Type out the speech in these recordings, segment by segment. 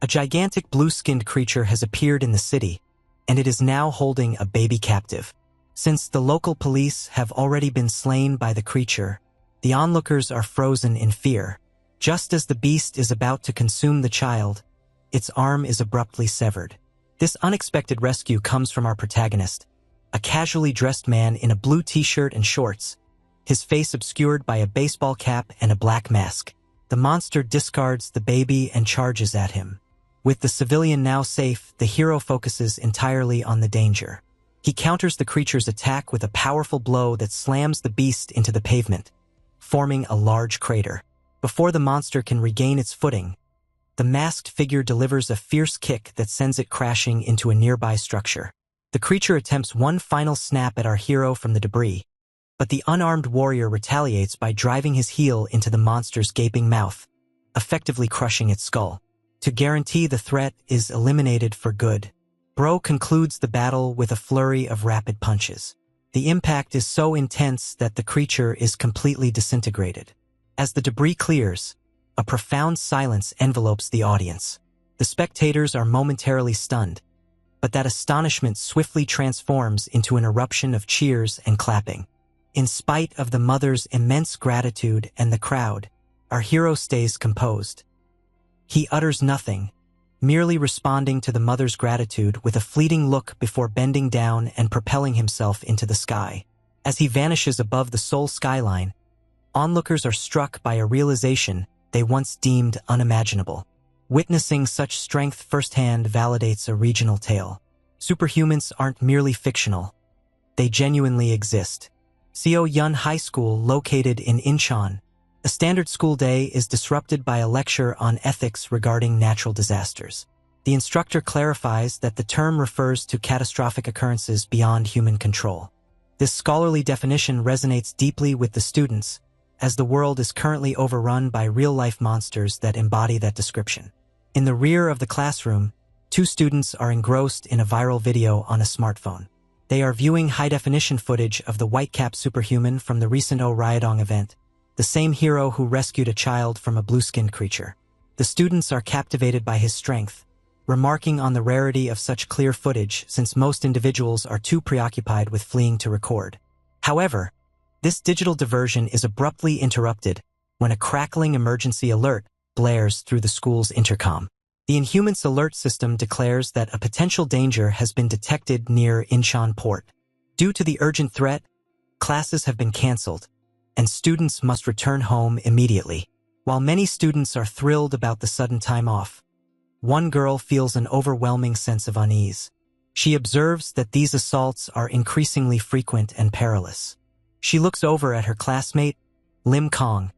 A gigantic blue-skinned creature has appeared in the city, and it is now holding a baby captive. Since the local police have already been slain by the creature, the onlookers are frozen in fear. Just as the beast is about to consume the child, its arm is abruptly severed. This unexpected rescue comes from our protagonist, a casually dressed man in a blue t-shirt and shorts, his face obscured by a baseball cap and a black mask. The monster discards the baby and charges at him. With the civilian now safe, the hero focuses entirely on the danger. He counters the creature's attack with a powerful blow that slams the beast into the pavement, forming a large crater. Before the monster can regain its footing, the masked figure delivers a fierce kick that sends it crashing into a nearby structure. The creature attempts one final snap at our hero from the debris, but the unarmed warrior retaliates by driving his heel into the monster's gaping mouth, effectively crushing its skull. To guarantee the threat is eliminated for good, Bro concludes the battle with a flurry of rapid punches. The impact is so intense that the creature is completely disintegrated. As the debris clears, a profound silence envelopes the audience. The spectators are momentarily stunned, but that astonishment swiftly transforms into an eruption of cheers and clapping. In spite of the mother's immense gratitude and the crowd, our hero stays composed. He utters nothing, merely responding to the mother's gratitude with a fleeting look before bending down and propelling himself into the sky. As he vanishes above the Seoul skyline, onlookers are struck by a realization they once deemed unimaginable. Witnessing such strength firsthand validates a regional tale. Superhumans aren't merely fictional. They genuinely exist. Seo Yun High School, located in Incheon, a standard school day is disrupted by a lecture on ethics regarding natural disasters. The instructor clarifies that the term refers to catastrophic occurrences beyond human control. This scholarly definition resonates deeply with the students, as the world is currently overrun by real-life monsters that embody that description. In the rear of the classroom, two students are engrossed in a viral video on a smartphone. They are viewing high-definition footage of the white-capped superhuman from the recent Ryodong event, the same hero who rescued a child from a blue-skinned creature. The students are captivated by his strength, remarking on the rarity of such clear footage since most individuals are too preoccupied with fleeing to record. However, this digital diversion is abruptly interrupted when a crackling emergency alert blares through the school's intercom. The Inhumans alert system declares that a potential danger has been detected near Incheon Port. Due to the urgent threat, classes have been canceled, and students must return home immediately. While many students are thrilled about the sudden time off, one girl feels an overwhelming sense of unease. She observes that these assaults are increasingly frequent and perilous. She looks over at her classmate, Lim Kong,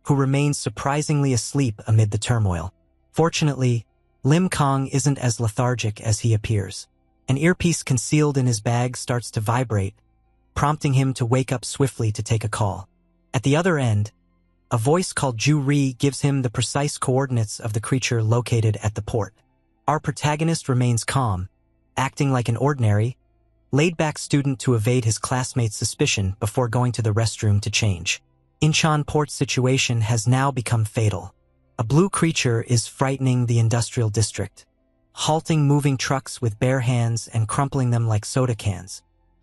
who remains surprisingly asleep amid the turmoil. Fortunately, Lim Kong isn't as lethargic as he appears. An earpiece concealed in his bag starts to vibrate, prompting him to wake up swiftly to take a call. At the other end, a voice called Ju Ri gives him the precise coordinates of the creature located at the port. Our protagonist remains calm, acting like an ordinary, laid-back student to evade his classmates' suspicion before going to the restroom to change. Incheon Port's situation has now become fatal. A blue creature is frightening the industrial district, halting moving trucks with bare hands and crumpling them like soda cans.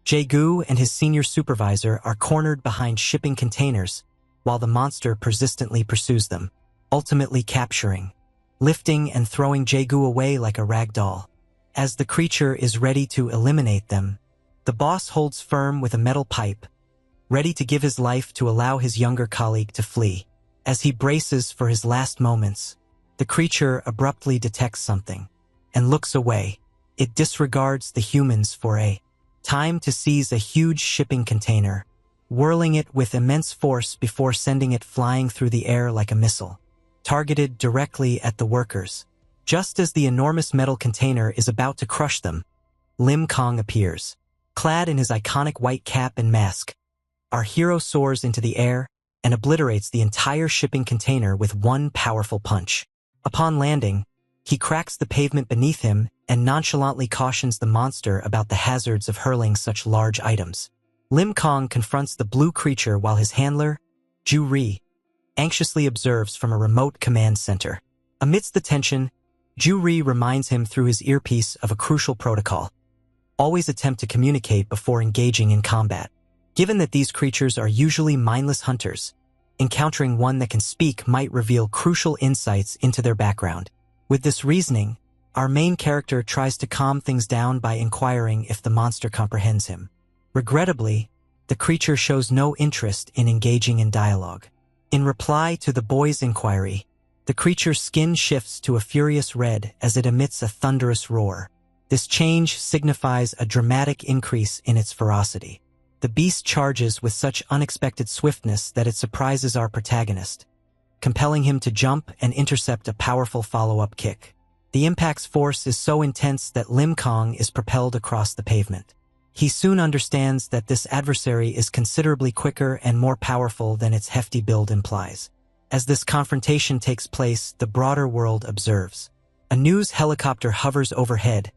Jae-gu and his senior supervisor are cornered behind shipping containers while the monster persistently pursues them, ultimately capturing, lifting and throwing Jae-gu away like a rag doll. As the creature is ready to eliminate them, the boss holds firm with a metal pipe, ready to give his life to allow his younger colleague to flee. As he braces for his last moments, the creature abruptly detects something and looks away. It disregards the humans for a time to seize a huge shipping container, whirling it with immense force before sending it flying through the air like a missile, targeted directly at the workers. Just as the enormous metal container is about to crush them, Lim Kong appears. Clad in his iconic white cap and mask, our hero soars into the air and obliterates the entire shipping container with one powerful punch. Upon landing, he cracks the pavement beneath him and nonchalantly cautions the monster about the hazards of hurling such large items. Lim Kong confronts the blue creature while his handler, Ju Ri, anxiously observes from a remote command center. Amidst the tension, Ju-ri reminds him through his earpiece of a crucial protocol. Always attempt to communicate before engaging in combat. Given that these creatures are usually mindless hunters, encountering one that can speak might reveal crucial insights into their background. With this reasoning, our main character tries to calm things down by inquiring if the monster comprehends him. Regrettably, the creature shows no interest in engaging in dialogue. In reply to the boy's inquiry, the creature's skin shifts to a furious red as it emits a thunderous roar. This change signifies a dramatic increase in its ferocity. The beast charges with such unexpected swiftness that it surprises our protagonist, compelling him to jump and intercept a powerful follow-up kick. The impact's force is so intense that Lim Kong is propelled across the pavement. He soon understands that this adversary is considerably quicker and more powerful than its hefty build implies. As this confrontation takes place, the broader world observes. A news helicopter hovers overhead,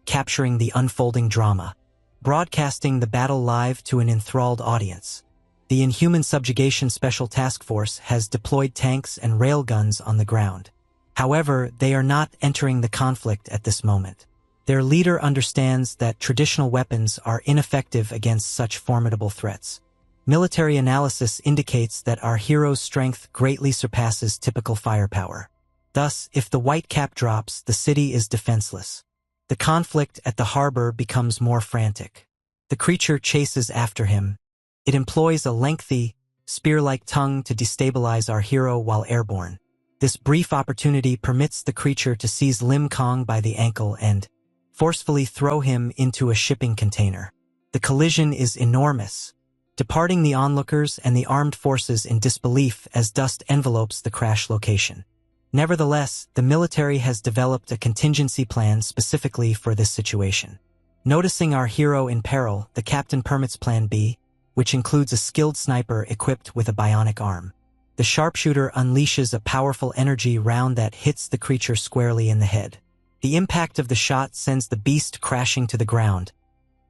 capturing the unfolding drama, broadcasting the battle live to an enthralled audience. The Inhuman Subjugation Special Task Force has deployed tanks and railguns on the ground. However, they are not entering the conflict at this moment. Their leader understands that traditional weapons are ineffective against such formidable threats. Military analysis indicates that our hero's strength greatly surpasses typical firepower. Thus, if the white cap drops, the city is defenseless. The conflict at the harbor becomes more frantic. The creature chases after him. It employs a lengthy, spear-like tongue to destabilize our hero while airborne. This brief opportunity permits the creature to seize Lim Kong by the ankle and forcefully throw him into a shipping container. The collision is enormous, departing the onlookers and the armed forces in disbelief as dust envelopes the crash location. Nevertheless, the military has developed a contingency plan specifically for this situation. Noticing our hero in peril, the captain permits Plan B, which includes a skilled sniper equipped with a bionic arm. The sharpshooter unleashes a powerful energy round that hits the creature squarely in the head. The impact of the shot sends the beast crashing to the ground,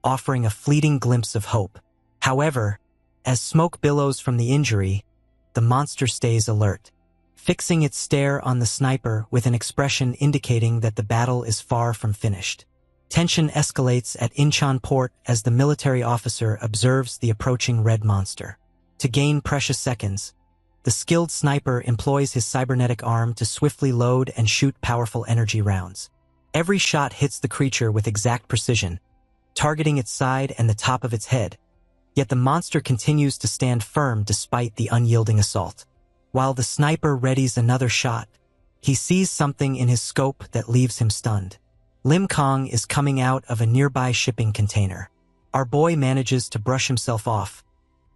offering a fleeting glimpse of hope. However, as smoke billows from the injury, the monster stays alert, fixing its stare on the sniper with an expression indicating that the battle is far from finished. Tension escalates at Incheon Port as the military officer observes the approaching red monster. To gain precious seconds, the skilled sniper employs his cybernetic arm to swiftly load and shoot powerful energy rounds. Every shot hits the creature with exact precision, targeting its side and the top of its head. Yet the monster continues to stand firm despite the unyielding assault. While the sniper readies another shot, he sees something in his scope that leaves him stunned. Lim Kong is coming out of a nearby shipping container. Our boy manages to brush himself off,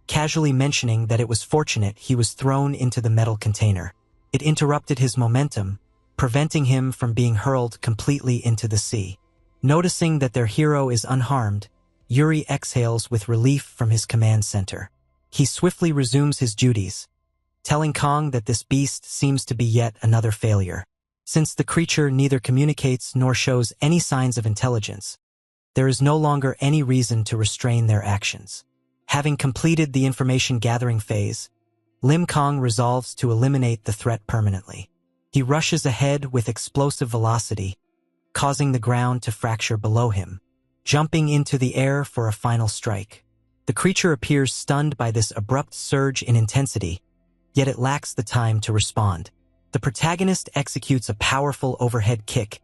casually mentioning that it was fortunate he was thrown into the metal container. It interrupted his momentum, preventing him from being hurled completely into the sea. Noticing that their hero is unharmed, Yuri exhales with relief from his command center. He swiftly resumes his duties, telling Kong that this beast seems to be yet another failure. Since the creature neither communicates nor shows any signs of intelligence, there is no longer any reason to restrain their actions. Having completed the information-gathering phase, Lim Kong resolves to eliminate the threat permanently. He rushes ahead with explosive velocity, causing the ground to fracture below him, jumping into the air for a final strike. The creature appears stunned by this abrupt surge in intensity, yet it lacks the time to respond. The protagonist executes a powerful overhead kick,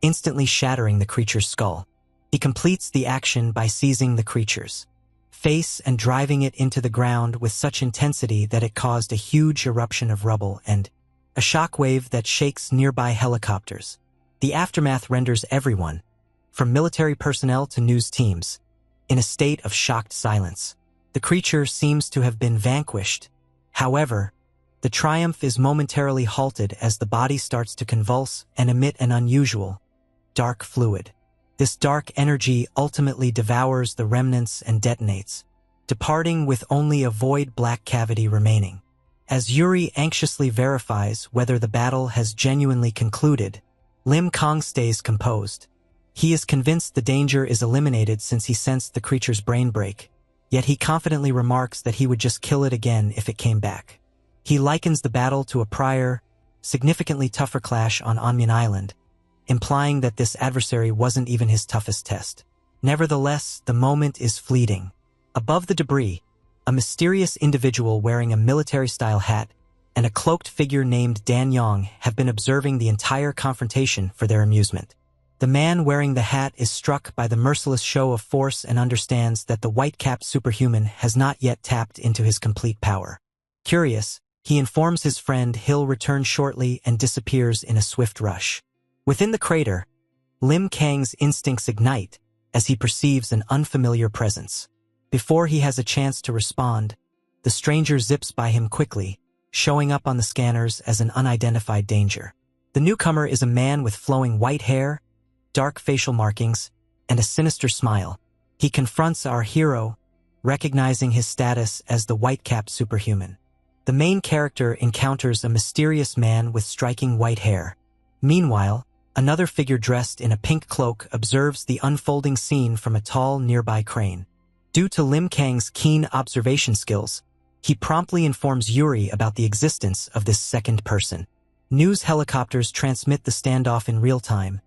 instantly shattering the creature's skull. He completes the action by seizing the creature's face and driving it into the ground with such intensity that it caused a huge eruption of rubble and a shockwave that shakes nearby helicopters. The aftermath renders everyone, from military personnel to news teams, in a state of shocked silence. The creature seems to have been vanquished. However, the triumph is momentarily halted as the body starts to convulse and emit an unusual, dark fluid. This dark energy ultimately devours the remnants and detonates, departing with only a void black cavity remaining. As Yuri anxiously verifies whether the battle has genuinely concluded, Lim Kong stays composed. He is convinced the danger is eliminated since he sensed the creature's brain break, yet he confidently remarks that he would just kill it again if it came back. He likens the battle to a prior, significantly tougher clash on Onmyeon Island, implying that this adversary wasn't even his toughest test. Nevertheless, the moment is fleeting. Above the debris, a mysterious individual wearing a military-style hat and a cloaked figure named Dan Yong have been observing the entire confrontation for their amusement. The man wearing the hat is struck by the merciless show of force and understands that the white-capped superhuman has not yet tapped into his complete power. Curious, he informs his friend he'll return shortly and disappears in a swift rush. Within the crater, Lim Kang's instincts ignite as he perceives an unfamiliar presence. Before he has a chance to respond, the stranger zips by him quickly, showing up on the scanners as an unidentified danger. The newcomer is a man with flowing white hair, dark facial markings, and a sinister smile. He confronts our hero, recognizing his status as the white-capped superhuman. The main character encounters a mysterious man with striking white hair. Meanwhile, another figure dressed in a pink cloak observes the unfolding scene from a tall nearby crane. Due to Lim Kang's keen observation skills, he promptly informs Yuri about the existence of this second person. News helicopters transmit the standoff in real time,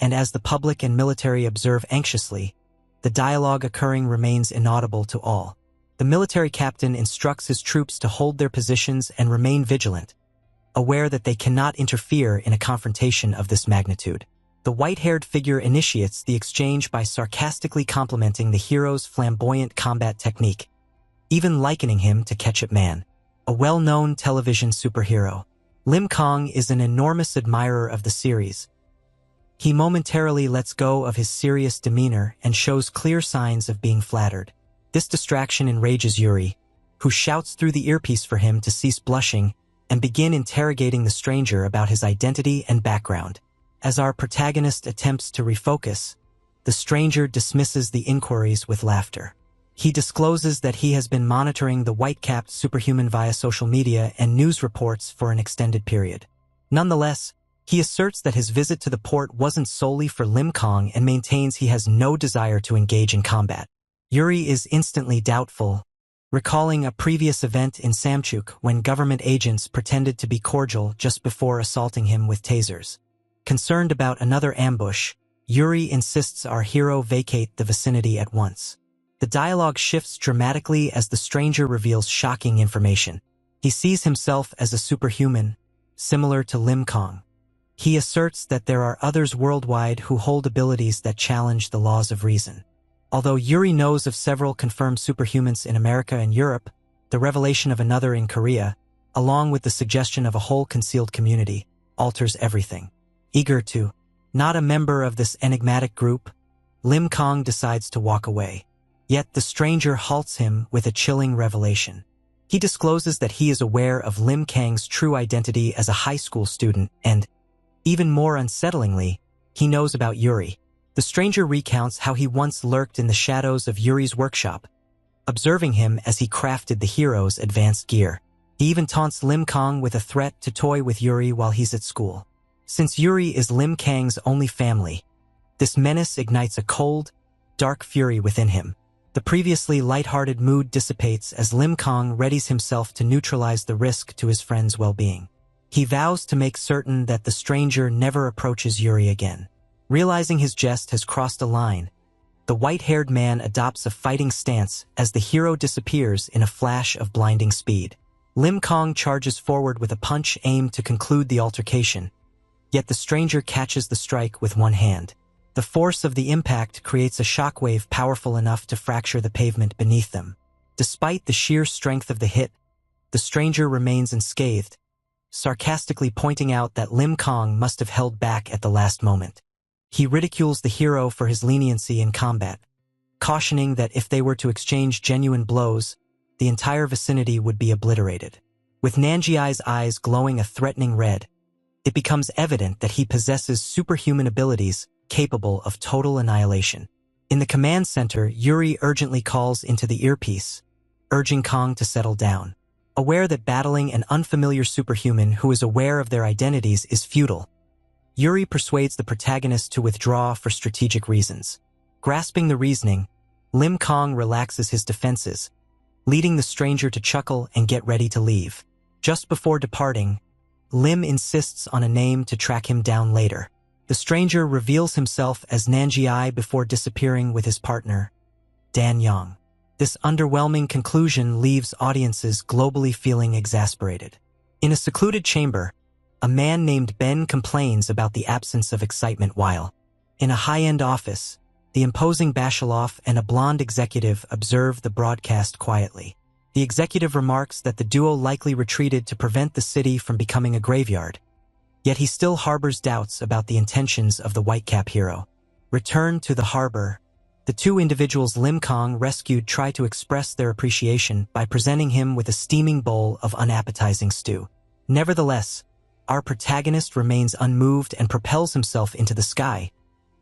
and as the public and military observe anxiously, the dialogue occurring remains inaudible to all. The military captain instructs his troops to hold their positions and remain vigilant, aware that they cannot interfere in a confrontation of this magnitude. The white-haired figure initiates the exchange by sarcastically complimenting the hero's flamboyant combat technique, even likening him to Ketchup Man, a well-known television superhero. Lim Kang is an enormous admirer of the series. He momentarily lets go of his serious demeanor and shows clear signs of being flattered. This distraction enrages Yuri, who shouts through the earpiece for him to cease blushing and begin interrogating the stranger about his identity and background. As our protagonist attempts to refocus, the stranger dismisses the inquiries with laughter. He discloses that he has been monitoring the white-capped superhuman via social media and news reports for an extended period. Nonetheless, he asserts that his visit to the port wasn't solely for Lim Kang and maintains he has no desire to engage in combat. Yuri is instantly doubtful, recalling a previous event in Samchuk when government agents pretended to be cordial just before assaulting him with tasers. Concerned about another ambush, Yuri insists our hero vacate the vicinity at once. The dialogue shifts dramatically as the stranger reveals shocking information. He sees himself as a superhuman, similar to Lim Kang. He asserts that there are others worldwide who hold abilities that challenge the laws of reason. Although Yuri knows of several confirmed superhumans in America and Europe, the revelation of another in Korea, along with the suggestion of a whole concealed community, alters everything. Eager to not a member of this enigmatic group, Lim Kang decides to walk away. Yet the stranger halts him with a chilling revelation. He discloses that he is aware of Lim Kang's true identity as a high school student and, even more unsettlingly, he knows about Yuri. The stranger recounts how he once lurked in the shadows of Yuri's workshop, observing him as he crafted the hero's advanced gear. He even taunts Lim Kang with a threat to toy with Yuri while he's at school. Since Yuri is Lim Kang's only family, this menace ignites a cold, dark fury within him. The previously lighthearted mood dissipates as Lim Kang readies himself to neutralize the risk to his friend's well-being. He vows to make certain that the stranger never approaches Yuri again. Realizing his jest has crossed a line, the white-haired man adopts a fighting stance as the hero disappears in a flash of blinding speed. Lim Kang charges forward with a punch aimed to conclude the altercation, yet the stranger catches the strike with one hand. The force of the impact creates a shockwave powerful enough to fracture the pavement beneath them. Despite the sheer strength of the hit, the stranger remains unscathed, sarcastically pointing out that Lim Kang must have held back at the last moment. He ridicules the hero for his leniency in combat, cautioning that if they were to exchange genuine blows, the entire vicinity would be obliterated. With Nanjiai's eyes glowing a threatening red, it becomes evident that he possesses superhuman abilities capable of total annihilation. In the command center, Yuri urgently calls into the earpiece, urging Kang to settle down. Aware that battling an unfamiliar superhuman who is aware of their identities is futile, Yuri persuades the protagonist to withdraw for strategic reasons. Grasping the reasoning, Lim Kang relaxes his defenses, leading the stranger to chuckle and get ready to leave. Just before departing, Lim insists on a name to track him down later. The The stranger reveals himself as Nanjiai before disappearing with his partner, Dan Yang. This underwhelming conclusion leaves audiences globally feeling exasperated. In a secluded chamber, a man named Ben complains about the absence of excitement while, in a high-end office, the imposing Bashaloff and a blonde executive observe the broadcast quietly. The executive remarks that the duo likely retreated to prevent the city from becoming a graveyard. Yet he still harbors doubts about the intentions of the Whitecap hero. Returned to the harbor, the two individuals Lim Kong rescued try to express their appreciation by presenting him with a steaming bowl of unappetizing stew. Nevertheless, our protagonist remains unmoved and propels himself into the sky,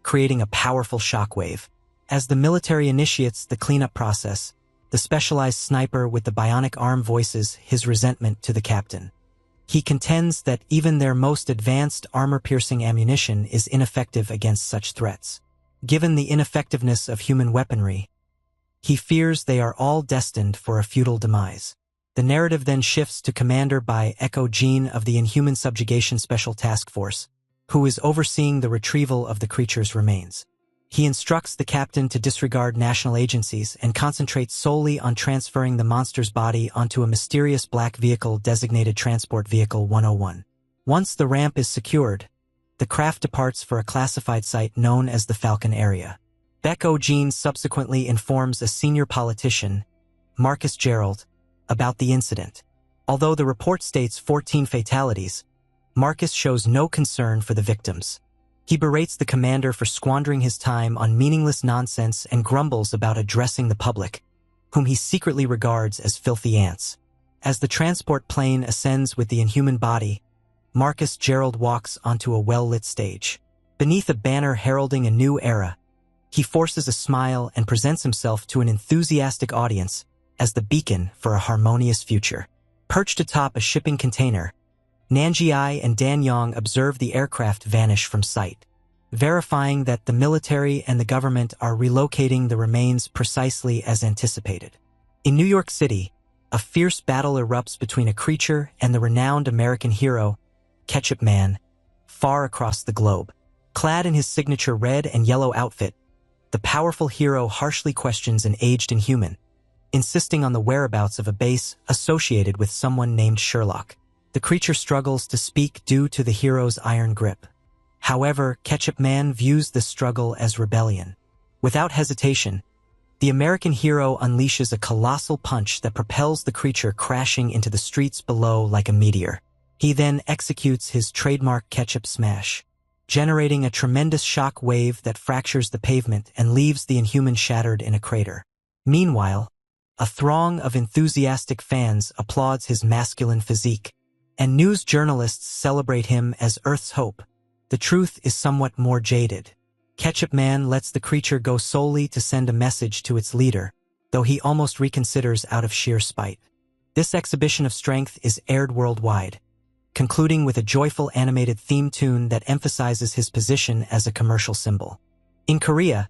creating a powerful shockwave. As the military initiates the cleanup process, the specialized sniper with the bionic arm voices his resentment to the captain. He contends that even their most advanced armor-piercing ammunition is ineffective against such threats. Given the ineffectiveness of human weaponry, he fears they are all destined for a futile demise. The narrative then shifts to Commander by Echo Jean of the Inhuman Subjugation Special Task Force, who is overseeing the retrieval of the creature's remains. He instructs the captain to disregard national agencies and concentrate solely on transferring the monster's body onto a mysterious black vehicle designated Transport Vehicle 101. Once the ramp is secured, the craft departs for a classified site known as the Falcon Area. Echo Jean subsequently informs a senior politician, Marcus Gerald, about the incident. Although the report states 14 fatalities, Marcus shows no concern for the victims. He berates the commander for squandering his time on meaningless nonsense and grumbles about addressing the public, whom he secretly regards as filthy ants. As the transport plane ascends with the inhuman body, Marcus Gerald walks onto a well-lit stage. Beneath a banner heralding a new era, he forces a smile and presents himself to an enthusiastic audience as the beacon for a harmonious future. Perched atop a shipping container, Nanjiai and Dan Yang observe the aircraft vanish from sight, verifying that the military and the government are relocating the remains precisely as anticipated. In New York City, a fierce battle erupts between a creature and the renowned American hero, Ketchup Man, far across the globe. Clad in his signature red and yellow outfit, the powerful hero harshly questions an aged inhuman, insisting on the whereabouts of a base associated with someone named Sherlock. The creature struggles to speak due to the hero's iron grip. However, Ketchup Man views this struggle as rebellion. Without hesitation, the American hero unleashes a colossal punch that propels the creature crashing into the streets below like a meteor. He then executes his trademark ketchup smash, generating a tremendous shock wave that fractures the pavement and leaves the inhuman shattered in a crater. Meanwhile, a throng of enthusiastic fans applauds his masculine physique, and news journalists celebrate him as Earth's hope. The truth is somewhat more jaded. Ketchup Man lets the creature go solely to send a message to its leader, though he almost reconsiders out of sheer spite. This exhibition of strength is aired worldwide, concluding with a joyful animated theme tune that emphasizes his position as a commercial symbol. In Korea,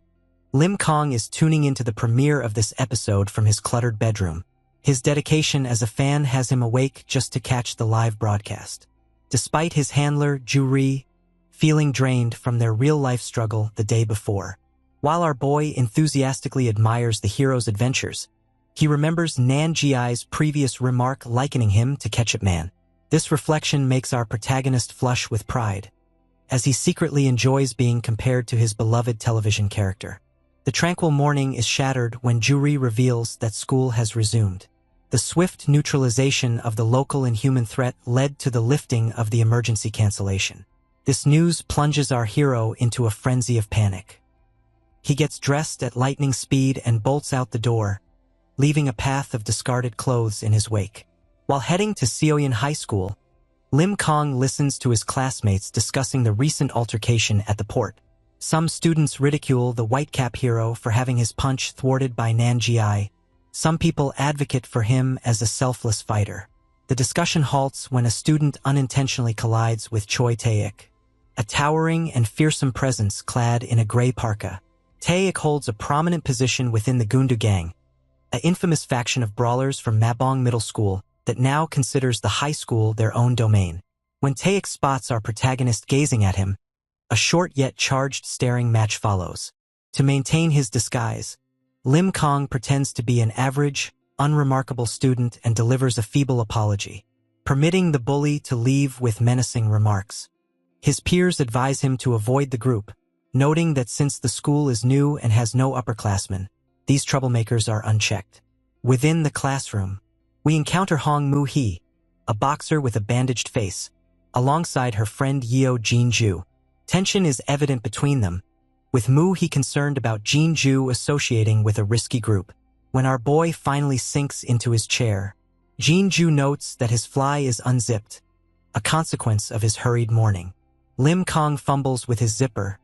Lim Kong is tuning into the premiere of this episode from his cluttered bedroom. His dedication as a fan has him awake just to catch the live broadcast. Despite his handler, Ju-ri, feeling drained from their real-life struggle the day before. While our boy enthusiastically admires the hero's adventures, he remembers Nan Jiai's previous remark likening him to Ketchup Man. This reflection makes our protagonist flush with pride, as he secretly enjoys being compared to his beloved television character. The tranquil morning is shattered when Ju-ri reveals that school has resumed. The swift neutralization of the local inhuman threat led to the lifting of the emergency cancellation. This news plunges our hero into a frenzy of panic. He gets dressed at lightning speed and bolts out the door, leaving a path of discarded clothes in his wake. While heading to Seoyan High School, Lim Kong listens to his classmates discussing the recent altercation at the port. Some students ridicule the Whitecap hero for having his punch thwarted by Nan Jiai. Some people advocate for him as a selfless fighter. The discussion halts when a student unintentionally collides with Choi Tae-ik, a towering and fearsome presence clad in a gray parka. Tae-ik holds a prominent position within the Gundu Gang, an infamous faction of brawlers from Mabong Middle School that now considers the high school their own domain. When Tae-ik spots our protagonist gazing at him, A short yet charged staring match follows. To maintain his disguise, Lim Kong pretends to be an average, unremarkable student and delivers a feeble apology, permitting the bully to leave with menacing remarks. His peers advise him to avoid the group, noting that since the school is new and has no upperclassmen, these troublemakers are unchecked. Within the classroom, we encounter Hong Moo-hee, a boxer with a bandaged face, alongside her friend Yeo Jin-ju. Tension is evident between them, with Moo-hee concerned about Jin-ju associating with a risky group. When our boy finally sinks into his chair, Jin-ju notes that his fly is unzipped, a consequence of his hurried morning. Lim Kong fumbles with his zipper,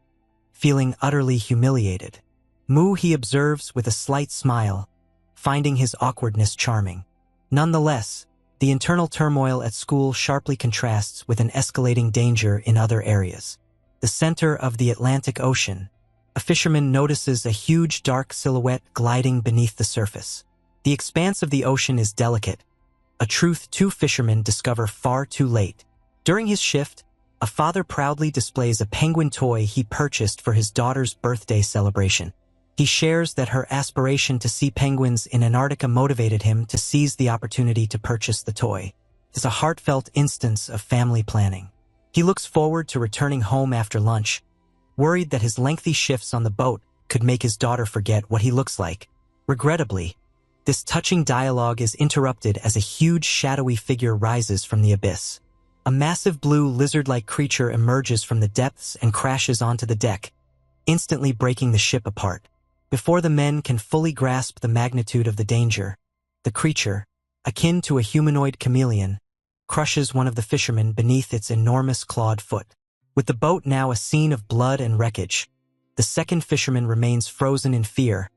feeling utterly humiliated. Moo-hee observes with a slight smile, finding his awkwardness charming. Nonetheless, the internal turmoil at school sharply contrasts with an escalating danger in other areas. The center of the Atlantic Ocean, a fisherman notices a huge dark silhouette gliding beneath the surface. The expanse of the ocean is delicate, a truth two fishermen discover far too late. During his shift, a father proudly displays a penguin toy he purchased for his daughter's birthday celebration. He shares that her aspiration to see penguins in Antarctica motivated him to seize the opportunity to purchase the toy. It's a heartfelt instance of family planning. He looks forward to returning home after lunch, worried that his lengthy shifts on the boat could make his daughter forget what he looks like. Regrettably, this touching dialogue is interrupted as a huge shadowy figure rises from the abyss. A massive blue lizard-like creature emerges from the depths and crashes onto the deck, instantly breaking the ship apart. Before the men can fully grasp the magnitude of the danger, the creature, akin to a humanoid chameleon, crushes one of the fishermen beneath its enormous clawed foot. With the boat now a scene of blood and wreckage, the second fisherman remains frozen in fear,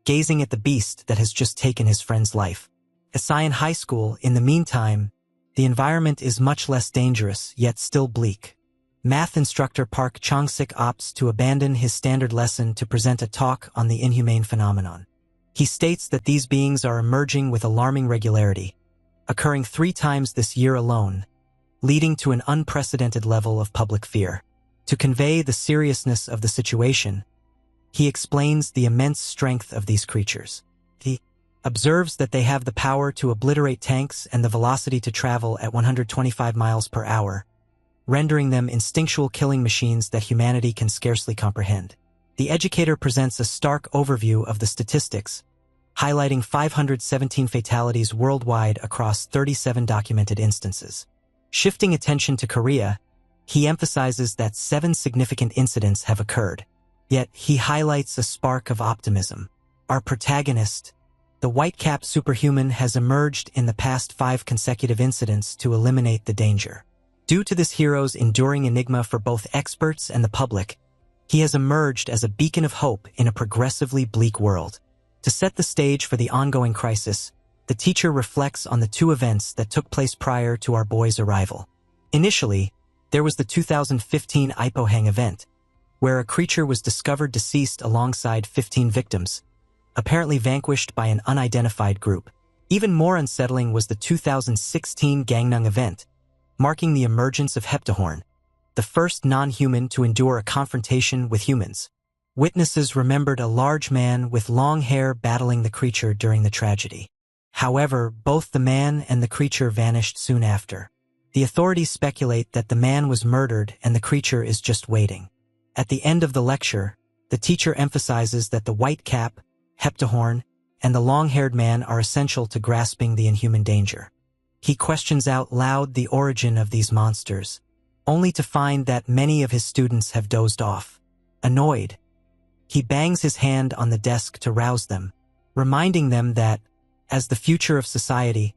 gazing at the beast that has just taken his friend's life. At Sion High School, in the meantime, the environment is much less dangerous, yet still bleak. Math instructor Park Chong-sik opts to abandon his standard lesson to present a talk on the inhumane phenomenon. He states that these beings are emerging with alarming regularity, occurring 3 times this year alone, leading to an unprecedented level of public fear. To convey the seriousness of the situation, he explains the immense strength of these creatures. He observes that they have the power to obliterate tanks and the velocity to travel at 125 miles per hour, rendering them instinctual killing machines that humanity can scarcely comprehend. The educator presents a stark overview of the statistics, highlighting 517 fatalities worldwide across 37 documented instances. Shifting attention to Korea, he emphasizes that 7 significant incidents have occurred. Yet he highlights a spark of optimism. Our protagonist, the white-capped superhuman, has emerged in the past 5 consecutive incidents to eliminate the danger. Due to this hero's enduring enigma for both experts and the public, he has emerged as a beacon of hope in a progressively bleak world. To set the stage for the ongoing crisis, the teacher reflects on the 2 events that took place prior to our boy's arrival. Initially, there was the 2015 Ipohang event, where a creature was discovered deceased alongside 15 victims, apparently vanquished by an unidentified group. Even more unsettling was the 2016 Gangnam event, marking the emergence of Heptahorn, the first non-human to endure a confrontation with humans. Witnesses remembered a large man with long hair battling the creature during the tragedy. However, both the man and the creature vanished soon after. The authorities speculate that the man was murdered and the creature is just waiting. At the end of the lecture, the teacher emphasizes that the white cap, Heptahorn, and the long-haired man are essential to grasping the inhuman danger. He questions out loud the origin of these monsters, only to find that many of his students have dozed off. Annoyed, he bangs his hand on the desk to rouse them, reminding them that, as the future of society,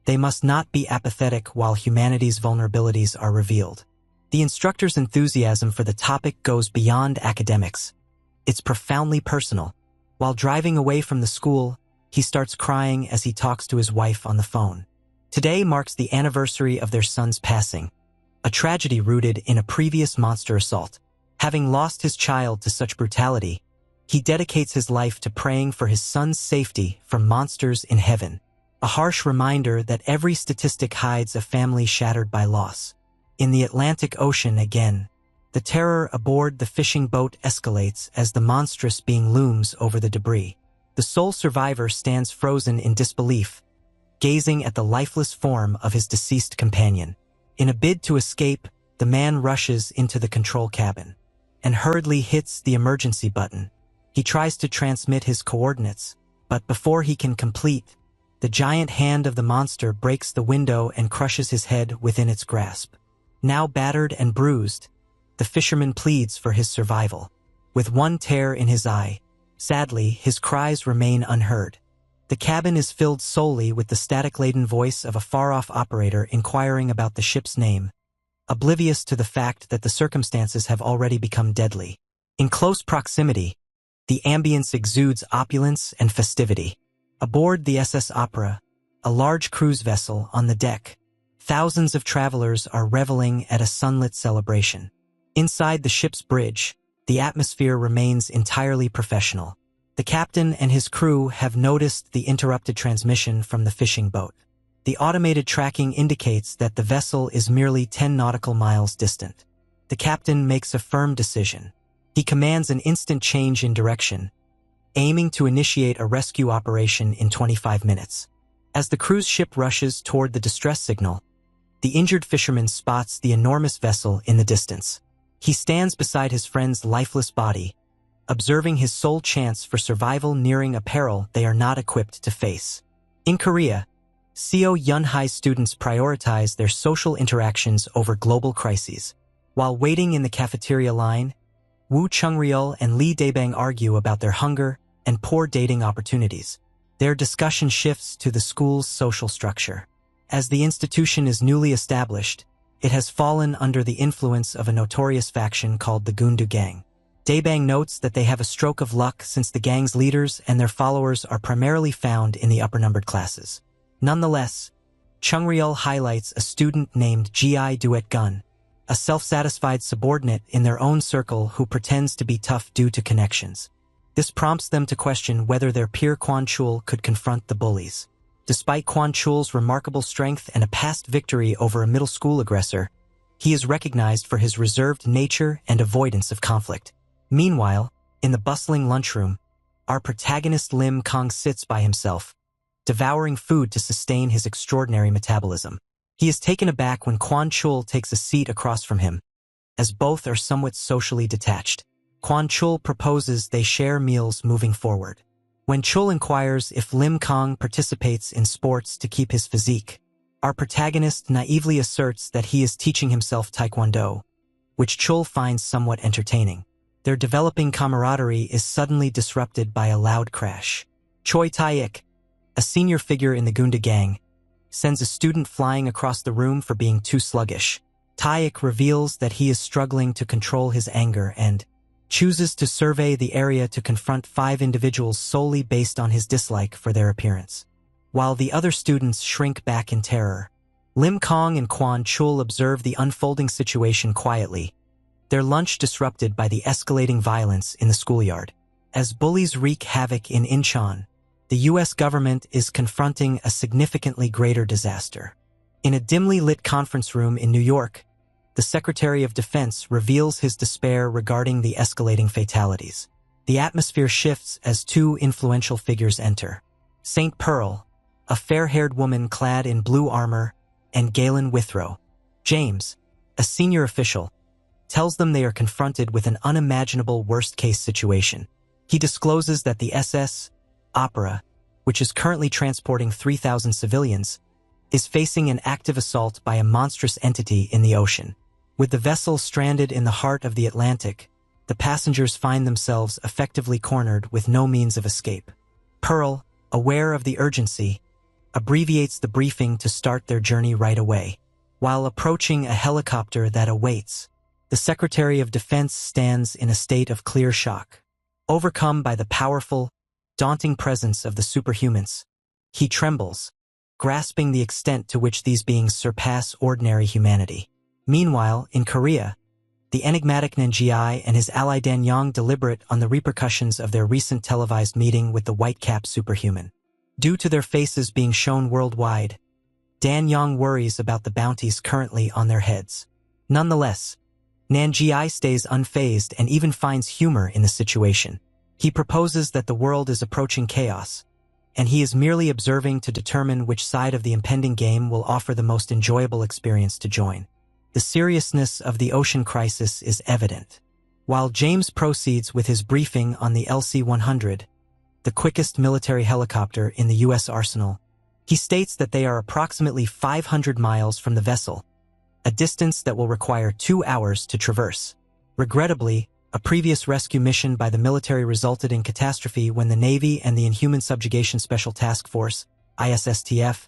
they must not be apathetic while humanity's vulnerabilities are revealed. The instructor's enthusiasm for the topic goes beyond academics. It's profoundly personal. While driving away from the school, he starts crying as he talks to his wife on the phone. Today marks the anniversary of their son's passing, a tragedy rooted in a previous monster assault. Having lost his child to such brutality, he dedicates his life to praying for his son's safety from monsters in heaven, a harsh reminder that every statistic hides a family shattered by loss. In the Atlantic Ocean again, The terror aboard the fishing boat escalates as the monstrous being looms over the debris. The sole survivor stands frozen in disbelief, gazing at the lifeless form of his deceased companion. In a bid to escape, the man rushes into the control cabin and hurriedly hits the emergency button. He tries to transmit his coordinates, but before he can complete, the giant hand of the monster breaks the window and crushes his head within its grasp. Now battered and bruised, the fisherman pleads for his survival. With one tear in his eye, sadly, his cries remain unheard. The cabin is filled solely with the static-laden voice of a far-off operator inquiring about the ship's name, oblivious to the fact that the circumstances have already become deadly. In close proximity, the ambience exudes opulence and festivity. Aboard the SS Opera, a large cruise vessel on the deck, thousands of travelers are reveling at a sunlit celebration. Inside the ship's bridge, the atmosphere remains entirely professional. The captain and his crew have noticed the interrupted transmission from the fishing boat. The automated tracking indicates that the vessel is merely 10 nautical miles distant. The captain makes a firm decision. He commands an instant change in direction, aiming to initiate a rescue operation in 25 minutes. As the cruise ship rushes toward the distress signal, the injured fisherman spots the enormous vessel in the distance. He stands beside his friend's lifeless body, observing his sole chance for survival nearing a peril they are not equipped to face. In Korea, Seo Yunhai's students prioritize their social interactions over global crises. While waiting in the cafeteria line, Woo Chungryul and Lee Daebang argue about their hunger and poor dating opportunities. Their discussion shifts to the school's social structure. As the institution is newly established, it has fallen under the influence of a notorious faction called the Gundu Gang. Daebang notes that they have a stroke of luck since the gang's leaders and their followers are primarily found in the upper-numbered classes. Nonetheless, Chungryul highlights a student named Gi Duet Gun, a self-satisfied subordinate in their own circle who pretends to be tough due to connections. This prompts them to question whether their peer Kwon Chul could confront the bullies. Despite Kwon Chul's remarkable strength and a past victory over a middle school aggressor, he is recognized for his reserved nature and avoidance of conflict. Meanwhile, in the bustling lunchroom, our protagonist Lim Kong sits by himself, devouring food to sustain his extraordinary metabolism. He is taken aback when Kwon Chul takes a seat across from him, as both are somewhat socially detached. Kwon Chul proposes they share meals moving forward. When Chul inquires if Lim Kong participates in sports to keep his physique, our protagonist naively asserts that he is teaching himself Taekwondo, which Chul finds somewhat entertaining. Their developing camaraderie is suddenly disrupted by a loud crash. Choi Tae-ik, a senior figure in the Gunda gang, sends a student flying across the room for being too sluggish. Tae-ik reveals that he is struggling to control his anger and chooses to survey the area to confront 5 individuals solely based on his dislike for their appearance. While the other students shrink back in terror, Lim Kong and Kwon Chul observe the unfolding situation quietly, their lunch disrupted by the escalating violence in the schoolyard. As bullies wreak havoc in Incheon, the U.S. government is confronting a significantly greater disaster. In a dimly lit conference room in New York, the Secretary of Defense reveals his despair regarding the escalating fatalities. The atmosphere shifts as 2 influential figures enter. St. Pearl, a fair-haired woman clad in blue armor, and Galen Withrow, James, a senior official, tells them they are confronted with an unimaginable worst-case situation. He discloses that the SS Opera, which is currently transporting 3,000 civilians, is facing an active assault by a monstrous entity in the ocean. With the vessel stranded in the heart of the Atlantic, the passengers find themselves effectively cornered with no means of escape. Pearl, aware of the urgency, abbreviates the briefing to start their journey right away. While approaching a helicopter that awaits, the Secretary of Defense stands in a state of clear shock. Overcome by the powerful, daunting presence of the superhumans, he trembles, grasping the extent to which these beings surpass ordinary humanity. Meanwhile, in Korea, the enigmatic Nanjiai and his ally Dan Yong deliberate on the repercussions of their recent televised meeting with the white-cap superhuman. Due to their faces being shown worldwide, Dan Yong worries about the bounties currently on their heads. Nonetheless, Nanjiai stays unfazed and even finds humor in the situation. He proposes that the world is approaching chaos, and he is merely observing to determine which side of the impending game will offer the most enjoyable experience to join. The seriousness of the ocean crisis is evident. While James proceeds with his briefing on the LC-100, the quickest military helicopter in the U.S. arsenal, he states that they are approximately 500 miles from the vessel, a distance that will require 2 hours to traverse. Regrettably, a previous rescue mission by the military resulted in catastrophe when the Navy and the Inhuman Subjugation Special Task Force, ISSTF,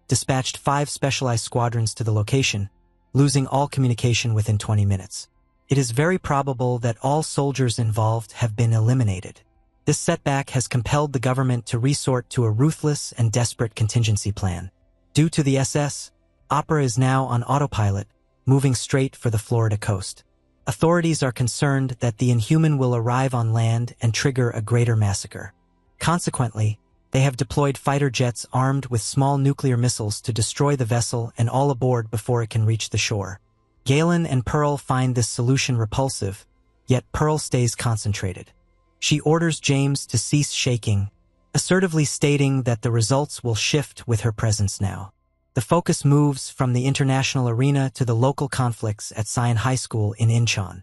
dispatched 5 specialized squadrons to the location, losing all communication within 20 minutes. It is very probable that all soldiers involved have been eliminated. This setback has compelled the government to resort to a ruthless and desperate contingency plan. Due to the SS, Opera is now on autopilot, moving straight for the Florida coast. Authorities are concerned that the Inhuman will arrive on land and trigger a greater massacre. Consequently, they have deployed fighter jets armed with small nuclear missiles to destroy the vessel and all aboard before it can reach the shore. Galen and Pearl find this solution repulsive, yet Pearl stays concentrated. She orders James to cease shaking, assertively stating that the results will shift with her presence now. The focus moves from the international arena to the local conflicts at Sion High School in Incheon.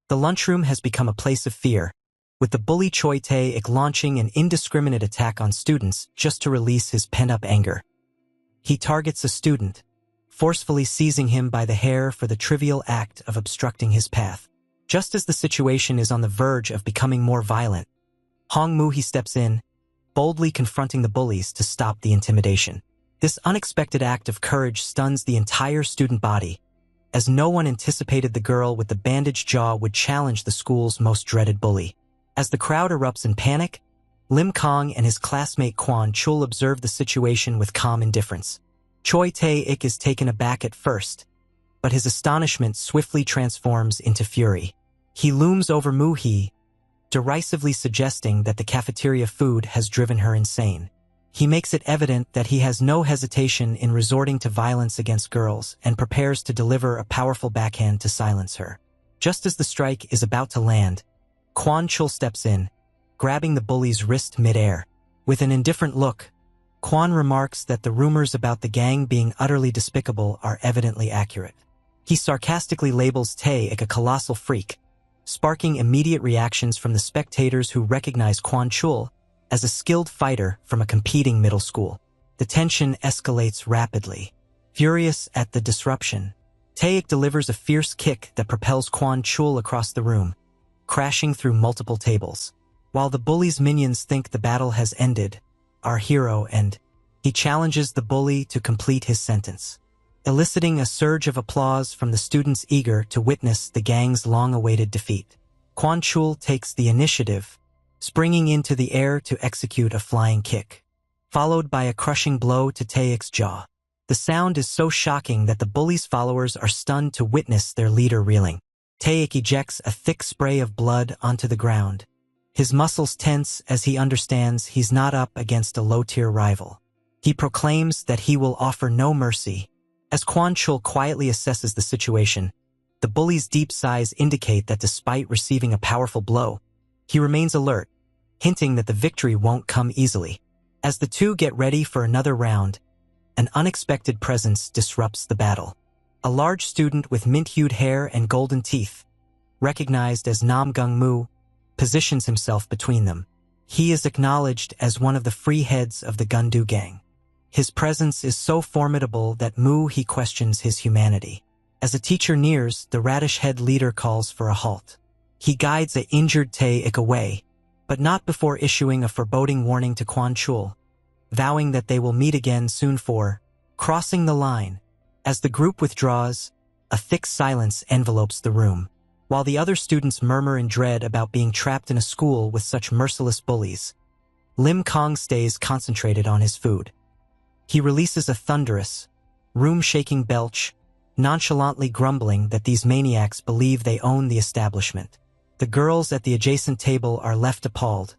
The lunchroom has become a place of fear, with the bully Choi Tae-ik launching an indiscriminate attack on students just to release his pent-up anger. He targets a student, forcefully seizing him by the hair for the trivial act of obstructing his path. Just as the situation is on the verge of becoming more violent, Hong Moo-hee steps in, boldly confronting the bullies to stop the intimidation. This unexpected act of courage stuns the entire student body, as no one anticipated the girl with the bandaged jaw would challenge the school's most dreaded bully. As the crowd erupts in panic, Lim Kong and his classmate Kwon Chul observe the situation with calm indifference. Choi Tae-ik is taken aback at first, but his astonishment swiftly transforms into fury. He looms over Moo-hee, derisively suggesting that the cafeteria food has driven her insane. He makes it evident that he has no hesitation in resorting to violence against girls and prepares to deliver a powerful backhand to silence her. Just as the strike is about to land, Kwon Chul steps in, grabbing the bully's wrist mid-air. With an indifferent look, Kwon remarks that the rumors about the gang being utterly despicable are evidently accurate. He sarcastically labels Tae-ik a colossal freak, sparking immediate reactions from the spectators who recognize Kwon Chul as a skilled fighter from a competing middle school. The tension escalates rapidly. Furious at the disruption, Tae-ik delivers a fierce kick that propels Kwon Chul across the room, crashing through multiple tables. While the bully's minions think the battle has ended, our hero he challenges the bully to complete his sentence, eliciting a surge of applause from the students eager to witness the gang's long-awaited defeat. Kwon Chul takes the initiative, springing into the air to execute a flying kick, followed by a crushing blow to Tae-ik's jaw. The sound is so shocking that the bully's followers are stunned to witness their leader reeling. Tae-ik ejects a thick spray of blood onto the ground. His muscles tense as he understands he's not up against a low-tier rival. He proclaims that he will offer no mercy. As Kwon Chul quietly assesses the situation, the bully's deep sighs indicate that despite receiving a powerful blow, he remains alert, hinting that the victory won't come easily. As the two get ready for another round, an unexpected presence disrupts the battle. A large student with mint-hued hair and golden teeth, recognized as Nam Gung-moo, positions himself between them. He is acknowledged as one of the free heads of the Gundu gang. His presence is so formidable that Moo-hee questions his humanity. As a teacher nears, the radish head leader calls for a halt. He guides an injured Tae-ik away, but not before issuing a foreboding warning to Kwon Chul, vowing that they will meet again soon for crossing the line. As the group withdraws, a thick silence envelopes the room. While the other students murmur in dread about being trapped in a school with such merciless bullies, Lim Kong stays concentrated on his food. He releases a thunderous, room-shaking belch, nonchalantly grumbling that these maniacs believe they own the establishment. The girls at the adjacent table are left appalled,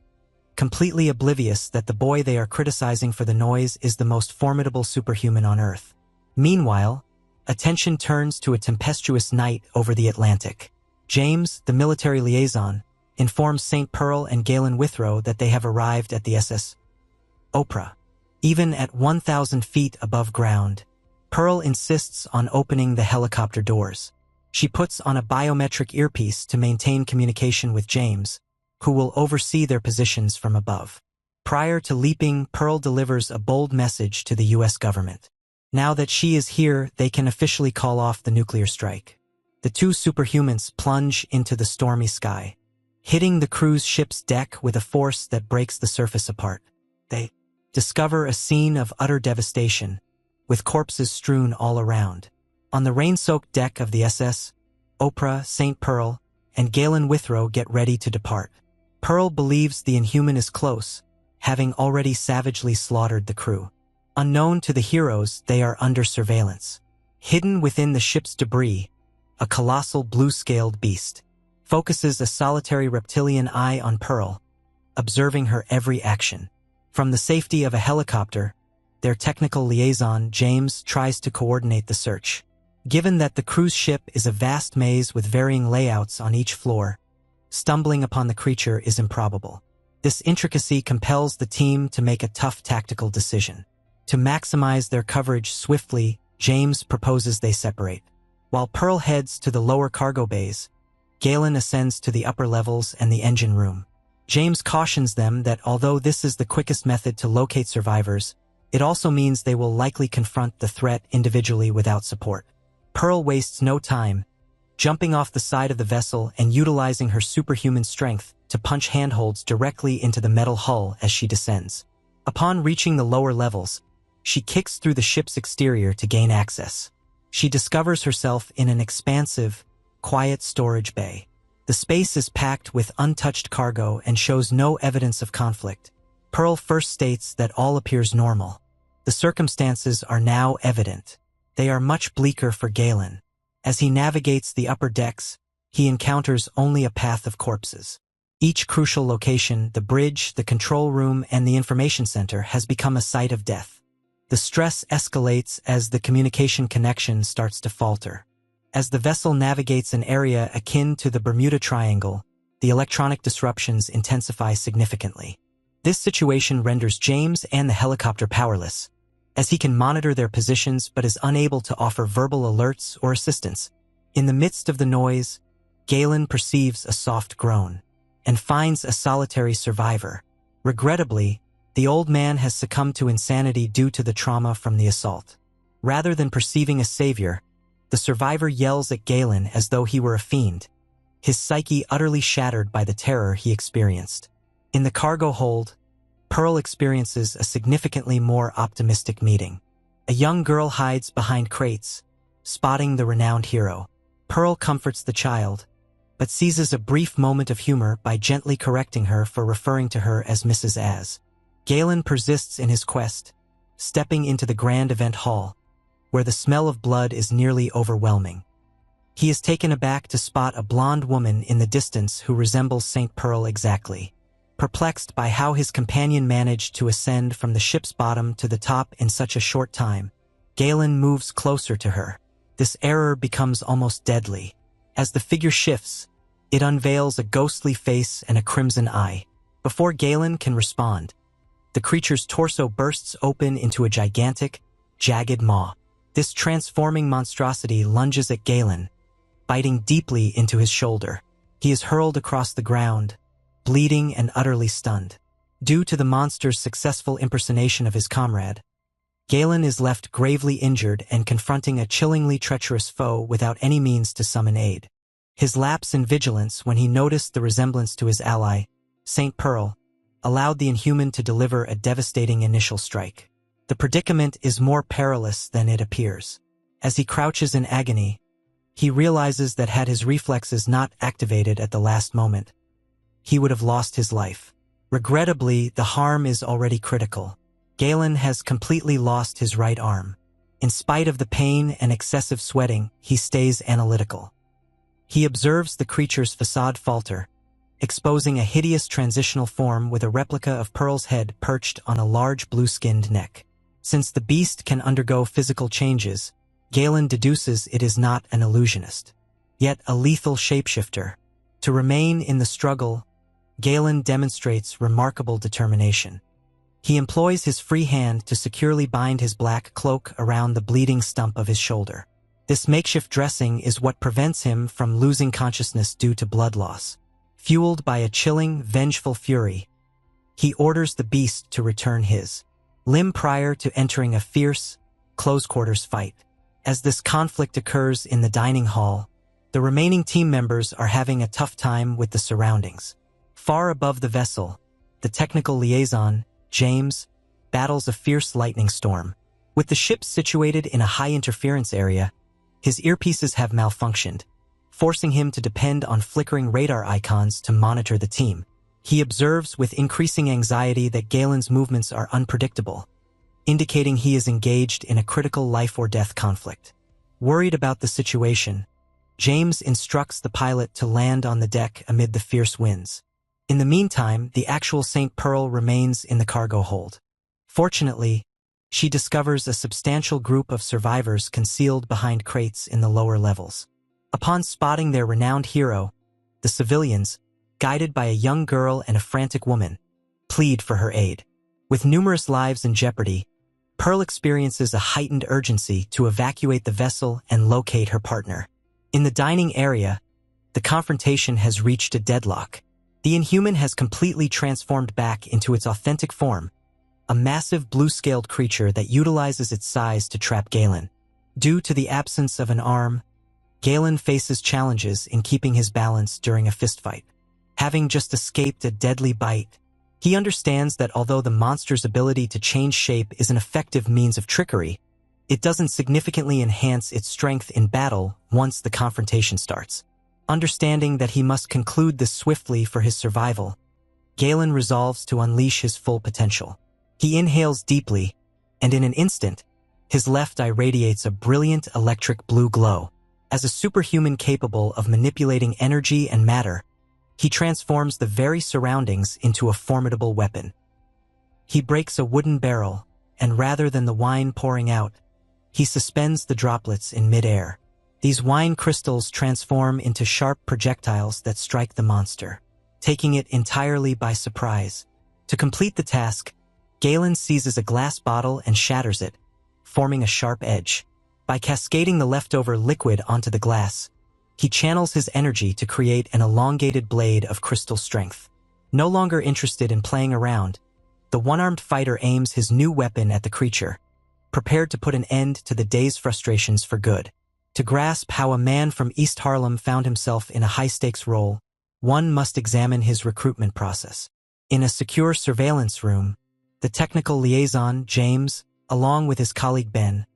completely oblivious that the boy they are criticizing for the noise is the most formidable superhuman on Earth. Meanwhile, attention turns to a tempestuous night over the Atlantic. James, the military liaison, informs St. Pearl and Galen Withrow that they have arrived at the SS Oprah. Even at 1,000 feet above ground, Pearl insists on opening the helicopter doors. She puts on a biometric earpiece to maintain communication with James, who will oversee their positions from above. Prior to leaping, Pearl delivers a bold message to the U.S. government. Now that she is here, they can officially call off the nuclear strike. The two superhumans plunge into the stormy sky, hitting the cruise ship's deck with a force that breaks the surface apart. They discover a scene of utter devastation, with corpses strewn all around. On the rain-soaked deck of the SS, Oprah, St. Pearl, and Galen Withrow get ready to depart. Pearl believes the Inhuman is close, having already savagely slaughtered the crew. Unknown to the heroes, they are under surveillance. Hidden within the ship's debris, a colossal blue-scaled beast focuses a solitary reptilian eye on Pearl, observing her every action. From the safety of a helicopter, their technical liaison, James, tries to coordinate the search. Given that the cruise ship is a vast maze with varying layouts on each floor, stumbling upon the creature is improbable. This intricacy compels the team to make a tough tactical decision. To maximize their coverage swiftly, James proposes they separate. While Pearl heads to the lower cargo bays, Galen ascends to the upper levels and the engine room. James cautions them that although this is the quickest method to locate survivors, it also means they will likely confront the threat individually without support. Pearl wastes no time, jumping off the side of the vessel and utilizing her superhuman strength to punch handholds directly into the metal hull as she descends. Upon reaching the lower levels, she kicks through the ship's exterior to gain access. She discovers herself in an expansive, quiet storage bay. The space is packed with untouched cargo and shows no evidence of conflict. Pearl first states that all appears normal. The circumstances are now evident. They are much bleaker for Galen. As he navigates the upper decks, he encounters only a path of corpses. Each crucial location, the bridge, the control room, and the information center, has become a site of death. The stress escalates as the communication connection starts to falter. As the vessel navigates an area akin to the Bermuda Triangle, the electronic disruptions intensify significantly. This situation renders James and the helicopter powerless, as he can monitor their positions but is unable to offer verbal alerts or assistance. In the midst of the noise, Galen perceives a soft groan and finds a solitary survivor. Regrettably, the old man has succumbed to insanity due to the trauma from the assault. Rather than perceiving a savior, the survivor yells at Galen as though he were a fiend, his psyche utterly shattered by the terror he experienced. In the cargo hold, Pearl experiences a significantly more optimistic meeting. A young girl hides behind crates, spotting the renowned hero. Pearl comforts the child, but seizes a brief moment of humor by gently correcting her for referring to her as Mrs. Az. Galen persists in his quest, stepping into the grand event hall, where the smell of blood is nearly overwhelming. He is taken aback to spot a blonde woman in the distance who resembles St. Pearl exactly. Perplexed by how his companion managed to ascend from the ship's bottom to the top in such a short time, Galen moves closer to her. This error becomes almost deadly. As the figure shifts, it unveils a ghostly face and a crimson eye. Before Galen can respond, the creature's torso bursts open into a gigantic, jagged maw. This transforming monstrosity lunges at Galen, biting deeply into his shoulder. He is hurled across the ground, bleeding and utterly stunned. Due to the monster's successful impersonation of his comrade, Galen is left gravely injured and confronting a chillingly treacherous foe without any means to summon aid. His lapse in vigilance when he noticed the resemblance to his ally, St. Pearl, allowed the Inhuman to deliver a devastating initial strike. The predicament is more perilous than it appears. As he crouches in agony, he realizes that had his reflexes not activated at the last moment, he would have lost his life. Regrettably, the harm is already critical. Galen has completely lost his right arm. In spite of the pain and excessive sweating, he stays analytical. He observes the creature's facade falter, exposing a hideous transitional form with a replica of Pearl's head perched on a large blue-skinned neck. Since the beast can undergo physical changes, Galen deduces it is not an illusionist. yet a lethal shapeshifter. To remain in the struggle, Galen demonstrates remarkable determination. He employs his free hand to securely bind his black cloak around the bleeding stump of his shoulder. This makeshift dressing is what prevents him from losing consciousness due to blood loss. Fueled by a chilling, vengeful fury, he orders the beast to return his limb prior to entering a fierce, close-quarters fight. As this conflict occurs in the dining hall, the remaining team members are having a tough time with the surroundings. Far above the vessel, the technical liaison, James, battles a fierce lightning storm. With the ship situated in a high-interference area, his earpieces have malfunctioned, forcing him to depend on flickering radar icons to monitor the team. He observes with increasing anxiety that Galen's movements are unpredictable, indicating he is engaged in a critical life-or-death conflict. Worried about the situation, James instructs the pilot to land on the deck amid the fierce winds. In the meantime, the actual St. Pearl remains in the cargo hold. Fortunately, she discovers a substantial group of survivors concealed behind crates in the lower levels. Upon spotting their renowned hero, the civilians, guided by a young girl and a frantic woman, plead for her aid. With numerous lives in jeopardy, Pearl experiences a heightened urgency to evacuate the vessel and locate her partner. In the dining area, the confrontation has reached a deadlock. The Inhuman has completely transformed back into its authentic form, a massive blue-scaled creature that utilizes its size to trap Galen. Due to the absence of an arm, Galen faces challenges in keeping his balance during a fistfight. Having just escaped a deadly bite, he understands that although the monster's ability to change shape is an effective means of trickery, it doesn't significantly enhance its strength in battle once the confrontation starts. Understanding that he must conclude this swiftly for his survival, Galen resolves to unleash his full potential. He inhales deeply, and in an instant, his left eye radiates a brilliant electric blue glow. As a superhuman capable of manipulating energy and matter, he transforms the very surroundings into a formidable weapon. He breaks a wooden barrel, and rather than the wine pouring out, he suspends the droplets in midair. These wine crystals transform into sharp projectiles that strike the monster, taking it entirely by surprise. To complete the task, Galen seizes a glass bottle and shatters it, forming a sharp edge. By cascading the leftover liquid onto the glass, he channels his energy to create an elongated blade of crystal strength. No longer interested in playing around, the one-armed fighter aims his new weapon at the creature, prepared to put an end to the day's frustrations for good. To grasp how a man from East Harlem found himself in a high-stakes role, one must examine his recruitment process. In a secure surveillance room, the technical liaison, James, along with his colleague Ben,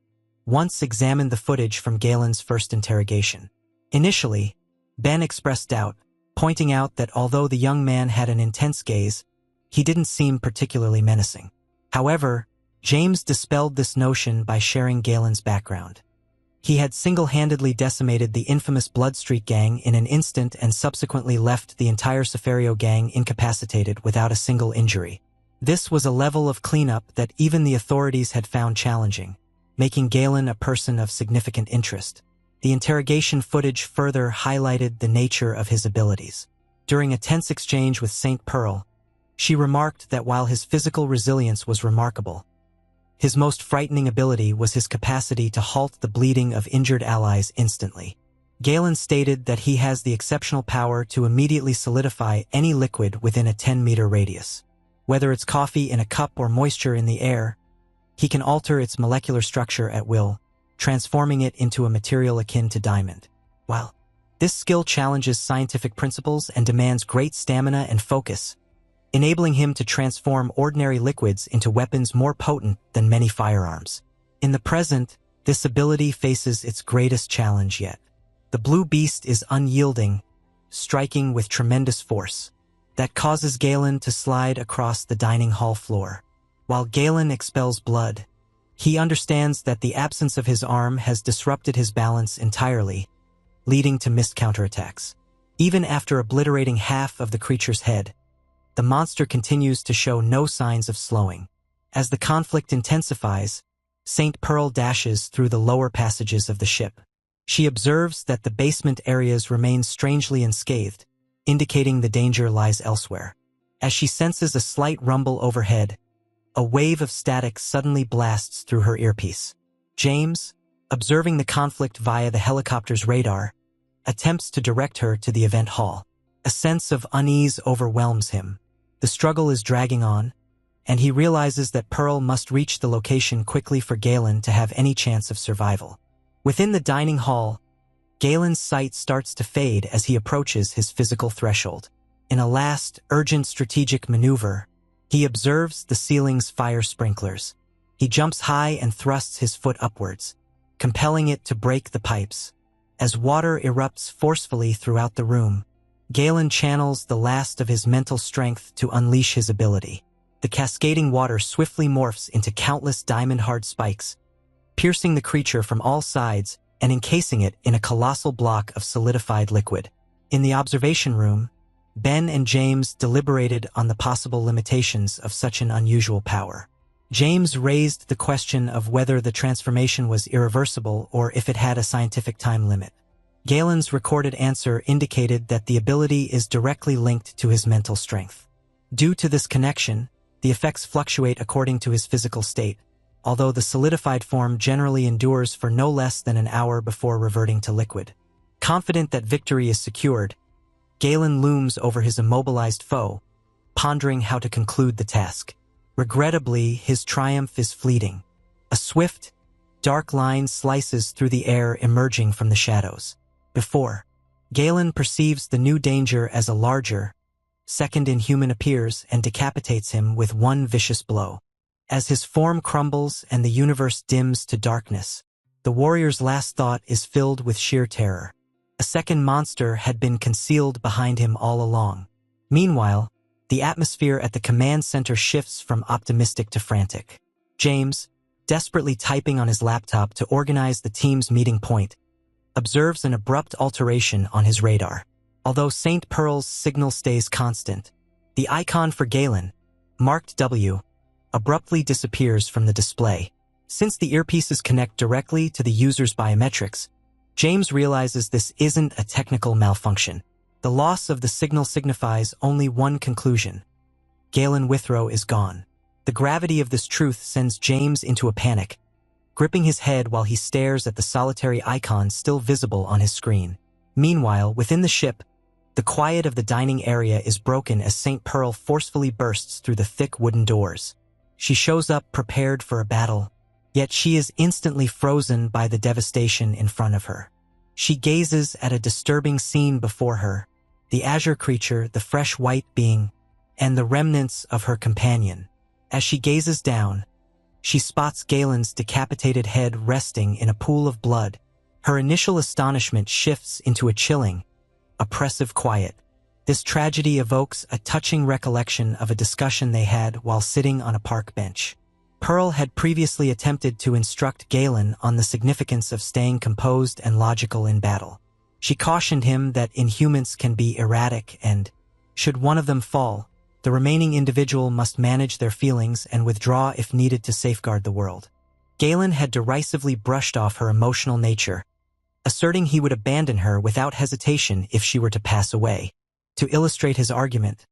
once examined the footage from Galen's first interrogation. Initially, Ben expressed doubt, pointing out that although the young man had an intense gaze, he didn't seem particularly menacing. However, James dispelled this notion by sharing Galen's background. He had single-handedly decimated the infamous Blood Street gang in an instant and subsequently left the entire Cefario gang incapacitated without a single injury. This was a level of cleanup that even the authorities had found challenging, making Galen a person of significant interest. The interrogation footage further highlighted the nature of his abilities. During a tense exchange with St. Pearl, she remarked that while his physical resilience was remarkable, his most frightening ability was his capacity to halt the bleeding of injured allies instantly. Galen stated that he has the exceptional power to immediately solidify any liquid within a 10-meter radius. Whether it's coffee in a cup or moisture in the air, he can alter its molecular structure at will, transforming it into a material akin to diamond. While this skill challenges scientific principles and demands great stamina and focus, enabling him to transform ordinary liquids into weapons more potent than many firearms. In the present, this ability faces its greatest challenge yet. The blue beast is unyielding, striking with tremendous force, that causes Galen to slide across the dining hall floor. While Galen expels blood, he understands that the absence of his arm has disrupted his balance entirely, leading to missed counterattacks. Even after obliterating half of the creature's head, the monster continues to show no signs of slowing. As the conflict intensifies, St. Pearl dashes through the lower passages of the ship. She observes that the basement areas remain strangely unscathed, indicating the danger lies elsewhere. As she senses a slight rumble overhead, a wave of static suddenly blasts through her earpiece. James, observing the conflict via the helicopter's radar, attempts to direct her to the event hall. A sense of unease overwhelms him. The struggle is dragging on, and he realizes that Pearl must reach the location quickly for Galen to have any chance of survival. Within the dining hall, Galen's sight starts to fade as he approaches his physical threshold. In a last, urgent strategic maneuver, he observes the ceiling's fire sprinklers. He jumps high and thrusts his foot upwards, compelling it to break the pipes. As water erupts forcefully throughout the room, Galen channels the last of his mental strength to unleash his ability. The cascading water swiftly morphs into countless diamond-hard spikes, piercing the creature from all sides and encasing it in a colossal block of solidified liquid. In the observation room, Ben and James deliberated on the possible limitations of such an unusual power. James raised the question of whether the transformation was irreversible or if it had a scientific time limit. Galen's recorded answer indicated that the ability is directly linked to his mental strength. Due to this connection, the effects fluctuate according to his physical state, although the solidified form generally endures for no less than an hour before reverting to liquid. Confident that victory is secured, Galen looms over his immobilized foe, pondering how to conclude the task. Regrettably, his triumph is fleeting. A swift, dark line slices through the air emerging from the shadows. Before, Galen perceives the new danger as a larger, second inhuman appears and decapitates him with one vicious blow. As his form crumbles and the universe dims to darkness, the warrior's last thought is filled with sheer terror. A second monster had been concealed behind him all along. Meanwhile, the atmosphere at the command center shifts from optimistic to frantic. James, desperately typing on his laptop to organize the team's meeting point, observes an abrupt alteration on his radar. Although St. Pearl's signal stays constant, the icon for Galen, marked W, abruptly disappears from the display. Since the earpieces connect directly to the user's biometrics, James realizes this isn't a technical malfunction. The loss of the signal signifies only one conclusion. Galen Withrow is gone. The gravity of this truth sends James into a panic, gripping his head while he stares at the solitary icon still visible on his screen. Meanwhile, within the ship, the quiet of the dining area is broken as St. Pearl forcefully bursts through the thick wooden doors. She shows up prepared for a battle, yet she is instantly frozen by the devastation in front of her. She gazes at a disturbing scene before her, the azure creature, the fresh white being, and the remnants of her companion. As she gazes down, she spots Galen's decapitated head resting in a pool of blood. Her initial astonishment shifts into a chilling, oppressive quiet. This tragedy evokes a touching recollection of a discussion they had while sitting on a park bench. Pearl had previously attempted to instruct Galen on the significance of staying composed and logical in battle. She cautioned him that inhumans can be erratic and, should one of them fall, the remaining individual must manage their feelings and withdraw if needed to safeguard the world. Galen had derisively brushed off her emotional nature, asserting he would abandon her without hesitation if she were to pass away. To illustrate his argument,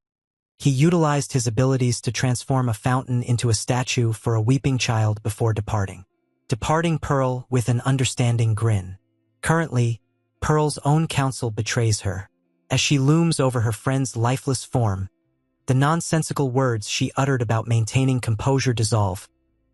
he utilized his abilities to transform a fountain into a statue for a weeping child before departing Pearl with an understanding grin. Currently, Pearl's own counsel betrays her. As she looms over her friend's lifeless form, the nonsensical words she uttered about maintaining composure dissolve,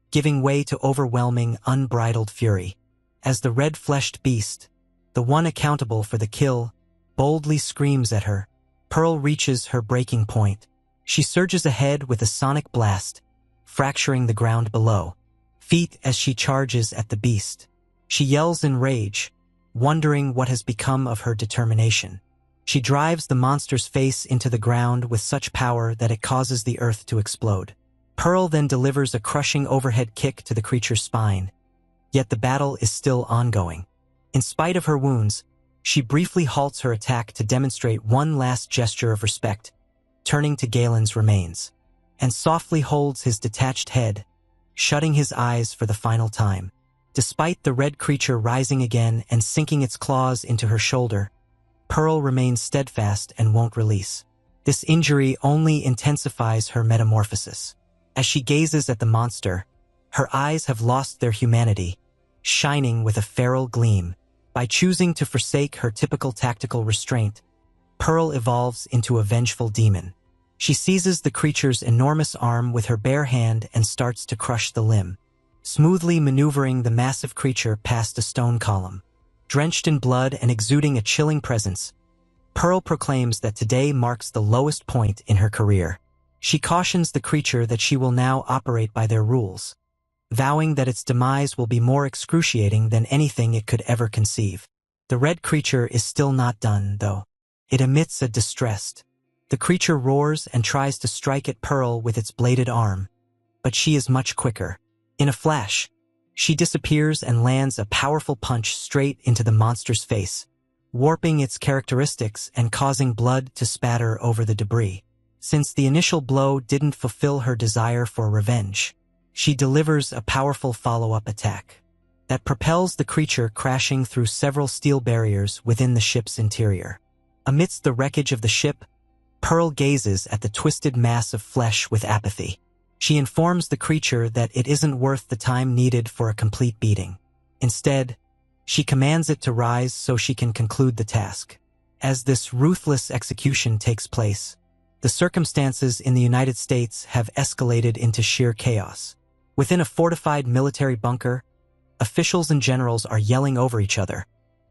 giving way to overwhelming, unbridled fury. As the red-fleshed beast, the one accountable for the kill, boldly screams at her, Pearl reaches her breaking point. She surges ahead with a sonic blast, fracturing the ground below. Feet as she charges at the beast. She yells in rage, wondering what has become of her determination. She drives the monster's face into the ground with such power that it causes the earth to explode. Pearl then delivers a crushing overhead kick to the creature's spine. Yet the battle is still ongoing. In spite of her wounds, she briefly halts her attack to demonstrate one last gesture of respect, turning to Galen's remains, and softly holds his detached head, shutting his eyes for the final time. Despite the red creature rising again and sinking its claws into her shoulder, Pearl remains steadfast and won't release. This injury only intensifies her metamorphosis. As she gazes at the monster, her eyes have lost their humanity, shining with a feral gleam. By choosing to forsake her typical tactical restraint, Pearl evolves into a vengeful demon. She seizes the creature's enormous arm with her bare hand and starts to crush the limb, smoothly maneuvering the massive creature past a stone column. Drenched in blood and exuding a chilling presence, Pearl proclaims that today marks the lowest point in her career. She cautions the creature that she will now operate by their rules, vowing that its demise will be more excruciating than anything it could ever conceive. The red creature is still not done, though. It emits a distressed. The creature roars and tries to strike at Pearl with its bladed arm, but she is much quicker. In a flash, she disappears and lands a powerful punch straight into the monster's face, warping its characteristics and causing blood to spatter over the debris. Since the initial blow didn't fulfill her desire for revenge, she delivers a powerful follow-up attack that propels the creature crashing through several steel barriers within the ship's interior. Amidst the wreckage of the ship, Pearl gazes at the twisted mass of flesh with apathy. She informs the creature that it isn't worth the time needed for a complete beating. Instead, she commands it to rise so she can conclude the task. As this ruthless execution takes place, the circumstances in the United States have escalated into sheer chaos. Within a fortified military bunker, officials and generals are yelling over each other,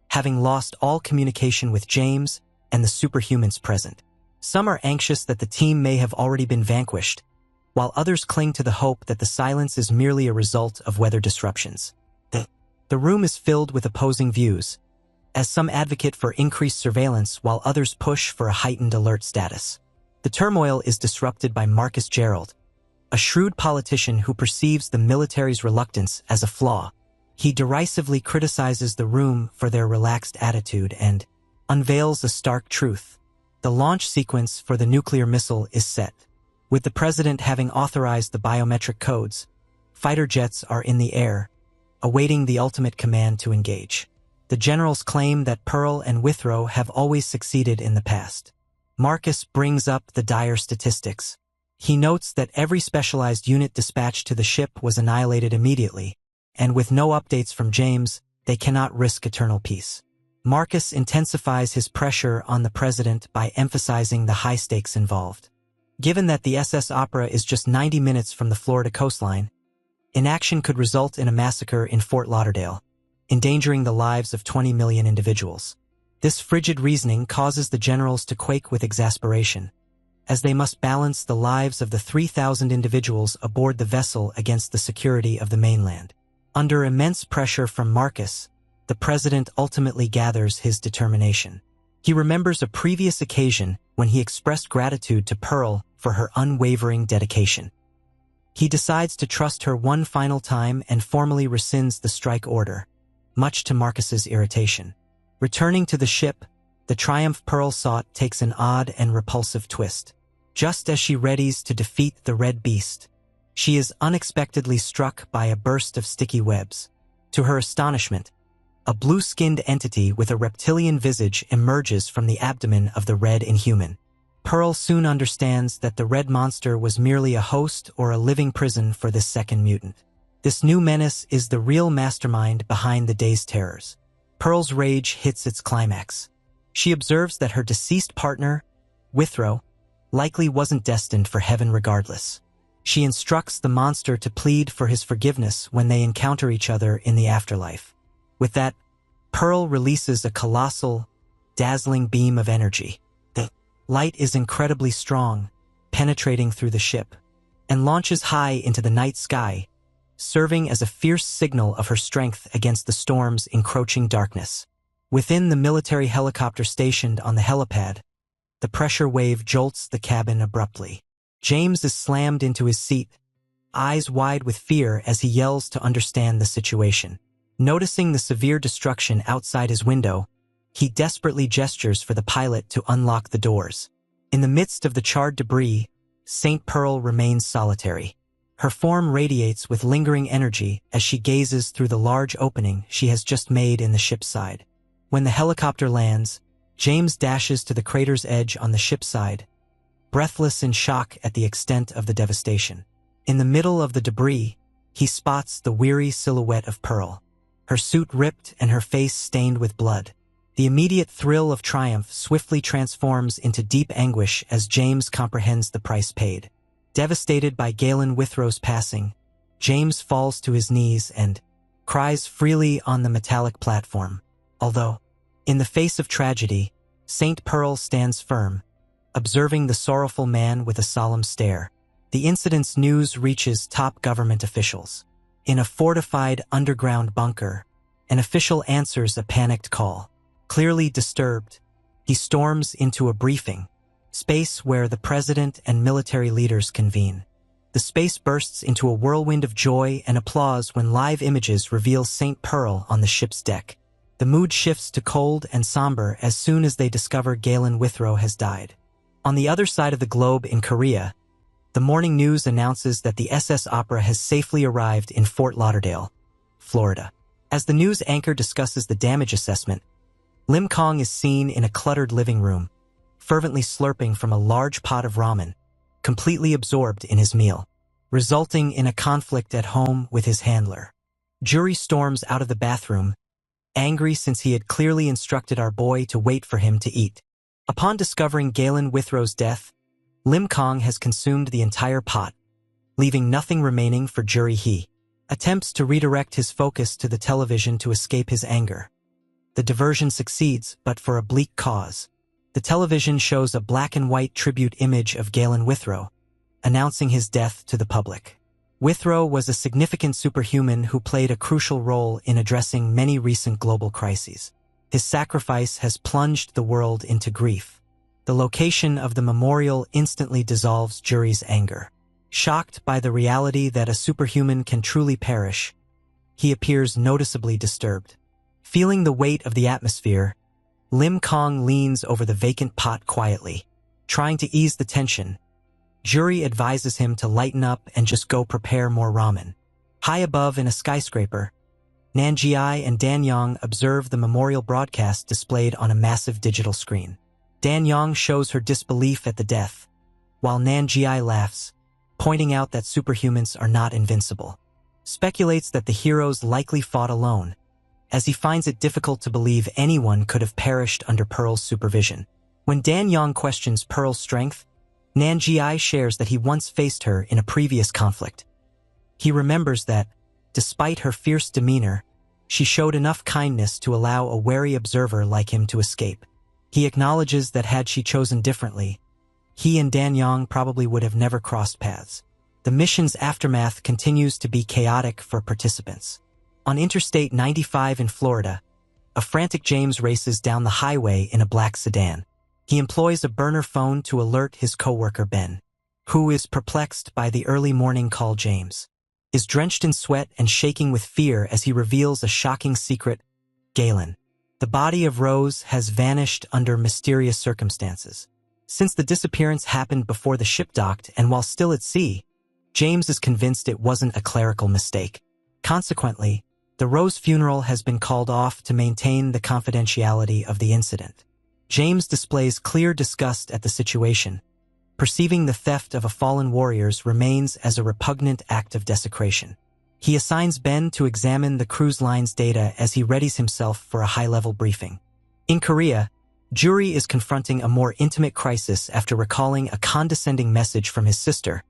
having lost all communication with James and the superhumans present. Some are anxious that the team may have already been vanquished, while others cling to the hope that the silence is merely a result of weather disruptions. The room is filled with opposing views, as some advocate for increased surveillance while others push for a heightened alert status. The turmoil is disrupted by Marcus Gerald, a shrewd politician who perceives the military's reluctance as a flaw. He derisively criticizes the room for their relaxed attitude and unveils a stark truth. The launch sequence for the nuclear missile is set. With the president having authorized the biometric codes, fighter jets are in the air, awaiting the ultimate command to engage. The generals claim that Pearl and Withrow have always succeeded in the past. Marcus brings up the dire statistics. He notes that every specialized unit dispatched to the ship was annihilated immediately, and with no updates from James, they cannot risk eternal peace. Marcus intensifies his pressure on the president by emphasizing the high stakes involved. Given that the SS Opera is just 90 minutes from the Florida coastline, inaction could result in a massacre in Fort Lauderdale, endangering the lives of 20 million individuals. This frigid reasoning causes the generals to quake with exasperation, as they must balance the lives of the 3,000 individuals aboard the vessel against the security of the mainland. Under immense pressure from Marcus, the president ultimately gathers his determination. He remembers a previous occasion when he expressed gratitude to Pearl for her unwavering dedication. He decides to trust her one final time and formally rescinds the strike order, much to Marcus's irritation. Returning to the ship, the triumph Pearl sought takes an odd and repulsive twist. Just as she readies to defeat the Red Beast, she is unexpectedly struck by a burst of sticky webs. To her astonishment, a blue-skinned entity with a reptilian visage emerges from the abdomen of the Red Inhuman. Pearl soon understands that the Red Monster was merely a host or a living prison for this second mutant. This new menace is the real mastermind behind the day's terrors. Pearl's rage hits its climax. She observes that her deceased partner, Withrow, likely wasn't destined for heaven regardless. She instructs the monster to plead for his forgiveness when they encounter each other in the afterlife. With that, Pearl releases a colossal, dazzling beam of energy. The light is incredibly strong, penetrating through the ship, and launches high into the night sky, serving as a fierce signal of her strength against the storm's encroaching darkness. Within the military helicopter stationed on the helipad, the pressure wave jolts the cabin abruptly. James is slammed into his seat, eyes wide with fear as he yells to understand the situation. Noticing the severe destruction outside his window, he desperately gestures for the pilot to unlock the doors. In the midst of the charred debris, St. Pearl remains solitary. Her form radiates with lingering energy as she gazes through the large opening she has just made in the ship's side. When the helicopter lands, James dashes to the crater's edge on the ship's side, breathless in shock at the extent of the devastation. In the middle of the debris, he spots the weary silhouette of Pearl, her suit ripped and her face stained with blood. The immediate thrill of triumph swiftly transforms into deep anguish as James comprehends the price paid. Devastated by Galen Withrow's passing, James falls to his knees and cries freely on the metallic platform. Although, in the face of tragedy, Saint Pearl stands firm, observing the sorrowful man with a solemn stare. The incident's news reaches top government officials. In a fortified underground bunker, an official answers a panicked call. Clearly disturbed, he storms into a briefing space where the president and military leaders convene. The space bursts into a whirlwind of joy and applause when live images reveal Saint Pearl on the ship's deck. The mood shifts to cold and somber as soon as they discover Galen Withrow has died. On the other side of the globe in Korea, the morning news announces that the SS Opera has safely arrived in Fort Lauderdale, Florida. As the news anchor discusses the damage assessment, Lim Kong is seen in a cluttered living room, fervently slurping from a large pot of ramen, completely absorbed in his meal, resulting in a conflict at home with his handler. Juri storms out of the bathroom, angry since he had clearly instructed our boy to wait for him to eat. Upon discovering Galen Withrow's death, Lim Kong has consumed the entire pot, leaving nothing remaining for Juri. He attempts to redirect his focus to the television to escape his anger. The diversion succeeds, but for a bleak cause. The television shows a black and white tribute image of Galen Withrow, announcing his death to the public. Withrow was a significant superhuman who played a crucial role in addressing many recent global crises. His sacrifice has plunged the world into grief. The location of the memorial instantly dissolves Juri's anger. Shocked by the reality that a superhuman can truly perish, he appears noticeably disturbed. Feeling the weight of the atmosphere, Lim Kong leans over the vacant pot quietly. Trying to ease the tension, Juri advises him to lighten up and just go prepare more ramen. High above in a skyscraper, Nanjiai and Dan Yong observe the memorial broadcast displayed on a massive digital screen. Dan Yong shows her disbelief at the death, while Nanjiai laughs, pointing out that superhumans are not invincible. Speculates that the heroes likely fought alone, as he finds it difficult to believe anyone could have perished under Pearl's supervision. When Dan Yong questions Pearl's strength, Nanjiai shares that he once faced her in a previous conflict. He remembers that, despite her fierce demeanor, she showed enough kindness to allow a wary observer like him to escape. He acknowledges that had she chosen differently, he and Dan Yong probably would have never crossed paths. The mission's aftermath continues to be chaotic for participants. On Interstate 95 in Florida, a frantic James races down the highway in a black sedan. He employs a burner phone to alert his coworker Ben, who is perplexed by the early morning call. James is drenched in sweat and shaking with fear as he reveals a shocking secret. Galen, the body of Rose, has vanished under mysterious circumstances. Since the disappearance happened before the ship docked and while still at sea, James is convinced it wasn't a clerical mistake. Consequently, the Rose funeral has been called off to maintain the confidentiality of the incident. James displays clear disgust at the situation, perceiving the theft of a fallen warrior's remains as a repugnant act of desecration. He assigns Ben to examine the cruise line's data as he readies himself for a high-level briefing. In Korea, Juri is confronting a more intimate crisis after recalling a condescending message from his sister,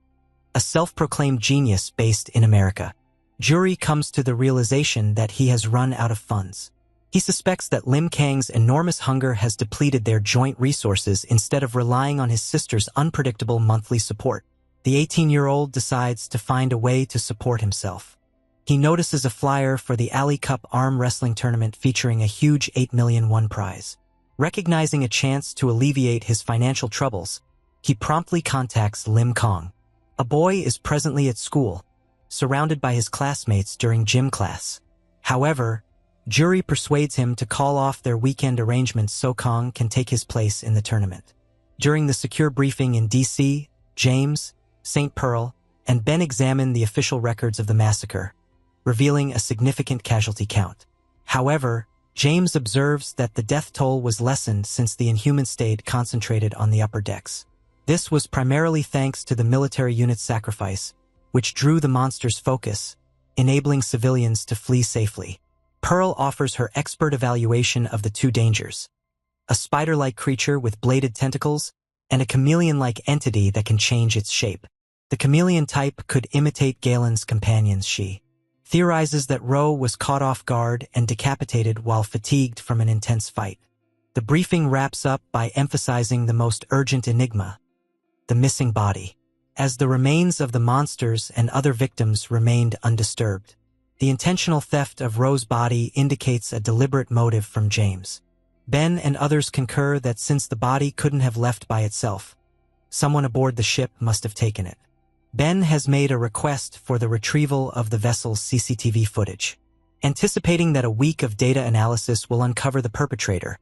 a self-proclaimed genius based in America. Juri comes to the realization that he has run out of funds. He suspects that Lim Kang's enormous hunger has depleted their joint resources instead of relying on his sister's unpredictable monthly support. The 18-year-old decides to find a way to support himself. He notices a flyer for the Ali Cup arm wrestling tournament featuring a huge 8 million won prize. Recognizing a chance to alleviate his financial troubles, he promptly contacts Lim Kong. A boy is presently at school, surrounded by his classmates during gym class. However, Juri persuades him to call off their weekend arrangements so Kong can take his place in the tournament. During the secure briefing in D.C., James, St. Pearl, and Ben examined the official records of the massacre, revealing a significant casualty count. However, James observes that the death toll was lessened since the Inhuman stayed concentrated on the upper decks. This was primarily thanks to the military unit's sacrifice, which drew the monster's focus, enabling civilians to flee safely. Pearl offers her expert evaluation of the two dangers: a spider-like creature with bladed tentacles and a chameleon-like entity that can change its shape. The chameleon type could imitate Galen's companions. She theorizes that Ro was caught off guard and decapitated while fatigued from an intense fight. The briefing wraps up by emphasizing the most urgent enigma: the missing body, as the remains of the monsters and other victims remained undisturbed. The intentional theft of Ro's body indicates a deliberate motive from James. Ben and others concur that since the body couldn't have left by itself, someone aboard the ship must have taken it. Ben has made a request for the retrieval of the vessel's CCTV footage, anticipating that a week of data analysis will uncover the perpetrator.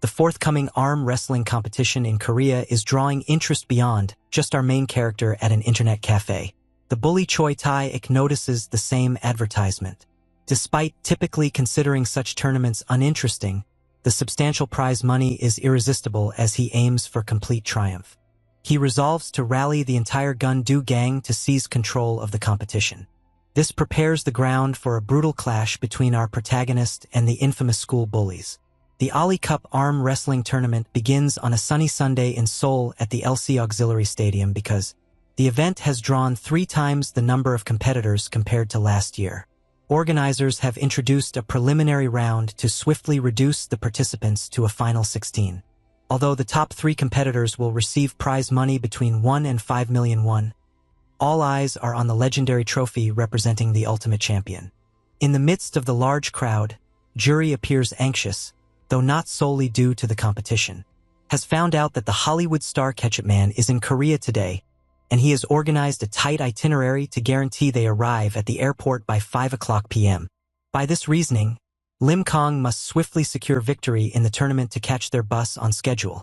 The forthcoming arm wrestling competition in Korea is drawing interest beyond just our main character at an internet cafe. The bully Choi Tae-ik notices the same advertisement. Despite typically considering such tournaments uninteresting, the substantial prize money is irresistible as he aims for complete triumph. He resolves to rally the entire Gun-Do gang to seize control of the competition. This prepares the ground for a brutal clash between our protagonist and the infamous school bullies. The Ali Cup arm wrestling tournament begins on a sunny Sunday in Seoul at the LC Auxiliary Stadium because the event has drawn 3 times the number of competitors compared to last year. Organizers have introduced a preliminary round to swiftly reduce the participants to a final 16. Although the top 3 competitors will receive prize money between 1 and 5 million won, all eyes are on the legendary trophy representing the ultimate champion. In the midst of the large crowd, Jury appears anxious, though not solely due to the competition. Has found out that the Hollywood star Ketchup Man is in Korea today, and he has organized a tight itinerary to guarantee they arrive at the airport by 5:00 p.m. By this reasoning, Lim Kong must swiftly secure victory in the tournament to catch their bus on schedule,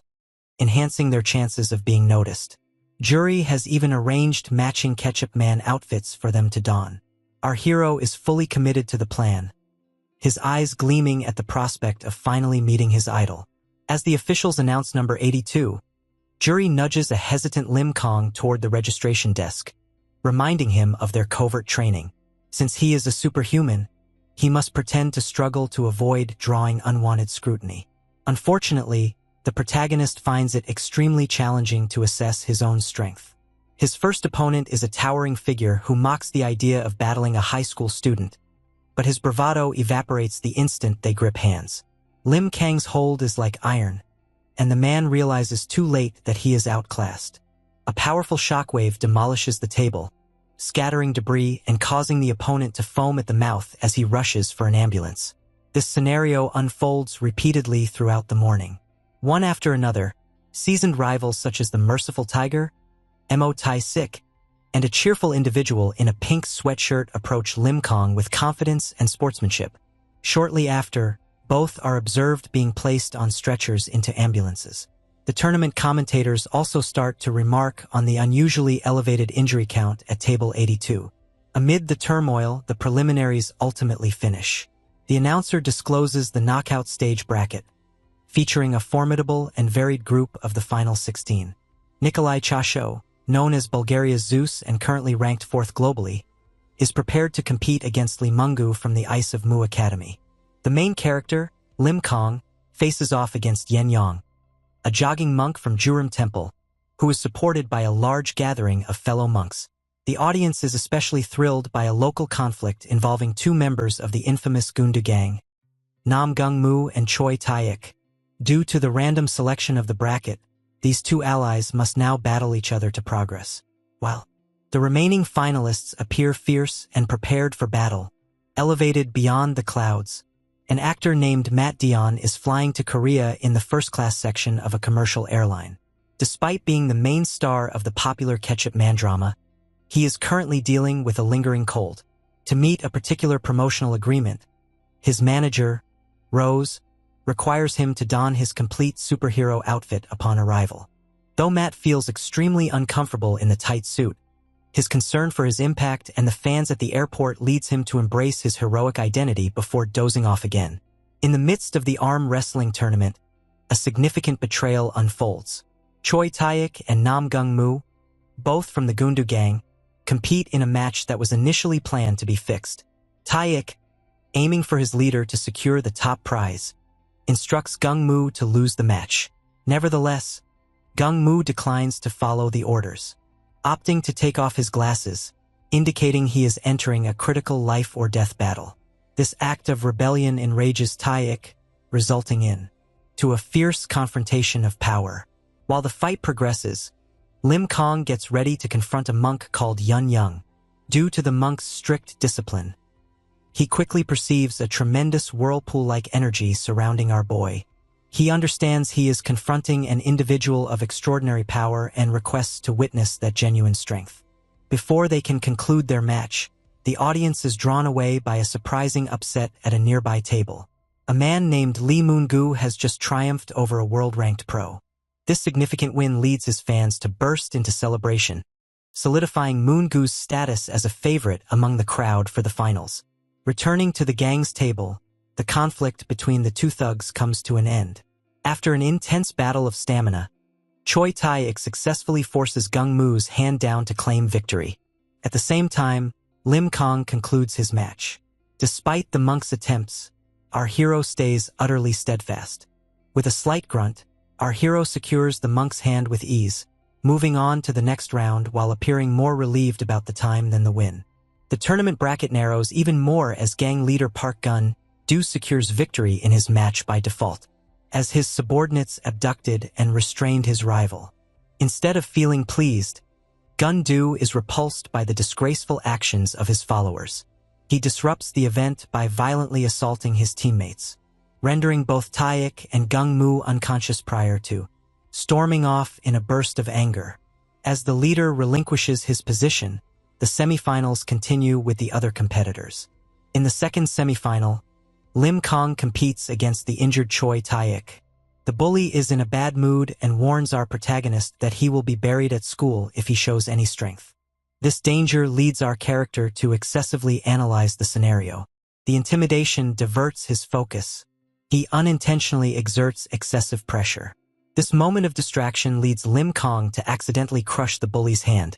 enhancing their chances of being noticed. Jury has even arranged matching Ketchup Man outfits for them to don. Our hero is fully committed to the plan, his eyes gleaming at the prospect of finally meeting his idol. As the officials announce number 82, Jury nudges a hesitant Lim Kong toward the registration desk, reminding him of their covert training. Since he is a superhuman, he must pretend to struggle to avoid drawing unwanted scrutiny. Unfortunately, the protagonist finds it extremely challenging to assess his own strength. His first opponent is a towering figure who mocks the idea of battling a high school student, but his bravado evaporates the instant they grip hands. Lim Kang's hold is like iron, and the man realizes too late that he is outclassed. A powerful shockwave demolishes the table, scattering debris and causing the opponent to foam at the mouth as he rushes for an ambulance. This scenario unfolds repeatedly throughout the morning. One after another, seasoned rivals such as the Merciful Tiger, Mo Tai-sik, and a cheerful individual in a pink sweatshirt approach Lim Kong with confidence and sportsmanship. Shortly after, both are observed being placed on stretchers into ambulances. The tournament commentators also start to remark on the unusually elevated injury count at table 82. Amid the turmoil, the preliminaries ultimately finish. The announcer discloses the knockout stage bracket, featuring a formidable and varied group of the final 16. Nikolai Chasho, known as Bulgaria's Zeus and currently ranked 4th globally, is prepared to compete against Lee Mungu from the Ice of Mu Academy. The main character, Lim Kong, faces off against Yen Yang, a jogging monk from Jurim Temple, who is supported by a large gathering of fellow monks. The audience is especially thrilled by a local conflict involving 2 members of the infamous Gundu gang, Nam Gung Mu and Choi Tae-ik. Due to the random selection of the bracket, these 2 allies must now battle each other to progress. While the remaining finalists appear fierce and prepared for battle, elevated beyond the clouds, an actor named Matt Dion is flying to Korea in the first-class section of a commercial airline. Despite being the main star of the popular Ketchup Man drama, he is currently dealing with a lingering cold. To meet a particular promotional agreement, his manager, Rose, requires him to don his complete superhero outfit upon arrival. Though Matt feels extremely uncomfortable in the tight suit, His concern for his impact and the fans at the airport leads him to embrace his heroic identity before dozing off again. In the midst of the arm wrestling tournament, a significant betrayal unfolds. Choi Tae-ik and Nam Gung-moo, both from the Gundu gang, compete in a match that was initially planned to be fixed. Tae-ik, aiming for his leader to secure the top prize, instructs Gung-moo to lose the match. Nevertheless, Gung-moo declines to follow the orders, opting to take off his glasses, indicating he is entering a critical life-or-death battle. This act of rebellion enrages Tae-ik, resulting in a fierce confrontation of power. While the fight progresses, Lim Kong gets ready to confront a monk called Yun Young. Due to the monk's strict discipline, he quickly perceives a tremendous whirlpool-like energy surrounding our boy. He understands he is confronting an individual of extraordinary power and requests to witness that genuine strength. Before they can conclude their match, the audience is drawn away by a surprising upset at a nearby table. A man named Lee Moon-gu has just triumphed over a world-ranked pro. This significant win leads his fans to burst into celebration, solidifying Moon-gu's status as a favorite among the crowd for the finals. Returning to the gang's table, the conflict between the two thugs comes to an end. After an intense battle of stamina, Choi Tae-ik successfully forces Gung-moo's hand down to claim victory. At the same time, Lim Kong concludes his match. Despite the monk's attempts, our hero stays utterly steadfast. With a slight grunt, our hero secures the monk's hand with ease, moving on to the next round while appearing more relieved about the time than the win. The tournament bracket narrows even more as gang leader Park Gun-do secures victory in his match by default, as his subordinates abducted and restrained his rival. Instead of feeling pleased, Gun-do is repulsed by the disgraceful actions of his followers. He disrupts the event by violently assaulting his teammates, rendering both Tae-ik and Gung-moo unconscious prior to storming off in a burst of anger. As the leader relinquishes his position, the semifinals continue with the other competitors. In the second semifinal, Lim Kong competes against the injured Choi Tae-ik. The bully is in a bad mood and warns our protagonist that he will be buried at school if he shows any strength. This danger leads our character to excessively analyze the scenario. The intimidation diverts his focus. He unintentionally exerts excessive pressure. This moment of distraction leads Lim Kong to accidentally crush the bully's hand,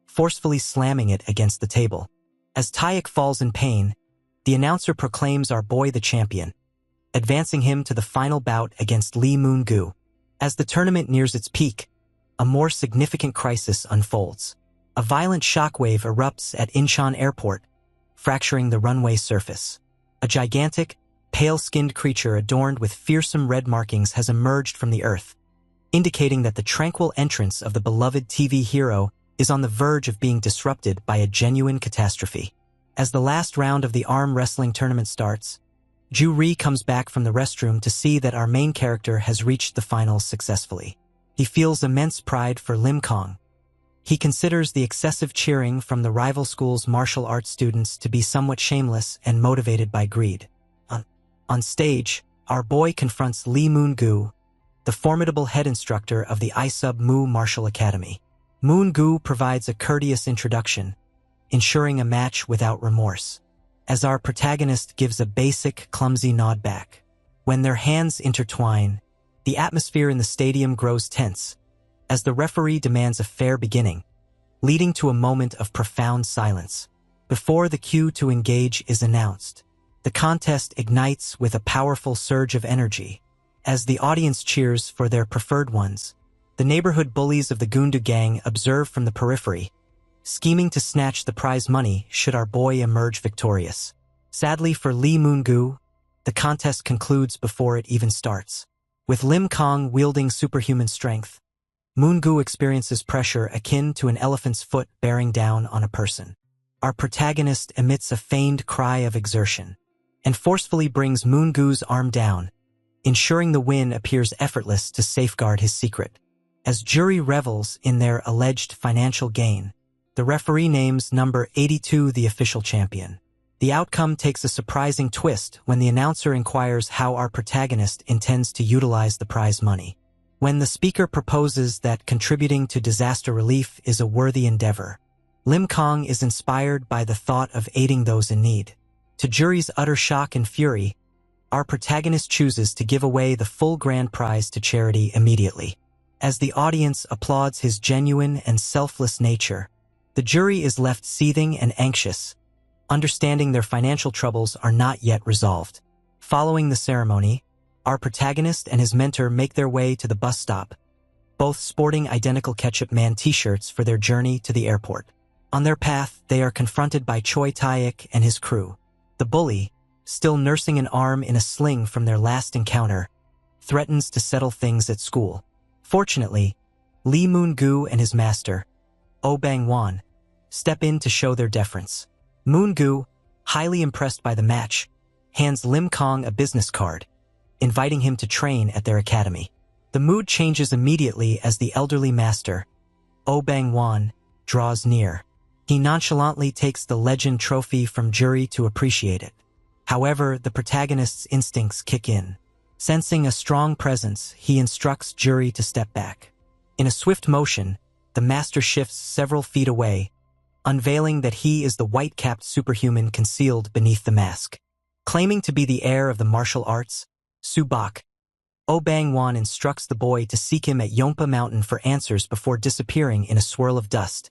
forcefully slamming it against the table. As Tae-ik falls in pain, the announcer proclaims our boy the champion, advancing him to the final bout against Lee Moon-gu. As the tournament nears its peak, a more significant crisis unfolds. A violent shockwave erupts at Incheon Airport, fracturing the runway surface. A gigantic, pale-skinned creature adorned with fearsome red markings has emerged from the earth, indicating that the tranquil entrance of the beloved TV hero is on the verge of being disrupted by a genuine catastrophe. As the last round of the arm wrestling tournament starts, Ju-ri comes back from the restroom to see that our main character has reached the finals successfully. He feels immense pride for Lim Kong. He considers the excessive cheering from the rival school's martial arts students to be somewhat shameless and motivated by greed. On stage, our boy confronts Lee Moon-gu, the formidable head instructor of the Isub-mu Martial Academy. Moon-gu provides a courteous introduction, ensuring a match without remorse, as our protagonist gives a basic, clumsy nod back. When their hands intertwine, the atmosphere in the stadium grows tense, as the referee demands a fair beginning, leading to a moment of profound silence. Before the cue to engage is announced, the contest ignites with a powerful surge of energy. As the audience cheers for their preferred ones, the neighborhood bullies of the Gundu gang observe from the periphery, scheming to snatch the prize money should our boy emerge victorious. Sadly for Lee Moon-gu, the contest concludes before it even starts. With Lim Kong wielding superhuman strength, Moon-gu experiences pressure akin to an elephant's foot bearing down on a person. Our protagonist emits a feigned cry of exertion and forcefully brings Moon-gu's arm down, ensuring the win appears effortless to safeguard his secret. As jury revels in their alleged financial gain, the referee names number 82 the official champion. The outcome takes a surprising twist when the announcer inquires how our protagonist intends to utilize the prize money. When the speaker proposes that contributing to disaster relief is a worthy endeavor, Lim Kong is inspired by the thought of aiding those in need. To Juri's utter shock and fury, our protagonist chooses to give away the full grand prize to charity immediately. As the audience applauds his genuine and selfless nature, the jury is left seething and anxious, understanding their financial troubles are not yet resolved. Following the ceremony, our protagonist and his mentor make their way to the bus stop, both sporting identical Ketchup Man t-shirts for their journey to the airport. On their path, they are confronted by Choi Tae-ik and his crew. The bully, still nursing an arm in a sling from their last encounter, threatens to settle things at school. Fortunately, Lee Moon-gu and his master, Oh Bang-won, step in to show their deference. Moon-gu, highly impressed by the match, hands Lim Kong a business card, inviting him to train at their academy. The mood changes immediately as the elderly master, Oh Bang-won, draws near. He nonchalantly takes the legend trophy from Juri to appreciate it. However, the protagonist's instincts kick in. Sensing a strong presence, he instructs Juri to step back. In a swift motion, the master shifts several feet away, unveiling that he is the white-capped superhuman concealed beneath the mask. Claiming to be the heir of the martial arts, Subak, Oh Bang-won instructs the boy to seek him at Yongpa Mountain for answers before disappearing in a swirl of dust,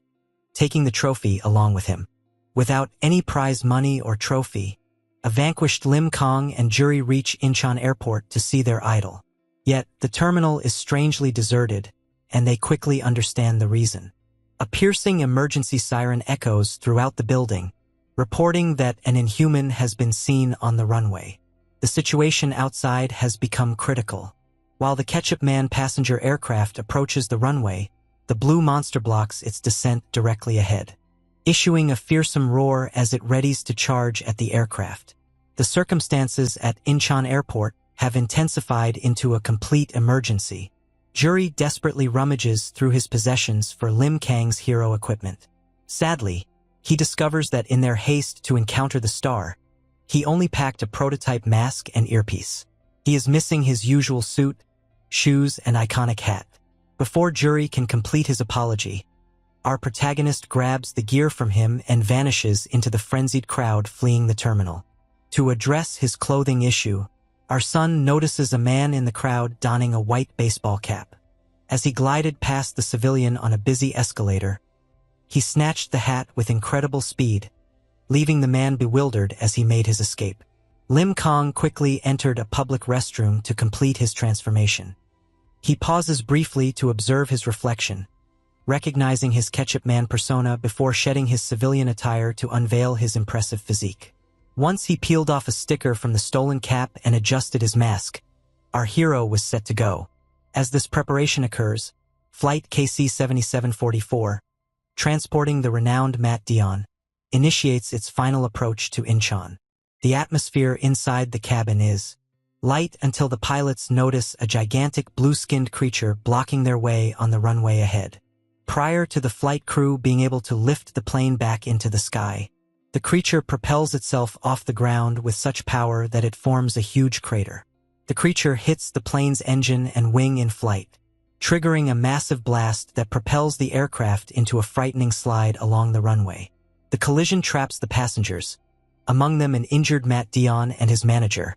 taking the trophy along with him. Without any prize money or trophy, a vanquished Lim Kong and Juri reach Incheon Airport to see their idol. Yet, the terminal is strangely deserted, and they quickly understand the reason. A piercing emergency siren echoes throughout the building, reporting that an inhuman has been seen on the runway. The situation outside has become critical. While the Ketchup Man passenger aircraft approaches the runway, the blue monster blocks its descent directly ahead, issuing a fearsome roar as it readies to charge at the aircraft. The circumstances at Incheon Airport have intensified into a complete emergency. Juri desperately rummages through his possessions for Lim Kang's hero equipment. Sadly, he discovers that in their haste to encounter the star, he only packed a prototype mask and earpiece. He is missing his usual suit, shoes, and iconic hat. Before Juri can complete his apology, our protagonist grabs the gear from him and vanishes into the frenzied crowd fleeing the terminal. To address his clothing issue, our son notices a man in the crowd donning a white baseball cap. As he glided past the civilian on a busy escalator, he snatched the hat with incredible speed, leaving the man bewildered as he made his escape. Lim Kong quickly entered a public restroom to complete his transformation. He pauses briefly to observe his reflection, recognizing his Ketchup Man persona before shedding his civilian attire to unveil his impressive physique. Once he peeled off a sticker from the stolen cap and adjusted his mask, our hero was set to go. As this preparation occurs, Flight KC-7744, transporting the renowned Matt Dion, initiates its final approach to Incheon. The atmosphere inside the cabin is light until the pilots notice a gigantic blue-skinned creature blocking their way on the runway ahead. Prior to the flight crew being able to lift the plane back into the sky, the creature propels itself off the ground with such power that it forms a huge crater. The creature hits the plane's engine and wing in flight, triggering a massive blast that propels the aircraft into a frightening slide along the runway. The collision traps the passengers, among them an injured Matt Dion and his manager,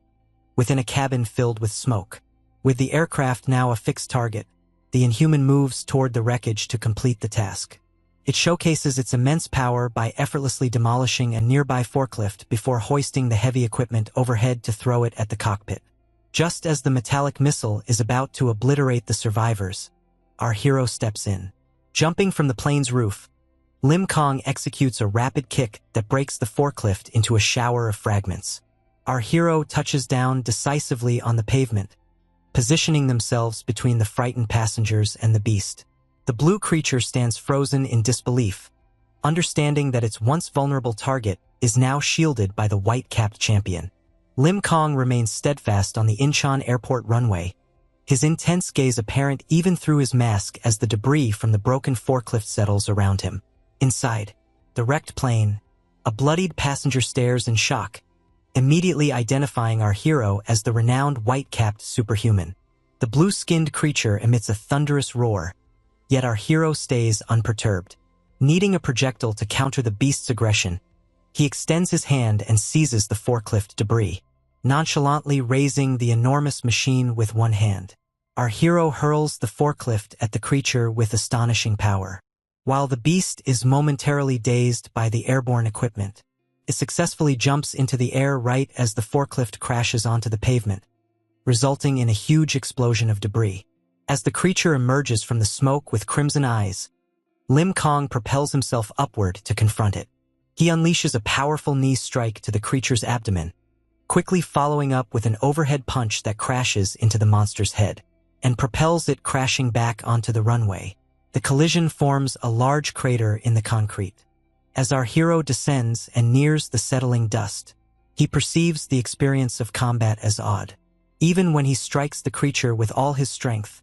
within a cabin filled with smoke. With the aircraft now a fixed target, the Inhuman moves toward the wreckage to complete the task. It showcases its immense power by effortlessly demolishing a nearby forklift before hoisting the heavy equipment overhead to throw it at the cockpit. Just as the metallic missile is about to obliterate the survivors, our hero steps in. Jumping from the plane's roof, Lim Kong executes a rapid kick that breaks the forklift into a shower of fragments. Our hero touches down decisively on the pavement, positioning themselves between the frightened passengers and the beast. The blue creature stands frozen in disbelief, understanding that its once vulnerable target is now shielded by the white-capped champion. Lim Kong remains steadfast on the Incheon Airport runway, his intense gaze apparent even through his mask as the debris from the broken forklift settles around him. Inside the wrecked plane, a bloodied passenger stares in shock, immediately identifying our hero as the renowned white-capped superhuman. The blue-skinned creature emits a thunderous roar, yet our hero stays unperturbed. Needing a projectile to counter the beast's aggression, he extends his hand and seizes the forklift debris, nonchalantly raising the enormous machine with one hand. Our hero hurls the forklift at the creature with astonishing power. While the beast is momentarily dazed by the airborne equipment, it successfully jumps into the air right as the forklift crashes onto the pavement, resulting in a huge explosion of debris. As the creature emerges from the smoke with crimson eyes, Lim Kong propels himself upward to confront it. He unleashes a powerful knee strike to the creature's abdomen, quickly following up with an overhead punch that crashes into the monster's head and propels it crashing back onto the runway. The collision forms a large crater in the concrete. As our hero descends and nears the settling dust, he perceives the experience of combat as odd. Even when he strikes the creature with all his strength,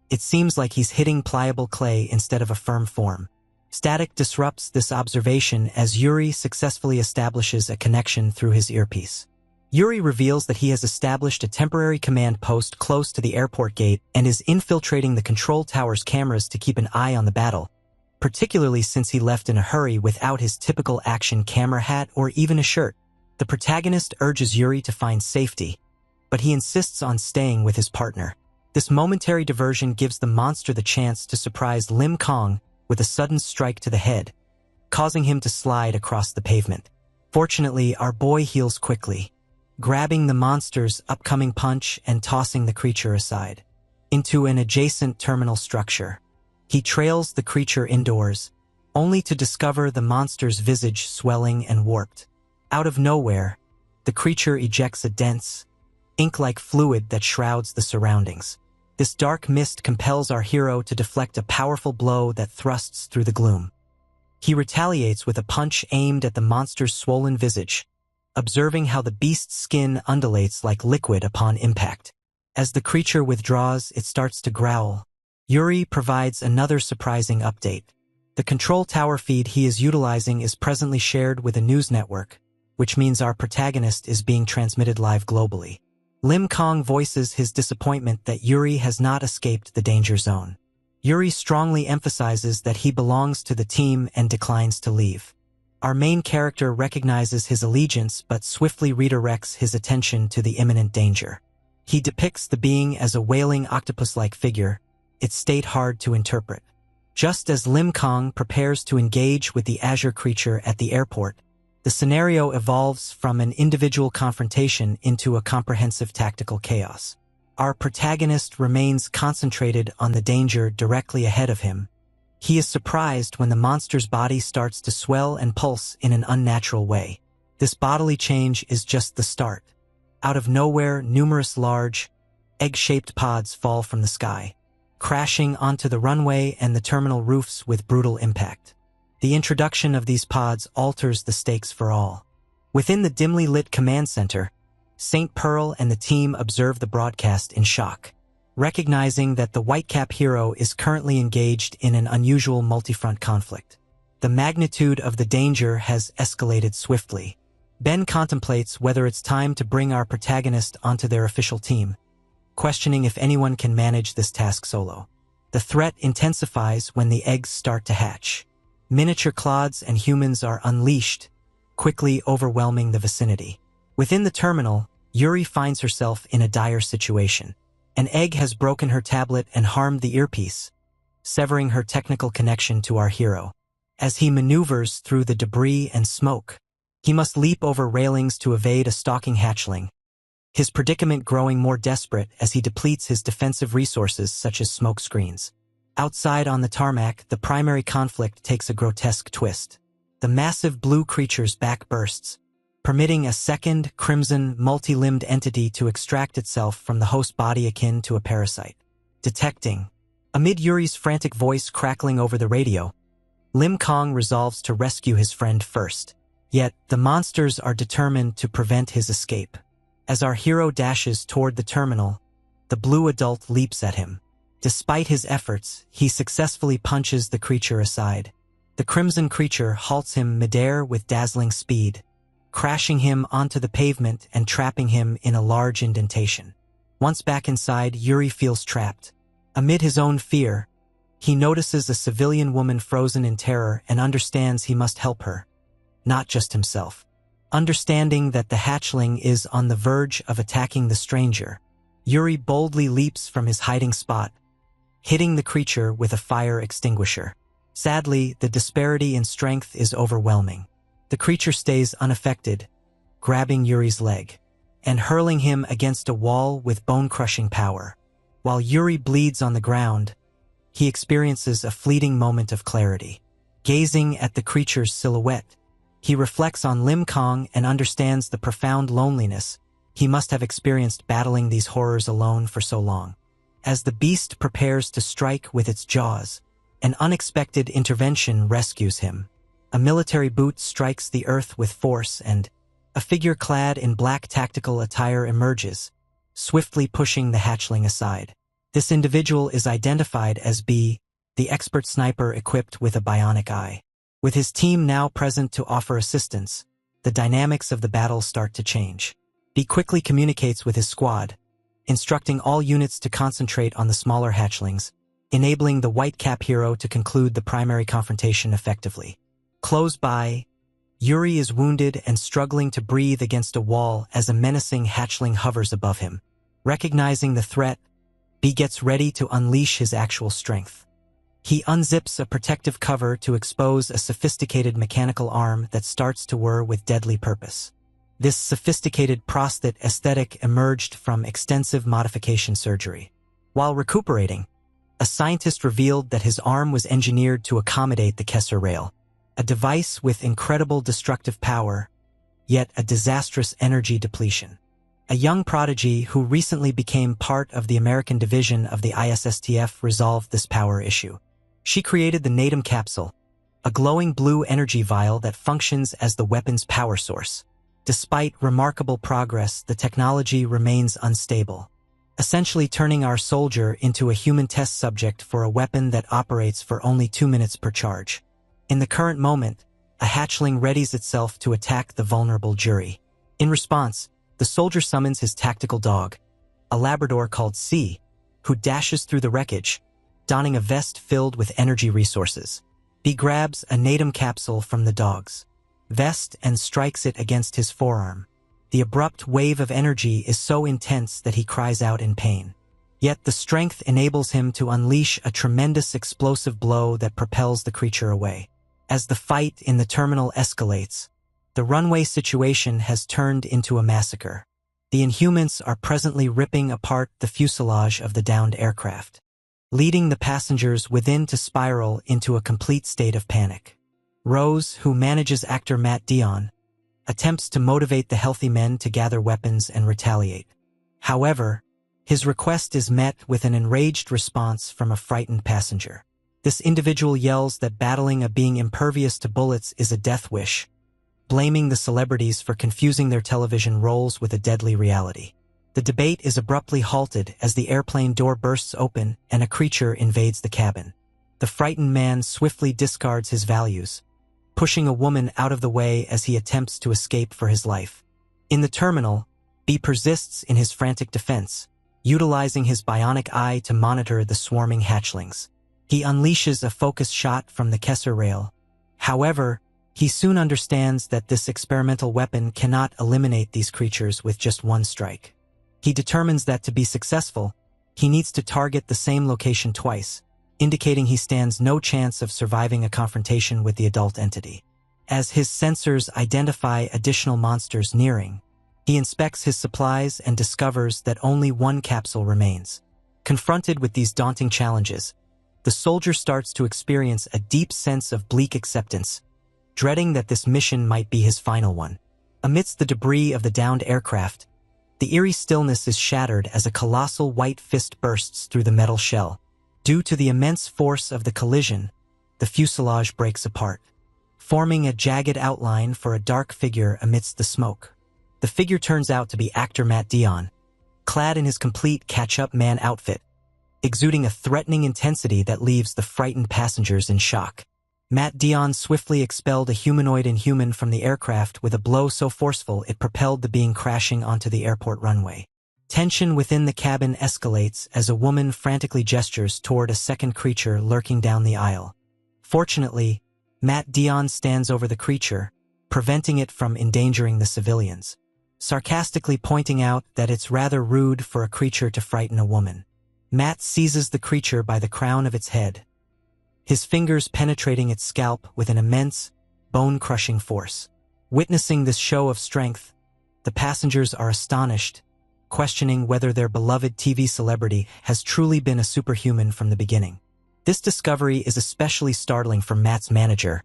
it seems like he's hitting pliable clay instead of a firm form. Static disrupts this observation as Yuri successfully establishes a connection through his earpiece. Yuri reveals that he has established a temporary command post close to the airport gate and is infiltrating the control tower's cameras to keep an eye on the battle, particularly since he left in a hurry without his typical action camera hat or even a shirt. The protagonist urges Yuri to find safety, but he insists on staying with his partner. This momentary diversion gives the monster the chance to surprise Lim Kong with a sudden strike to the head, causing him to slide across the pavement. Fortunately, our boy heals quickly, grabbing the monster's upcoming punch and tossing the creature aside into an adjacent terminal structure. He trails the creature indoors, only to discover the monster's visage swelling and warped. Out of nowhere, the creature ejects a dense, ink-like fluid that shrouds the surroundings. This dark mist compels our hero to deflect a powerful blow that thrusts through the gloom. He retaliates with a punch aimed at the monster's swollen visage, observing how the beast's skin undulates like liquid upon impact. As the creature withdraws, it starts to growl. Yuri provides another surprising update. The control tower feed he is utilizing is presently shared with a news network, which means our protagonist is being transmitted live globally. Lim Kong voices his disappointment that Yuri has not escaped the danger zone. Yuri strongly emphasizes that he belongs to the team and declines to leave. Our main character recognizes his allegiance but swiftly redirects his attention to the imminent danger. He depicts the being as a wailing octopus-like figure, its state hard to interpret. Just as Lim Kong prepares to engage with the azure creature at the airport, the scenario evolves from an individual confrontation into a comprehensive tactical chaos. Our protagonist remains concentrated on the danger directly ahead of him. He is surprised when the monster's body starts to swell and pulse in an unnatural way. This bodily change is just the start. Out of nowhere, numerous large, egg-shaped pods fall from the sky, crashing onto the runway and the terminal roofs with brutal impact. The introduction of these pods alters the stakes for all. Within the dimly lit command center, St. Pearl and the team observe the broadcast in shock, recognizing that the Whitecap hero is currently engaged in an unusual multi-front conflict. The magnitude of the danger has escalated swiftly. Ben contemplates whether it's time to bring our protagonist onto their official team, questioning if anyone can manage this task solo. The threat intensifies when the eggs start to hatch. Miniature clods and humans are unleashed, quickly overwhelming the vicinity. Within the terminal, Yuri finds herself in a dire situation. An egg has broken her tablet and harmed the earpiece, severing her technical connection to our hero. As he maneuvers through the debris and smoke, he must leap over railings to evade a stalking hatchling, his predicament growing more desperate as he depletes his defensive resources such as smoke screens. Outside on the tarmac, the primary conflict takes a grotesque twist. The massive blue creature's back bursts, permitting a second, crimson, multi-limbed entity to extract itself from the host body akin to a parasite. Detecting. Amid Yuri's frantic voice crackling over the radio, Lim Kong resolves to rescue his friend first. Yet, the monsters are determined to prevent his escape. As our hero dashes toward the terminal, the blue adult leaps at him. Despite his efforts, he successfully punches the creature aside. The crimson creature halts him midair with dazzling speed, crashing him onto the pavement and trapping him in a large indentation. Once back inside, Yuri feels trapped. Amid his own fear, He notices a civilian woman frozen in terror and understands he must help her, not just himself. Understanding that the hatchling is on the verge of attacking the stranger, Yuri boldly leaps from his hiding spot, hitting the creature with a fire extinguisher. Sadly, the disparity in strength is overwhelming. The creature stays unaffected, grabbing Yuri's leg and hurling him against a wall with bone-crushing power. While Yuri bleeds on the ground, he experiences a fleeting moment of clarity. Gazing at the creature's silhouette, he reflects on Lim Kong and understands the profound loneliness he must have experienced battling these horrors alone for so long. As the beast prepares to strike with its jaws, an unexpected intervention rescues him. A military boot strikes the earth with force and a figure clad in black tactical attire emerges, swiftly pushing the hatchling aside. This individual is identified as B, the expert sniper equipped with a bionic eye. With his team now present to offer assistance, the dynamics of the battle start to change. B quickly communicates with his squad, instructing all units to concentrate on the smaller hatchlings, enabling the white-cap hero to conclude the primary confrontation effectively. Close by, Yuri is wounded and struggling to breathe against a wall as a menacing hatchling hovers above him. Recognizing the threat, B gets ready to unleash his actual strength. He unzips a protective cover to expose a sophisticated mechanical arm that starts to whir with deadly purpose. This sophisticated prosthetic aesthetic emerged from extensive modification surgery. While recuperating, a scientist revealed that his arm was engineered to accommodate the Kessler rail, a device with incredible destructive power, yet a disastrous energy depletion. A young prodigy who recently became part of the American division of the ISSTF resolved this power issue. She created the Natum capsule, a glowing blue energy vial that functions as the weapon's power source. Despite remarkable progress, the technology remains unstable, essentially turning our soldier into a human test subject for a weapon that operates for only 2 minutes per charge. In the current moment, a hatchling readies itself to attack the vulnerable Yuri. In response, the soldier summons his tactical dog, a Labrador called C, who dashes through the wreckage, donning a vest filled with energy resources. B grabs a Natum capsule from the dog's vest and strikes it against his forearm. The abrupt wave of energy is so intense that he cries out in pain. Yet the strength enables him to unleash a tremendous explosive blow that propels the creature away. As the fight in the terminal escalates, the runway situation has turned into a massacre. The Inhumans are presently ripping apart the fuselage of the downed aircraft, leading the passengers within to spiral into a complete state of panic. Rose, who manages actor Matt Dillon, attempts to motivate the healthy men to gather weapons and retaliate. However, his request is met with an enraged response from a frightened passenger. This individual yells that battling a being impervious to bullets is a death wish, blaming the celebrities for confusing their television roles with a deadly reality. The debate is abruptly halted as the airplane door bursts open and a creature invades the cabin. The frightened man swiftly discards his values, pushing a woman out of the way as he attempts to escape for his life. In the terminal, B persists in his frantic defense, utilizing his bionic eye to monitor the swarming hatchlings. He unleashes a focus shot from the Kessler rail. However, he soon understands that this experimental weapon cannot eliminate these creatures with just one strike. He determines that to be successful, he needs to target the same location twice, indicating he stands no chance of surviving a confrontation with the adult entity. As his sensors identify additional monsters nearing, he inspects his supplies and discovers that only one capsule remains. Confronted with these daunting challenges, the soldier starts to experience a deep sense of bleak acceptance, dreading that this mission might be his final one. Amidst the debris of the downed aircraft, the eerie stillness is shattered as a colossal white fist bursts through the metal shell. Due to the immense force of the collision, the fuselage breaks apart, forming a jagged outline for a dark figure amidst the smoke. The figure turns out to be actor Matt Dillon, clad in his complete catch-up man outfit, exuding a threatening intensity that leaves the frightened passengers in shock. Matt Dillon swiftly expelled a humanoid Inhuman from the aircraft with a blow so forceful it propelled the being crashing onto the airport runway. Tension within the cabin escalates as a woman frantically gestures toward a second creature lurking down the aisle. Fortunately, Matt Dion stands over the creature, preventing it from endangering the civilians, sarcastically pointing out that it's rather rude for a creature to frighten a woman. Matt seizes the creature by the crown of its head, his fingers penetrating its scalp with an immense, bone-crushing force. Witnessing this show of strength, the passengers are astonished, questioning whether their beloved TV celebrity has truly been a superhuman from the beginning. This discovery is especially startling for Matt's manager,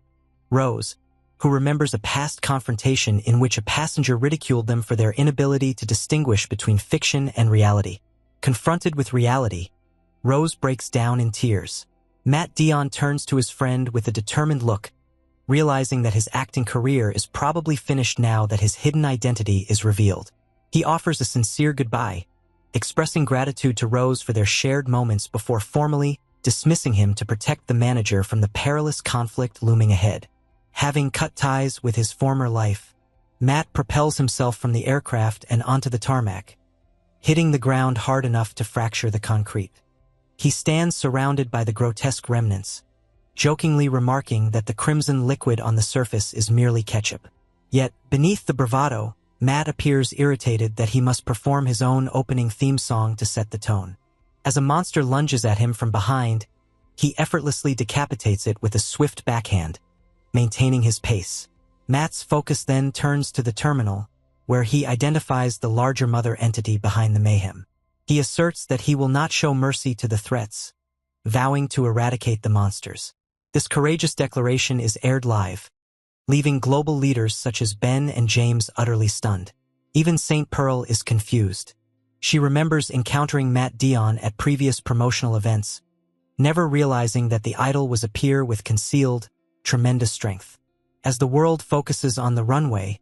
Rose, who remembers a past confrontation in which a passenger ridiculed them for their inability to distinguish between fiction and reality. Confronted with reality, Rose breaks down in tears. Matt Dion turns to his friend with a determined look, realizing that his acting career is probably finished now that his hidden identity is revealed. He offers a sincere goodbye, expressing gratitude to Rose for their shared moments before formally dismissing him to protect the manager from the perilous conflict looming ahead. Having cut ties with his former life, Matt propels himself from the aircraft and onto the tarmac, hitting the ground hard enough to fracture the concrete. He stands surrounded by the grotesque remnants, jokingly remarking that the crimson liquid on the surface is merely ketchup. Yet, beneath the bravado, Matt appears irritated that he must perform his own opening theme song to set the tone. As a monster lunges at him from behind, he effortlessly decapitates it with a swift backhand, maintaining his pace. Matt's focus then turns to the terminal, where he identifies the larger mother entity behind the mayhem. He asserts that he will not show mercy to the threats, vowing to eradicate the monsters. This courageous declaration is aired live, leaving global leaders such as Ben and James utterly stunned. Even St. Pearl is confused. She remembers encountering Matt Dion at previous promotional events, never realizing that the idol was a peer with concealed, tremendous strength. As the world focuses on the runway,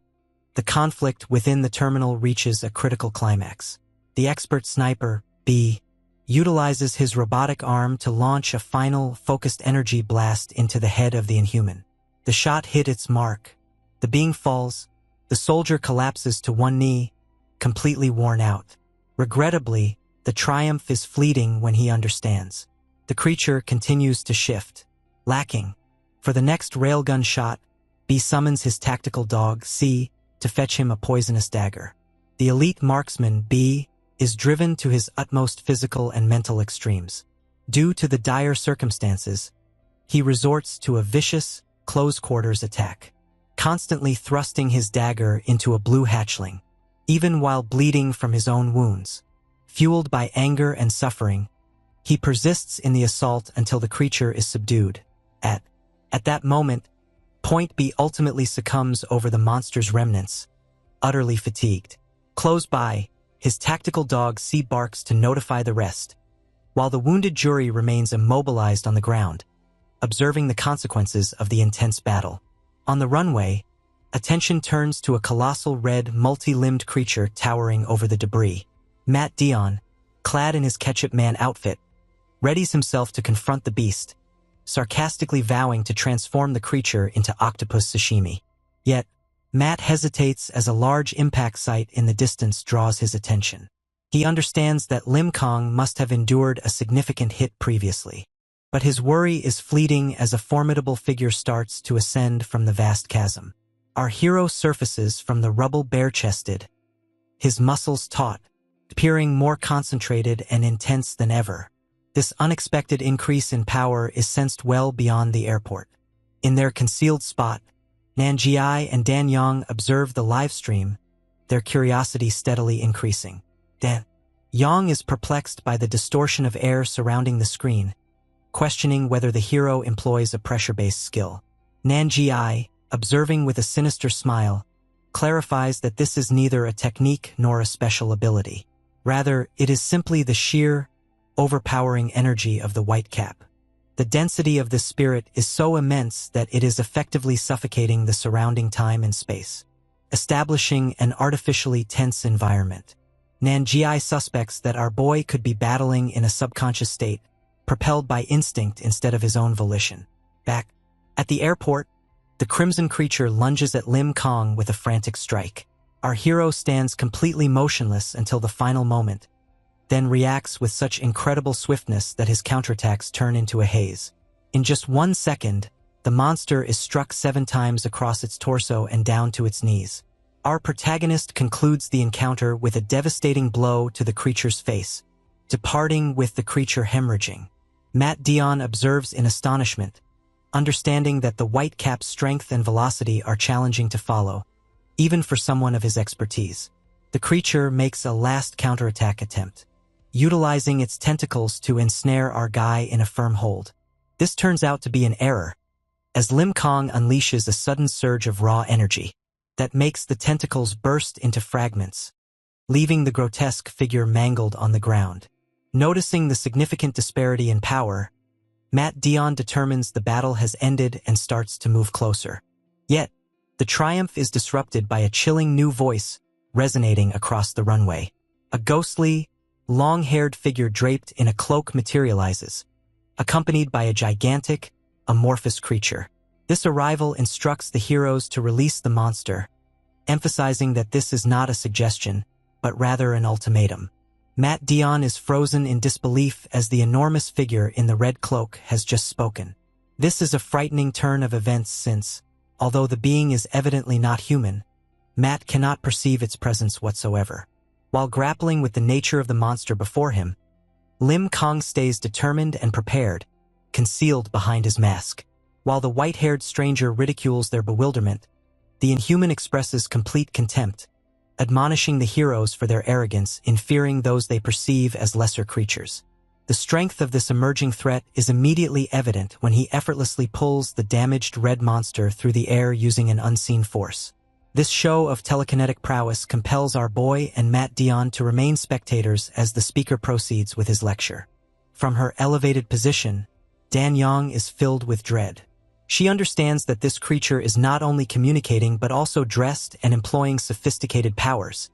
the conflict within the terminal reaches a critical climax. The expert sniper, B, utilizes his robotic arm to launch a final, focused energy blast into the head of the Inhuman. The shot hit its mark. The being falls. The soldier collapses to one knee, completely worn out. Regrettably, the triumph is fleeting when he understands. The creature continues to shift, lacking. For the next railgun shot, B summons his tactical dog, C, to fetch him a poisonous dagger. The elite marksman, B, is driven to his utmost physical and mental extremes. Due to the dire circumstances, he resorts to a vicious, close-quarters attack, constantly thrusting his dagger into a blue hatchling, even while bleeding from his own wounds. Fueled by anger and suffering, he persists in the assault until the creature is subdued. At that moment, Point B ultimately succumbs over the monster's remnants, utterly fatigued. Close by, his tactical dog C barks to notify the rest, while the wounded jury remains immobilized on the ground, observing the consequences of the intense battle. On the runway, attention turns to a colossal red, multi-limbed creature towering over the debris. Matt Dion, clad in his Ketchup Man outfit, readies himself to confront the beast, sarcastically vowing to transform the creature into octopus sashimi. Yet, Matt hesitates as a large impact site in the distance draws his attention. He understands that Lim Kong must have endured a significant hit previously. But his worry is fleeting as a formidable figure starts to ascend from the vast chasm. Our hero surfaces from the rubble bare-chested, his muscles taut, appearing more concentrated and intense than ever. This unexpected increase in power is sensed well beyond the airport. In their concealed spot, Nan Jiai and Dan Yang observe the live stream, their curiosity steadily increasing. Dan Yang is perplexed by the distortion of air surrounding the screen, questioning whether the hero employs a pressure-based skill. Nan Jiai, observing with a sinister smile, clarifies that this is neither a technique nor a special ability. Rather, it is simply the sheer, overpowering energy of the white cap. The density of this spirit is so immense that it is effectively suffocating the surrounding time and space, establishing an artificially tense environment. Nan Jiai suspects that our boy could be battling in a subconscious state, propelled by instinct instead of his own volition. Back at the airport, the crimson creature lunges at Lim Kong with a frantic strike. Our hero stands completely motionless until the final moment, then reacts with such incredible swiftness that his counterattacks turn into a haze. In just 1 second, the monster is struck 7 times across its torso and down to its knees. Our protagonist concludes the encounter with a devastating blow to the creature's face, departing with the creature hemorrhaging. Matt Dion observes in astonishment, understanding that the white cap's strength and velocity are challenging to follow, even for someone of his expertise. The creature makes a last counterattack attempt, utilizing its tentacles to ensnare our guy in a firm hold. This turns out to be an error, as Lim Kong unleashes a sudden surge of raw energy that makes the tentacles burst into fragments, leaving the grotesque figure mangled on the ground. Noticing the significant disparity in power, Matt Dion determines the battle has ended and starts to move closer. Yet, the triumph is disrupted by a chilling new voice resonating across the runway. A ghostly, long-haired figure draped in a cloak materializes, accompanied by a gigantic, amorphous creature. This arrival instructs the heroes to release the monster, emphasizing that this is not a suggestion, but rather an ultimatum. Matt Dion is frozen in disbelief as the enormous figure in the red cloak has just spoken. This is a frightening turn of events since, although the being is evidently not human, Matt cannot perceive its presence whatsoever. While grappling with the nature of the monster before him, Lim Kong stays determined and prepared, concealed behind his mask. While the white-haired stranger ridicules their bewilderment, the Inhuman expresses complete contempt, admonishing the heroes for their arrogance in fearing those they perceive as lesser creatures. The strength of this emerging threat is immediately evident when he effortlessly pulls the damaged red monster through the air using an unseen force. This show of telekinetic prowess compels our boy and Matt Dion to remain spectators as the speaker proceeds with his lecture. From her elevated position, Dan Yang is filled with dread. She understands that this creature is not only communicating but also dressed and employing sophisticated powers,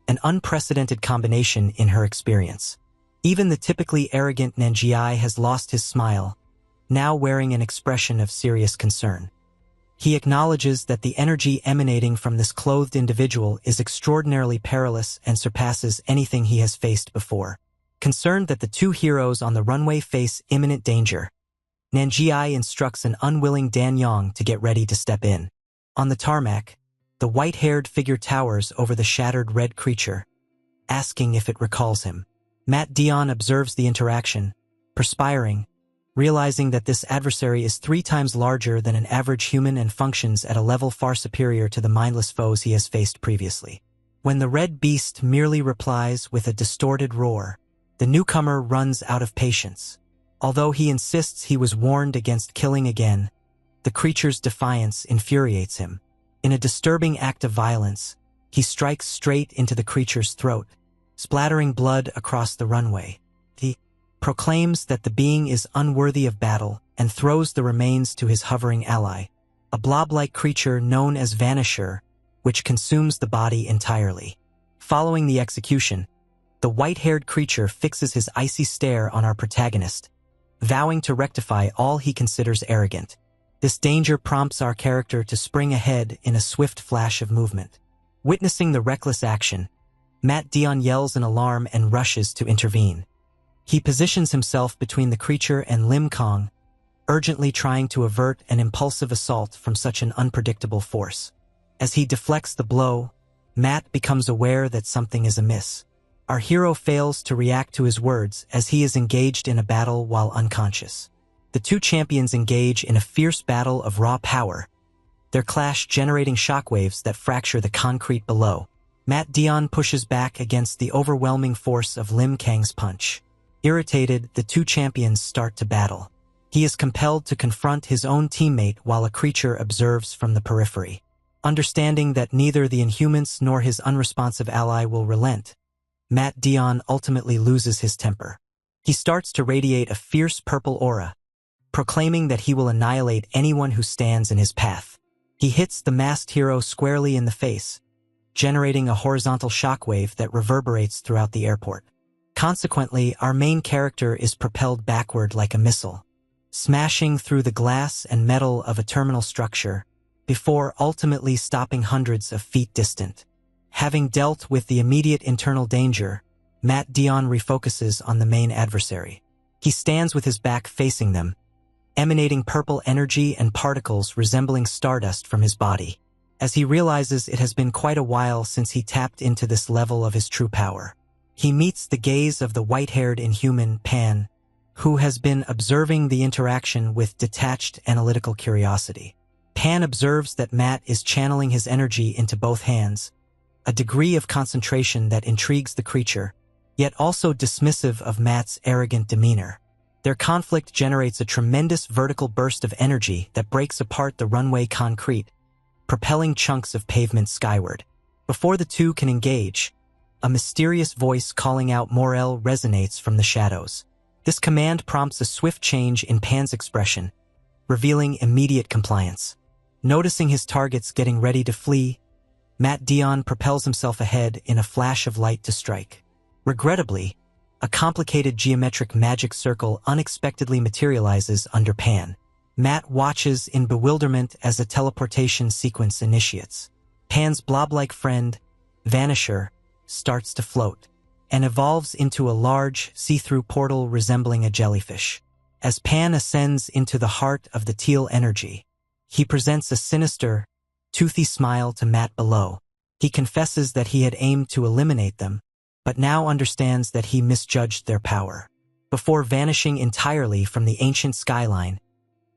an unprecedented combination in her experience. Even the typically arrogant Nanjiai has lost his smile, now wearing an expression of serious concern. He acknowledges that the energy emanating from this clothed individual is extraordinarily perilous and surpasses anything he has faced before. Concerned that the two heroes on the runway face imminent danger, Nanjiai instructs an unwilling Dan Yang to get ready to step in. On the tarmac, the white-haired figure towers over the shattered red creature, asking if it recalls him. Matt Dion observes the interaction, perspiring, realizing that this adversary is 3 times larger than an average human and functions at a level far superior to the mindless foes he has faced previously. When the red beast merely replies with a distorted roar, the newcomer runs out of patience. Although he insists he was warned against killing again, the creature's defiance infuriates him. In a disturbing act of violence, he strikes straight into the creature's throat, splattering blood across the runway. He proclaims that the being is unworthy of battle and throws the remains to his hovering ally, a blob-like creature known as Vanisher, which consumes the body entirely. Following the execution, the white-haired creature fixes his icy stare on our protagonist, vowing to rectify all he considers arrogant. This danger prompts our character to spring ahead in a swift flash of movement. Witnessing the reckless action, Matt Dion yells in alarm and rushes to intervene. He positions himself between the creature and Lim Kong, urgently trying to avert an impulsive assault from such an unpredictable force. As he deflects the blow, Matt becomes aware that something is amiss. Our hero fails to react to his words as he is engaged in a battle while unconscious. The two champions engage in a fierce battle of raw power, their clash generating shockwaves that fracture the concrete below. Matt Dion pushes back against the overwhelming force of Lim Kang's punch. Irritated, the two champions start to battle. He is compelled to confront his own teammate while a creature observes from the periphery. Understanding that neither the Inhumans nor his unresponsive ally will relent, Matt Dion ultimately loses his temper. He starts to radiate a fierce purple aura, proclaiming that he will annihilate anyone who stands in his path. He hits the masked hero squarely in the face, generating a horizontal shockwave that reverberates throughout the airport. Consequently, our main character is propelled backward like a missile, smashing through the glass and metal of a terminal structure, before ultimately stopping hundreds of feet distant. Having dealt with the immediate internal danger, Matt Dion refocuses on the main adversary. He stands with his back facing them, emanating purple energy and particles resembling stardust from his body. As he realizes it has been quite a while since he tapped into this level of his true power, he meets the gaze of the white-haired inhuman Pan, who has been observing the interaction with detached analytical curiosity. Pan observes that Matt is channeling his energy into both hands, a degree of concentration that intrigues the creature, yet also dismissive of Matt's arrogant demeanor. Their conflict generates a tremendous vertical burst of energy that breaks apart the runway concrete, propelling chunks of pavement skyward. Before the two can engage, a mysterious voice calling out Morel resonates from the shadows. This command prompts a swift change in Pan's expression, revealing immediate compliance. Noticing his targets getting ready to flee, Matt Dion propels himself ahead in a flash of light to strike. Regrettably, a complicated geometric magic circle unexpectedly materializes under Pan. Matt watches in bewilderment as a teleportation sequence initiates. Pan's blob-like friend, Vanisher, starts to float and evolves into a large, see-through portal resembling a jellyfish. As Pan ascends into the heart of the teal energy, he presents a sinister, toothy smile to Matt below. He confesses that he had aimed to eliminate them, but now understands that he misjudged their power. Before vanishing entirely from the ancient skyline,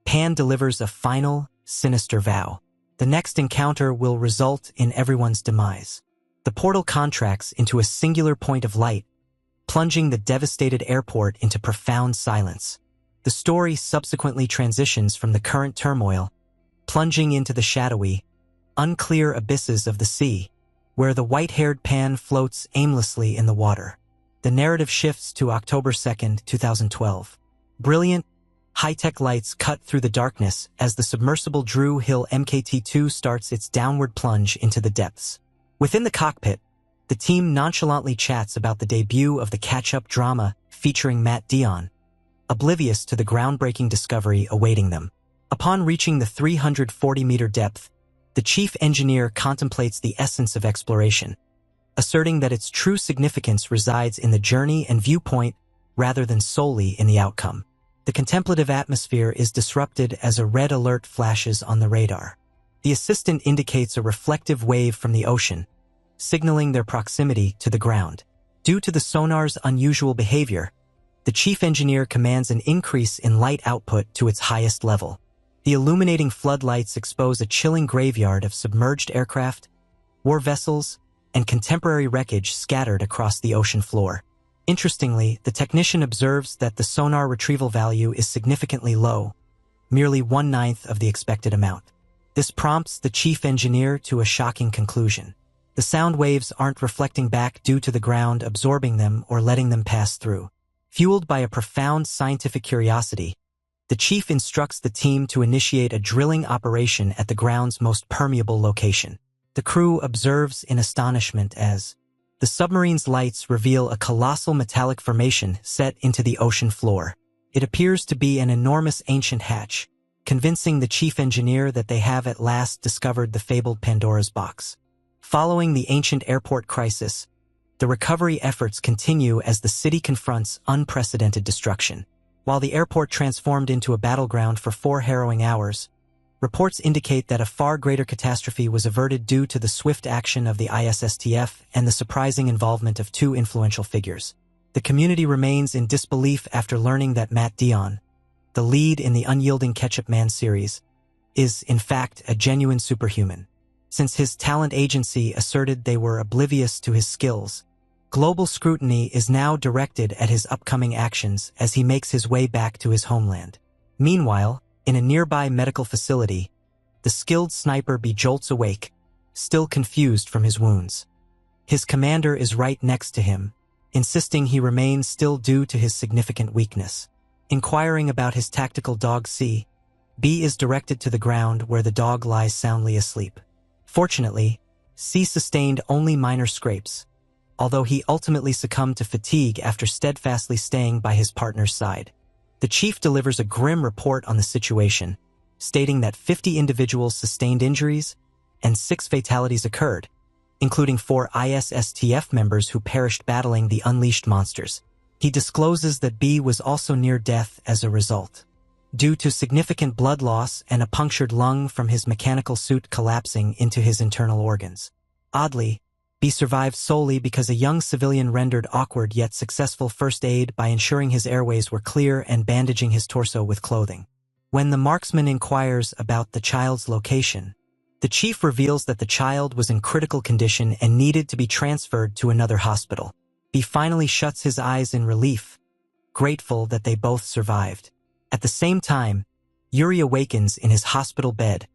Pan delivers a final, sinister vow. The next encounter will result in everyone's demise. The portal contracts into a singular point of light, plunging the devastated airport into profound silence. The story subsequently transitions from the current turmoil, plunging into the shadowy, unclear abysses of the sea, where the white-haired Pan floats aimlessly in the water. The narrative shifts to October 2nd, 2012. Brilliant, high-tech lights cut through the darkness as the submersible Drew Hill MKT-2 starts its downward plunge into the depths. Within the cockpit, the team nonchalantly chats about the debut of the catch-up drama featuring Matt Dion, oblivious to the groundbreaking discovery awaiting them. Upon reaching the 340-meter depth, the chief engineer contemplates the essence of exploration, asserting that its true significance resides in the journey and viewpoint rather than solely in the outcome. The contemplative atmosphere is disrupted as a red alert flashes on the radar. The assistant indicates a reflective wave from the ocean, signaling their proximity to the ground. Due to the sonar's unusual behavior, the chief engineer commands an increase in light output to its highest level. The illuminating floodlights expose a chilling graveyard of submerged aircraft, war vessels, and contemporary wreckage scattered across the ocean floor. Interestingly, the technician observes that the sonar retrieval value is significantly low, merely 1/9 of the expected amount. This prompts the chief engineer to a shocking conclusion. The sound waves aren't reflecting back due to the ground absorbing them or letting them pass through. Fueled by a profound scientific curiosity, the chief instructs the team to initiate a drilling operation at the ground's most permeable location. The crew observes in astonishment as the submarine's lights reveal a colossal metallic formation set into the ocean floor. It appears to be an enormous ancient hatch, convincing the chief engineer that they have at last discovered the fabled Pandora's box. Following the ancient airport crisis, the recovery efforts continue as the city confronts unprecedented destruction. While the airport transformed into a battleground for 4 harrowing hours, reports indicate that a far greater catastrophe was averted due to the swift action of the ISSTF and the surprising involvement of 2 influential figures. The community remains in disbelief after learning that Matt Dion, the lead in the Unyielding Ketchup Man series, is, in fact, a genuine superhuman. Since his talent agency asserted they were oblivious to his skills, global scrutiny is now directed at his upcoming actions as he makes his way back to his homeland. Meanwhile, in a nearby medical facility, the skilled sniper jolts awake, still confused from his wounds. His commander is right next to him, insisting he remains still due to his significant weakness. Inquiring about his tactical dog C, B is directed to the ground where the dog lies soundly asleep. Fortunately, C sustained only minor scrapes, although he ultimately succumbed to fatigue after steadfastly staying by his partner's side. The chief delivers a grim report on the situation, stating that 50 individuals sustained injuries and 6 fatalities occurred, including 4 ISSTF members who perished battling the unleashed monsters. He discloses that B was also near death as a result, due to significant blood loss and a punctured lung from his mechanical suit collapsing into his internal organs. Oddly, B survived solely because a young civilian rendered awkward yet successful first aid by ensuring his airways were clear and bandaging his torso with clothing. When the marksman inquires about the child's location, the chief reveals that the child was in critical condition and needed to be transferred to another hospital. B finally shuts his eyes in relief, grateful that they both survived. At the same time, Yuri awakens in his hospital bed,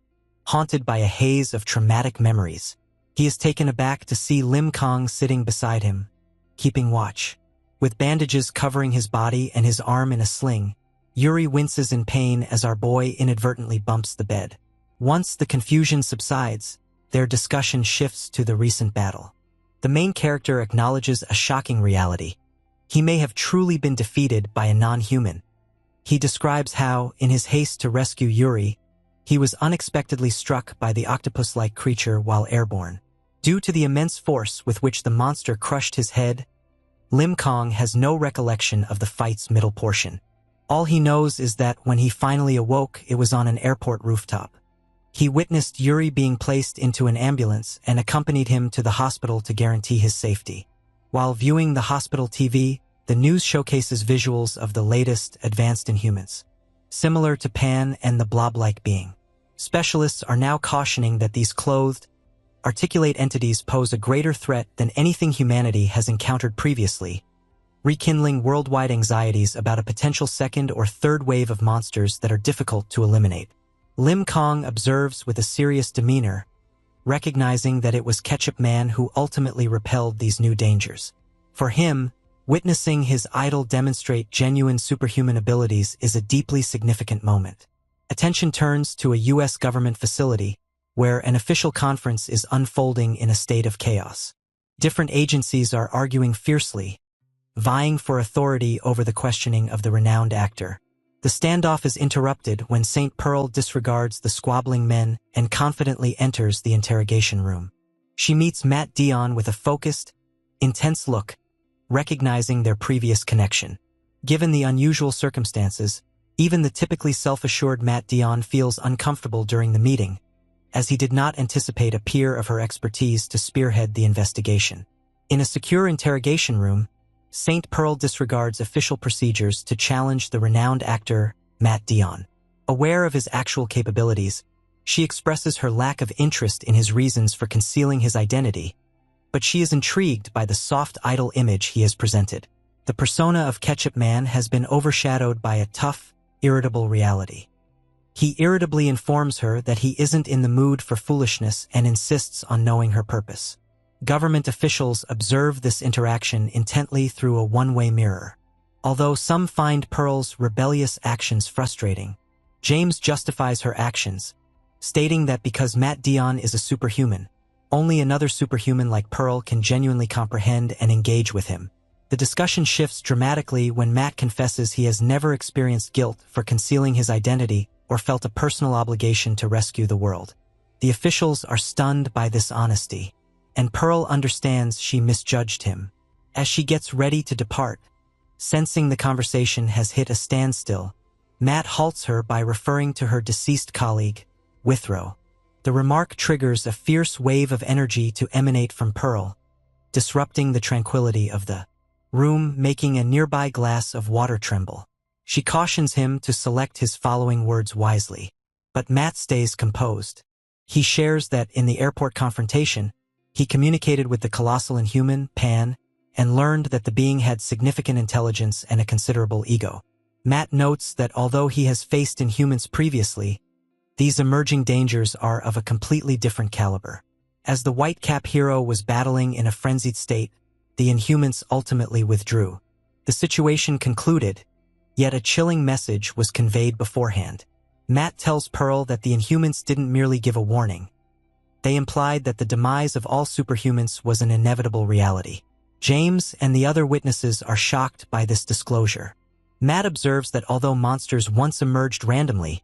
haunted by a haze of traumatic memories. He is taken aback to see Lim Kong sitting beside him, keeping watch. With bandages covering his body and his arm in a sling, Yuri winces in pain as our boy inadvertently bumps the bed. Once the confusion subsides, their discussion shifts to the recent battle. The main character acknowledges a shocking reality. He may have truly been defeated by a non-human. He describes how, in his haste to rescue Yuri, he was unexpectedly struck by the octopus-like creature while airborne. Due to the immense force with which the monster crushed his head, Lim Kong has no recollection of the fight's middle portion. All he knows is that when he finally awoke, it was on an airport rooftop. He witnessed Yuri being placed into an ambulance and accompanied him to the hospital to guarantee his safety. While viewing the hospital TV, the news showcases visuals of the latest advanced Inhumans, similar to Pan and the blob-like being. Specialists are now cautioning that these clothed, articulate entities pose a greater threat than anything humanity has encountered previously, rekindling worldwide anxieties about a potential second or third wave of monsters that are difficult to eliminate. Lim Kong observes with a serious demeanor, recognizing that it was Ketchup Man who ultimately repelled these new dangers. For him, witnessing his idol demonstrate genuine superhuman abilities is a deeply significant moment. Attention turns to a U.S. government facility, where an official conference is unfolding in a state of chaos. Different agencies are arguing fiercely, vying for authority over the questioning of the renowned actor. The standoff is interrupted when St. Pearl disregards the squabbling men and confidently enters the interrogation room. She meets Matt Dion with a focused, intense look, recognizing their previous connection. Given the unusual circumstances, even the typically self-assured Matt Dion feels uncomfortable during the meeting, as he did not anticipate a peer of her expertise to spearhead the investigation. In a secure interrogation room, St. Pearl disregards official procedures to challenge the renowned actor, Matt Dion. Aware of his actual capabilities, she expresses her lack of interest in his reasons for concealing his identity, but she is intrigued by the soft idol image he has presented. The persona of Ketchup Man has been overshadowed by a tough, irritable reality. He irritably informs her that he isn't in the mood for foolishness and insists on knowing her purpose. Government officials observe this interaction intently through a one-way mirror. Although some find Pearl's rebellious actions frustrating, James justifies her actions, stating that because Matt Dion is a superhuman, only another superhuman like Pearl can genuinely comprehend and engage with him. The discussion shifts dramatically when Matt confesses he has never experienced guilt for concealing his identity or felt a personal obligation to rescue the world. The officials are stunned by this honesty, and Pearl understands she misjudged him. As she gets ready to depart, sensing the conversation has hit a standstill, Matt halts her by referring to her deceased colleague, Withrow. The remark triggers a fierce wave of energy to emanate from Pearl, disrupting the tranquility of the room, making a nearby glass of water tremble. She cautions him to select his following words wisely, but Matt stays composed. He shares that in the airport confrontation, he communicated with the colossal Inhuman, Pan, and learned that the being had significant intelligence and a considerable ego. Matt notes that although he has faced Inhumans previously, these emerging dangers are of a completely different caliber. As the White Cap hero was battling in a frenzied state, the Inhumans ultimately withdrew. The situation concluded, yet a chilling message was conveyed beforehand. Matt tells Pearl that the Inhumans didn't merely give a warning. They implied that the demise of all superhumans was an inevitable reality. James and the other witnesses are shocked by this disclosure. Matt observes that although monsters once emerged randomly,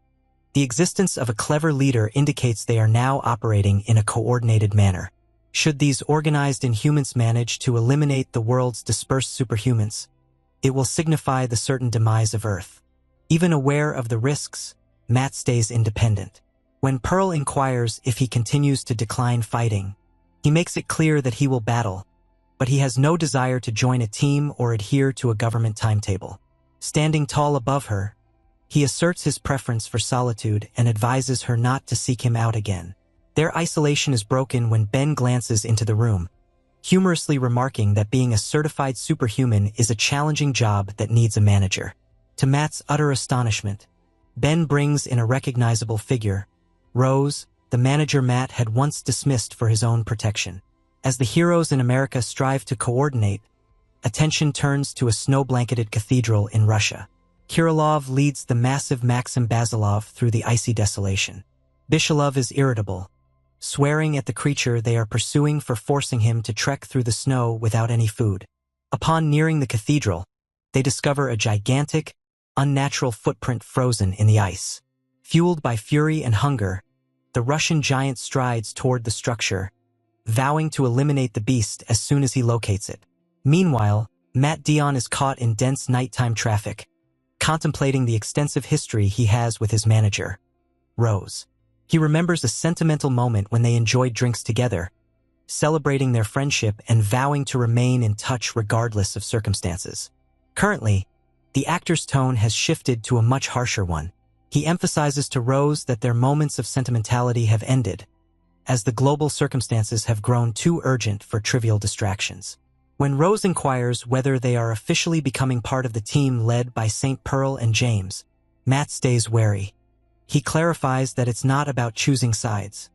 the existence of a clever leader indicates they are now operating in a coordinated manner. Should these organized Inhumans manage to eliminate the world's dispersed superhumans, it will signify the certain demise of Earth. Even aware of the risks, Matt stays independent. When Pearl inquires if he continues to decline fighting, he makes it clear that he will battle, but he has no desire to join a team or adhere to a government timetable. Standing tall above her, he asserts his preference for solitude and advises her not to seek him out again. Their isolation is broken when Ben glances into the room, humorously remarking that being a certified superhuman is a challenging job that needs a manager. To Matt's utter astonishment, Ben brings in a recognizable figure, Rose, the manager Matt had once dismissed for his own protection. As the heroes in America strive to coordinate, attention turns to a snow-blanketed cathedral in Russia. Kirilov leads the massive Maxim Basilov through the icy desolation. Bishalov is irritable, swearing at the creature they are pursuing for forcing him to trek through the snow without any food. Upon nearing the cathedral, they discover a gigantic, unnatural footprint frozen in the ice. Fueled by fury and hunger, the Russian giant strides toward the structure, vowing to eliminate the beast as soon as he locates it. Meanwhile, Matt Dion is caught in dense nighttime traffic, contemplating the extensive history he has with his manager, Rose. He remembers a sentimental moment when they enjoyed drinks together, celebrating their friendship and vowing to remain in touch regardless of circumstances. Currently, the actor's tone has shifted to a much harsher one. He emphasizes to Rose that their moments of sentimentality have ended, as the global circumstances have grown too urgent for trivial distractions. When Rose inquires whether they are officially becoming part of the team led by St. Pearl and James, Matt stays wary. He clarifies that it's not about choosing sides.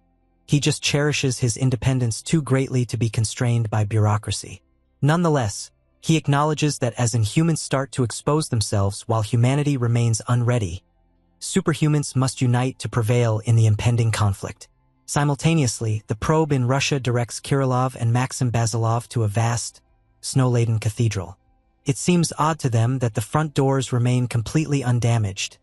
He just cherishes his independence too greatly to be constrained by bureaucracy. Nonetheless, he acknowledges that as Inhumans start to expose themselves while humanity remains unready, superhumans must unite to prevail in the impending conflict. Simultaneously, the probe in Russia directs Kirilov and Maxim Basilov to a vast, snow-laden cathedral. It seems odd to them that the front doors remain completely undamaged,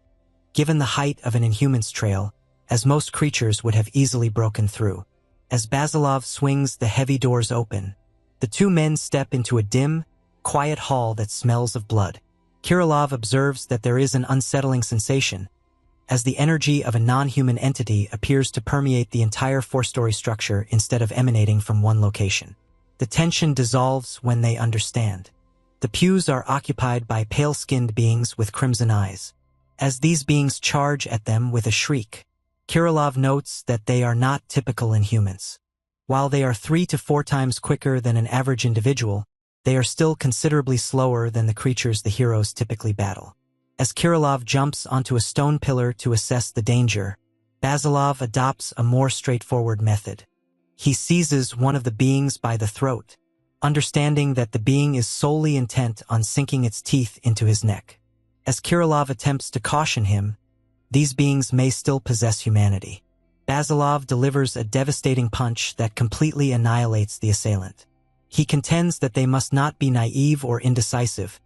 given the height of an Inhuman's trail, as most creatures would have easily broken through. As Basilov swings the heavy doors open, the two men step into a dim, quiet hall that smells of blood. Kirilov observes that there is an unsettling sensation, as the energy of a non-human entity appears to permeate the entire four-story structure instead of emanating from one location. The tension dissolves when they understand. The pews are occupied by pale-skinned beings with crimson eyes. As these beings charge at them with a shriek, Kirilov notes that they are not typical Inhumans. While they are 3 to 4 times quicker than an average individual, they are still considerably slower than the creatures the heroes typically battle. As Kirilov jumps onto a stone pillar to assess the danger, Basilov adopts a more straightforward method. He seizes one of the beings by the throat, understanding that the being is solely intent on sinking its teeth into his neck. As Kirilov attempts to caution him, these beings may still possess humanity. Basilov delivers a devastating punch that completely annihilates the assailant. He contends that they must not be naive or indecisive,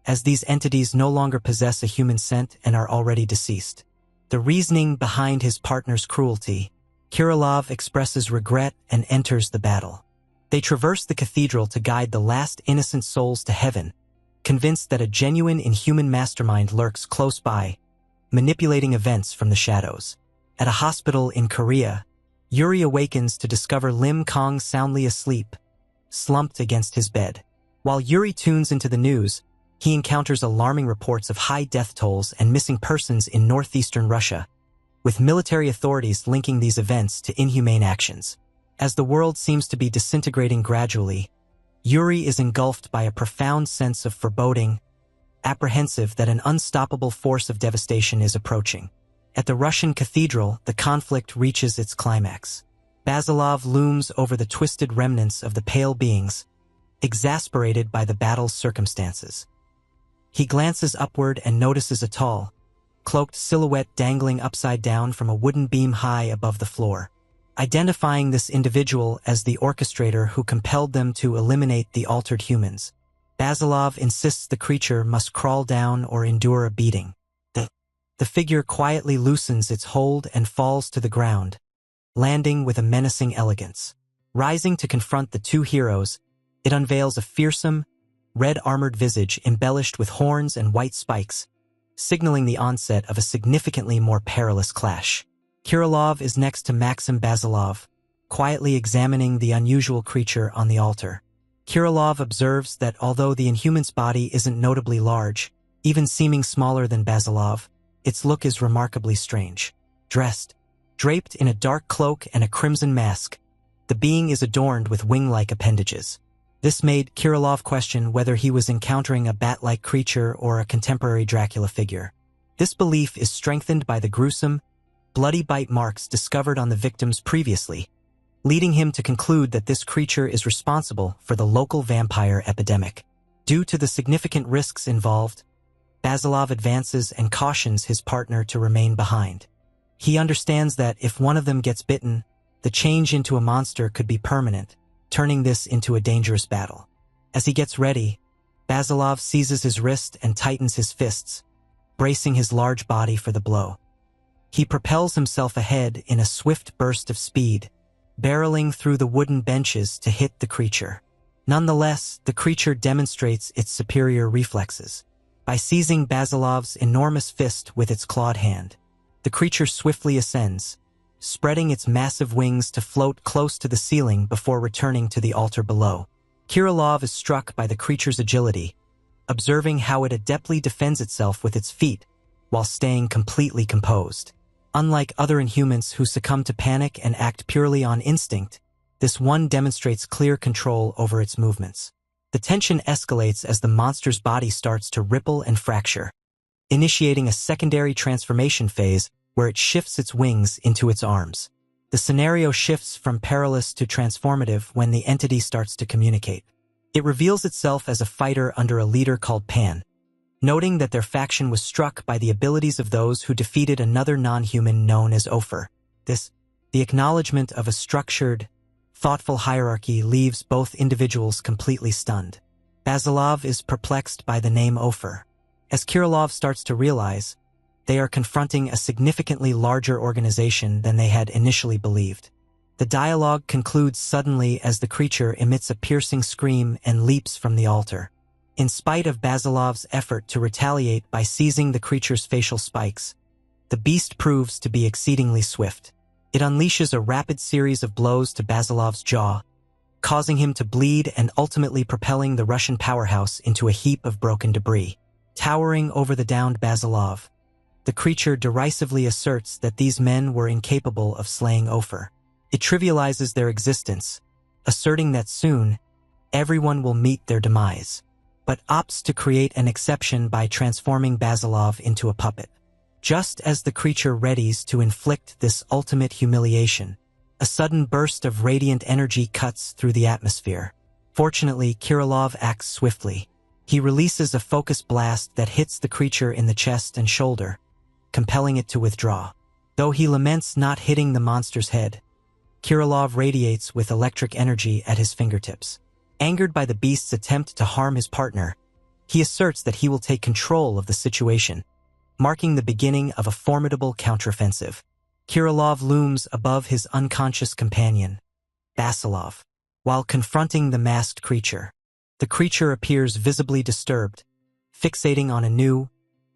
as these entities no longer possess a human scent and are already deceased. The reasoning behind his partner's cruelty, Kirilov expresses regret and enters the battle. They traverse the cathedral to guide the last innocent souls to heaven, convinced that a genuine Inhuman mastermind lurks close by, manipulating events from the shadows. At a hospital in Korea, Yuri awakens to discover Lim Kong soundly asleep, slumped against his bed. While Yuri tunes into the news, he encounters alarming reports of high death tolls and missing persons in northeastern Russia, with military authorities linking these events to inhumane actions. As the world seems to be disintegrating gradually, Yuri is engulfed by a profound sense of foreboding, apprehensive that an unstoppable force of devastation is approaching. At the Russian cathedral, the conflict reaches its climax. Basilov looms over the twisted remnants of the pale beings, exasperated by the battle's circumstances. He glances upward and notices a tall, cloaked silhouette dangling upside down from a wooden beam high above the floor. Identifying this individual as the orchestrator who compelled them to eliminate the altered humans, Basilov insists the creature must crawl down or endure a beating. The figure quietly loosens its hold and falls to the ground, landing with a menacing elegance. Rising to confront the two heroes, it unveils a fearsome, red-armored visage embellished with horns and white spikes, signaling the onset of a significantly more perilous clash. Kirilov is next to Maxim Basilov, quietly examining the unusual creature on the altar. Kirilov observes that although the Inhuman's body isn't notably large, even seeming smaller than Basilov, its look is remarkably strange. Draped in a dark cloak and a crimson mask, the being is adorned with wing-like appendages. This made Kirilov question whether he was encountering a bat-like creature or a contemporary Dracula figure. This belief is strengthened by the gruesome, bloody bite marks discovered on the victims previously, leading him to conclude that this creature is responsible for the local vampire epidemic. Due to the significant risks involved, Basilov advances and cautions his partner to remain behind. He understands that if one of them gets bitten, the change into a monster could be permanent, turning this into a dangerous battle. As he gets ready, Basilov seizes his wrist and tightens his fists, bracing his large body for the blow. He propels himself ahead in a swift burst of speed, barreling through the wooden benches to hit the creature. Nonetheless, the creature demonstrates its superior reflexes. By seizing Basilov's enormous fist with its clawed hand, the creature swiftly ascends, spreading its massive wings to float close to the ceiling before returning to the altar below. Kirilov is struck by the creature's agility, observing how it adeptly defends itself with its feet while staying completely composed. Unlike other Inhumans who succumb to panic and act purely on instinct, this one demonstrates clear control over its movements. The tension escalates as the monster's body starts to ripple and fracture, initiating a secondary transformation phase where it shifts its wings into its arms. The scenario shifts from perilous to transformative when the entity starts to communicate. It reveals itself as a fighter under a leader called Pan, noting that their faction was struck by the abilities of those who defeated another non-human known as Ophir. The acknowledgement of a structured, thoughtful hierarchy leaves both individuals completely stunned. Basilov is perplexed by the name Ophir. As Kirilov starts to realize, they are confronting a significantly larger organization than they had initially believed. The dialogue concludes suddenly as the creature emits a piercing scream and leaps from the altar. In spite of Basilov's effort to retaliate by seizing the creature's facial spikes, the beast proves to be exceedingly swift. It unleashes a rapid series of blows to Basilov's jaw, causing him to bleed and ultimately propelling the Russian powerhouse into a heap of broken debris. Towering over the downed Basilov, the creature derisively asserts that these men were incapable of slaying Ophir. It trivializes their existence, asserting that soon, everyone will meet their demise, but opts to create an exception by transforming Basilov into a puppet. Just as the creature readies to inflict this ultimate humiliation, a sudden burst of radiant energy cuts through the atmosphere. Fortunately, Kirilov acts swiftly. He releases a focus blast that hits the creature in the chest and shoulder, compelling it to withdraw. Though he laments not hitting the monster's head, Kirilov radiates with electric energy at his fingertips. Angered by the beast's attempt to harm his partner, he asserts that he will take control of the situation, marking the beginning of a formidable counteroffensive. Kirilov looms above his unconscious companion, Basilov, while confronting the masked creature. The creature appears visibly disturbed, fixating on a new,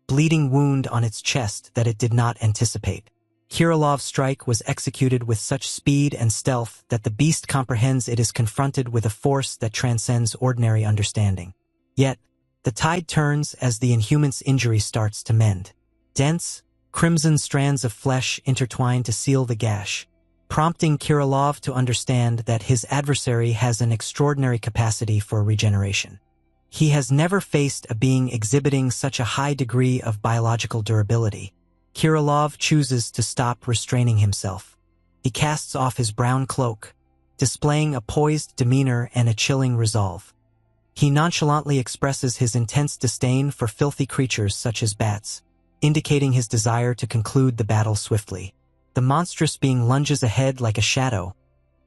bleeding wound on its chest that it did not anticipate. Kirilov's strike was executed with such speed and stealth that the beast comprehends it is confronted with a force that transcends ordinary understanding. Yet, the tide turns as the Inhuman's injury starts to mend. Dense, crimson strands of flesh intertwine to seal the gash, prompting Kirilov to understand that his adversary has an extraordinary capacity for regeneration. He has never faced a being exhibiting such a high degree of biological durability. Kirilov chooses to stop restraining himself. He casts off his brown cloak, displaying a poised demeanor and a chilling resolve. He nonchalantly expresses his intense disdain for filthy creatures such as bats, indicating his desire to conclude the battle swiftly. The monstrous being lunges ahead like a shadow,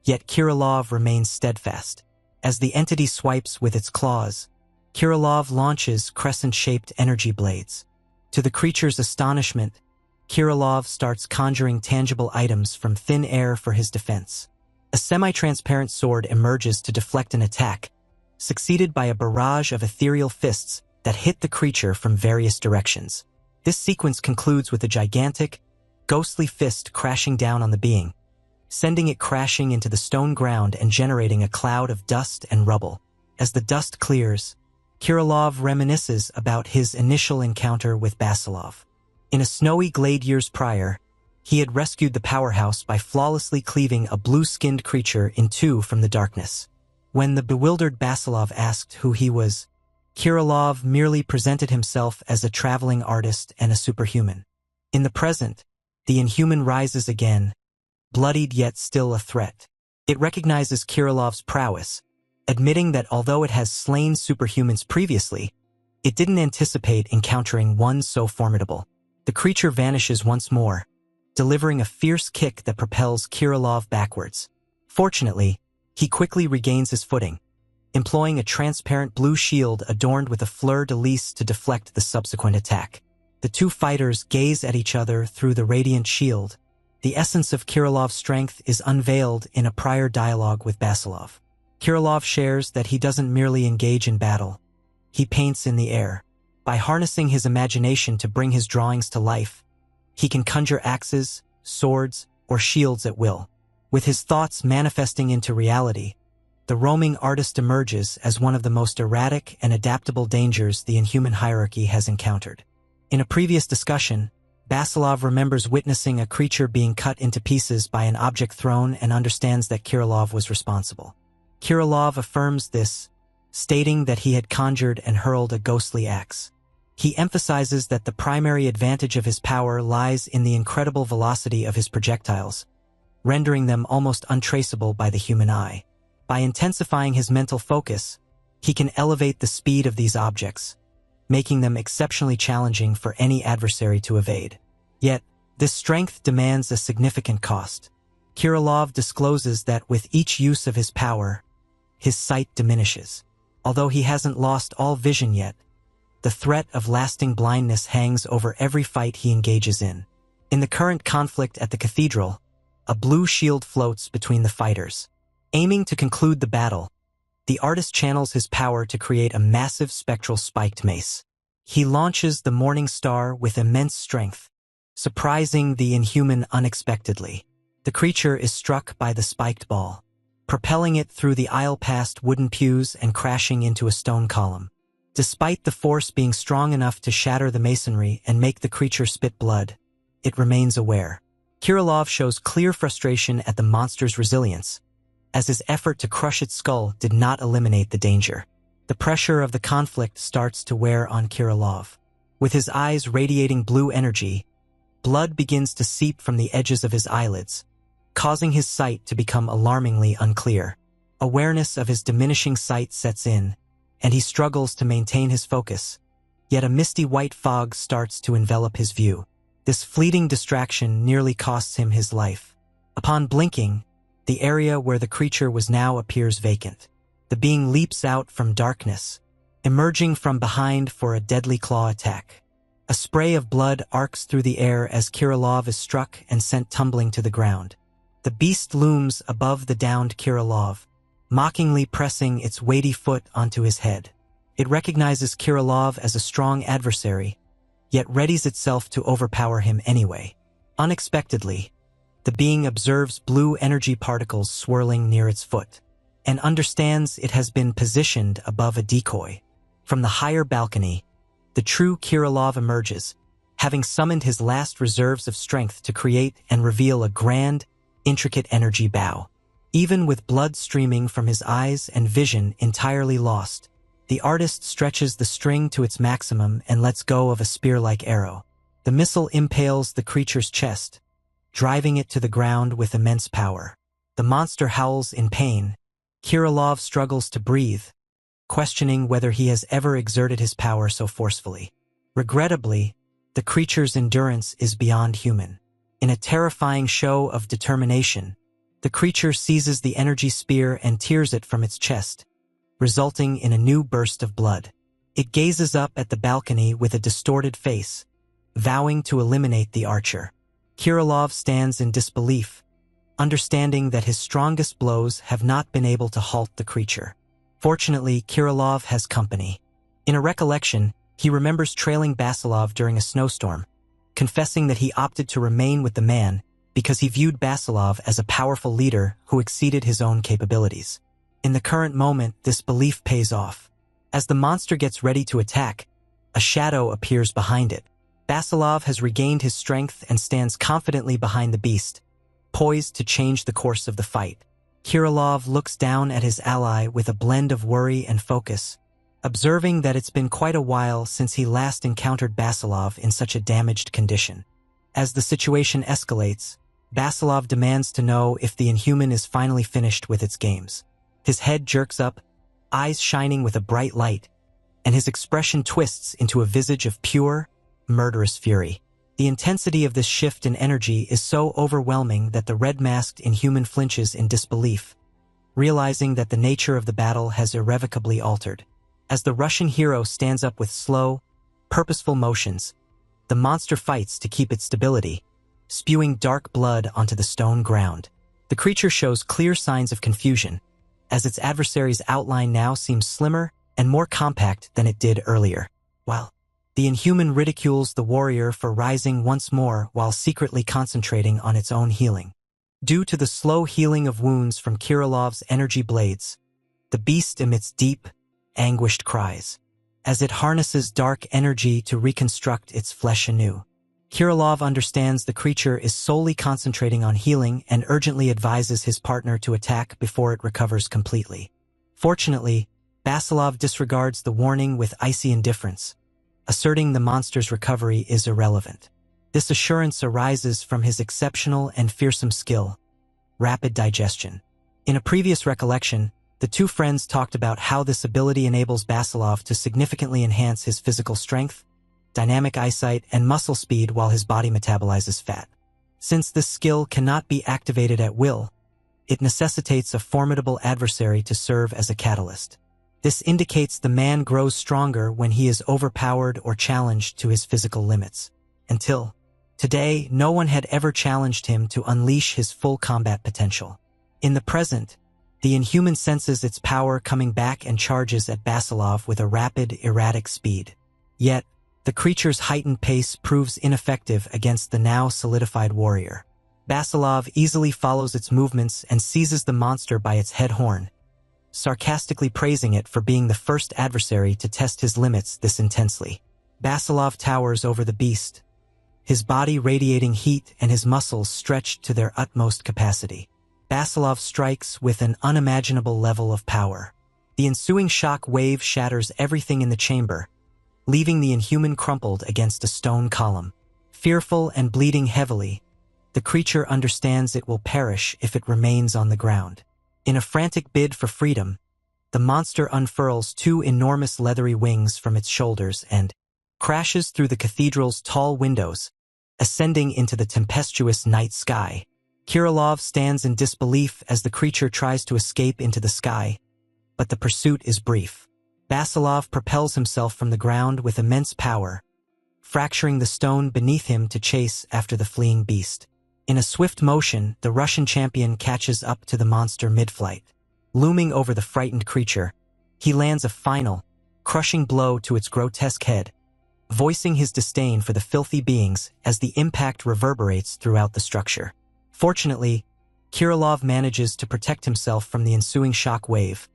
yet Kirilov remains steadfast. As the entity swipes with its claws, Kirilov launches crescent-shaped energy blades. To the creature's astonishment, Kirilov starts conjuring tangible items from thin air for his defense. A semi-transparent sword emerges to deflect an attack, succeeded by a barrage of ethereal fists that hit the creature from various directions. This sequence concludes with a gigantic, ghostly fist crashing down on the being, sending it crashing into the stone ground and generating a cloud of dust and rubble. As the dust clears, Kirilov reminisces about his initial encounter with Basilov. In a snowy glade years prior, he had rescued the powerhouse by flawlessly cleaving a blue-skinned creature in two from the darkness. When the bewildered Basilov asked who he was, Kirilov merely presented himself as a traveling artist and a superhuman. In the present, the inhuman rises again, bloodied yet still a threat. It recognizes Kirilov's prowess, admitting that although it has slain superhumans previously, it didn't anticipate encountering one so formidable. The creature vanishes once more, delivering a fierce kick that propels Kirilov backwards. Fortunately, he quickly regains his footing, employing a transparent blue shield adorned with a fleur-de-lis to deflect the subsequent attack. The two fighters gaze at each other through the radiant shield. The essence of Kirilov's strength is unveiled in a prior dialogue with Basilov. Kirilov shares that he doesn't merely engage in battle. He paints in the air. By harnessing his imagination to bring his drawings to life, he can conjure axes, swords, or shields at will. With his thoughts manifesting into reality, the roaming artist emerges as one of the most erratic and adaptable dangers the inhuman hierarchy has encountered. In a previous discussion, Basilov remembers witnessing a creature being cut into pieces by an object thrown and understands that Kirilov was responsible. Kirilov affirms this, stating that he had conjured and hurled a ghostly axe. He emphasizes that the primary advantage of his power lies in the incredible velocity of his projectiles, rendering them almost untraceable by the human eye. By intensifying his mental focus, he can elevate the speed of these objects, making them exceptionally challenging for any adversary to evade. Yet, this strength demands a significant cost. Kirilov discloses that with each use of his power, his sight diminishes. Although he hasn't lost all vision yet, the threat of lasting blindness hangs over every fight he engages in. In the current conflict at the cathedral, a blue shield floats between the fighters. Aiming to conclude the battle, the artist channels his power to create a massive spectral spiked mace. He launches the morning star with immense strength, surprising the inhuman unexpectedly. The creature is struck by the spiked ball, propelling it through the aisle past wooden pews and crashing into a stone column. Despite the force being strong enough to shatter the masonry and make the creature spit blood, it remains aware. Kirilov shows clear frustration at the monster's resilience, as his effort to crush its skull did not eliminate the danger. The pressure of the conflict starts to wear on Kirilov. With his eyes radiating blue energy, blood begins to seep from the edges of his eyelids, causing his sight to become alarmingly unclear. Awareness of his diminishing sight sets in, and he struggles to maintain his focus. Yet a misty white fog starts to envelop his view. This fleeting distraction nearly costs him his life. Upon blinking, the area where the creature was now appears vacant. The being leaps out from darkness, emerging from behind for a deadly claw attack. A spray of blood arcs through the air as Kirilov is struck and sent tumbling to the ground. The beast looms above the downed Kirilov, mockingly pressing its weighty foot onto his head. It recognizes Kirilov as a strong adversary, yet readies itself to overpower him anyway. Unexpectedly, the being observes blue energy particles swirling near its foot, and understands it has been positioned above a decoy. From the higher balcony, the true Kirilov emerges, having summoned his last reserves of strength to create and reveal a grand, intricate energy bow. Even with blood streaming from his eyes and vision entirely lost, the artist stretches the string to its maximum and lets go of a spear-like arrow. The missile impales the creature's chest, driving it to the ground with immense power. The monster howls in pain. Kirilov struggles to breathe, questioning whether he has ever exerted his power so forcefully. Regrettably, the creature's endurance is beyond human. In a terrifying show of determination, the creature seizes the energy spear and tears it from its chest, resulting in a new burst of blood. It gazes up at the balcony with a distorted face, vowing to eliminate the archer. Kirilov stands in disbelief, understanding that his strongest blows have not been able to halt the creature. Fortunately, Kirilov has company. In a recollection, he remembers trailing Basilov during a snowstorm, confessing that he opted to remain with the man because he viewed Basilov as a powerful leader who exceeded his own capabilities. In the current moment, this belief pays off. As the monster gets ready to attack, a shadow appears behind it. Basilov has regained his strength and stands confidently behind the beast, poised to change the course of the fight. Kirilov looks down at his ally with a blend of worry and focus, observing that it's been quite a while since he last encountered Basilov in such a damaged condition. As the situation escalates, Basilov demands to know if the Inhuman is finally finished with its games. His head jerks up, eyes shining with a bright light, and his expression twists into a visage of pure, murderous fury. The intensity of this shift in energy is so overwhelming that the red-masked Inhuman flinches in disbelief, realizing that the nature of the battle has irrevocably altered. As the Russian hero stands up with slow, purposeful motions, the monster fights to keep its stability, spewing dark blood onto the stone ground. The creature shows clear signs of confusion, as its adversary's outline now seems slimmer and more compact than it did earlier. While the Inhuman ridicules the warrior for rising once more while secretly concentrating on its own healing. Due to the slow healing of wounds from Kirilov's energy blades, the beast emits deep, anguished cries, as it harnesses dark energy to reconstruct its flesh anew. Kirilov understands the creature is solely concentrating on healing and urgently advises his partner to attack before it recovers completely. Fortunately, Basilov disregards the warning with icy indifference, asserting the monster's recovery is irrelevant. This assurance arises from his exceptional and fearsome skill, rapid digestion. In a previous recollection, the two friends talked about how this ability enables Basilov to significantly enhance his physical strength, dynamic eyesight, and muscle speed while his body metabolizes fat. Since this skill cannot be activated at will, it necessitates a formidable adversary to serve as a catalyst. This indicates the man grows stronger when he is overpowered or challenged to his physical limits. Until today, no one had ever challenged him to unleash his full combat potential. In the present, the Inhuman senses its power coming back and charges at Basilov with a rapid, erratic speed. Yet, the creature's heightened pace proves ineffective against the now solidified warrior. Basilov easily follows its movements and seizes the monster by its head horn, sarcastically praising it for being the first adversary to test his limits this intensely. Basilov towers over the beast, his body radiating heat and his muscles stretched to their utmost capacity. Basilov strikes with an unimaginable level of power. The ensuing shock wave shatters everything in the chamber, leaving the Inhuman crumpled against a stone column. Fearful and bleeding heavily, the creature understands it will perish if it remains on the ground. In a frantic bid for freedom, the monster unfurls two enormous leathery wings from its shoulders and crashes through the cathedral's tall windows, ascending into the tempestuous night sky. Kirilov stands in disbelief as the creature tries to escape into the sky, but the pursuit is brief. Basilov propels himself from the ground with immense power, fracturing the stone beneath him to chase after the fleeing beast. In a swift motion, the Russian champion catches up to the monster mid-flight. Looming over the frightened creature, he lands a final, crushing blow to its grotesque head, voicing his disdain for the filthy beings as the impact reverberates throughout the structure. Fortunately, Kirilov manages to protect himself from the ensuing shock wave,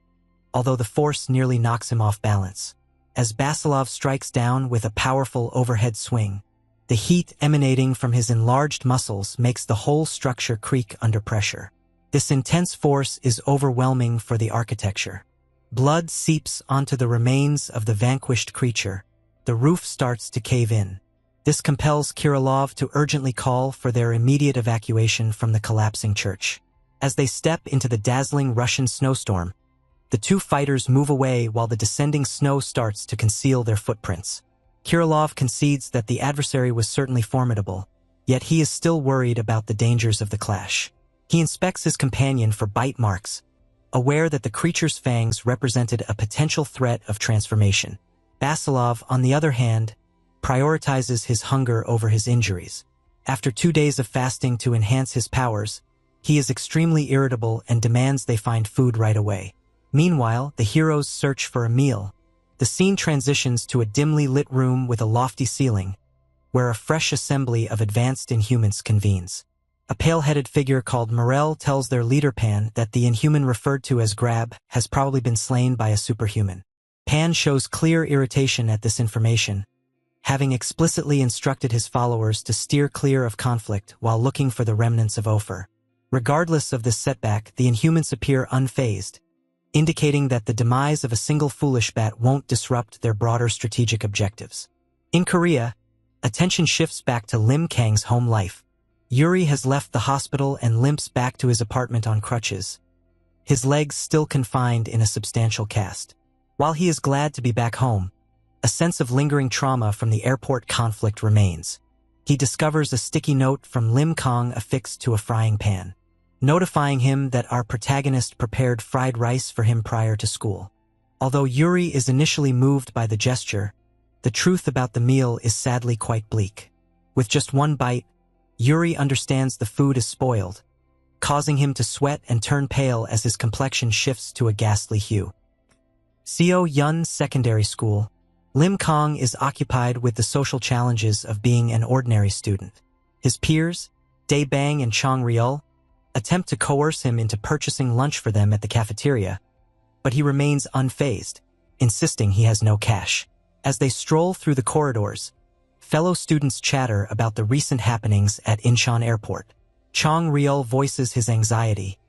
although the force nearly knocks him off balance. As Basilov strikes down with a powerful overhead swing, the heat emanating from his enlarged muscles makes the whole structure creak under pressure. This intense force is overwhelming for the architecture. Blood seeps onto the remains of the vanquished creature. The roof starts to cave in. This compels Kirilov to urgently call for their immediate evacuation from the collapsing church. As they step into the dazzling Russian snowstorm, the two fighters move away while the descending snow starts to conceal their footprints. Kirilov concedes that the adversary was certainly formidable, yet he is still worried about the dangers of the clash. He inspects his companion for bite marks, aware that the creature's fangs represented a potential threat of transformation. Basilov, on the other hand, prioritizes his hunger over his injuries. After 2 days of fasting to enhance his powers, He is extremely irritable and demands they find food right away. Meanwhile, the heroes search for a meal. The scene transitions to a dimly lit room with a lofty ceiling, where a fresh assembly of advanced Inhumans convenes. A pale-headed figure called Morel tells their leader Pan that the Inhuman referred to as Grab has probably been slain by a superhuman. Pan shows clear irritation at this information, having explicitly instructed his followers to steer clear of conflict while looking for the remnants of Ophir. Regardless of this setback, the Inhumans appear unfazed, indicating that the demise of a single foolish bat won't disrupt their broader strategic objectives. In Korea, attention shifts back to Lim Kang's home life. Yuri has left the hospital and limps back to his apartment on crutches, his legs still confined in a substantial cast. While he is glad to be back home, a sense of lingering trauma from the airport conflict remains. He discovers a sticky note from Lim Kang affixed to a frying pan, notifying him that our protagonist prepared fried rice for him prior to school. Although Yuri is initially moved by the gesture, the truth about the meal is sadly quite bleak. With just one bite, Yuri understands the food is spoiled, causing him to sweat and turn pale as his complexion shifts to a ghastly hue. Seo Yun Secondary School. Lim Kang is occupied with the social challenges of being an ordinary student. His peers, Dae Bang and Chong Ryul, attempt to coerce him into purchasing lunch for them at the cafeteria, but he remains unfazed, insisting he has no cash. As they stroll through the corridors, fellow students chatter about the recent happenings at Incheon Airport. Chong Ryul voices his anxiety,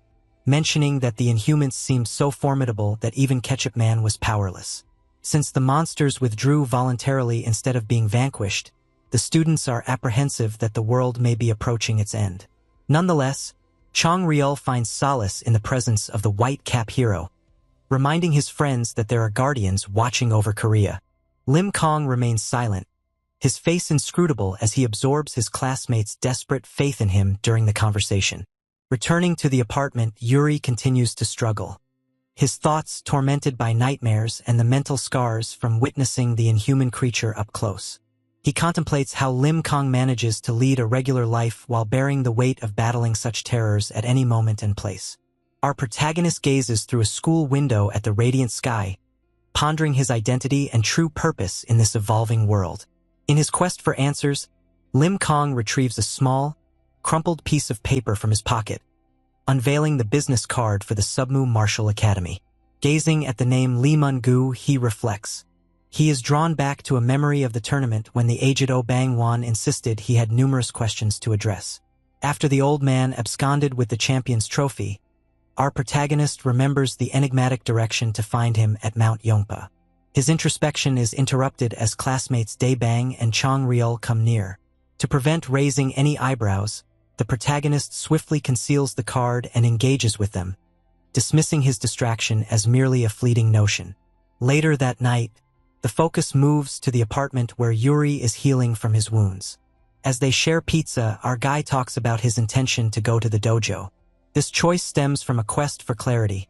mentioning that the Inhumans seemed so formidable that even Ketchup Man was powerless. Since the monsters withdrew voluntarily instead of being vanquished, the students are apprehensive that the world may be approaching its end. Nonetheless, Chong Ryul finds solace in the presence of the White Cap hero, reminding his friends that there are guardians watching over Korea. Lim Kang remains silent, his face inscrutable as he absorbs his classmates' desperate faith in him during the conversation. Returning to the apartment, Yuri continues to struggle, his thoughts tormented by nightmares and the mental scars from witnessing the inhuman creature up close. He contemplates how Lim Kang manages to lead a regular life while bearing the weight of battling such terrors at any moment and place. Our protagonist gazes through a school window at the radiant sky, pondering his identity and true purpose in this evolving world. In his quest for answers, Lim Kang retrieves a small, crumpled piece of paper from his pocket, unveiling the business card for the Submu Martial Academy. Gazing at the name Lee Mun-gu, he reflects. He is drawn back to a memory of the tournament when the aged Oh Bang-won insisted he had numerous questions to address. After the old man absconded with the champion's trophy, our protagonist remembers the enigmatic direction to find him at Mount Yongpa. His introspection is interrupted as classmates Dae Bang and Chong Ryul come near. To prevent raising any eyebrows, the protagonist swiftly conceals the card and engages with them, dismissing his distraction as merely a fleeting notion. Later that night, the focus moves to the apartment where Yuri is healing from his wounds. As they share pizza, our guy talks about his intention to go to the dojo. This choice stems from a quest for clarity,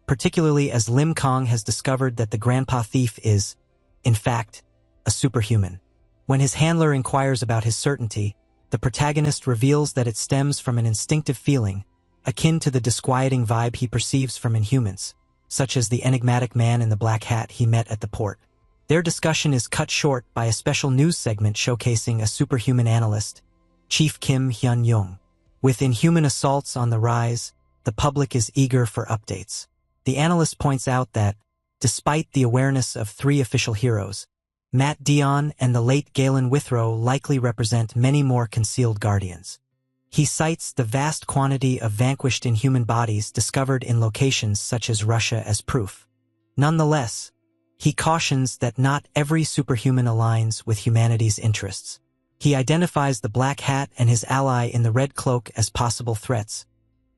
particularly as Lim Kang has discovered that the grandpa thief is, in fact, a superhuman. When his handler inquires about his certainty, the protagonist reveals that it stems from an instinctive feeling, akin to the disquieting vibe he perceives from Inhumans, such as the enigmatic man in the black hat he met at the port. Their discussion is cut short by a special news segment showcasing a superhuman analyst, Chief Kim Hyun-young. With Inhuman assaults on the rise, the public is eager for updates. The analyst points out that, despite the awareness of 3 official heroes, Matt Dion and the late Galen Withrow likely represent many more concealed guardians. He cites the vast quantity of vanquished Inhuman bodies discovered in locations such as Russia as proof. Nonetheless, he cautions that not every superhuman aligns with humanity's interests. He identifies the Black Hat and his ally in the Red Cloak as possible threats,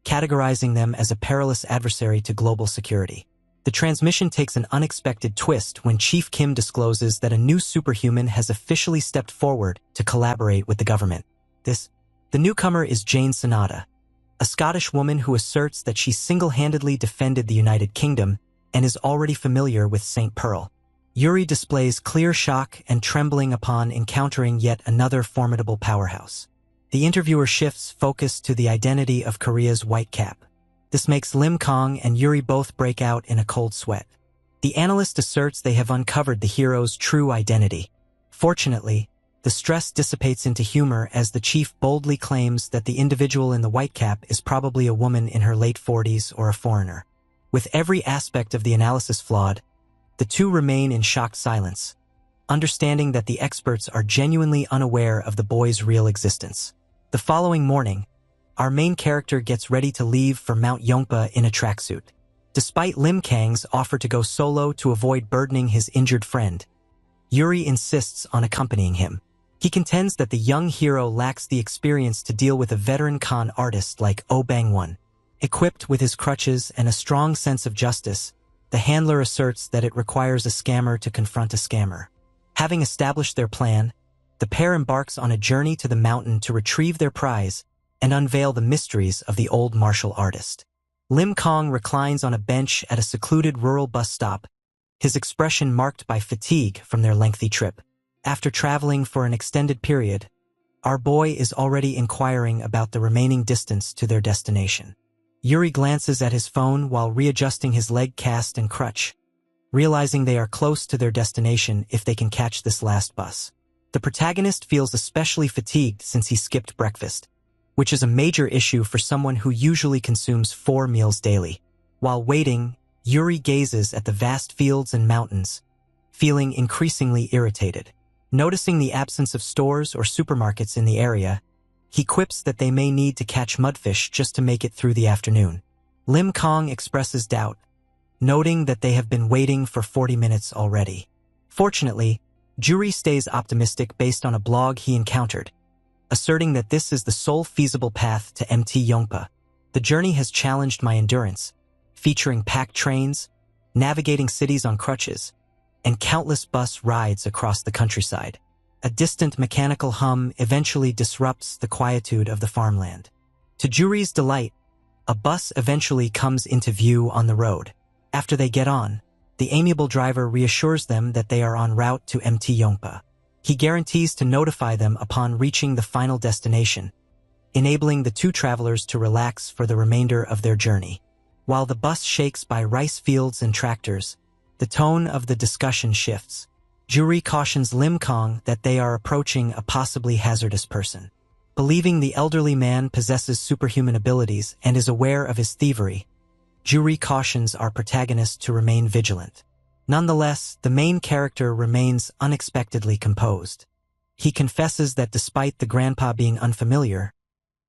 categorizing them as a perilous adversary to global security. The transmission takes an unexpected twist when Chief Kim discloses that a new superhuman has officially stepped forward to collaborate with the government. The newcomer is Jane Sonata, a Scottish woman who asserts that she single-handedly defended the United Kingdom and is already familiar with St. Pearl. Yuri displays clear shock and trembling upon encountering yet another formidable powerhouse. The interviewer shifts focus to the identity of Korea's white cap. This makes Lim Kong and Yuri both break out in a cold sweat. The analyst asserts they have uncovered the hero's true identity. Fortunately, the stress dissipates into humor as the chief boldly claims that the individual in the white cap is probably a woman in her late 40s or a foreigner. With every aspect of the analysis flawed, the two remain in shocked silence, understanding that the experts are genuinely unaware of the boy's real existence. The following morning, our main character gets ready to leave for Mount Yongpa in a tracksuit. Despite Lim Kang's offer to go solo to avoid burdening his injured friend, Yuri insists on accompanying him. He contends that the young hero lacks the experience to deal with a veteran con artist like Oh Bang-won. Equipped with his crutches and a strong sense of justice, the handler asserts that it requires a scammer to confront a scammer. Having established their plan, the pair embarks on a journey to the mountain to retrieve their prize and unveil the mysteries of the old martial artist. Lim Kong reclines on a bench at a secluded rural bus stop, his expression marked by fatigue from their lengthy trip. After traveling for an extended period, our boy is already inquiring about the remaining distance to their destination. Yuri glances at his phone while readjusting his leg cast and crutch, realizing they are close to their destination if they can catch this last bus. The protagonist feels especially fatigued since he skipped breakfast, which is a major issue for someone who usually consumes 4 meals daily. While waiting, Yuri gazes at the vast fields and mountains, feeling increasingly irritated. Noticing the absence of stores or supermarkets in the area, he quips that they may need to catch mudfish just to make it through the afternoon. Lim Kong expresses doubt, noting that they have been waiting for 40 minutes already. Fortunately, Yuri stays optimistic based on a blog he encountered, asserting that this is the sole feasible path to MT Yongpa. The journey has challenged my endurance, featuring packed trains, navigating cities on crutches, and countless bus rides across the countryside. A distant mechanical hum eventually disrupts the quietude of the farmland. To Yuri's delight, a bus eventually comes into view on the road. After they get on, the amiable driver reassures them that they are en route to MT Yongpa. He guarantees to notify them upon reaching the final destination, enabling the two travelers to relax for the remainder of their journey. While the bus shakes by rice fields and tractors, the tone of the discussion shifts. Yuri cautions Lim Kong that they are approaching a possibly hazardous person. Believing the elderly man possesses superhuman abilities and is aware of his thievery, Yuri cautions our protagonist to remain vigilant. Nonetheless, the main character remains unexpectedly composed. He confesses that despite the grandpa being unfamiliar,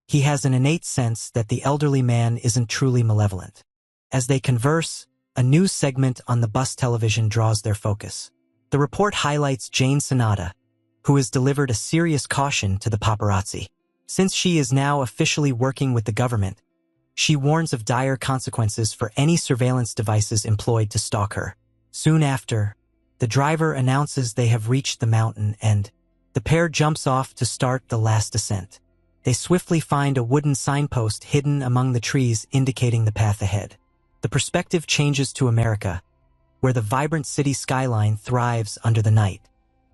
he has an innate sense that the elderly man isn't truly malevolent. As they converse, a news segment on the bus television draws their focus. The report highlights Jane Sonata, who has delivered a serious caution to the paparazzi. Since she is now officially working with the government, she warns of dire consequences for any surveillance devices employed to stalk her. Soon after, the driver announces they have reached the mountain and the pair jumps off to start the last ascent. They swiftly find a wooden signpost hidden among the trees indicating the path ahead. The perspective changes to America, where the vibrant city skyline thrives under the night.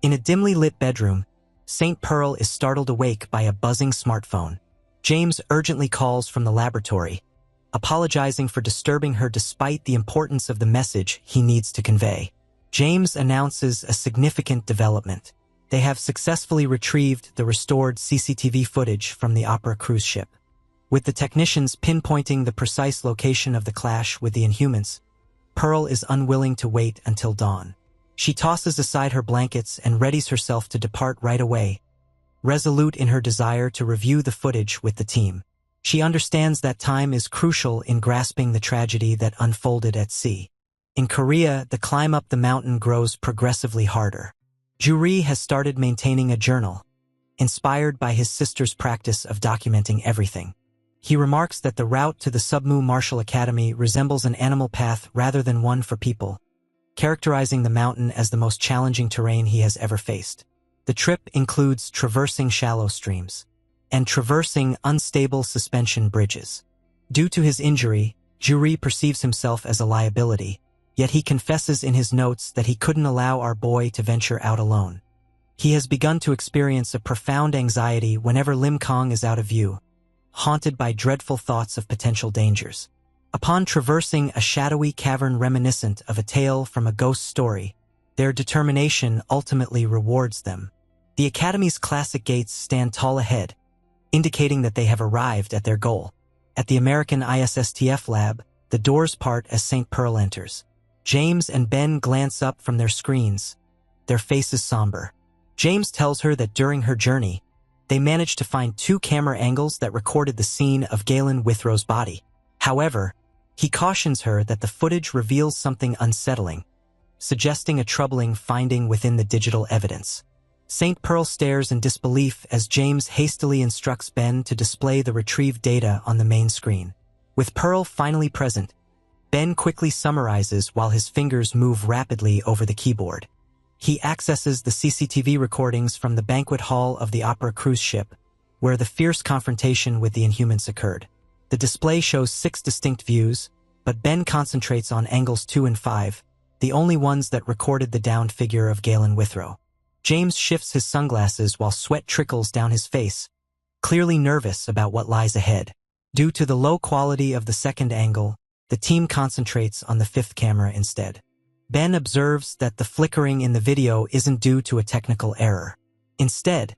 In a dimly lit bedroom, St. Pearl is startled awake by a buzzing smartphone. James urgently calls from the laboratory, apologizing for disturbing her despite the importance of the message he needs to convey. James announces a significant development. They have successfully retrieved the restored CCTV footage from the Opera cruise ship. With the technicians pinpointing the precise location of the clash with the Inhumans, Pearl is unwilling to wait until dawn. She tosses aside her blankets and readies herself to depart right away, resolute in her desire to review the footage with the team. She understands that time is crucial in grasping the tragedy that unfolded at sea. In Korea, the climb up the mountain grows progressively harder. Yuri has started maintaining a journal, inspired by his sister's practice of documenting everything. He remarks that the route to the Submu Martial Academy resembles an animal path rather than one for people, characterizing the mountain as the most challenging terrain he has ever faced. The trip includes traversing shallow streams and traversing unstable suspension bridges. Due to his injury, Yuri perceives himself as a liability, yet he confesses in his notes that he couldn't allow our boy to venture out alone. He has begun to experience a profound anxiety whenever Lim Kong is out of view, haunted by dreadful thoughts of potential dangers. Upon traversing a shadowy cavern reminiscent of a tale from a ghost story, their determination ultimately rewards them. The Academy's classic gates stand tall ahead, indicating that they have arrived at their goal. At the American ISSTF lab, the doors part as St. Pearl enters. James and Ben glance up from their screens, their faces somber. James tells her that during her journey, they managed to find 2 camera angles that recorded the scene of Galen Withrow's body. However, he cautions her that the footage reveals something unsettling, suggesting a troubling finding within the digital evidence. St. Pearl stares in disbelief as James hastily instructs Ben to display the retrieved data on the main screen. With Pearl finally present, Ben quickly summarizes while his fingers move rapidly over the keyboard. He accesses the CCTV recordings from the banquet hall of the Opera cruise ship, where the fierce confrontation with the Inhumans occurred. The display shows 6 distinct views, but Ben concentrates on angles 2 and 5, the only ones that recorded the downed figure of Galen Withrow. James shifts his sunglasses while sweat trickles down his face, clearly nervous about what lies ahead. Due to the low quality of the second angle, the team concentrates on the 5th camera instead. Ben observes that the flickering in the video isn't due to a technical error. Instead,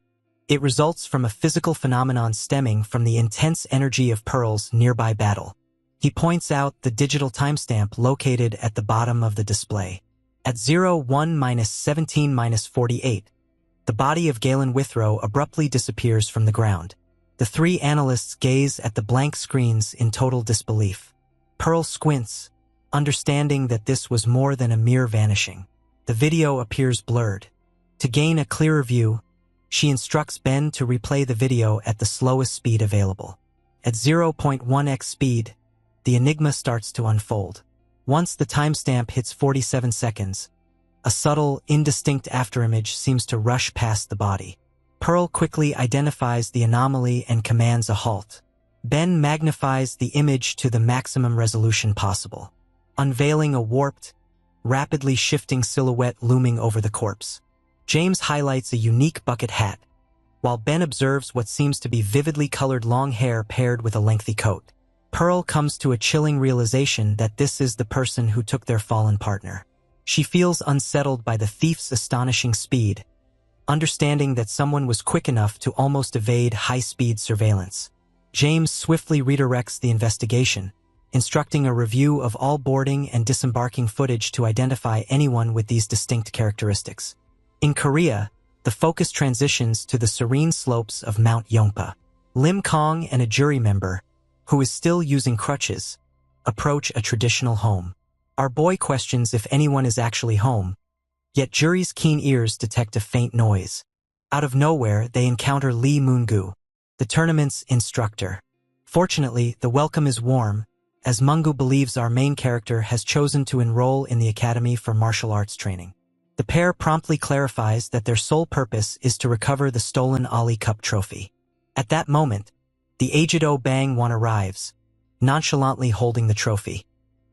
it results from a physical phenomenon stemming from the intense energy of Pearl's nearby battle. He points out the digital timestamp located at the bottom of the display. At 01-17-48, the body of Galen Withrow abruptly disappears from the ground. The 3 analysts gaze at the blank screens in total disbelief. Pearl squints, understanding that this was more than a mere vanishing. The video appears blurred. To gain a clearer view, she instructs Ben to replay the video at the slowest speed available. At 0.1x speed, the enigma starts to unfold. Once the timestamp hits 47 seconds, a subtle, indistinct afterimage seems to rush past the body. Pearl quickly identifies the anomaly and commands a halt. Ben magnifies the image to the maximum resolution possible, unveiling a warped, rapidly shifting silhouette looming over the corpse. James highlights a unique bucket hat, while Ben observes what seems to be vividly colored long hair paired with a lengthy coat. Pearl comes to a chilling realization that this is the person who took their fallen partner. She feels unsettled by the thief's astonishing speed, understanding that someone was quick enough to almost evade high-speed surveillance. James swiftly redirects the investigation, instructing a review of all boarding and disembarking footage to identify anyone with these distinct characteristics. In Korea, the focus transitions to the serene slopes of Mount Yongpa. Lim Kong and a jury member, who is still using crutches, approach a traditional home. Our boy questions if anyone is actually home, yet jury's keen ears detect a faint noise. Out of nowhere, they encounter Lee Moon-gu, the tournament's instructor. Fortunately, the welcome is warm, as Moon-gu believes our main character has chosen to enroll in the Academy for Martial Arts training. The pair promptly clarifies that their sole purpose is to recover the stolen Ali Cup trophy. At that moment, the aged Oh Bang-won arrives, nonchalantly holding the trophy.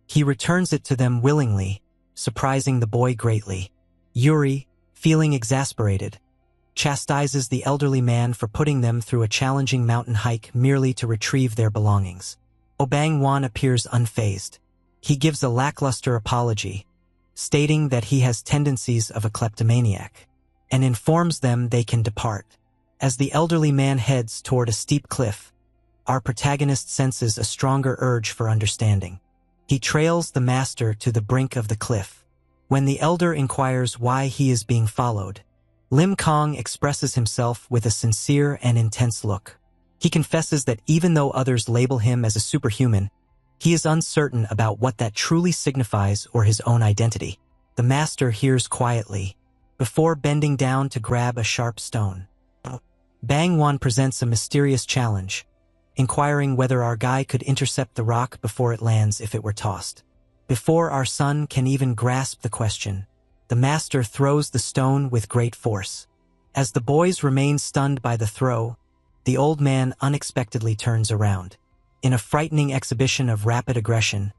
He returns it to them willingly, surprising the boy greatly. Yuri, feeling exasperated, chastises the elderly man for putting them through a challenging mountain hike merely to retrieve their belongings. Oh Bang-won appears unfazed. He gives a lackluster apology, stating that he has tendencies of a kleptomaniac, and informs them they can depart. As the elderly man heads toward a steep cliff, our protagonist senses a stronger urge for understanding. He trails the master to the brink of the cliff. When the elder inquires why he is being followed, Lim Kong expresses himself with a sincere and intense look. He confesses that even though others label him as a superhuman, he is uncertain about what that truly signifies or his own identity. The master hears quietly, before bending down to grab a sharp stone. Bang-won presents a mysterious challenge, inquiring whether our guy could intercept the rock before it lands if it were tossed. Before our son can even grasp the question, the master throws the stone with great force. As the boys remain stunned by the throw, the old man unexpectedly turns around. In a frightening exhibition of rapid aggression,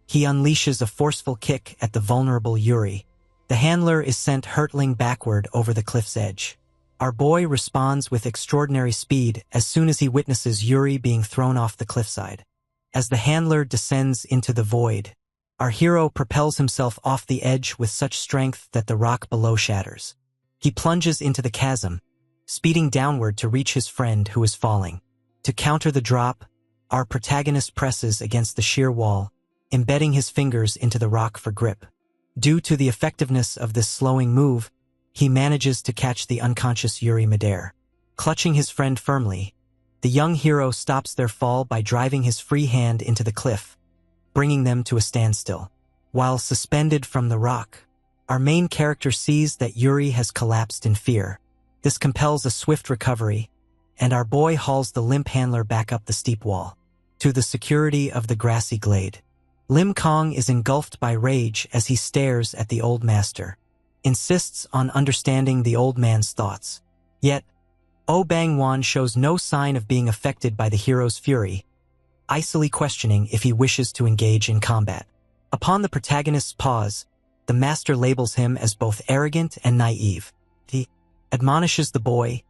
he unleashes a forceful kick at the vulnerable Yuri. The handler is sent hurtling backward over the cliff's edge. Our boy responds with extraordinary speed as soon as he witnesses Yuri being thrown off the cliffside. As the handler descends into the void, our hero propels himself off the edge with such strength that the rock below shatters. He plunges into the chasm, speeding downward to reach his friend who is falling. To counter the drop, our protagonist presses against the sheer wall, embedding his fingers into the rock for grip. Due to the effectiveness of this slowing move, he manages to catch the unconscious Yuri midair. Clutching his friend firmly, the young hero stops their fall by driving his free hand into the cliff, bringing them to a standstill. While suspended from the rock, our main character sees that Yuri has collapsed in fear. This compels a swift recovery, and our boy hauls the limp handler back up the steep wall, to the security of the grassy glade. Lim Kong is engulfed by rage as he stares at the old master, insists on understanding the old man's thoughts. Yet, Oh Bang-won shows no sign of being affected by the hero's fury, icily questioning if he wishes to engage in combat. Upon the protagonist's pause, the master labels him as both arrogant and naive. He admonishes the boy,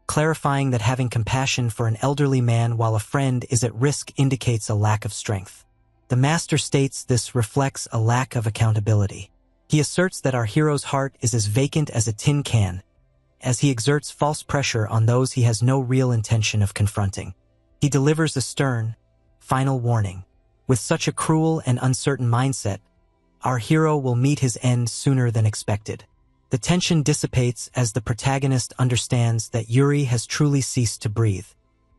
clarifying that having compassion for an elderly man while a friend is at risk indicates a lack of strength. The master states this reflects a lack of accountability. He asserts that our hero's heart is as vacant as a tin can, as he exerts false pressure on those he has no real intention of confronting. He delivers a stern, final warning. With such a cruel and uncertain mindset, our hero will meet his end sooner than expected. The tension dissipates as the protagonist understands that Yuri has truly ceased to breathe.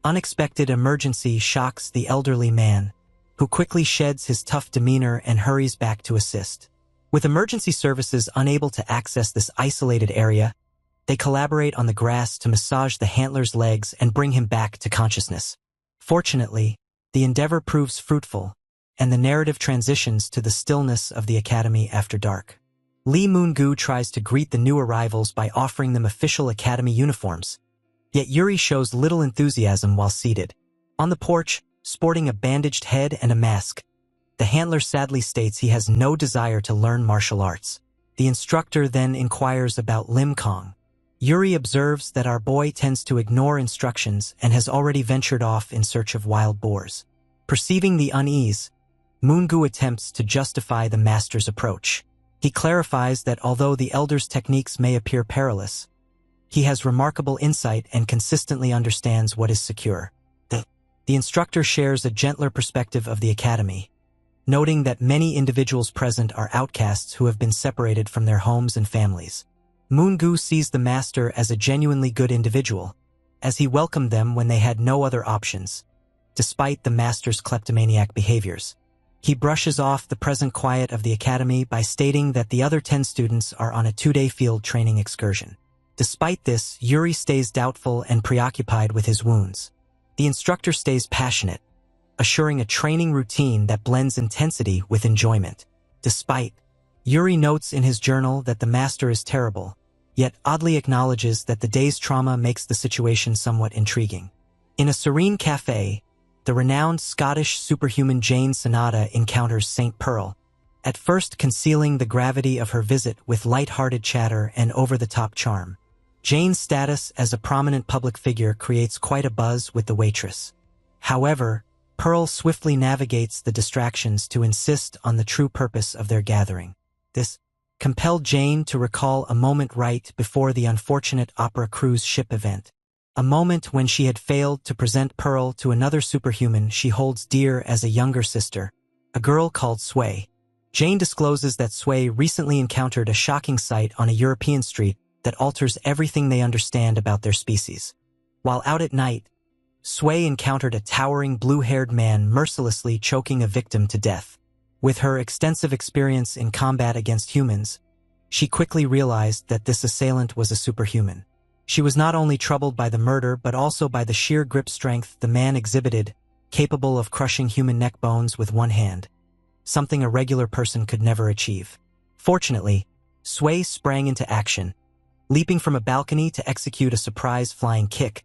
Unexpected emergency shocks the elderly man, who quickly sheds his tough demeanor and hurries back to assist. With emergency services unable to access this isolated area, they collaborate on the grass to massage the handler's legs and bring him back to consciousness. Fortunately, the endeavor proves fruitful, and the narrative transitions to the stillness of the academy after dark. Lee Moon-gu tries to greet the new arrivals by offering them official academy uniforms, yet Yuri shows little enthusiasm while seated. On the porch, sporting a bandaged head and a mask, the handler sadly states he has no desire to learn martial arts. The instructor then inquires about Lim Kong. Yuri observes that our boy tends to ignore instructions and has already ventured off in search of wild boars. Perceiving the unease, Moon-gu attempts to justify the master's approach. He clarifies that although the elder's techniques may appear perilous, he has remarkable insight and consistently understands what is secure. The instructor shares a gentler perspective of the academy, noting that many individuals present are outcasts who have been separated from their homes and families. Moon-gu sees the master as a genuinely good individual, as he welcomed them when they had no other options, despite the master's kleptomaniac behaviors. He brushes off the present quiet of the academy by stating that the other 10 students are on a 2-day field training excursion. Despite this, Yuri stays doubtful and preoccupied with his wounds. The instructor stays passionate, assuring a training routine that blends intensity with enjoyment. Despite, Yuri notes in his journal that the master is terrible, yet oddly acknowledges that the day's trauma makes the situation somewhat intriguing. In a serene cafe, the renowned Scottish superhuman Jane Sonata encounters St. Pearl, at first concealing the gravity of her visit with light-hearted chatter and over-the-top charm. Jane's status as a prominent public figure creates quite a buzz with the waitress. However, Pearl swiftly navigates the distractions to insist on the true purpose of their gathering. This compelled Jane to recall a moment right before the unfortunate opera cruise ship event. A moment when she had failed to present Pearl to another superhuman she holds dear as a younger sister, a girl called Sway. Jane discloses that Sway recently encountered a shocking sight on a European street that alters everything they understand about their species. While out at night, Sway encountered a towering blue-haired man mercilessly choking a victim to death. With her extensive experience in combat against humans, she quickly realized that this assailant was a superhuman. She was not only troubled by the murder but also by the sheer grip strength the man exhibited, capable of crushing human neck bones with one hand, something a regular person could never achieve. Fortunately, Sway sprang into action, leaping from a balcony to execute a surprise flying kick,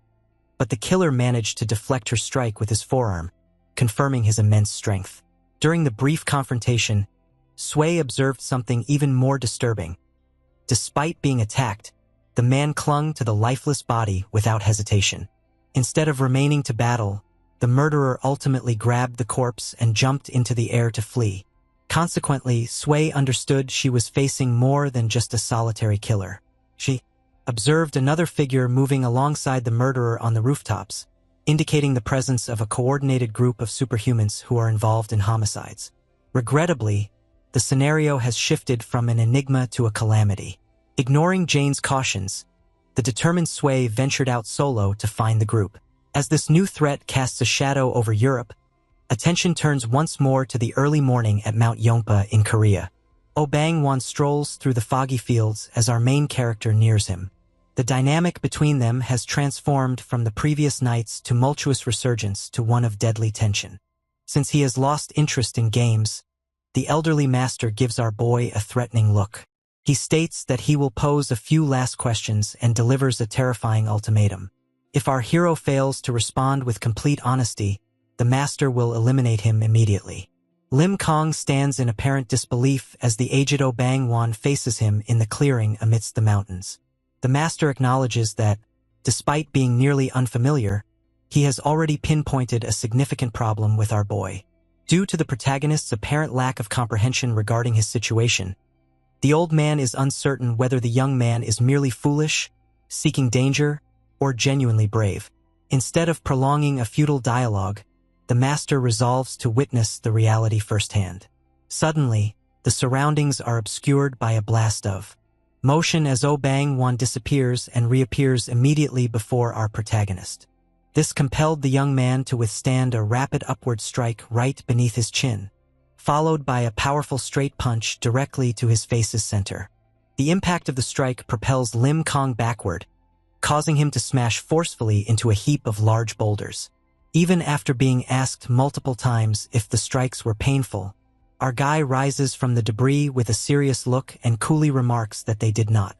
but the killer managed to deflect her strike with his forearm, confirming his immense strength. During the brief confrontation, Sway observed something even more disturbing. Despite being attacked, the man clung to the lifeless body without hesitation. Instead of remaining to battle, the murderer ultimately grabbed the corpse and jumped into the air to flee. Consequently, Sui understood she was facing more than just a solitary killer. She observed another figure moving alongside the murderer on the rooftops, indicating the presence of a coordinated group of superhumans who are involved in homicides. Regrettably, the scenario has shifted from an enigma to a calamity. Ignoring Jane's cautions, the determined Sui ventured out solo to find the group. As this new threat casts a shadow over Europe, attention turns once more to the early morning at Mount Yongpa in Korea. Oh Bang-won strolls through the foggy fields as our main character nears him. The dynamic between them has transformed from the previous night's tumultuous resurgence to one of deadly tension. Since he has lost interest in games, the elderly master gives our boy a threatening look. He states that he will pose a few last questions and delivers a terrifying ultimatum. If our hero fails to respond with complete honesty, the master will eliminate him immediately. Lim Kong stands in apparent disbelief as the aged Oh Bang-won faces him in the clearing amidst the mountains. The master acknowledges that, despite being nearly unfamiliar, he has already pinpointed a significant problem with our boy. Due to the protagonist's apparent lack of comprehension regarding his situation, the old man is uncertain whether the young man is merely foolish, seeking danger, or genuinely brave. Instead of prolonging a futile dialogue, the master resolves to witness the reality firsthand. Suddenly, the surroundings are obscured by a blast of motion as Oh Bang-won disappears and reappears immediately before our protagonist. This compelled the young man to withstand a rapid upward strike right beneath his chin, followed by a powerful straight punch directly to his face's center. The impact of the strike propels Lim Kong backward, causing him to smash forcefully into a heap of large boulders. Even after being asked multiple times if the strikes were painful, our guy rises from the debris with a serious look and coolly remarks that they did not.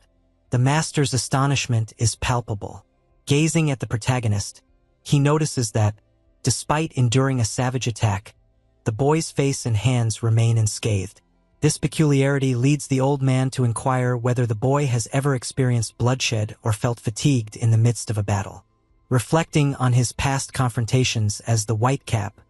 The master's astonishment is palpable. Gazing at the protagonist, he notices that, despite enduring a savage attack, the boy's face and hands remain unscathed. This peculiarity leads the old man to inquire whether the boy has ever experienced bloodshed or felt fatigued in the midst of a battle. Reflecting on his past confrontations as the White Cap,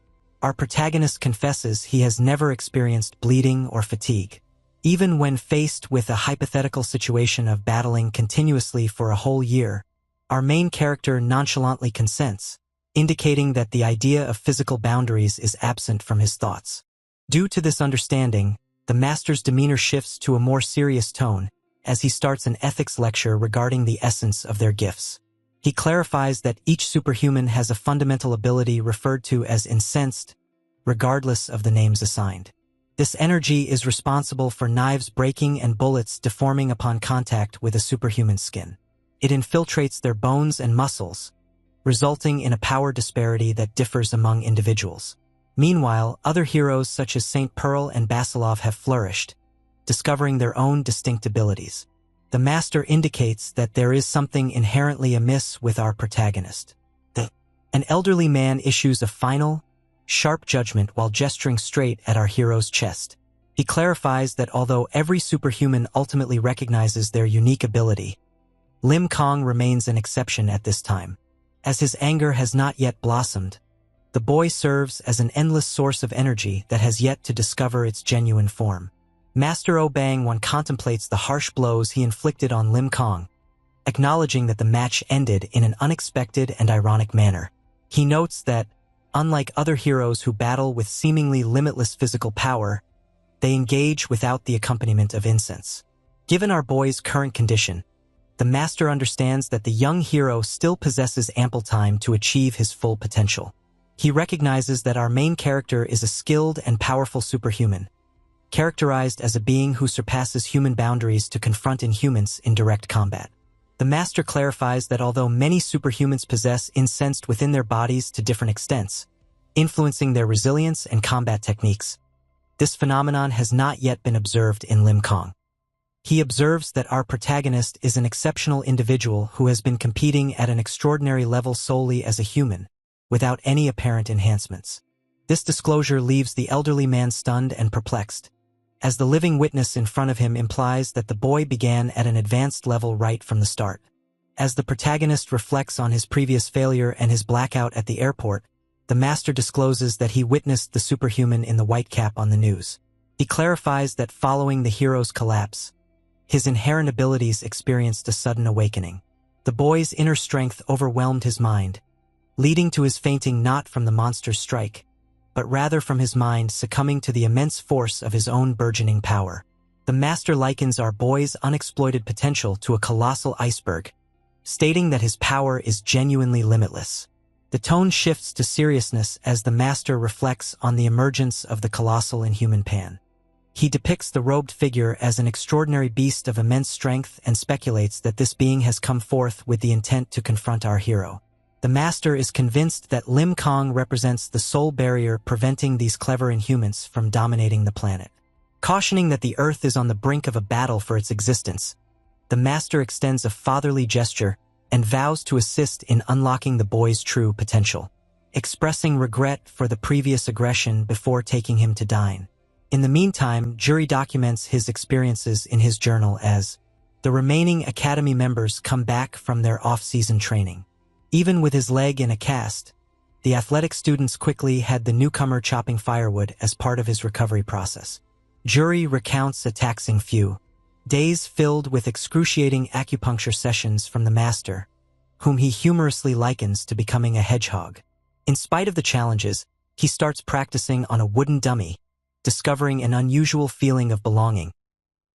our protagonist confesses he has never experienced bleeding or fatigue. Even when faced with a hypothetical situation of battling continuously for a whole year, our main character nonchalantly consents, indicating that the idea of physical boundaries is absent from his thoughts. Due to this understanding, the master's demeanor shifts to a more serious tone as he starts an ethics lecture regarding the essence of their gifts. He clarifies that each superhuman has a fundamental ability referred to as incensed, regardless of the names assigned. This energy is responsible for knives breaking and bullets deforming upon contact with a superhuman skin. It infiltrates their bones and muscles, resulting in a power disparity that differs among individuals. Meanwhile, other heroes such as Saint Pearl and Basilov have flourished, discovering their own distinct abilities. The master indicates that there is something inherently amiss with our protagonist. An elderly man issues a final, sharp judgment while gesturing straight at our hero's chest. He clarifies that although every superhuman ultimately recognizes their unique ability, Lim Kong remains an exception at this time. As his anger has not yet blossomed, the boy serves as an endless source of energy that has yet to discover its genuine form. Master Oh Bang-won contemplates the harsh blows he inflicted on Lim Kong, acknowledging that the match ended in an unexpected and ironic manner. He notes that, unlike other heroes who battle with seemingly limitless physical power, they engage without the accompaniment of incense. Given our boy's current condition, the master understands that the young hero still possesses ample time to achieve his full potential. He recognizes that our main character is a skilled and powerful superhuman, characterized as a being who surpasses human boundaries to confront inhumans in direct combat. The master clarifies that although many superhumans possess incensed within their bodies to different extents, influencing their resilience and combat techniques, this phenomenon has not yet been observed in Lim Kong. He observes that our protagonist is an exceptional individual who has been competing at an extraordinary level solely as a human, without any apparent enhancements. This disclosure leaves the elderly man stunned and perplexed, as the living witness in front of him implies that the boy began at an advanced level right from the start. As the protagonist reflects on his previous failure and his blackout at the airport, the master discloses that he witnessed the superhuman in the white cap on the news. He clarifies that following the hero's collapse, his inherent abilities experienced a sudden awakening. The boy's inner strength overwhelmed his mind, leading to his fainting not from the monster's strike, but rather from his mind succumbing to the immense force of his own burgeoning power. The master likens our boy's unexploited potential to a colossal iceberg, stating that his power is genuinely limitless. The tone shifts to seriousness as the master reflects on the emergence of the colossal in human pan. He depicts the robed figure as an extraordinary beast of immense strength and speculates that this being has come forth with the intent to confront our hero. The master is convinced that Lim Kong represents the sole barrier preventing these clever inhumans from dominating the planet. Cautioning that the Earth is on the brink of a battle for its existence, the master extends a fatherly gesture and vows to assist in unlocking the boy's true potential, expressing regret for the previous aggression before taking him to dine. In the meantime, Jury documents his experiences in his journal as the remaining Academy members come back from their off-season training. Even with his leg in a cast, the athletic students quickly had the newcomer chopping firewood as part of his recovery process. Jury recounts a taxing few days filled with excruciating acupuncture sessions from the master, whom he humorously likens to becoming a hedgehog. In spite of the challenges, he starts practicing on a wooden dummy, discovering an unusual feeling of belonging,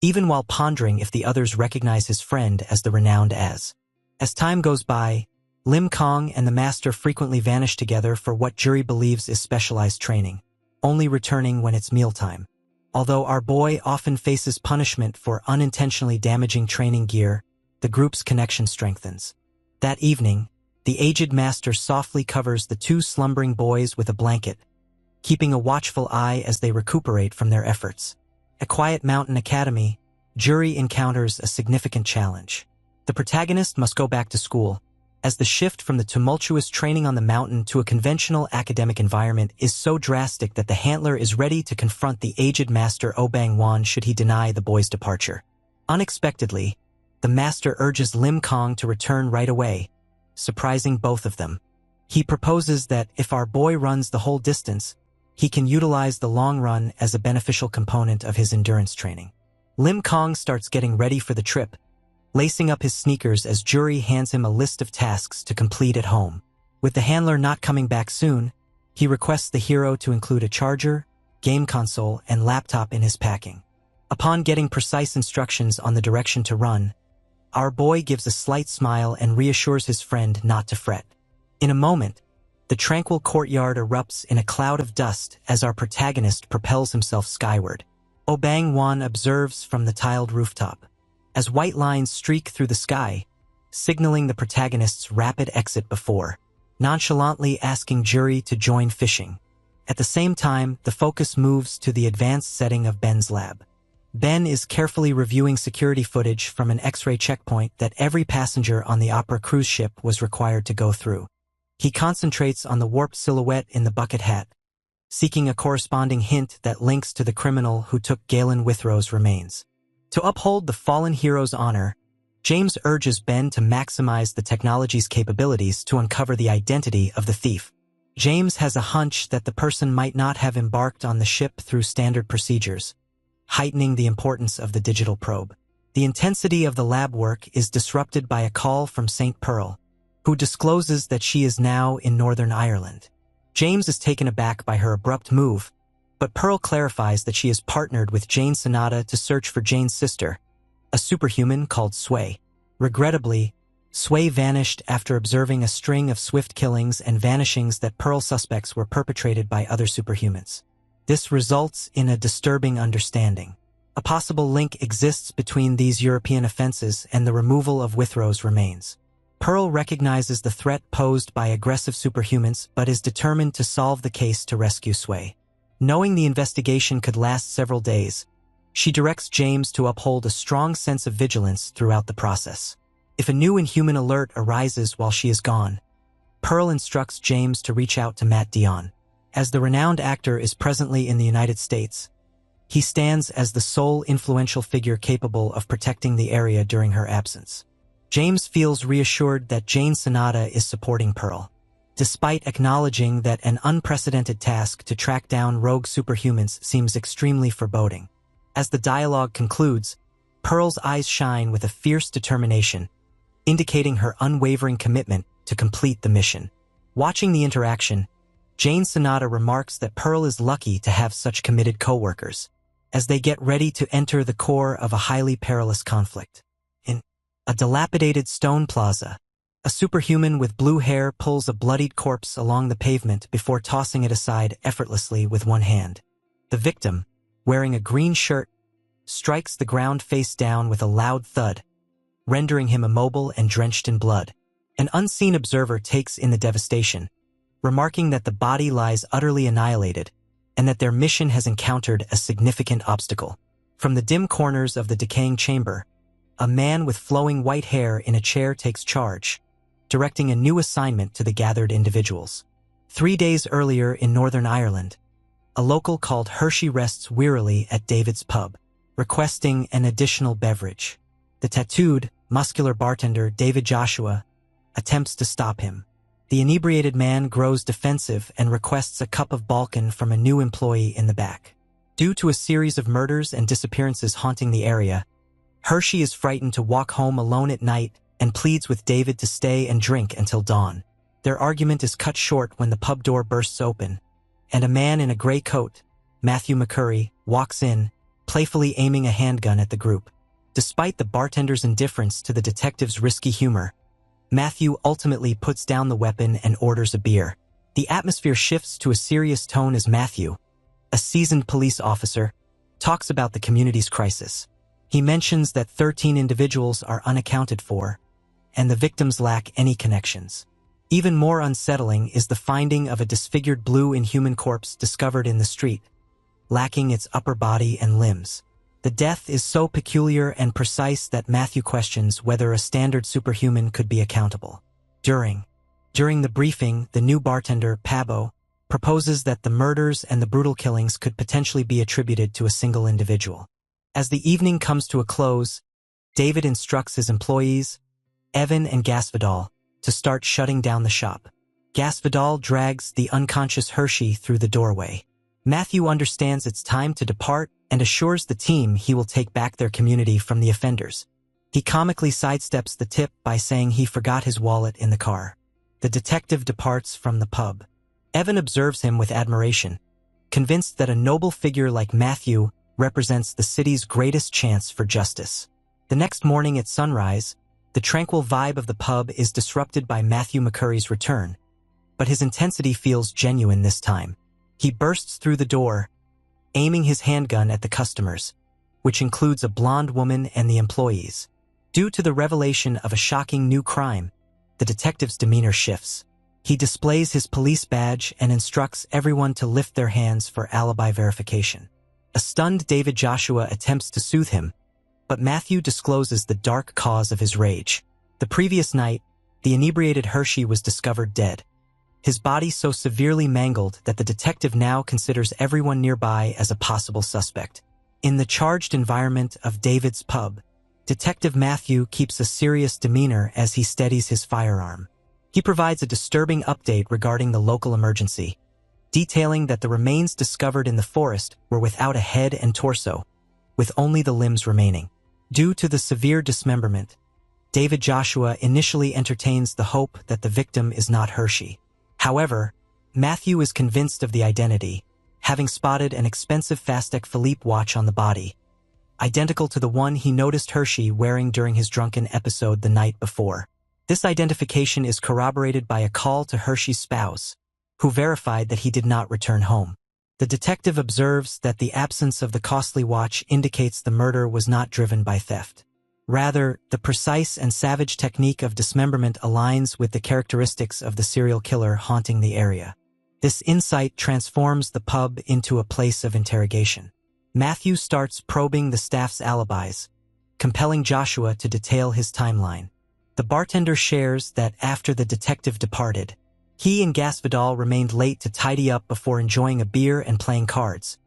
even while pondering if the others recognize his friend as the renowned as. As time goes by, Lim Kong and the master frequently vanish together for what Jury believes is specialized training, only returning when it's mealtime. Although our boy often faces punishment for unintentionally damaging training gear, the group's connection strengthens. That evening, the aged master softly covers the two slumbering boys with a blanket, keeping a watchful eye as they recuperate from their efforts. At Quiet Mountain Academy, Jury encounters a significant challenge. The protagonist must go back to school, as the shift from the tumultuous training on the mountain to a conventional academic environment is so drastic that the handler is ready to confront the aged master Obang Wan should he deny the boy's departure. Unexpectedly, the master urges Lim Kong to return right away, surprising both of them. He proposes that if our boy runs the whole distance, he can utilize the long run as a beneficial component of his endurance training. Lim Kong starts getting ready for the trip, lacing up his sneakers as Jury hands him a list of tasks to complete at home. With the handler not coming back soon, he requests the hero to include a charger, game console, and laptop in his packing. Upon getting precise instructions on the direction to run, our boy gives a slight smile and reassures his friend not to fret. In a moment, the tranquil courtyard erupts in a cloud of dust as our protagonist propels himself skyward. Obang Wan observes from the tiled rooftop, as white lines streak through the sky, signaling the protagonist's rapid exit before nonchalantly asking Jury to join fishing. At the same time, the focus moves to the advanced setting of Ben's lab. Ben is carefully reviewing security footage from an X-ray checkpoint that every passenger on the Opera cruise ship was required to go through. He concentrates on the warped silhouette in the bucket hat, seeking a corresponding hint that links to the criminal who took Galen Withrow's remains. To uphold the fallen hero's honor, James urges Ben to maximize the technology's capabilities to uncover the identity of the thief. James has a hunch that the person might not have embarked on the ship through standard procedures, heightening the importance of the digital probe. The intensity of the lab work is disrupted by a call from St. Pearl, who discloses that she is now in Northern Ireland. James is taken aback by her abrupt move, but Pearl clarifies that she is partnered with Jane Sonata to search for Jane's sister, a superhuman called Sway. Regrettably, Sway vanished after observing a string of swift killings and vanishings that Pearl suspects were perpetrated by other superhumans. This results in a disturbing understanding. A possible link exists between these European offenses and the removal of Withrow's remains. Pearl recognizes the threat posed by aggressive superhumans but is determined to solve the case to rescue Sway. Knowing the investigation could last several days, she directs James to uphold a strong sense of vigilance throughout the process. If a new inhuman alert arises while she is gone, Pearl instructs James to reach out to Matt Dionne. As the renowned actor is presently in the United States, He stands as the sole influential figure capable of protecting the area during her absence. James feels reassured that Jane Sonata is supporting Pearl, despite acknowledging that an unprecedented task to track down rogue superhumans seems extremely foreboding. As the dialogue concludes, Pearl's eyes shine with a fierce determination, indicating her unwavering commitment to complete the mission. Watching the interaction, Jane Sonata remarks that Pearl is lucky to have such committed co-workers, as they get ready to enter the core of a highly perilous conflict. In a dilapidated stone plaza, a superhuman with blue hair pulls a bloodied corpse along the pavement before tossing it aside effortlessly with one hand. The victim, wearing a green shirt, strikes the ground face down with a loud thud, rendering him immobile and drenched in blood. An unseen observer takes in the devastation, remarking that the body lies utterly annihilated and that their mission has encountered a significant obstacle. From the dim corners of the decaying chamber, a man with flowing white hair in a chair takes charge, directing a new assignment to the gathered individuals. 3 days earlier in Northern Ireland, a local called Hershey rests wearily at David's pub, requesting an additional beverage. The tattooed, muscular bartender David Joshua attempts to stop him. The inebriated man grows defensive and requests a cup of Balkan from a new employee in the back. Due to a series of murders and disappearances haunting the area, Hershey is frightened to walk home alone at night and pleads with David to stay and drink until dawn. Their argument is cut short when the pub door bursts open, and a man in a gray coat, Matthew McCurry, walks in, playfully aiming a handgun at the group. Despite the bartender's indifference to the detective's risky humor, Matthew ultimately puts down the weapon and orders a beer. The atmosphere shifts to a serious tone as Matthew, a seasoned police officer, talks about the community's crisis. He mentions that 13 individuals are unaccounted for, and the victims lack any connections. Even more unsettling is the finding of a disfigured blue inhuman corpse discovered in the street, lacking its upper body and limbs. The death is so peculiar and precise that Matthew questions whether a standard superhuman could be accountable. During the briefing, the new bartender, Pabo, proposes that the murders and the brutal killings could potentially be attributed to a single individual. As the evening comes to a close, David instructs his employees, Evan and Gasvidal, to start shutting down the shop. Gasvidal drags the unconscious Hershey through the doorway. Matthew understands it's time to depart and assures the team he will take back their community from the offenders. He comically sidesteps the tip by saying he forgot his wallet in the car. The detective departs from the pub. Evan observes him with admiration, convinced that a noble figure like Matthew represents the city's greatest chance for justice. The next morning at sunrise, the tranquil vibe of the pub is disrupted by Matthew McCurry's return, but his intensity feels genuine this time. He bursts through the door, aiming his handgun at the customers, which includes a blonde woman and the employees. Due to the revelation of a shocking new crime, the detective's demeanor shifts. He displays his police badge and instructs everyone to lift their hands for alibi verification. A stunned David Joshua attempts to soothe him, but Matthew discloses the dark cause of his rage. The previous night, the inebriated Hershey was discovered dead, his body so severely mangled that the detective now considers everyone nearby as a possible suspect. In the charged environment of David's pub, Detective Matthew keeps a serious demeanor as he steadies his firearm. He provides a disturbing update regarding the local emergency, detailing that the remains discovered in the forest were without a head and torso, with only the limbs remaining. Due to the severe dismemberment, David Joshua initially entertains the hope that the victim is not Hershey. However, Matthew is convinced of the identity, having spotted an expensive Fastek Philippe watch on the body, identical to the one he noticed Hershey wearing during his drunken episode the night before. This identification is corroborated by a call to Hershey's spouse, who verified that he did not return home. The detective observes that the absence of the costly watch indicates the murder was not driven by theft. Rather, the precise and savage technique of dismemberment aligns with the characteristics of the serial killer haunting the area. This insight transforms the pub into a place of interrogation. Matthew starts probing the staff's alibis, compelling Joshua to detail his timeline. The bartender shares that after the detective departed, he and Gasvidal remained late to tidy up before enjoying a beer and playing cards,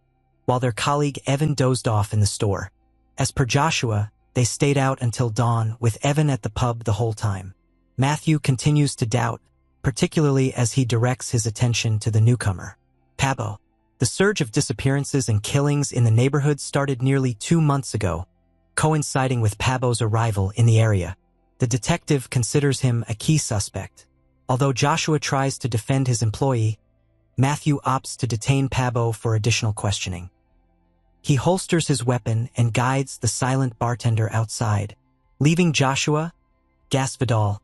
while their colleague Evan dozed off in the store. As per Joshua, they stayed out until dawn, with Evan at the pub the whole time. Matthew continues to doubt, particularly as he directs his attention to the newcomer, Pabo. The surge of disappearances and killings in the neighborhood started nearly 2 months ago, coinciding with Pabo's arrival in the area. The detective considers him a key suspect. Although Joshua tries to defend his employee, Matthew opts to detain Pabo for additional questioning. He holsters his weapon and guides the silent bartender outside, leaving Joshua, Gasvidal,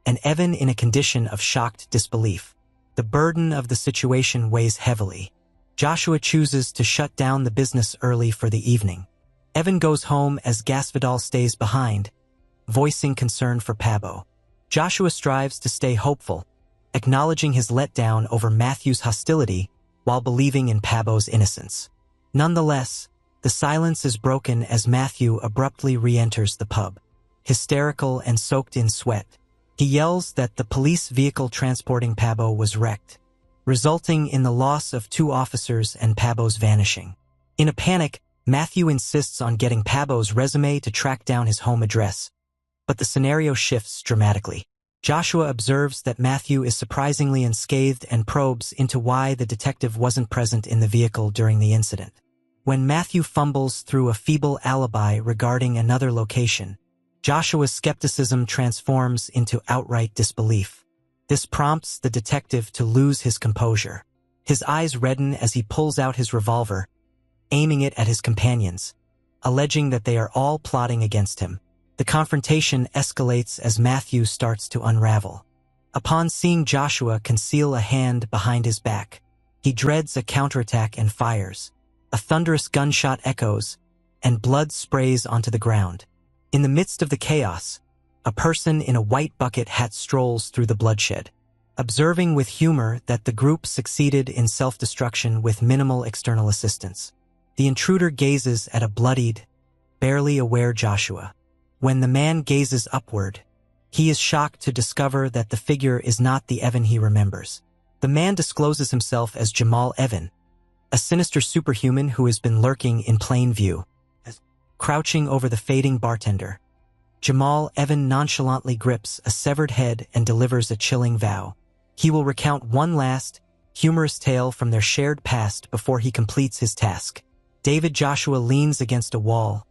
and Evan in a condition of shocked disbelief. The burden of the situation weighs heavily. Joshua chooses to shut down the business early for the evening. Evan goes home as Gasvidal stays behind, voicing concern for Pabo. Joshua strives to stay hopeful, acknowledging his letdown over Matthew's hostility while believing in Pabo's innocence. Nonetheless, the silence is broken as Matthew abruptly re-enters the pub. Hysterical and soaked in sweat, he yells that the police vehicle transporting Pabo was wrecked, resulting in the loss of 2 officers and Pabo's vanishing. In a panic, Matthew insists on getting Pabo's resume to track down his home address, but the scenario shifts dramatically. Joshua observes that Matthew is surprisingly unscathed and probes into why the detective wasn't present in the vehicle during the incident. When Matthew fumbles through a feeble alibi regarding another location, Joshua's skepticism transforms into outright disbelief. This prompts the detective to lose his composure. His eyes redden as he pulls out his revolver, aiming it at his companions, alleging that they are all plotting against him. The confrontation escalates as Matthew starts to unravel. Upon seeing Joshua conceal a hand behind his back, he dreads a counterattack and fires. A thunderous gunshot echoes, and blood sprays onto the ground. In the midst of the chaos, a person in a white bucket hat strolls through the bloodshed, observing with humor that the group succeeded in self-destruction with minimal external assistance. The intruder gazes at a bloodied, barely aware Joshua. When the man gazes upward, he is shocked to discover that the figure is not the Evan he remembers. The man discloses himself as Jamal Evan, a sinister superhuman who has been lurking in plain view. Crouching over the fading bartender, Jamal Evan nonchalantly grips a severed head and delivers a chilling vow. He will recount one last, humorous tale from their shared past before he completes his task. David Joshua leans against a wall,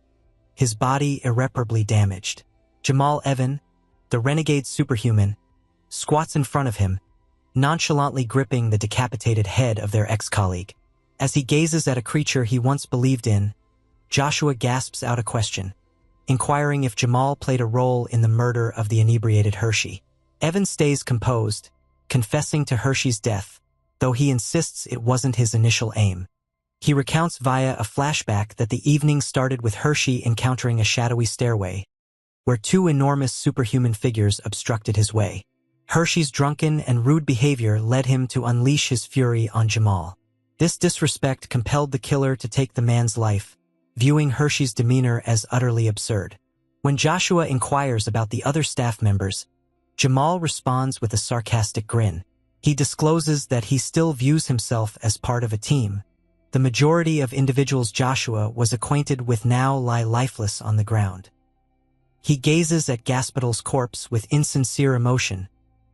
his body irreparably damaged. Jamal Evan, the renegade superhuman, squats in front of him, nonchalantly gripping the decapitated head of their ex-colleague. As he gazes at a creature he once believed in, Joshua gasps out a question, inquiring if Jamal played a role in the murder of the inebriated Hershey. Evan stays composed, confessing to Hershey's death, though he insists it wasn't his initial aim. He recounts via a flashback that the evening started with Hershey encountering a shadowy stairway, where 2 enormous superhuman figures obstructed his way. Hershey's drunken and rude behavior led him to unleash his fury on Jamal. This disrespect compelled the killer to take the man's life, viewing Hershey's demeanor as utterly absurd. When Joshua inquires about the other staff members, Jamal responds with a sarcastic grin. He discloses that he still views himself as part of a team. The majority of individuals Joshua was acquainted with now lie lifeless on the ground. He gazes at Gaspadal's corpse with insincere emotion,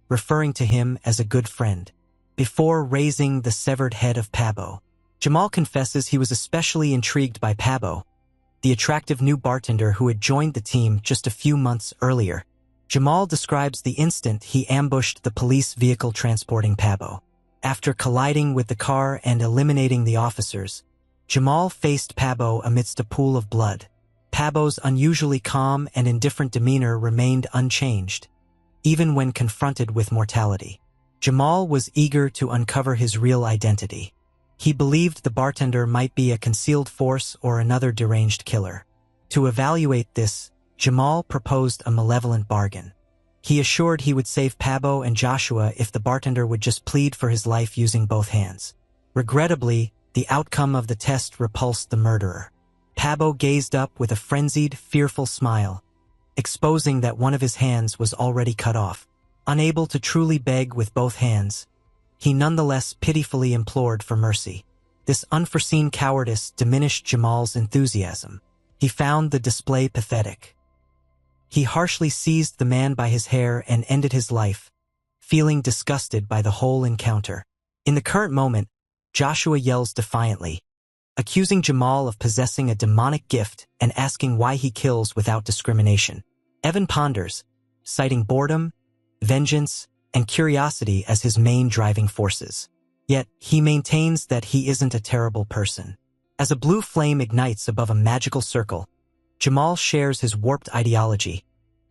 referring to him as a good friend. Before raising the severed head of Pabo, Jamal confesses he was especially intrigued by Pabo, the attractive new bartender who had joined the team just a few months earlier. Jamal describes the instant he ambushed the police vehicle transporting Pabo. After colliding with the car and eliminating the officers, Jamal faced Pabo amidst a pool of blood. Pabo's unusually calm and indifferent demeanor remained unchanged, even when confronted with mortality. Jamal was eager to uncover his real identity. He believed the bartender might be a concealed force or another deranged killer. To evaluate this, Jamal proposed a malevolent bargain. He assured he would save Pabo and Joshua if the bartender would just plead for his life using both hands. Regrettably, the outcome of the test repulsed the murderer. Pabo gazed up with a frenzied, fearful smile, exposing that one of his hands was already cut off. Unable to truly beg with both hands, he nonetheless pitifully implored for mercy. This unforeseen cowardice diminished Jamal's enthusiasm. He found the display pathetic. He harshly seized the man by his hair and ended his life, feeling disgusted by the whole encounter. In the current moment, Joshua yells defiantly, accusing Jamal of possessing a demonic gift and asking why he kills without discrimination. Evan ponders, citing boredom, vengeance, and curiosity as his main driving forces. Yet, he maintains that he isn't a terrible person. As a blue flame ignites above a magical circle, Jamal shares his warped ideology,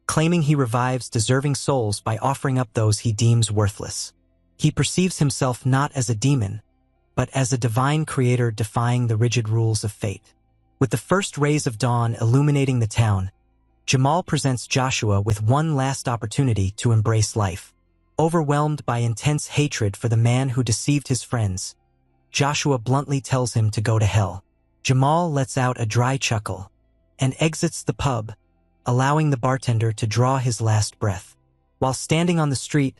claiming he revives deserving souls by offering up those he deems worthless. He perceives himself not as a demon, but as a divine creator defying the rigid rules of fate. With the first rays of dawn illuminating the town, Jamal presents Joshua with one last opportunity to embrace life. Overwhelmed by intense hatred for the man who deceived his friends, Joshua bluntly tells him to go to hell. Jamal lets out a dry chuckle and exits the pub, allowing the bartender to draw his last breath. While standing on the street,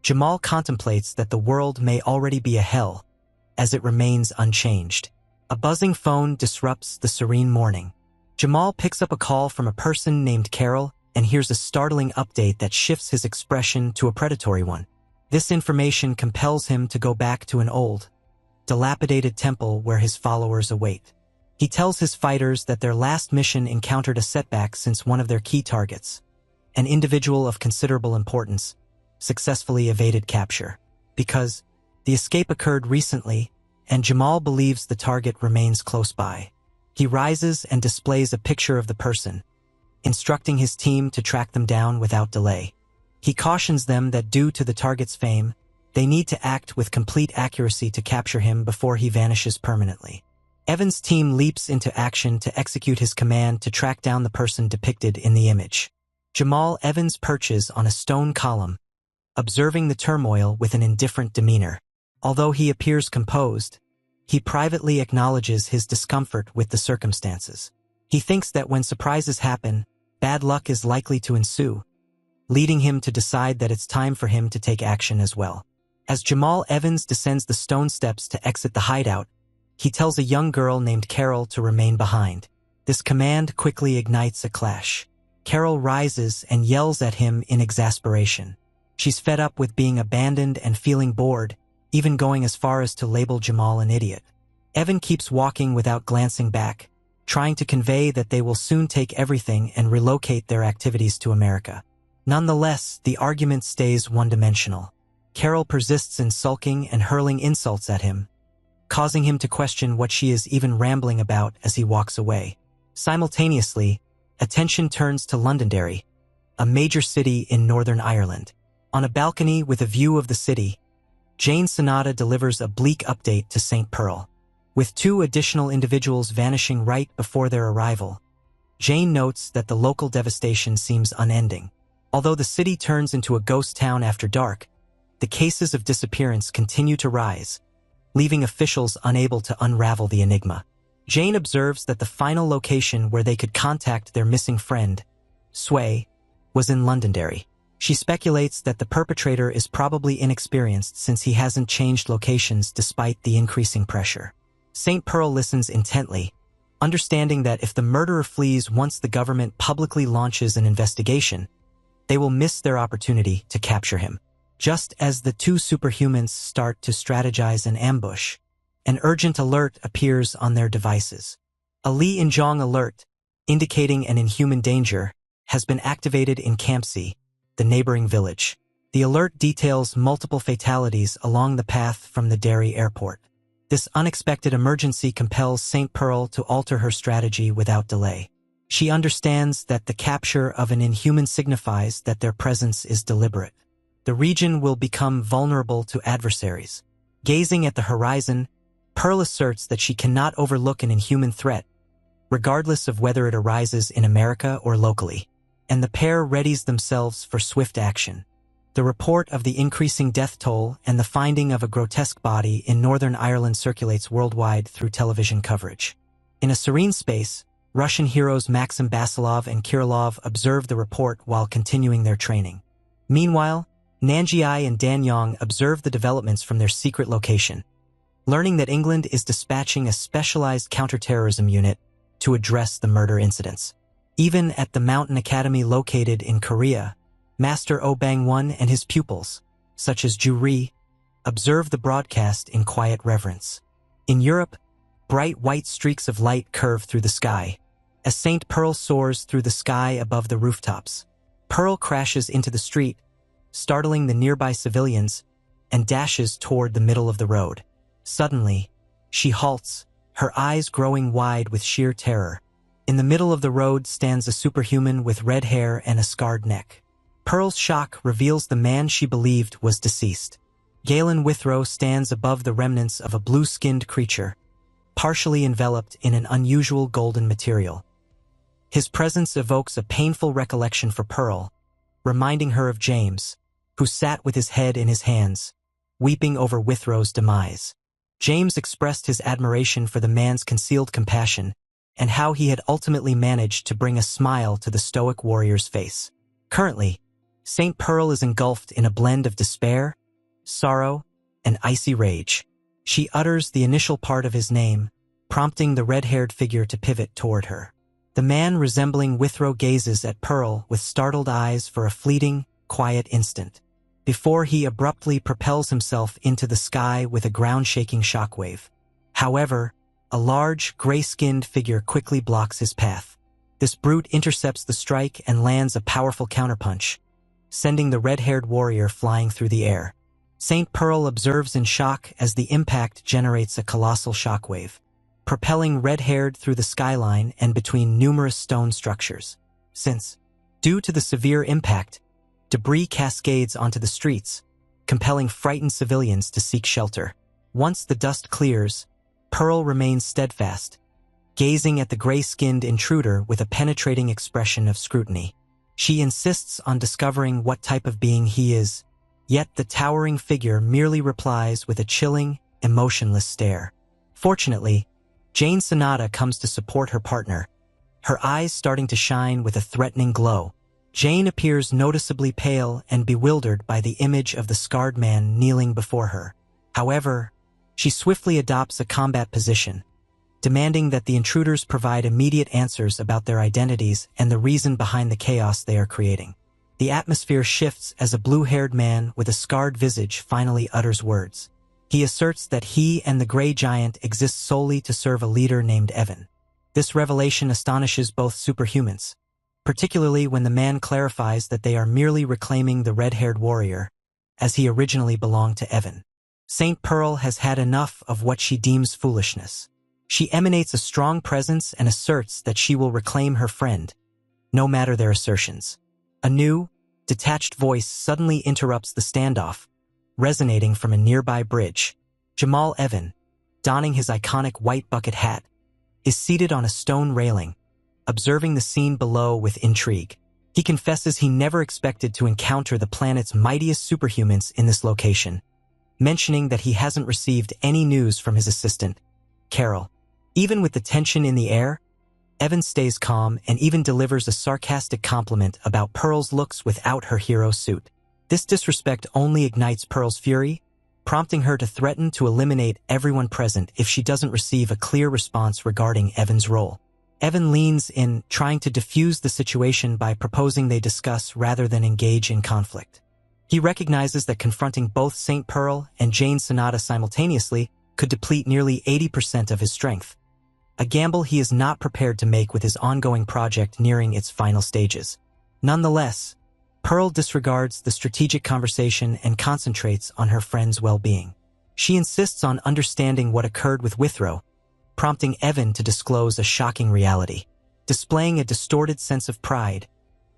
Jamal contemplates that the world may already be a hell, as it remains unchanged. A buzzing phone disrupts the serene morning. Jamal picks up a call from a person named Carol and hears a startling update that shifts his expression to a predatory one. This information compels him to go back to an old, dilapidated temple where his followers await. He tells his fighters that their last mission encountered a setback since one of their key targets, an individual of considerable importance, successfully evaded capture. Because the escape occurred recently, and Jamal believes the target remains close by. He rises and displays a picture of the person, instructing his team to track them down without delay. He cautions them that due to the target's fame, they need to act with complete accuracy to capture him before he vanishes permanently. Evan's team leaps into action to execute his command to track down the person depicted in the image. Jamal Evans perches on a stone column, observing the turmoil with an indifferent demeanor. Although he appears composed, he privately acknowledges his discomfort with the circumstances. He thinks that when surprises happen, bad luck is likely to ensue, leading him to decide that it's time for him to take action as well. As Jamal Evans descends the stone steps to exit the hideout, he tells a young girl named Carol to remain behind. This command quickly ignites a clash. Carol rises and yells at him in exasperation. She's fed up with being abandoned and feeling bored, even going as far as to label Jamal an idiot. Evan keeps walking without glancing back, trying to convey that they will soon take everything and relocate their activities to America. Nonetheless, the argument stays one-dimensional. Carol persists in sulking and hurling insults at him, causing him to question what she is even rambling about as he walks away. Simultaneously, attention turns to Londonderry, a major city in Northern Ireland. On a balcony with a view of the city, Jane Sonata delivers a bleak update to St. Pearl. With 2 additional individuals vanishing right before their arrival, Jane notes that the local devastation seems unending. Although the city turns into a ghost town after dark, the cases of disappearance continue to rise, leaving officials unable to unravel the enigma. Jane observes that the final location where they could contact their missing friend, Sway, was in Londonderry. She speculates that the perpetrator is probably inexperienced since he hasn't changed locations despite the increasing pressure. St. Pearl listens intently, understanding that if the murderer flees once the government publicly launches an investigation, they will miss their opportunity to capture him. Just as the 2 superhumans start to strategize an ambush, an urgent alert appears on their devices. A Li Injong alert, indicating an inhuman danger, has been activated in Campsie, the neighboring village. The alert details multiple fatalities along the path from the Derry airport. This unexpected emergency compels St. Pearl to alter her strategy without delay. She understands that the capture of an inhuman signifies that their presence is deliberate. The region will become vulnerable to adversaries. Gazing at the horizon, Pearl asserts that she cannot overlook an inhuman threat, regardless of whether it arises in America or locally, and the pair readies themselves for swift action. The report of the increasing death toll and the finding of a grotesque body in Northern Ireland circulates worldwide through television coverage. In a serene space, Russian heroes Maxim Basilov and Kirillov observe the report while continuing their training. Meanwhile, Nanjiai and Danyang observe the developments from their secret location, learning that England is dispatching a specialized counterterrorism unit to address the murder incidents. Even at the Mountain Academy located in Korea, Master Oh Bang-won and his pupils, such as Ju Ri, observe the broadcast in quiet reverence. In Europe, bright white streaks of light curve through the sky, as Saint Pearl soars through the sky above the rooftops. Pearl crashes into the street, startling the nearby civilians, and dashes toward the middle of the road. Suddenly, she halts, her eyes growing wide with sheer terror. In the middle of the road stands a superhuman with red hair and a scarred neck. Pearl's shock reveals the man she believed was deceased. Galen Withrow stands above the remnants of a blue-skinned creature, partially enveloped in an unusual golden material. His presence evokes a painful recollection for Pearl, reminding her of James, who sat with his head in his hands, weeping over Withrow's demise. James expressed his admiration for the man's concealed compassion and how he had ultimately managed to bring a smile to the stoic warrior's face. Currently, Saint Pearl is engulfed in a blend of despair, sorrow, and icy rage. She utters the initial part of his name, prompting the red-haired figure to pivot toward her. The man resembling Withrow gazes at Pearl with startled eyes for a fleeting, quiet instant, before he abruptly propels himself into the sky with a ground-shaking shockwave. However, a large, gray-skinned figure quickly blocks his path. This brute intercepts the strike and lands a powerful counterpunch, sending the red-haired warrior flying through the air. Saint Pearl observes in shock as the impact generates a colossal shockwave, propelling red-haired through the skyline and between numerous stone structures. Since, due to the severe impact, debris cascades onto the streets, compelling frightened civilians to seek shelter. Once the dust clears, Pearl remains steadfast, gazing at the gray-skinned intruder with a penetrating expression of scrutiny. She insists on discovering what type of being he is, yet the towering figure merely replies with a chilling, emotionless stare. Fortunately, Jane Sonata comes to support her partner, her eyes starting to shine with a threatening glow. Jane appears noticeably pale and bewildered by the image of the scarred man kneeling before her. However, she swiftly adopts a combat position, demanding that the intruders provide immediate answers about their identities and the reason behind the chaos they are creating. The atmosphere shifts as a blue-haired man with a scarred visage finally utters words. He asserts that he and the Grey Giant exist solely to serve a leader named Evan. This revelation astonishes both superhumans, particularly when the man clarifies that they are merely reclaiming the red-haired warrior, as he originally belonged to Evan. Saint Pearl has had enough of what she deems foolishness. She emanates a strong presence and asserts that she will reclaim her friend, no matter their assertions. A new, detached voice suddenly interrupts the standoff, resonating from a nearby bridge. Jamal Evan, donning his iconic white bucket hat, is seated on a stone railing, observing the scene below with intrigue. He confesses he never expected to encounter the planet's mightiest superhumans in this location, mentioning that he hasn't received any news from his assistant, Carol. Even with the tension in the air, Evan stays calm and even delivers a sarcastic compliment about Pearl's looks without her hero suit. This disrespect only ignites Pearl's fury, prompting her to threaten to eliminate everyone present if she doesn't receive a clear response regarding Evan's role. Evan leans in, trying to defuse the situation by proposing they discuss rather than engage in conflict. He recognizes that confronting both Saint Pearl and Jane Sonata simultaneously could deplete nearly 80% of his strength, a gamble he is not prepared to make with his ongoing project nearing its final stages. Nonetheless, Pearl disregards the strategic conversation and concentrates on her friend's well-being. She insists on understanding what occurred with Withrow, prompting Evan to disclose a shocking reality. Displaying a distorted sense of pride,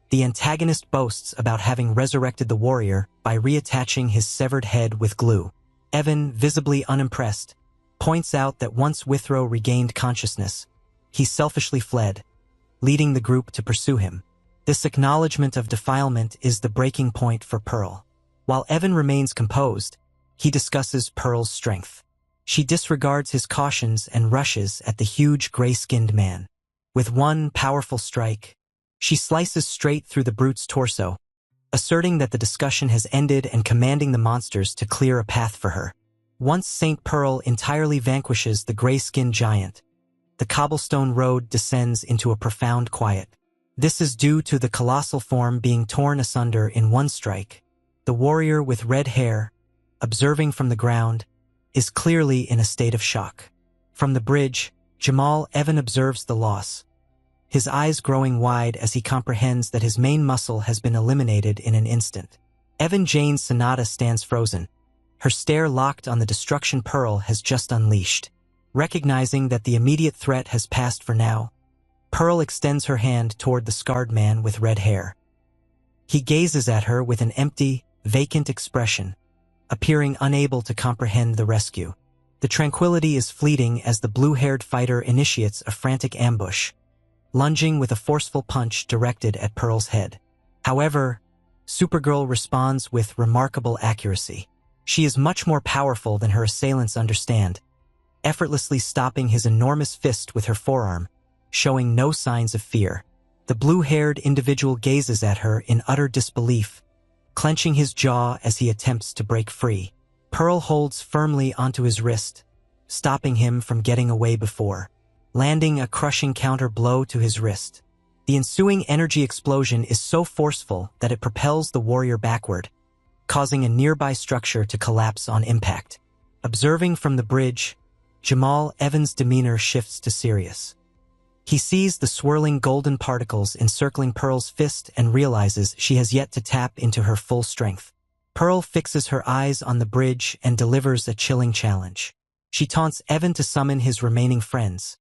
the antagonist boasts about having resurrected the warrior by reattaching his severed head with glue. Evan, visibly unimpressed, points out that once Withrow regained consciousness, he selfishly fled, leading the group to pursue him. This acknowledgement of defilement is the breaking point for Pearl. While Evan remains composed, he discusses Pearl's strength. She disregards his cautions and rushes at the huge gray-skinned man. With one powerful strike, she slices straight through the brute's torso, asserting that the discussion has ended and commanding the monsters to clear a path for her. Once Saint Pearl entirely vanquishes the gray-skinned giant, the cobblestone road descends into a profound quiet. This is due to the colossal form being torn asunder in one strike. The warrior with red hair, observing from the ground, is clearly in a state of shock. From the bridge, Jamal Evan observes the loss, his eyes growing wide as he comprehends that his main muscle has been eliminated in an instant. Evan Jane Sonata stands frozen, her stare locked on the destruction Pearl has just unleashed. Recognizing that the immediate threat has passed for now, Pearl extends her hand toward the scarred man with red hair. He gazes at her with an empty, vacant expression, appearing unable to comprehend the rescue. The tranquility is fleeting as the blue-haired fighter initiates a frantic ambush, lunging with a forceful punch directed at Pearl's head. However, Supergirl responds with remarkable accuracy. She is much more powerful than her assailants understand, effortlessly stopping his enormous fist with her forearm, showing no signs of fear. The blue-haired individual gazes at her in utter disbelief, clenching his jaw as he attempts to break free. Pearl holds firmly onto his wrist, stopping him from getting away before, landing a crushing counter blow to his wrist. The ensuing energy explosion is so forceful that it propels the warrior backward, causing a nearby structure to collapse on impact. Observing from the bridge, Jamal Evans' demeanor shifts to serious. He sees the swirling golden particles encircling Pearl's fist and realizes she has yet to tap into her full strength. Pearl fixes her eyes on the bridge and delivers a chilling challenge. She taunts Evan to summon his remaining friends,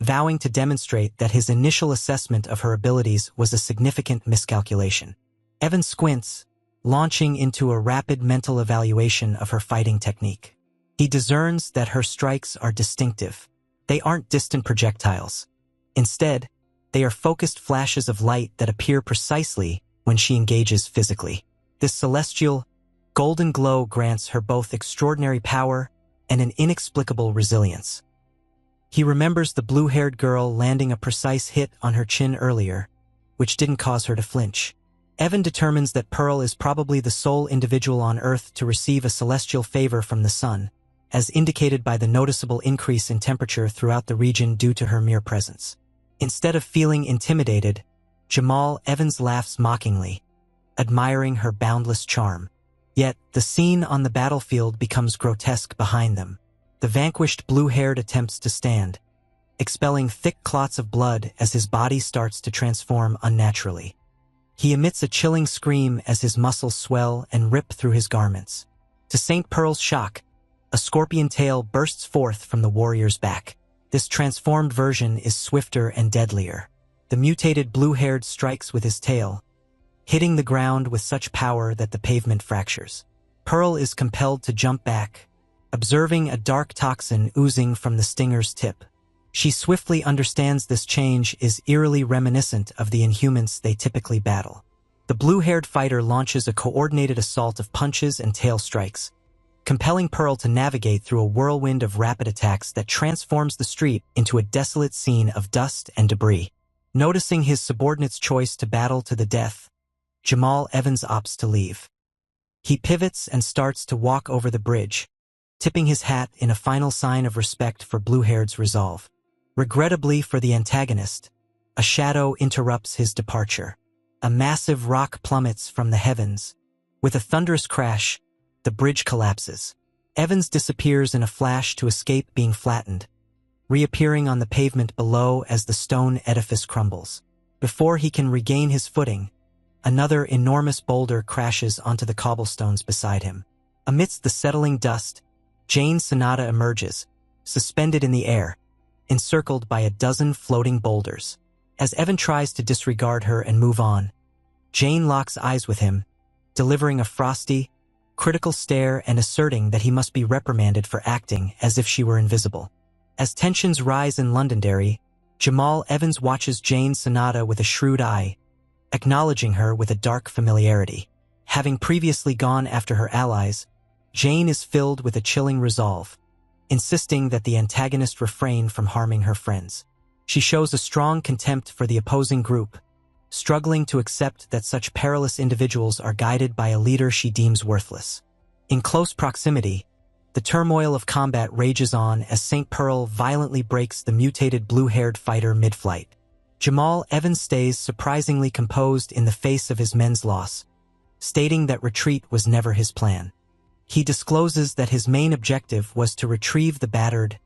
vowing to demonstrate that his initial assessment of her abilities was a significant miscalculation. Evan squints, launching into a rapid mental evaluation of her fighting technique. He discerns that her strikes are distinctive. They aren't distant projectiles. Instead, they are focused flashes of light that appear precisely when she engages physically. This celestial, golden glow grants her both extraordinary power and an inexplicable resilience. He remembers the blue-haired girl landing a precise hit on her chin earlier, which didn't cause her to flinch. Evan determines that Pearl is probably the sole individual on Earth to receive a celestial favor from the sun, as indicated by the noticeable increase in temperature throughout the region due to her mere presence. Instead of feeling intimidated, Jamal Evans laughs mockingly, admiring her boundless charm. Yet, the scene on the battlefield becomes grotesque behind them. The vanquished blue-haired attempts to stand, expelling thick clots of blood as his body starts to transform unnaturally. He emits a chilling scream as his muscles swell and rip through his garments. To Saint Pearl's shock, a scorpion tail bursts forth from the warrior's back. This transformed version is swifter and deadlier. The mutated blue-haired strikes with his tail, hitting the ground with such power that the pavement fractures. Pearl is compelled to jump back, observing a dark toxin oozing from the stinger's tip. She swiftly understands this change is eerily reminiscent of the Inhumans they typically battle. The blue-haired fighter launches a coordinated assault of punches and tail strikes, compelling Pearl to navigate through a whirlwind of rapid attacks that transforms the street into a desolate scene of dust and debris. Noticing his subordinate's choice to battle to the death, Jamal Evans opts to leave. He pivots and starts to walk over the bridge, tipping his hat in a final sign of respect for Blue-haired's resolve. Regrettably for the antagonist, a shadow interrupts his departure. A massive rock plummets from the heavens. With a thunderous crash, the bridge collapses. Evans disappears in a flash to escape being flattened, reappearing on the pavement below as the stone edifice crumbles. Before he can regain his footing, another enormous boulder crashes onto the cobblestones beside him. Amidst the settling dust, Jane Sonata emerges, suspended in the air, encircled by a dozen floating boulders. As Evan tries to disregard her and move on, Jane locks eyes with him, delivering a frosty, critical stare and asserting that he must be reprimanded for acting as if she were invisible. As tensions rise in Londonderry, Jamal Evans watches Jane Sonata with a shrewd eye, acknowledging her with a dark familiarity. Having previously gone after her allies, Jane is filled with a chilling resolve, insisting that the antagonist refrain from harming her friends. She shows a strong contempt for the opposing group, struggling to accept that such perilous individuals are guided by a leader she deems worthless. In close proximity, The turmoil of combat rages on as St. Pearl violently breaks the mutated blue-haired fighter mid-flight. Jamal Evans stays surprisingly composed in the face of his men's loss, stating that retreat was never his plan. He discloses that his main objective was to retrieve the battered,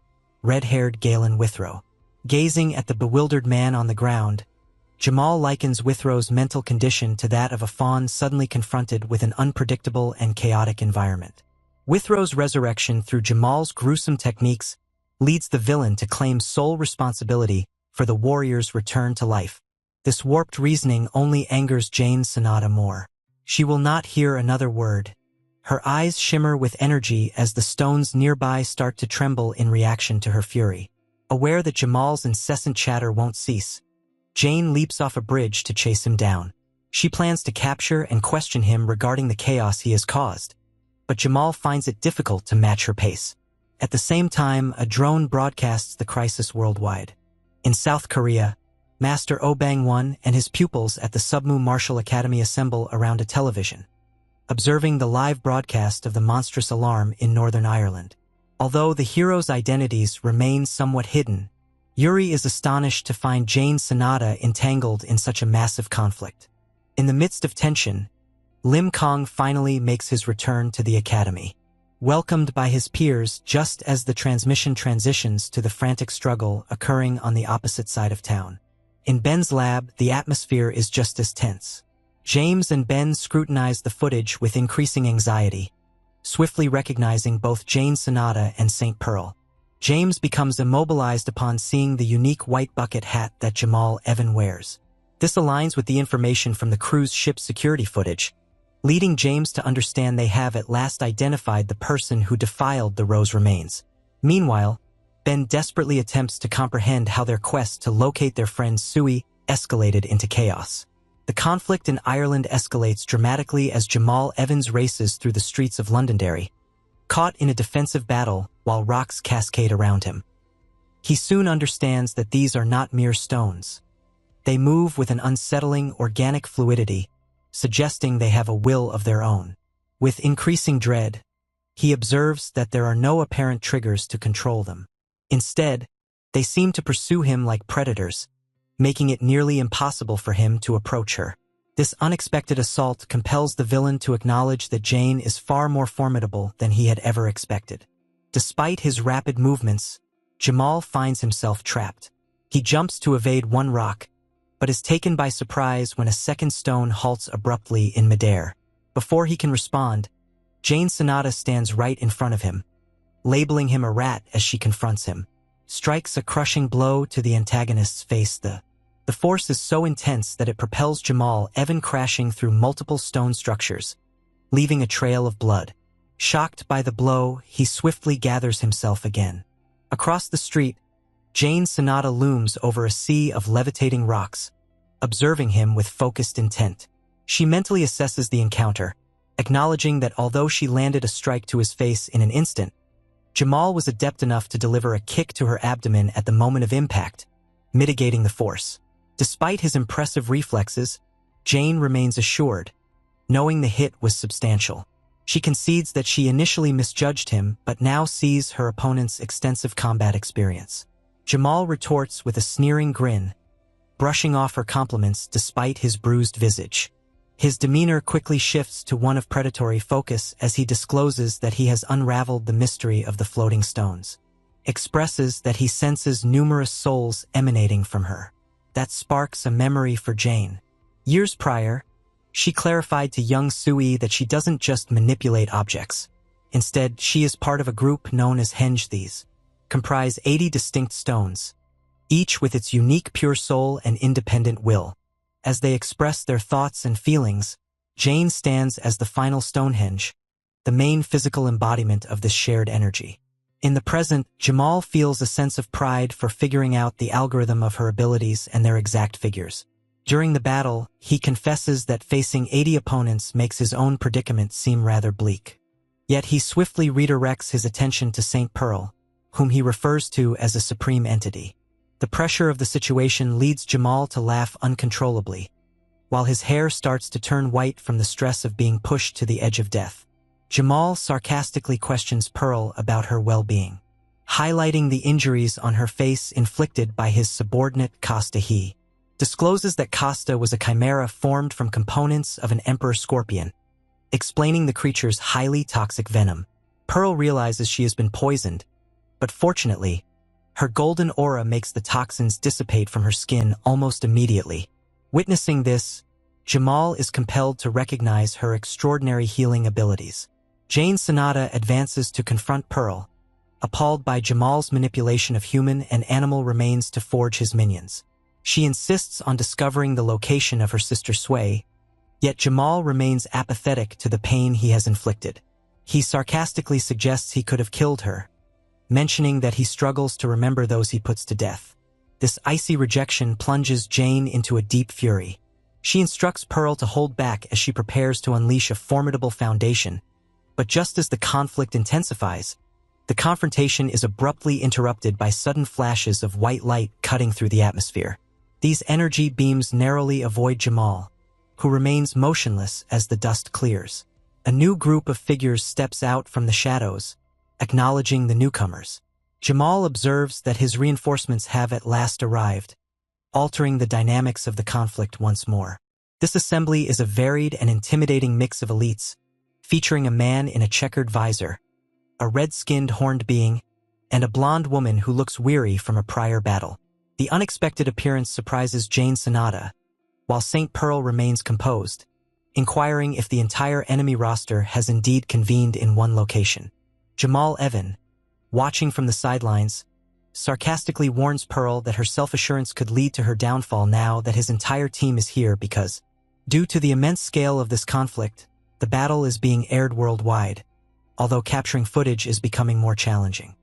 red-haired Galen Withrow. Gazing at the bewildered man on the ground, Jamal likens Withrow's mental condition to that of a fawn suddenly confronted with an unpredictable and chaotic environment. Withrow's resurrection through Jamal's gruesome techniques leads the villain to claim sole responsibility for the warrior's return to life. This warped reasoning only angers Jane Sonata more. She will not hear another word. Her eyes shimmer with energy as the stones nearby start to tremble in reaction to her fury. Aware that Jamal's incessant chatter won't cease, Jane leaps off a bridge to chase him down. She plans to capture and question him regarding the chaos he has caused, but Jamal finds it difficult to match her pace. At the same time, a drone broadcasts the crisis worldwide. In South Korea, Master Oh Bang-won and his pupils at the Submu Martial Academy assemble around a television, observing the live broadcast of the monstrous alarm in Northern Ireland. Although the heroes' identities remain somewhat hidden, Yuri is astonished to find Jane Sonata entangled in such a massive conflict. In the midst of tension, Lim Kong finally makes his return to the academy. Welcomed by his peers just as the transmission transitions to the frantic struggle occurring on the opposite side of town. In Ben's lab, the atmosphere is just as tense. James and Ben scrutinize the footage with increasing anxiety, swiftly recognizing both Jane Sonata and St. Pearl. James becomes immobilized upon seeing the unique white bucket hat that Jamal Evan wears. This aligns with the information from the cruise ship's security footage, leading James to understand they have at last identified the person who defiled the Rose remains. Meanwhile, Ben desperately attempts to comprehend how their quest to locate their friend Sui escalated into chaos. The conflict in Ireland escalates dramatically as Jamal Evans races through the streets of Londonderry, caught in a defensive battle while rocks cascade around him. He soon understands that these are not mere stones. They move with an unsettling organic fluidity, suggesting they have a will of their own. With increasing dread, he observes that there are no apparent triggers to control them. Instead, they seem to pursue him like predators, making it nearly impossible for him to approach her. This unexpected assault compels the villain to acknowledge that Jane is far more formidable than he had ever expected. Despite his rapid movements, Jamal finds himself trapped. He jumps to evade one rock, but is taken by surprise when a second stone halts abruptly in midair. Before he can respond, Jane Sonata stands right in front of him, labeling him a rat as she confronts him, strikes a crushing blow to the antagonist's face. The force is so intense that it propels Jamal Evan crashing through multiple stone structures, leaving a trail of blood. Shocked by the blow, he swiftly gathers himself again. Across the street, Jane Sonata looms over a sea of levitating rocks, observing him with focused intent. She mentally assesses the encounter, acknowledging that although she landed a strike to his face in an instant, Jamal was adept enough to deliver a kick to her abdomen at the moment of impact, mitigating the force. Despite his impressive reflexes, Jane remains assured, knowing the hit was substantial. She concedes that she initially misjudged him but now sees her opponent's extensive combat experience. Jamal retorts with a sneering grin, brushing off her compliments despite his bruised visage. His demeanor quickly shifts to one of predatory focus as he discloses that he has unraveled the mystery of the floating stones, expresses that he senses numerous souls emanating from her. That sparks a memory for Jane. Years prior, she clarified to young Sui that she doesn't just manipulate objects. Instead, she is part of a group known as Henge. These comprise 80 distinct stones, each with its unique pure soul and independent will. As they express their thoughts and feelings, Jane stands as the final Stonehenge, the main physical embodiment of this shared energy. In the present, Jamal feels a sense of pride for figuring out the algorithm of her abilities and their exact figures. During the battle, he confesses that facing 80 opponents makes his own predicament seem rather bleak. Yet he swiftly redirects his attention to St. Pearl, whom he refers to as a supreme entity. The pressure of the situation leads Jamal to laugh uncontrollably, while his hair starts to turn white from the stress of being pushed to the edge of death. Jamal sarcastically questions Pearl about her well-being, highlighting the injuries on her face inflicted by his subordinate Costa. He discloses that Costa was a chimera formed from components of an emperor scorpion, explaining the creature's highly toxic venom. Pearl realizes she has been poisoned, but fortunately, her golden aura makes the toxins dissipate from her skin almost immediately. Witnessing this, Jamal is compelled to recognize her extraordinary healing abilities. Jane Sonata advances to confront Pearl, appalled by Jamal's manipulation of human and animal remains to forge his minions. She insists on discovering the location of her sister Sway, yet Jamal remains apathetic to the pain he has inflicted. He sarcastically suggests he could have killed her, mentioning that he struggles to remember those he puts to death. This icy rejection plunges Jane into a deep fury. She instructs Pearl to hold back as she prepares to unleash a formidable foundation, but just as the conflict intensifies, the confrontation is abruptly interrupted by sudden flashes of white light cutting through the atmosphere. These energy beams narrowly avoid Jamal, who remains motionless as the dust clears. A new group of figures steps out from the shadows, acknowledging the newcomers. Jamal observes that his reinforcements have at last arrived, altering the dynamics of the conflict once more. This assembly is a varied and intimidating mix of elites, featuring a man in a checkered visor, a red-skinned horned being, and a blonde woman who looks weary from a prior battle. The unexpected appearance surprises Jane Sonata, while St. Pearl remains composed, inquiring if the entire enemy roster has indeed convened in one location. Jamal Evan, watching from the sidelines, sarcastically warns Pearl that her self-assurance could lead to her downfall now that his entire team is here because, due to the immense scale of this conflict, the battle is being aired worldwide, although capturing footage is becoming more challenging.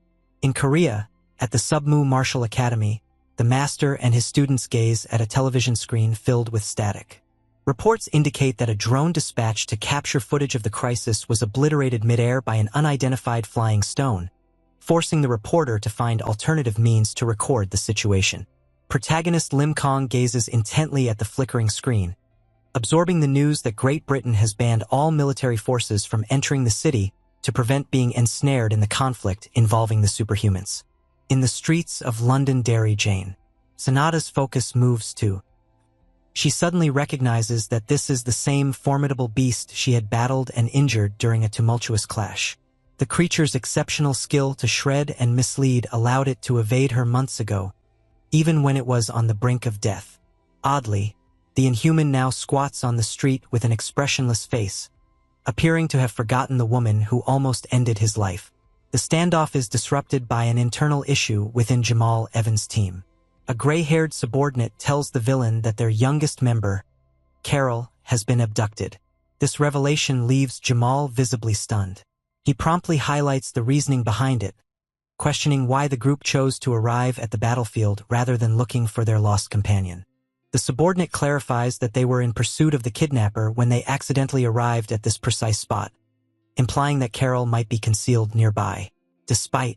In Korea, at the Submu Martial Academy, the master and his students gaze at a television screen filled with static. Reports indicate that a drone dispatched to capture footage of the crisis was obliterated midair by an unidentified flying stone, forcing the reporter to find alternative means to record the situation. Protagonist Lim Kong gazes intently at the flickering screen, absorbing the news that Great Britain has banned all military forces from entering the city to prevent being ensnared in the conflict involving the superhumans. In the streets of Londonderry, Jane Sonata's focus moves to. She suddenly recognizes that this is the same formidable beast she had battled and injured during a tumultuous clash. The creature's exceptional skill to shred and mislead allowed it to evade her months ago, even when it was on the brink of death. Oddly, the Inhuman now squats on the street with an expressionless face, appearing to have forgotten the woman who almost ended his life. The standoff is disrupted by an internal issue within Jamal Evans' team. A gray-haired subordinate tells the villain that their youngest member, Carol, has been abducted. This revelation leaves Jamal visibly stunned. He promptly highlights the reasoning behind it, questioning why the group chose to arrive at the battlefield rather than looking for their lost companion. The subordinate clarifies that they were in pursuit of the kidnapper when they accidentally arrived at this precise spot, implying that Carol might be concealed nearby. Despite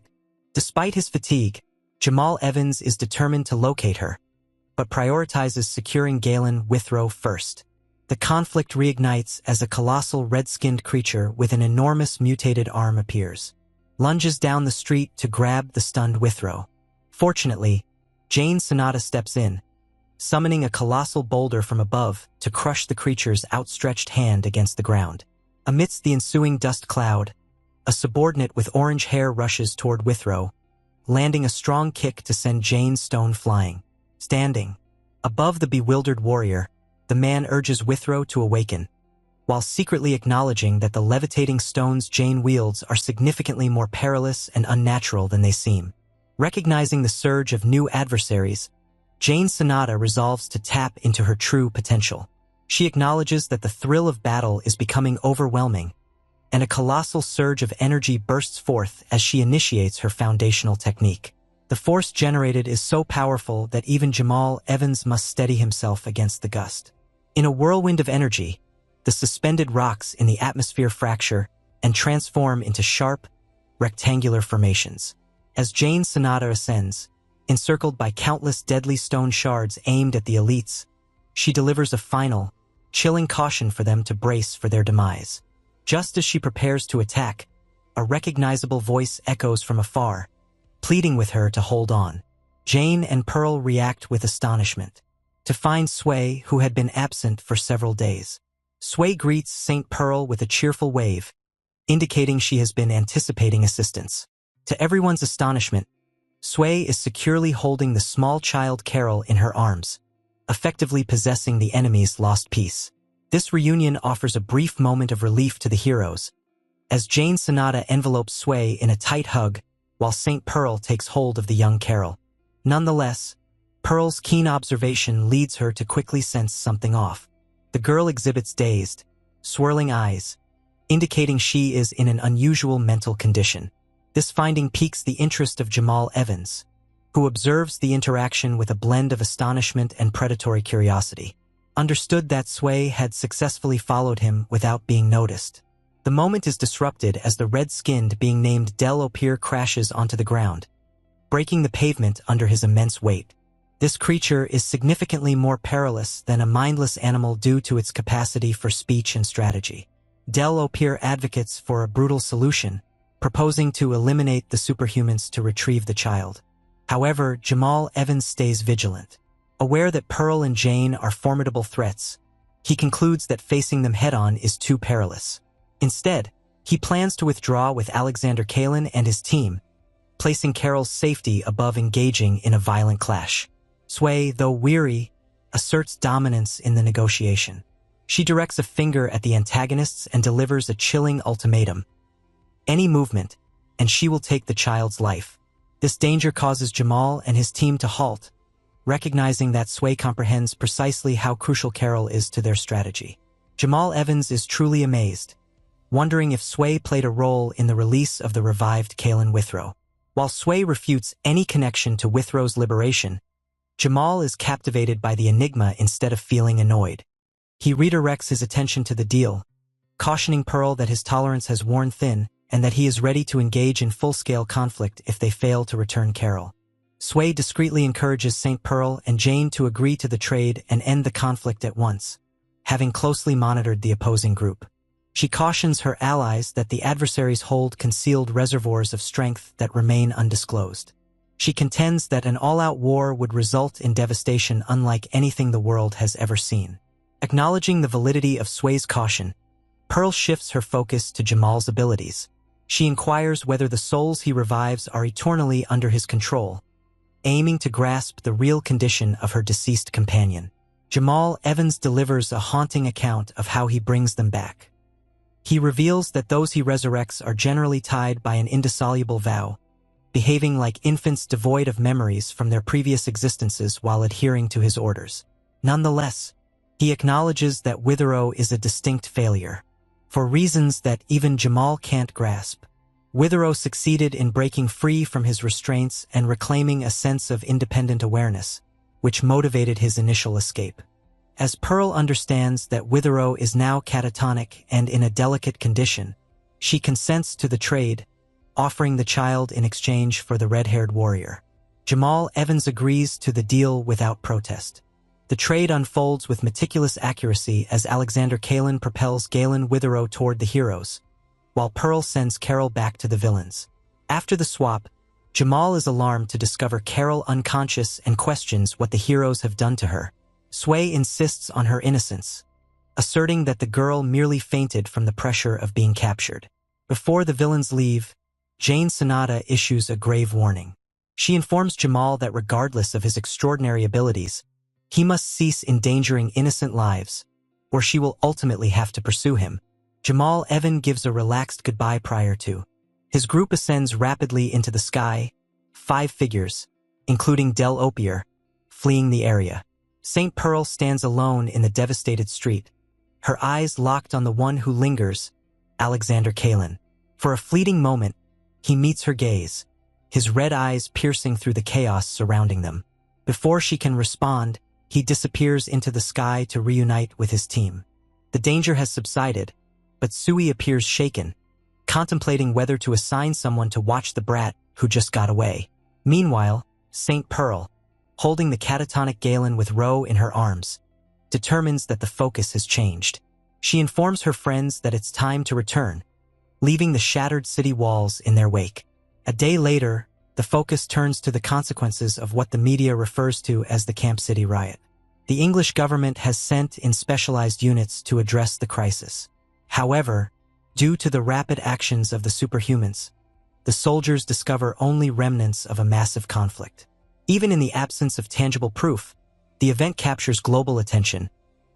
his fatigue, Jamal Evans is determined to locate her, but prioritizes securing Galen Withrow first. The conflict reignites as a colossal red-skinned creature with an enormous mutated arm appears, lunges down the street to grab the stunned Withrow. Fortunately, Jane Sonata steps in, summoning a colossal boulder from above to crush the creature's outstretched hand against the ground. Amidst the ensuing dust cloud, a subordinate with orange hair rushes toward Withrow, landing a strong kick to send Jane's stone flying. Standing above the bewildered warrior, the man urges Withrow to awaken, while secretly acknowledging that the levitating stones Jane wields are significantly more perilous and unnatural than they seem. Recognizing the surge of new adversaries, Jane Sonata resolves to tap into her true potential. She acknowledges that the thrill of battle is becoming overwhelming, and a colossal surge of energy bursts forth as she initiates her foundational technique. The force generated is so powerful that even Jamal Evans must steady himself against the gust. In a whirlwind of energy, the suspended rocks in the atmosphere fracture and transform into sharp, rectangular formations. As Jane Sonata ascends, encircled by countless deadly stone shards aimed at the elites, she delivers a final, chilling caution for them to brace for their demise. Just as she prepares to attack, a recognizable voice echoes from afar, pleading with her to hold on. Jane and Pearl react with astonishment to find Sway, who had been absent for several days. Sway greets St. Pearl with a cheerful wave, indicating she has been anticipating assistance. To everyone's astonishment, Sway is securely holding the small child Carol in her arms, effectively possessing the enemy's lost piece. This reunion offers a brief moment of relief to the heroes, as Jane Sonata envelopes Sway in a tight hug while St. Pearl takes hold of the young Carol. Nonetheless, Pearl's keen observation leads her to quickly sense something off. The girl exhibits dazed, swirling eyes, indicating she is in an unusual mental condition. This finding piques the interest of Jamal Evans, who observes the interaction with a blend of astonishment and predatory curiosity. Understood that Sway had successfully followed him without being noticed. The moment is disrupted as the red-skinned being named Del Opir crashes onto the ground, breaking the pavement under his immense weight. This creature is significantly more perilous than a mindless animal due to its capacity for speech and strategy. Del Opir advocates for a brutal solution, proposing to eliminate the superhumans to retrieve the child. However, Jamal Evans stays vigilant. Aware that Pearl and Jane are formidable threats, he concludes that facing them head-on is too perilous. Instead, he plans to withdraw with Alexander Kalin and his team, placing Carol's safety above engaging in a violent clash. Sway, though weary, asserts dominance in the negotiation. She directs a finger at the antagonists and delivers a chilling ultimatum. Any movement, and she will take the child's life. This danger causes Jamal and his team to halt, recognizing that Sway comprehends precisely how crucial Carol is to their strategy. Jamal Evans is truly amazed, wondering if Sway played a role in the release of the revived Kalin Withrow. While Sway refutes any connection to Withrow's liberation, Jamal is captivated by the enigma instead of feeling annoyed. He redirects his attention to the deal, cautioning Pearl that his tolerance has worn thin and that he is ready to engage in full-scale conflict if they fail to return Carol. Sway discreetly encourages St. Pearl and Jane to agree to the trade and end the conflict at once, having closely monitored the opposing group. She cautions her allies that the adversaries hold concealed reservoirs of strength that remain undisclosed. She contends that an all-out war would result in devastation unlike anything the world has ever seen. Acknowledging the validity of Sway's caution, Pearl shifts her focus to Jamal's abilities. She inquires whether the souls he revives are eternally under his control, aiming to grasp the real condition of her deceased companion. Jamal Evans delivers a haunting account of how he brings them back. He reveals that those he resurrects are generally tied by an indissoluble vow, behaving like infants devoid of memories from their previous existences while adhering to his orders. Nonetheless, he acknowledges that Withrow is a distinct failure. For reasons that even Jamal can't grasp, Withrow succeeded in breaking free from his restraints and reclaiming a sense of independent awareness, which motivated his initial escape. As Pearl understands that Withrow is now catatonic and in a delicate condition, she consents to the trade, offering the child in exchange for the red-haired warrior. Jamal Evans agrees to the deal without protest. The trade unfolds with meticulous accuracy as Alexander Kalin propels Galen Withrow toward the heroes, while Pearl sends Carol back to the villains. After the swap, Jamal is alarmed to discover Carol unconscious and questions what the heroes have done to her. Sway insists on her innocence, asserting that the girl merely fainted from the pressure of being captured. Before the villains leave, Jane Sonata issues a grave warning. She informs Jamal that regardless of his extraordinary abilities, he must cease endangering innocent lives, or she will ultimately have to pursue him. Jamal Evan gives a relaxed goodbye prior to. His group ascends rapidly into the sky, 5 figures, including Del Opir, fleeing the area. St. Pearl stands alone in the devastated street, her eyes locked on the one who lingers, Alexander Kalin. For a fleeting moment, he meets her gaze, his red eyes piercing through the chaos surrounding them. Before she can respond, he disappears into the sky to reunite with his team. The danger has subsided, but Sui appears shaken, contemplating whether to assign someone to watch the brat who just got away. Meanwhile, St. Pearl, holding the catatonic Galen with Ro in her arms, determines that the focus has changed. She informs her friends that it's time to return, leaving the shattered city walls in their wake. A day later, the focus turns to the consequences of what the media refers to as the Camp City riot. The English government has sent in specialized units to address the crisis. However, due to the rapid actions of the superhumans, the soldiers discover only remnants of a massive conflict. Even in the absence of tangible proof, the event captures global attention,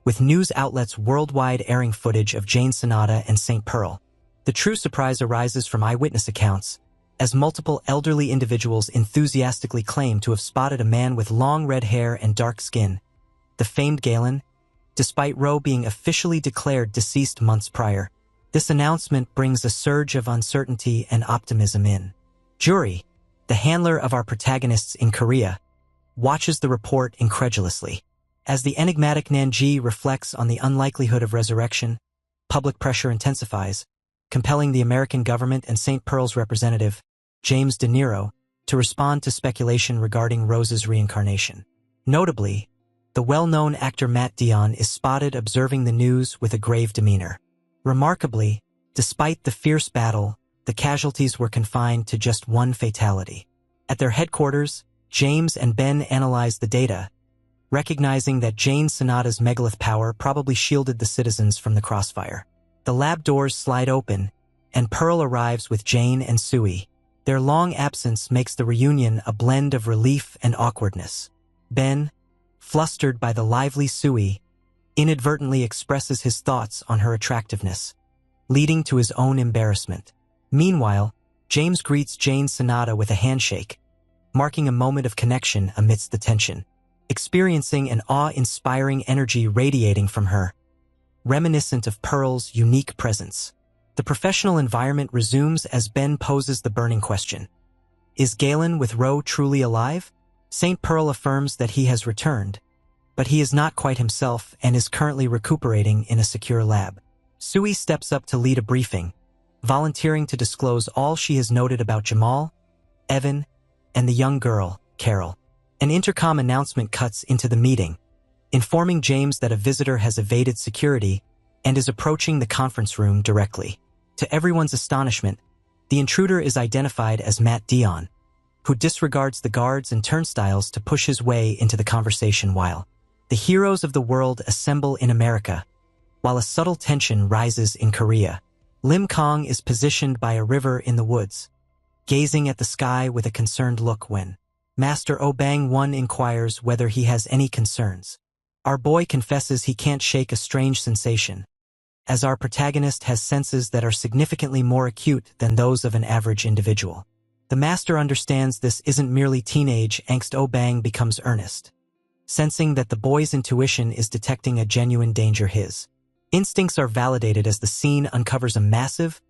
with news outlets worldwide airing footage of Jane Sonata and St. Pearl. The true surprise arises from eyewitness accounts, as multiple elderly individuals enthusiastically claim to have spotted a man with long red hair and dark skin, the famed Galen. Despite Roe being officially declared deceased months prior, this announcement brings a surge of uncertainty and optimism in. Jury, the handler of our protagonists in Korea, watches the report incredulously. As the enigmatic Nanji reflects on the unlikelihood of resurrection, public pressure intensifies, compelling the American government and St. Pearl's representative, James De Niro, to respond to speculation regarding Rose's reincarnation. Notably, the well-known actor Matt Dillon is spotted observing the news with a grave demeanor. Remarkably, despite the fierce battle, the casualties were confined to just one fatality. At their headquarters, James and Ben analyzed the data, recognizing that Jane Sonata's megalith power probably shielded the citizens from the crossfire. The lab doors slide open, and Pearl arrives with Jane and Sui. Their long absence makes the reunion a blend of relief and awkwardness. Ben, flustered by the lively Sui, inadvertently expresses his thoughts on her attractiveness, leading to his own embarrassment. Meanwhile, James greets Jane Sonata with a handshake, marking a moment of connection amidst the tension, experiencing an awe-inspiring energy radiating from her, reminiscent of Pearl's unique presence. The professional environment resumes as Ben poses the burning question. Is Galen with Roe truly alive? St. Pearl affirms that he has returned, but he is not quite himself and is currently recuperating in a secure lab. Sui steps up to lead a briefing, volunteering to disclose all she has noted about Jamal, Evan, and the young girl, Carol. An intercom announcement cuts into the meeting, informing James that a visitor has evaded security and is approaching the conference room directly. To everyone's astonishment, the intruder is identified as Matt Dillon, who disregards the guards and turnstiles to push his way into the conversation while the heroes of the world assemble in America, while a subtle tension rises in Korea. Lim Kong is positioned by a river in the woods, gazing at the sky with a concerned look when Master Oh Bang-won inquires whether he has any concerns. Our boy confesses he can't shake a strange sensation, as our protagonist has senses that are significantly more acute than those of an average individual. The master understands this isn't merely teenage angst. Oh Bang becomes earnest, sensing that the boy's intuition is detecting a genuine danger. His instincts are validated as the scene uncovers a massive,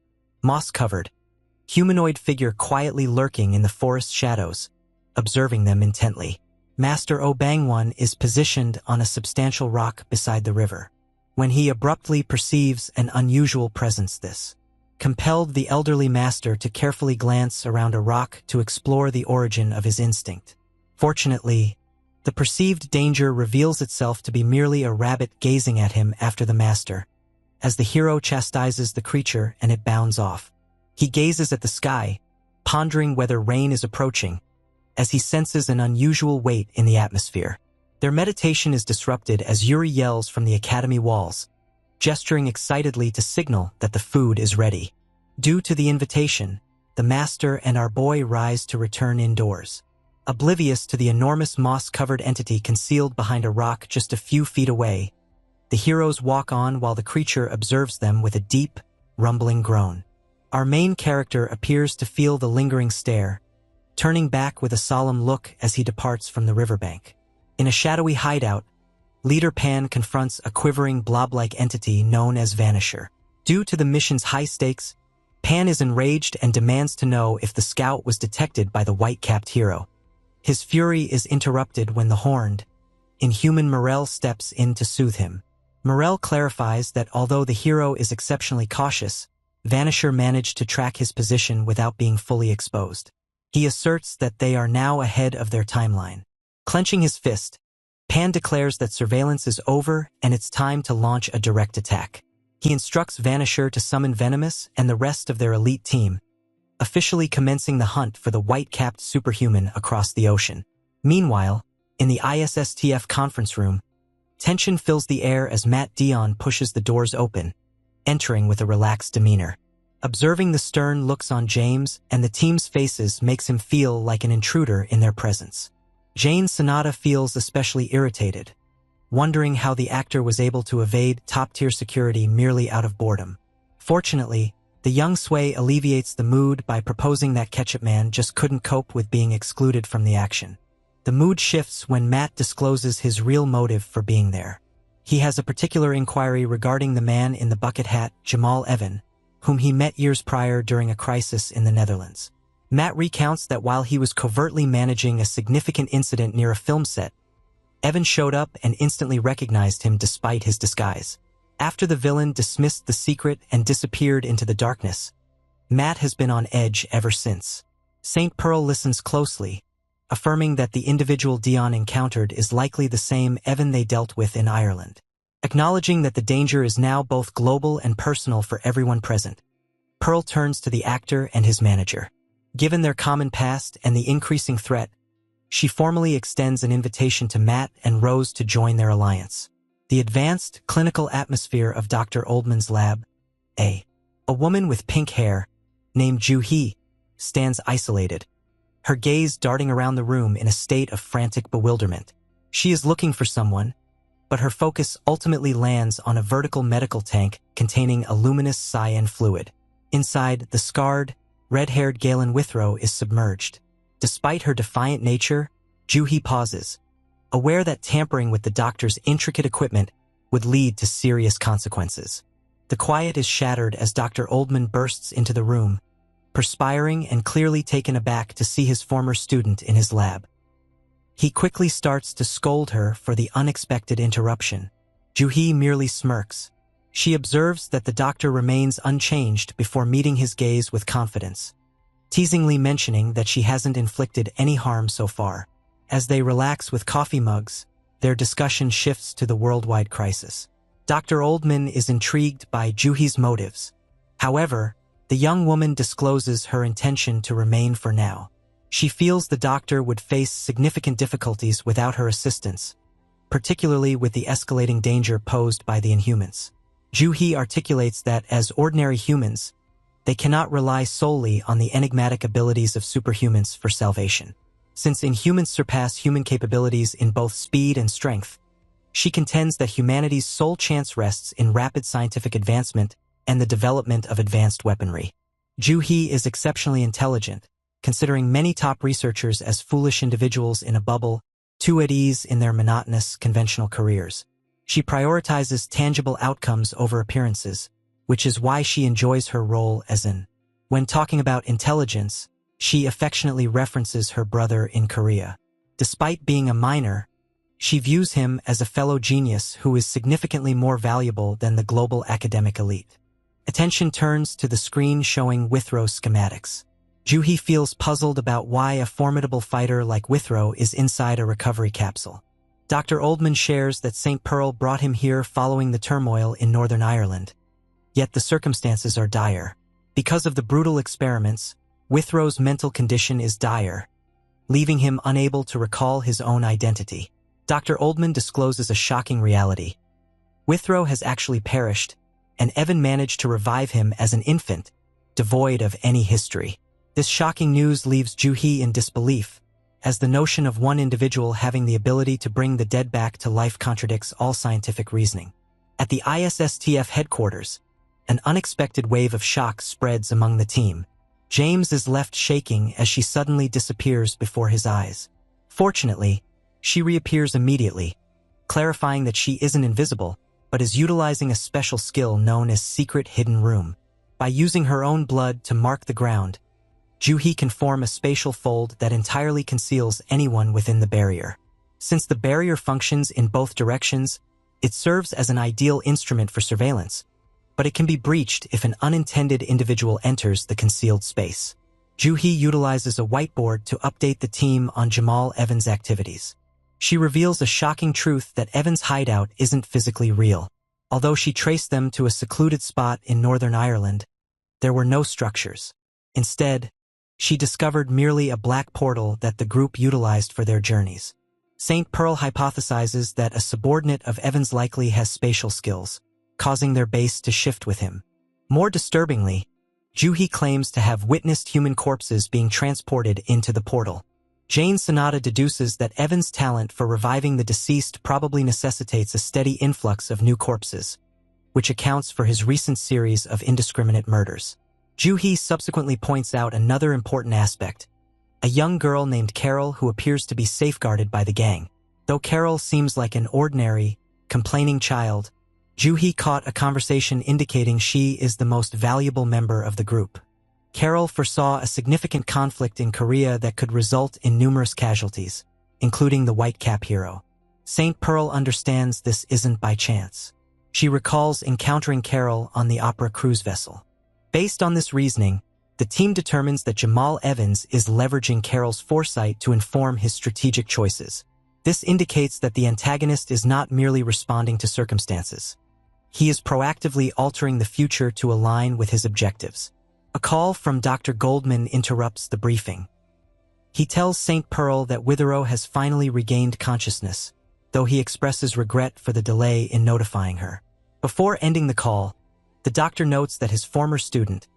moss-covered, humanoid figure quietly lurking in the forest shadows, observing them intently. Master Oh Bang-won is positioned on a substantial rock beside the river, when he abruptly perceives an unusual presence. This compelled the elderly master to carefully glance around a rock to explore the origin of his instinct. Fortunately, the perceived danger reveals itself to be merely a rabbit gazing at him after the master, as the hero chastises the creature and it bounds off. He gazes at the sky, pondering whether rain is approaching, as he senses an unusual weight in the atmosphere. Their meditation is disrupted as Yuri yells from the academy walls, gesturing excitedly to signal that the food is ready. Due to the invitation, the master and our boy rise to return indoors, oblivious to the enormous moss-covered entity concealed behind a rock just a few feet away. The heroes walk on while the creature observes them with a deep, rumbling groan. Our main character appears to feel the lingering stare, turning back with a solemn look as he departs from the riverbank. In a shadowy hideout, Leader Pan confronts a quivering blob-like entity known as Vanisher. Due to the mission's high stakes, Pan is enraged and demands to know if the scout was detected by the white-capped hero. His fury is interrupted when the horned, inhuman Morel steps in to soothe him. Morel clarifies that although the hero is exceptionally cautious, Vanisher managed to track his position without being fully exposed. He asserts that they are now ahead of their timeline. Clenching his fist, Pan declares that surveillance is over and it's time to launch a direct attack. He instructs Vanisher to summon Venomous and the rest of their elite team, officially commencing the hunt for the white-capped superhuman across the ocean. Meanwhile, in the ISSTF conference room, tension fills the air as Matt Dion pushes the doors open, entering with a relaxed demeanor. Observing the stern looks on James and the team's faces makes him feel like an intruder in their presence. Jane Sonata feels especially irritated, wondering how the actor was able to evade top-tier security merely out of boredom. Fortunately, the young Sway alleviates the mood by proposing that Ketchup Man just couldn't cope with being excluded from the action. The mood shifts when Matt discloses his real motive for being there. He has a particular inquiry regarding the man in the bucket hat, Jamal Evan, whom he met years prior during a crisis in the Netherlands. Matt recounts that while he was covertly managing a significant incident near a film set, Evan showed up and instantly recognized him despite his disguise. After the villain dismissed the secret and disappeared into the darkness, Matt has been on edge ever since. St. Pearl listens closely, affirming that the individual Dion encountered is likely the same Evan they dealt with in Ireland. Acknowledging that the danger is now both global and personal for everyone present, Pearl turns to the actor and his manager. Given their common past and the increasing threat, she formally extends an invitation to Matt and Rose to join their alliance. The advanced, clinical atmosphere of Dr. Oldman's lab, a woman with pink hair, named Joo-hee, stands isolated, her gaze darting around the room in a state of frantic bewilderment. She is looking for someone, but her focus ultimately lands on a vertical medical tank containing a luminous cyan fluid. Inside, the scarred, red-haired Galen Withrow is submerged. Despite her defiant nature, Joo-hee pauses, aware that tampering with the doctor's intricate equipment would lead to serious consequences. The quiet is shattered as Dr. Oldman bursts into the room, perspiring and clearly taken aback to see his former student in his lab. He quickly starts to scold her for the unexpected interruption. Joo-hee merely smirks. She observes that the doctor remains unchanged before meeting his gaze with confidence, teasingly mentioning that she hasn't inflicted any harm so far. As they relax with coffee mugs, their discussion shifts to the worldwide crisis. Dr. Oldman is intrigued by Joo-hee's motives. However, the young woman discloses her intention to remain for now. She feels the doctor would face significant difficulties without her assistance, particularly with the escalating danger posed by the Inhumans. Joo-hee articulates that as ordinary humans, they cannot rely solely on the enigmatic abilities of superhumans for salvation. Since Inhumans surpass human capabilities in both speed and strength, she contends that humanity's sole chance rests in rapid scientific advancement and the development of advanced weaponry. Joo-hee is exceptionally intelligent, considering many top researchers as foolish individuals in a bubble, too at ease in their monotonous, conventional careers. She prioritizes tangible outcomes over appearances, which is why she enjoys her role as an. When talking about intelligence, she affectionately references her brother in Korea. Despite being a minor, she views him as a fellow genius who is significantly more valuable than the global academic elite. Attention turns to the screen showing Withrow schematics. Joo-hee feels puzzled about why a formidable fighter like Withrow is inside a recovery capsule. Dr. Oldman shares that St. Pearl brought him here following the turmoil in Northern Ireland. Yet the circumstances are dire. Because of the brutal experiments, Withrow's mental condition is dire, leaving him unable to recall his own identity. Dr. Oldman discloses a shocking reality. Withrow has actually perished, and Evan managed to revive him as an infant, devoid of any history. This shocking news leaves Joo-hee in disbelief, as the notion of one individual having the ability to bring the dead back to life contradicts all scientific reasoning. At the ISSTF headquarters, an unexpected wave of shock spreads among the team. James is left shaking as she suddenly disappears before his eyes. Fortunately, she reappears immediately, clarifying that she isn't invisible, but is utilizing a special skill known as Secret Hidden Room. By using her own blood to mark the ground, Joo-hee can form a spatial fold that entirely conceals anyone within the barrier. Since the barrier functions in both directions, it serves as an ideal instrument for surveillance, but it can be breached if an unintended individual enters the concealed space. Joo-hee utilizes a whiteboard to update the team on Jamal Evans' activities. She reveals a shocking truth that Evans' hideout isn't physically real. Although she traced them to a secluded spot in Northern Ireland, there were no structures. Instead, she discovered merely a black portal that the group utilized for their journeys. St. Pearl hypothesizes that a subordinate of Evans likely has spatial skills, causing their base to shift with him. More disturbingly, Juhi claims to have witnessed human corpses being transported into the portal. Jane Sonata deduces that Evans' talent for reviving the deceased probably necessitates a steady influx of new corpses, which accounts for his recent series of indiscriminate murders. Juhi subsequently points out another important aspect: a young girl named Carol who appears to be safeguarded by the gang. Though Carol seems like an ordinary, complaining child, Juhi caught a conversation indicating she is the most valuable member of the group. Carol foresaw a significant conflict in Korea that could result in numerous casualties, including the White Cap hero. St. Pearl understands this isn't by chance. She recalls encountering Carol on the Opera cruise vessel. Based on this reasoning, the team determines that Jamal Evans is leveraging Carol's foresight to inform his strategic choices. This indicates that the antagonist is not merely responding to circumstances. He is proactively altering the future to align with his objectives. A call from Dr. Goldman interrupts the briefing. He tells St. Pearl that Witherow has finally regained consciousness, though he expresses regret for the delay in notifying her. Before ending the call, the doctor notes that his former student,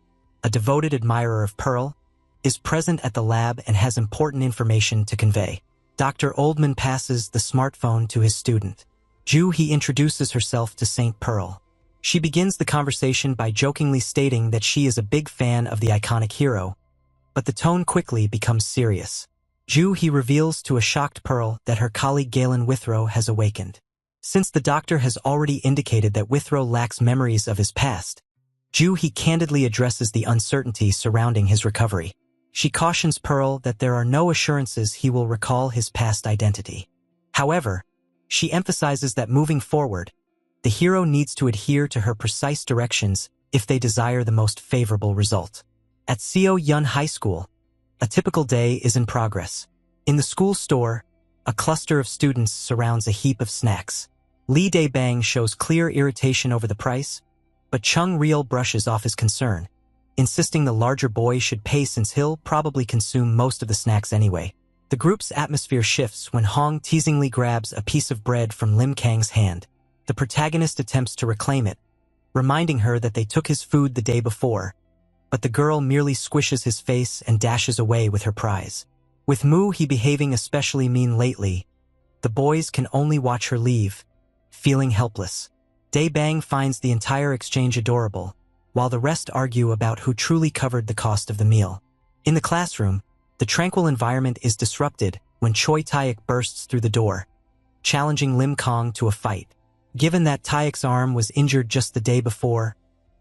a devoted admirer of Pearl, is present at the lab and has important information to convey. Dr. Oldman passes the smartphone to his student. Juhi introduces herself to St. Pearl. She begins the conversation by jokingly stating that she is a big fan of the iconic hero, but the tone quickly becomes serious. Juhi reveals to a shocked Pearl that her colleague Galen Withrow has awakened. Since the doctor has already indicated that Withrow lacks memories of his past, Juhi candidly addresses the uncertainty surrounding his recovery. She cautions Pearl that there are no assurances he will recall his past identity. However, she emphasizes that moving forward, the hero needs to adhere to her precise directions if they desire the most favorable result. At Seo Yun High School, a typical day is in progress. In the school store, a cluster of students surrounds a heap of snacks. Lee Dae-bang shows clear irritation over the price, but Chung Reel brushes off his concern, insisting the larger boy should pay since he'll probably consume most of the snacks anyway. The group's atmosphere shifts when Hong teasingly grabs a piece of bread from Lim Kang's hand. The protagonist attempts to reclaim it, reminding her that they took his food the day before, but the girl merely squishes his face and dashes away with her prize. With Moo-hee behaving especially mean lately, the boys can only watch her leave, feeling helpless. Dae-bang finds the entire exchange adorable, while the rest argue about who truly covered the cost of the meal. In the classroom, the tranquil environment is disrupted when Choi Taek bursts through the door, challenging Lim Kang to a fight. Given that Taek's arm was injured just the day before,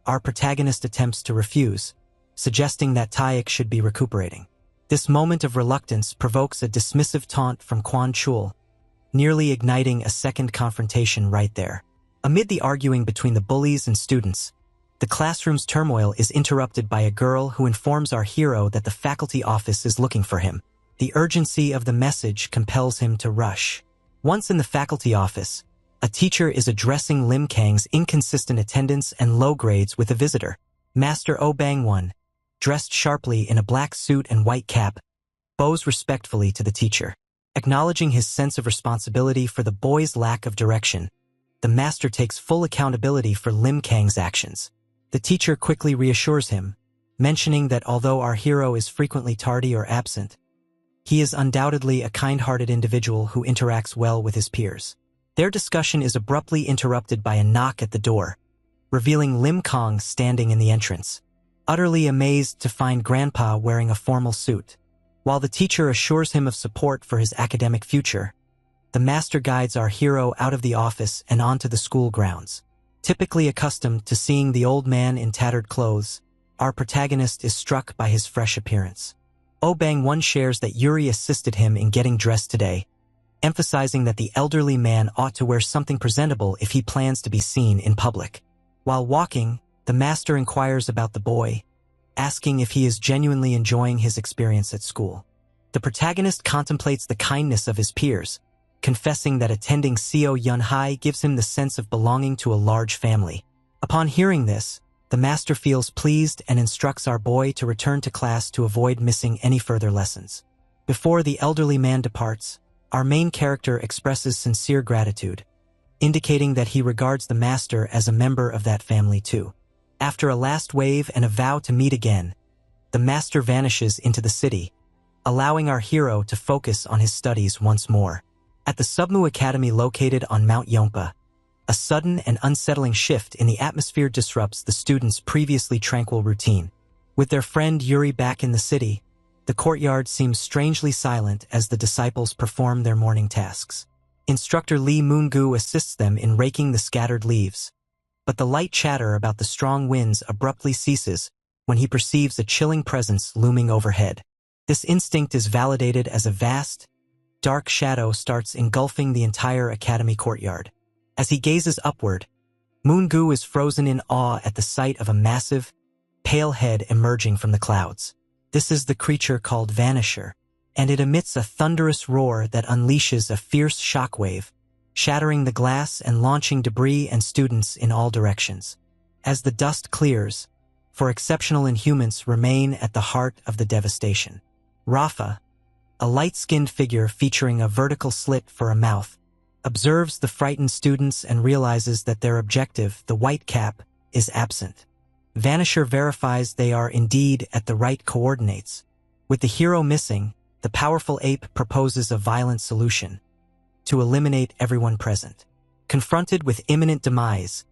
our protagonist attempts to refuse, suggesting that Taek should be recuperating. This moment of reluctance provokes a dismissive taunt from Kwon Chul, nearly igniting a second confrontation right there. Amid the arguing between the bullies and students, the classroom's turmoil is interrupted by a girl who informs our hero that the faculty office is looking for him. The urgency of the message compels him to rush. Once in the faculty office, a teacher is addressing Lim Kang's inconsistent attendance and low grades with a visitor. Master Oh Bang-won, dressed sharply in a black suit and white cap, bows respectfully to the teacher. Acknowledging his sense of responsibility for the boy's lack of direction, the master takes full accountability for Lim Kang's actions. The teacher quickly reassures him, mentioning that although our hero is frequently tardy or absent, he is undoubtedly a kind-hearted individual who interacts well with his peers. Their discussion is abruptly interrupted by a knock at the door, revealing Lim Kang standing in the entrance, utterly amazed to find Grandpa wearing a formal suit. While the teacher assures him of support for his academic future, the master guides our hero out of the office and onto the school grounds. Typically accustomed to seeing the old man in tattered clothes, our protagonist is struck by his fresh appearance. Oh Bang-won shares that Yuri assisted him in getting dressed today, emphasizing that the elderly man ought to wear something presentable if he plans to be seen in public. While walking, the master inquires about the boy, asking if he is genuinely enjoying his experience at school. The protagonist contemplates the kindness of his peers, confessing that attending Seo Yun High gives him the sense of belonging to a large family. Upon hearing this, the master feels pleased and instructs our boy to return to class to avoid missing any further lessons. Before the elderly man departs, our main character expresses sincere gratitude, indicating that he regards the master as a member of that family too. After a last wave and a vow to meet again, the master vanishes into the city, allowing our hero to focus on his studies once more. At the Submu Academy located on Mount Yongpa, a sudden and unsettling shift in the atmosphere disrupts the students' previously tranquil routine. With their friend Yuri back in the city, the courtyard seems strangely silent as the disciples perform their morning tasks. Instructor Lee Moon-gu assists them in raking the scattered leaves, but the light chatter about the strong winds abruptly ceases when he perceives a chilling presence looming overhead. This instinct is validated as a vast, dark shadow starts engulfing the entire academy courtyard. As he gazes upward, Moon-gu is frozen in awe at the sight of a massive, pale head emerging from the clouds. This is the creature called Vanisher, and it emits a thunderous roar that unleashes a fierce shockwave, shattering the glass and launching debris and students in all directions. As the dust clears, for exceptional inhumans remain at the heart of the devastation. Rafa, a light-skinned figure featuring a vertical slit for a mouth, observes the frightened students and realizes that their objective, the white cap, is absent. Vanisher verifies they are indeed at the right coordinates. With the hero missing, the powerful ape proposes a violent solution: to eliminate everyone present. Confronted with imminent demise,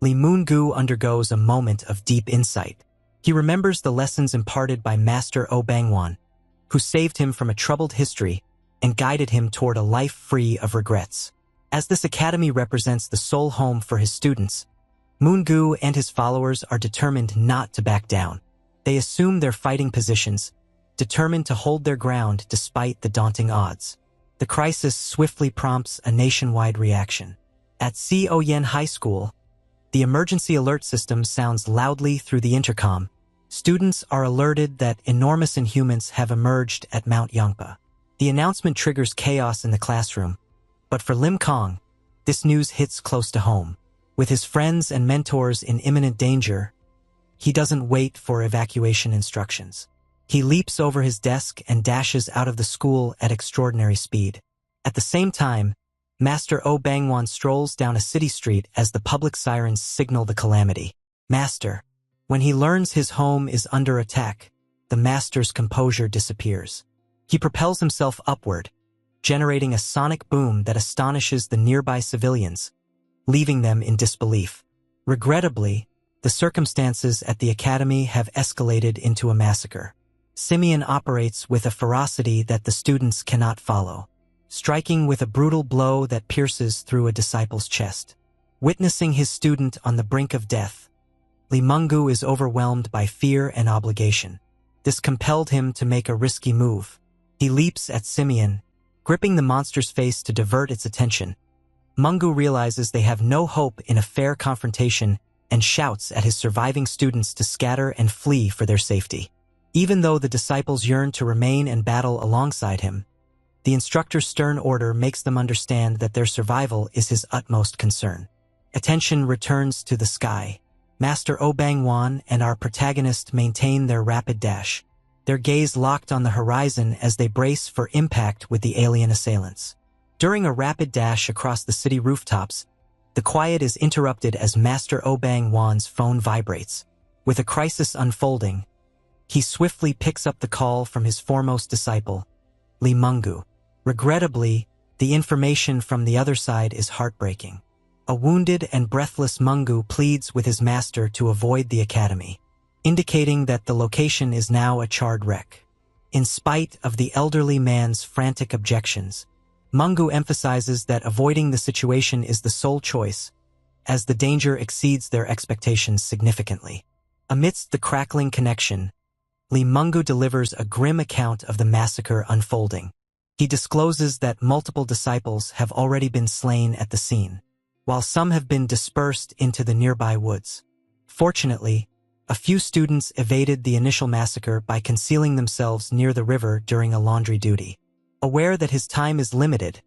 Lee Moon-gu undergoes a moment of deep insight. He remembers the lessons imparted by Master Oh Bangwon, who saved him from a troubled history and guided him toward a life free of regrets. As this academy represents the sole home for his students, Moon-gu and his followers are determined not to back down. They assume their fighting positions, determined to hold their ground despite the daunting odds. The crisis swiftly prompts a nationwide reaction. At Seoyen High School, the emergency alert system sounds loudly through the intercom. Students are alerted that enormous inhumans have emerged at Mount Yongpa. The announcement triggers chaos in the classroom, but for Lim Kong, this news hits close to home. With his friends and mentors in imminent danger, he doesn't wait for evacuation instructions. He leaps over his desk and dashes out of the school at extraordinary speed. At the same time, Master Oh Bangwon strolls down a city street as the public sirens signal the calamity. Master. When he learns his home is under attack, the master's composure disappears. He propels himself upward, generating a sonic boom that astonishes the nearby civilians, leaving them in disbelief. Regrettably, the circumstances at the academy have escalated into a massacre. Simeon operates with a ferocity that the students cannot follow, striking with a brutal blow that pierces through a disciple's chest. Witnessing his student on the brink of death, Lee Moon-gu is overwhelmed by fear and obligation. This compelled him to make a risky move. He leaps at Simeon, gripping the monster's face to divert its attention. Moon-gu realizes they have no hope in a fair confrontation and shouts at his surviving students to scatter and flee for their safety. Even though the disciples yearn to remain and battle alongside him, the instructor's stern order makes them understand that their survival is his utmost concern. Attention returns to the sky. Master Oh Bangwon and our protagonist maintain their rapid dash, their gaze locked on the horizon as they brace for impact with the alien assailants. During a rapid dash across the city rooftops, the quiet is interrupted as Master Oh Bangwon's phone vibrates. With a crisis unfolding, he swiftly picks up the call from his foremost disciple, Lee Moon-gu. Regrettably, the information from the other side is heartbreaking. A wounded and breathless Moon-gu pleads with his master to avoid the academy, indicating that the location is now a charred wreck. In spite of the elderly man's frantic objections, Moon-gu emphasizes that avoiding the situation is the sole choice, as the danger exceeds their expectations significantly. Amidst the crackling connection, Lee Moon-gu delivers a grim account of the massacre unfolding. He discloses that multiple disciples have already been slain at the scene, while some have been dispersed into the nearby woods. Fortunately, a few students evaded the initial massacre by concealing themselves near the river during a laundry duty. Aware that his time is limited,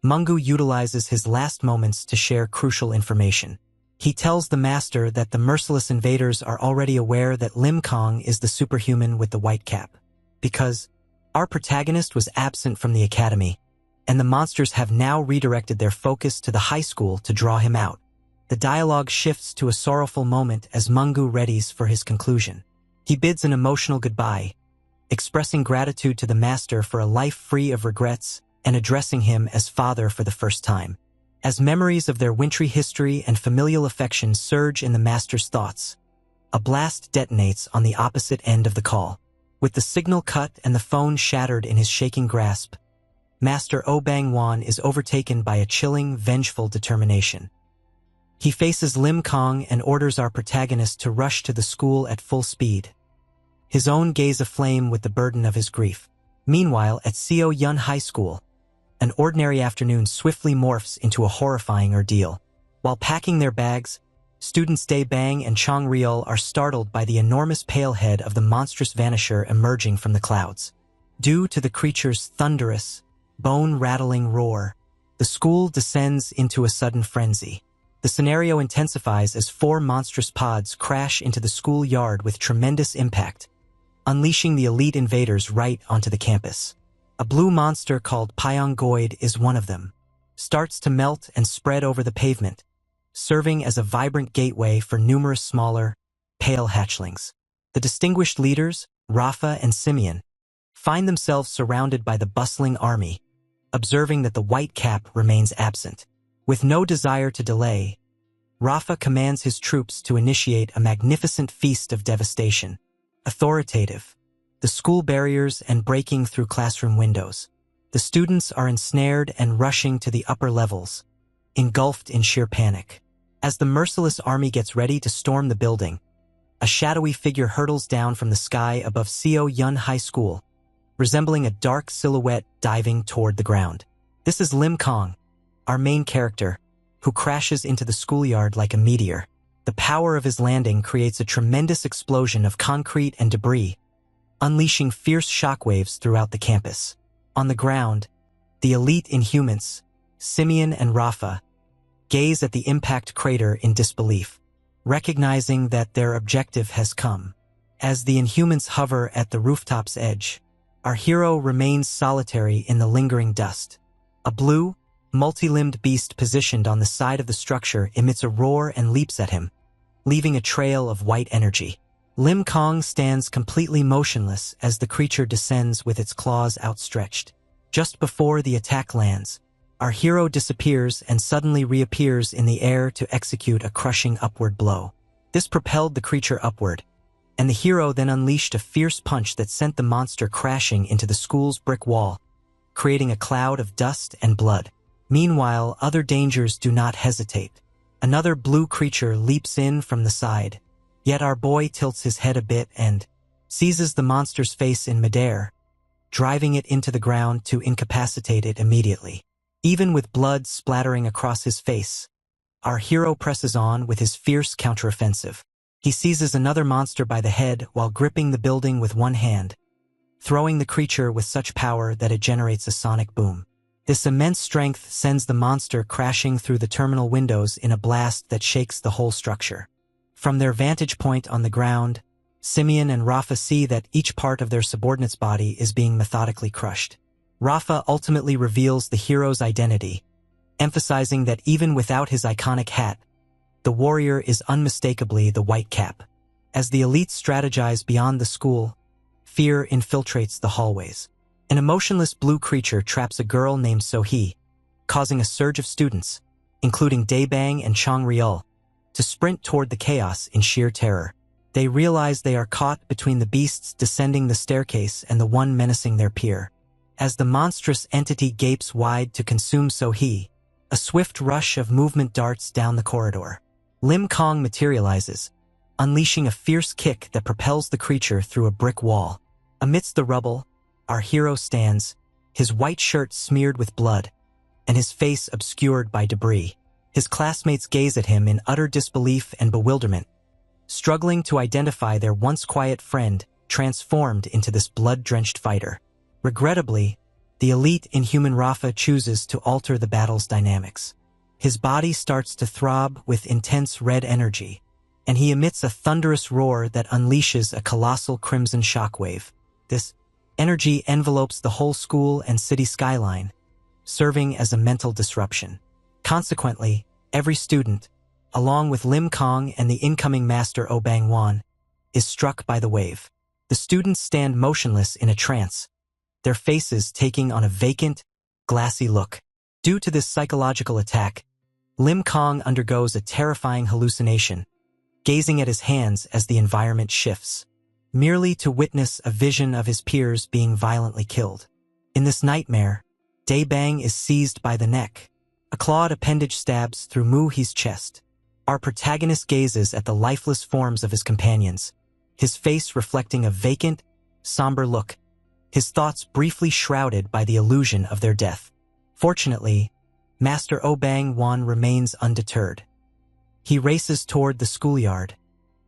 Mungu utilizes his last moments to share crucial information. He tells the master that the merciless invaders are already aware that Lim Kong is the superhuman with the white cap. Because our protagonist was absent from the academy, and the monsters have now redirected their focus to the high school to draw him out. The dialogue shifts to a sorrowful moment as Mungu readies for his conclusion. He bids an emotional goodbye, expressing gratitude to the master for a life free of regrets and addressing him as father for the first time. As memories of their wintry history and familial affection surge in the master's thoughts, a blast detonates on the opposite end of the call. With the signal cut and the phone shattered in his shaking grasp, Master Oh Bang-won is overtaken by a chilling, vengeful determination. He faces Lim Kong and orders our protagonist to rush to the school at full speed, his own gaze aflame with the burden of his grief. Meanwhile, at Seo Yun High School, an ordinary afternoon swiftly morphs into a horrifying ordeal. While packing their bags, students Dae Bang and Chong Ryul are startled by the enormous pale head of the monstrous vanisher emerging from the clouds. Due to the creature's thunderous, bone-rattling roar, the school descends into a sudden frenzy. The scenario intensifies as 4 monstrous pods crash into the schoolyard with tremendous impact, unleashing the elite invaders right onto the campus. A blue monster called Pyongoid is one of them, starts to melt and spread over the pavement, serving as a vibrant gateway for numerous smaller, pale hatchlings. The distinguished leaders, Rafa and Simeon, find themselves surrounded by the bustling army, observing that the white cap remains absent. With no desire to delay, Rafa commands his troops to initiate a magnificent feast of devastation. Authoritative, the school barriers and breaking through classroom windows. The students are ensnared and rushing to the upper levels, engulfed in sheer panic. As the merciless army gets ready to storm the building, a shadowy figure hurtles down from the sky above Seo Yun High School, resembling a dark silhouette diving toward the ground. This is Lim Kong, our main character, who crashes into the schoolyard like a meteor. The power of his landing creates a tremendous explosion of concrete and debris, unleashing fierce shockwaves throughout the campus. On the ground, the elite Inhumans, Simeon and Rafa, gaze at the impact crater in disbelief, recognizing that their objective has come. As the Inhumans hover at the rooftop's edge, our hero remains solitary in the lingering dust. A blue, multi-limbed beast positioned on the side of the structure emits a roar and leaps at him, leaving a trail of white energy. Lim Kong stands completely motionless as the creature descends with its claws outstretched. Just before the attack lands, our hero disappears and suddenly reappears in the air to execute a crushing upward blow. This propelled the creature upward, and the hero then unleashed a fierce punch that sent the monster crashing into the school's brick wall, creating a cloud of dust and blood. Meanwhile, other dangers do not hesitate. Another blue creature leaps in from the side, yet our boy tilts his head a bit and seizes the monster's face in midair, driving it into the ground to incapacitate it immediately. Even with blood splattering across his face, our hero presses on with his fierce counteroffensive. He seizes another monster by the head while gripping the building with one hand, throwing the creature with such power that it generates a sonic boom. This immense strength sends the monster crashing through the terminal windows in a blast that shakes the whole structure. From their vantage point on the ground, Simeon and Rafa see that each part of their subordinate's body is being methodically crushed. Rafa ultimately reveals the hero's identity, emphasizing that even without his iconic hat, the warrior is unmistakably the white cap. As the elites strategize beyond the school, fear infiltrates the hallways. An emotionless blue creature traps a girl named So-hee, causing a surge of students, including Dae Bang and Chong Ryul, to sprint toward the chaos in sheer terror. They realize they are caught between the beasts descending the staircase and the one menacing their peer. As the monstrous entity gapes wide to consume So-hee, a swift rush of movement darts down the corridor. Lim Kong materializes, unleashing a fierce kick that propels the creature through a brick wall. Amidst the rubble, our hero stands, his white shirt smeared with blood, and his face obscured by debris. His classmates gaze at him in utter disbelief and bewilderment, struggling to identify their once quiet friend transformed into this blood-drenched fighter. Regrettably, the elite inhuman Rafa chooses to alter the battle's dynamics. His body starts to throb with intense red energy, and he emits a thunderous roar that unleashes a colossal crimson shockwave. This energy envelopes the whole school and city skyline, serving as a mental disruption. Consequently, every student, along with Lim Kong and the incoming master Oh Bang-won, is struck by the wave. The students stand motionless in a trance, their faces taking on a vacant, glassy look. Due to this psychological attack, Lim Kong undergoes a terrifying hallucination, gazing at his hands as the environment shifts, merely to witness a vision of his peers being violently killed. In this nightmare, Dae Bang is seized by the neck. A clawed appendage stabs through Moo-hee's chest. Our protagonist gazes at the lifeless forms of his companions, his face reflecting a vacant, somber look, his thoughts briefly shrouded by the illusion of their death. Fortunately, Master Oh Bang-won remains undeterred. He races toward the schoolyard,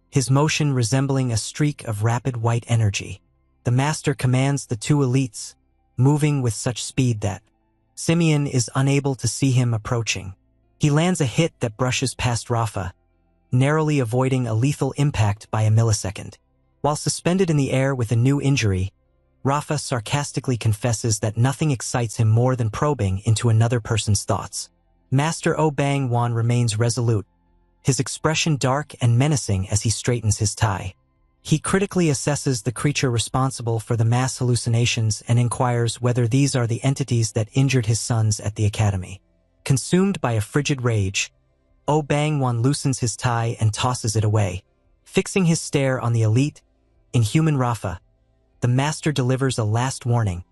his motion resembling a streak of rapid white energy. The master commands the two elites, moving with such speed that Simeon is unable to see him approaching. He lands a hit that brushes past Rafa, narrowly avoiding a lethal impact by a millisecond. While suspended in the air with a new injury, Rafa sarcastically confesses that nothing excites him more than probing into another person's thoughts. Master Oh Bang-won remains resolute, his expression dark and menacing as he straightens his tie. He critically assesses the creature responsible for the mass hallucinations and inquires whether these are the entities that injured his sons at the academy. Consumed by a frigid rage, Oh Bang-won loosens his tie and tosses it away. Fixing his stare on the elite, inhuman Rafa, the master delivers a last warning,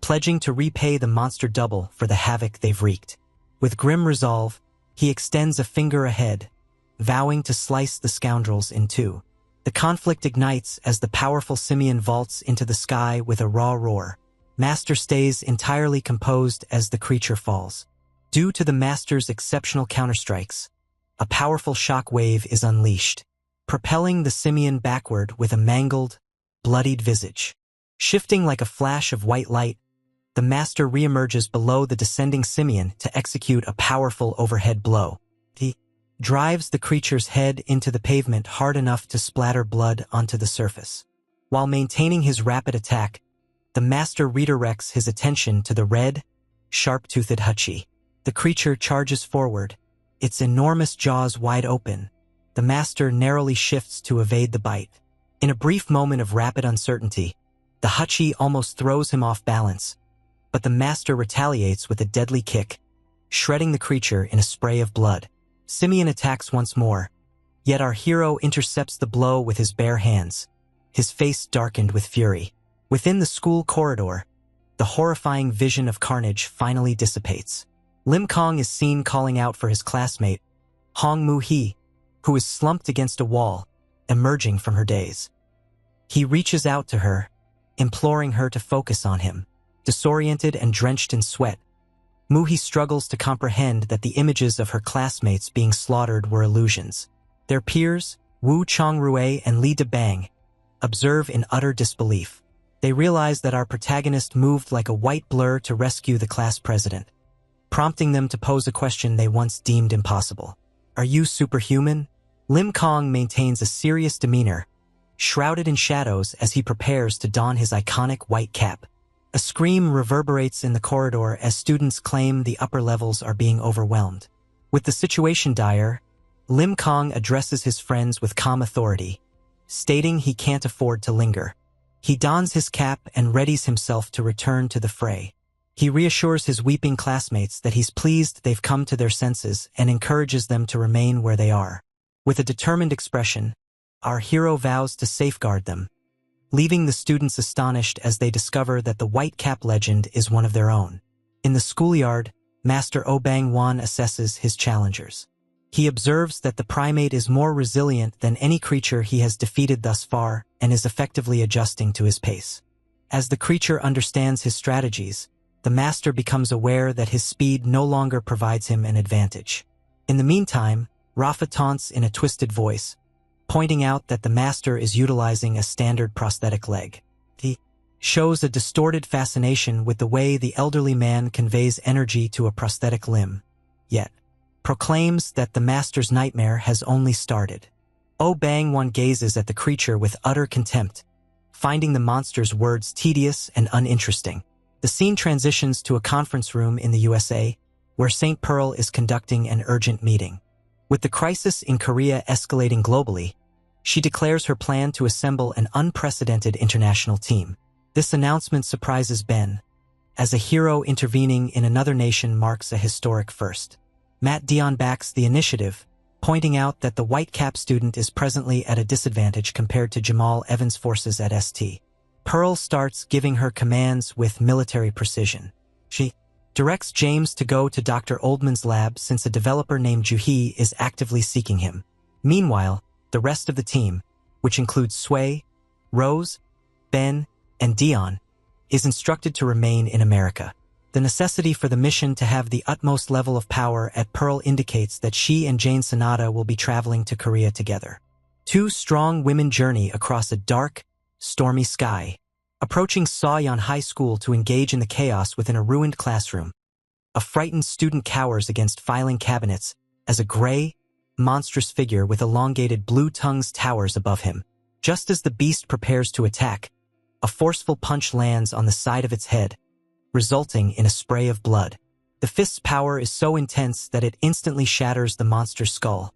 pledging to repay the monster double for the havoc they've wreaked. With grim resolve, he extends a finger ahead, vowing to slice the scoundrels in two. The conflict ignites as the powerful Simeon vaults into the sky with a raw roar. Master stays entirely composed as the creature falls. Due to the master's exceptional counterstrikes, a powerful shock wave is unleashed, propelling the Simeon backward with a mangled, bloodied visage. Shifting like a flash of white light, the master reemerges below the descending Simeon to execute a powerful overhead blow. He drives the creature's head into the pavement hard enough to splatter blood onto the surface. While maintaining his rapid attack, the master redirects his attention to the red, sharp-toothed Hachi. The creature charges forward, its enormous jaws wide open. The master narrowly shifts to evade the bite. In a brief moment of rapid uncertainty, the Hachi almost throws him off balance, but the master retaliates with a deadly kick, shredding the creature in a spray of blood. Simeon attacks once more, yet our hero intercepts the blow with his bare hands, his face darkened with fury. Within the school corridor, the horrifying vision of carnage finally dissipates. Lim Kong is seen calling out for his classmate, Hong Moo-hee, who is slumped against a wall, emerging from her daze. He reaches out to her, imploring her to focus on him. Disoriented and drenched in sweat, Moo-hee struggles to comprehend that the images of her classmates being slaughtered were illusions. Their peers, Wu Chong-rue and Li De-bang, observe in utter disbelief. They realize that our protagonist moved like a white blur to rescue the class president, prompting them to pose a question they once deemed impossible. Are you superhuman? Lim Kong maintains a serious demeanor, shrouded in shadows as he prepares to don his iconic white cap. A scream reverberates in the corridor as students claim the upper levels are being overwhelmed. With the situation dire, Lim Kong addresses his friends with calm authority, stating he can't afford to linger. He dons his cap and readies himself to return to the fray. He reassures his weeping classmates that he's pleased they've come to their senses and encourages them to remain where they are. With a determined expression, our hero vows to safeguard them, leaving the students astonished as they discover that the white cap legend is one of their own. In the schoolyard, Master Oh Bang-won assesses his challengers. He observes that the primate is more resilient than any creature he has defeated thus far and is effectively adjusting to his pace. As the creature understands his strategies, the master becomes aware that his speed no longer provides him an advantage. In the meantime, Rafa taunts in a twisted voice, pointing out that the master is utilizing a standard prosthetic leg. The shows a distorted fascination with the way the elderly man conveys energy to a prosthetic limb, yet proclaims that the master's nightmare has only started. Oh Bang-won gazes at the creature with utter contempt, finding the monster's words tedious and uninteresting. The scene transitions to a conference room in the USA, where St. Pearl is conducting an urgent meeting. With the crisis in Korea escalating globally, she declares her plan to assemble an unprecedented international team. This announcement surprises Ben, as a hero intervening in another nation marks a historic first. Matt Dion backs the initiative, pointing out that the Whitecap student is presently at a disadvantage compared to Jamal Evans' forces at St. Pearl starts giving her commands with military precision. She directs James to go to Dr. Oldman's lab since a developer named Juhee is actively seeking him. Meanwhile, the rest of the team, which includes Sway, Rose, Ben, and Dion, is instructed to remain in America. The necessity for the mission to have the utmost level of power at Pearl indicates that she and Jane Sonata will be traveling to Korea together. Two strong women journey across a dark, stormy sky, approaching Saoyeon High School to engage in the chaos within a ruined classroom. A frightened student cowers against filing cabinets as a gray, monstrous figure with elongated blue tongues towers above him. Just as the beast prepares to attack, a forceful punch lands on the side of its head, resulting in a spray of blood. The fist's power is so intense that it instantly shatters the monster's skull,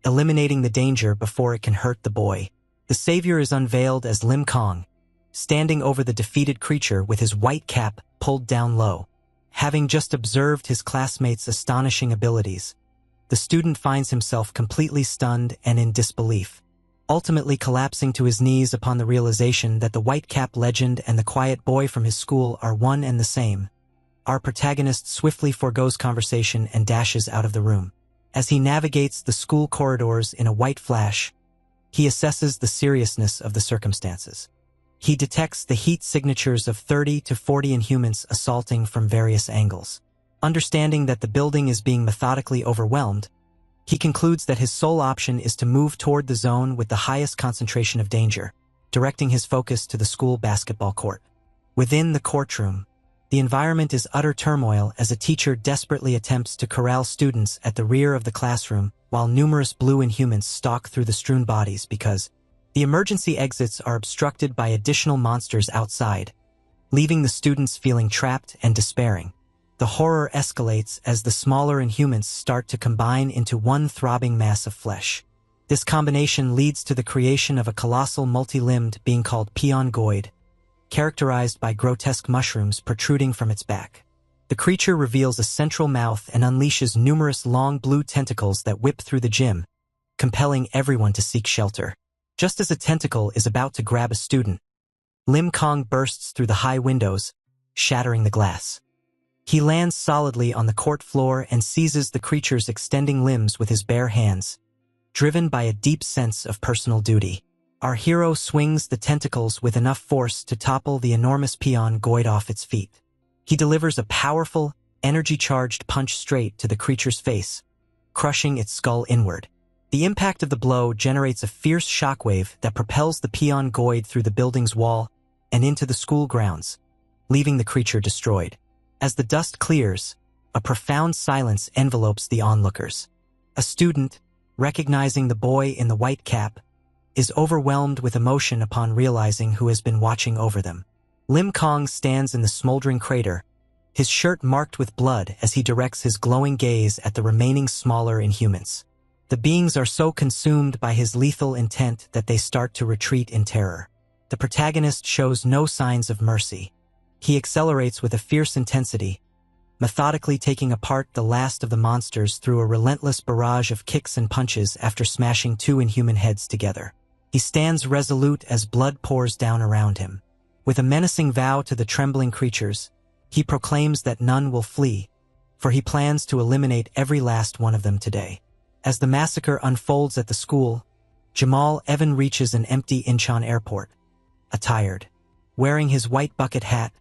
eliminating the danger before it can hurt the boy. The savior is unveiled as Lim Kong, standing over the defeated creature with his white cap pulled down low. Having just observed his classmates' astonishing abilities, the student finds himself completely stunned and in disbelief, ultimately collapsing to his knees upon the realization that the white-cap legend and the quiet boy from his school are one and the same. Our protagonist swiftly forgoes conversation and dashes out of the room. As he navigates the school corridors in a white flash, he assesses the seriousness of the circumstances. He detects the heat signatures of 30 to 40 Inhumans assaulting from various angles. Understanding that the building is being methodically overwhelmed, he concludes that his sole option is to move toward the zone with the highest concentration of danger, directing his focus to the school basketball court. Within the courtroom, the environment is utter turmoil as a teacher desperately attempts to corral students at the rear of the classroom while numerous blue Inhumans stalk through the strewn bodies because the emergency exits are obstructed by additional monsters outside, leaving the students feeling trapped and despairing. The horror escalates as the smaller Inhumans start to combine into one throbbing mass of flesh. This combination leads to the creation of a colossal multi-limbed being called Peon Goid, characterized by grotesque mushrooms protruding from its back. The creature reveals a central mouth and unleashes numerous long blue tentacles that whip through the gym, compelling everyone to seek shelter. Just as a tentacle is about to grab a student, Lim Kong bursts through the high windows, shattering the glass. He lands solidly on the court floor and seizes the creature's extending limbs with his bare hands. Driven by a deep sense of personal duty, our hero swings the tentacles with enough force to topple the enormous Peon Goid off its feet. He delivers a powerful, energy-charged punch straight to the creature's face, crushing its skull inward. The impact of the blow generates a fierce shockwave that propels the Peon Goid through the building's wall and into the school grounds, leaving the creature destroyed. As the dust clears, a profound silence envelopes the onlookers. A student, recognizing the boy in the white cap, is overwhelmed with emotion upon realizing who has been watching over them. Lim Kong stands in the smoldering crater, his shirt marked with blood as he directs his glowing gaze at the remaining smaller Inhumans. The beings are so consumed by his lethal intent that they start to retreat in terror. The protagonist shows no signs of mercy. He accelerates with a fierce intensity, methodically taking apart the last of the monsters through a relentless barrage of kicks and punches after smashing two Inhuman heads together. He stands resolute as blood pours down around him. With a menacing vow to the trembling creatures, he proclaims that none will flee, for he plans to eliminate every last one of them today. As the massacre unfolds at the school, Jamal Evan reaches an empty Incheon airport. Attired, wearing his white bucket hat,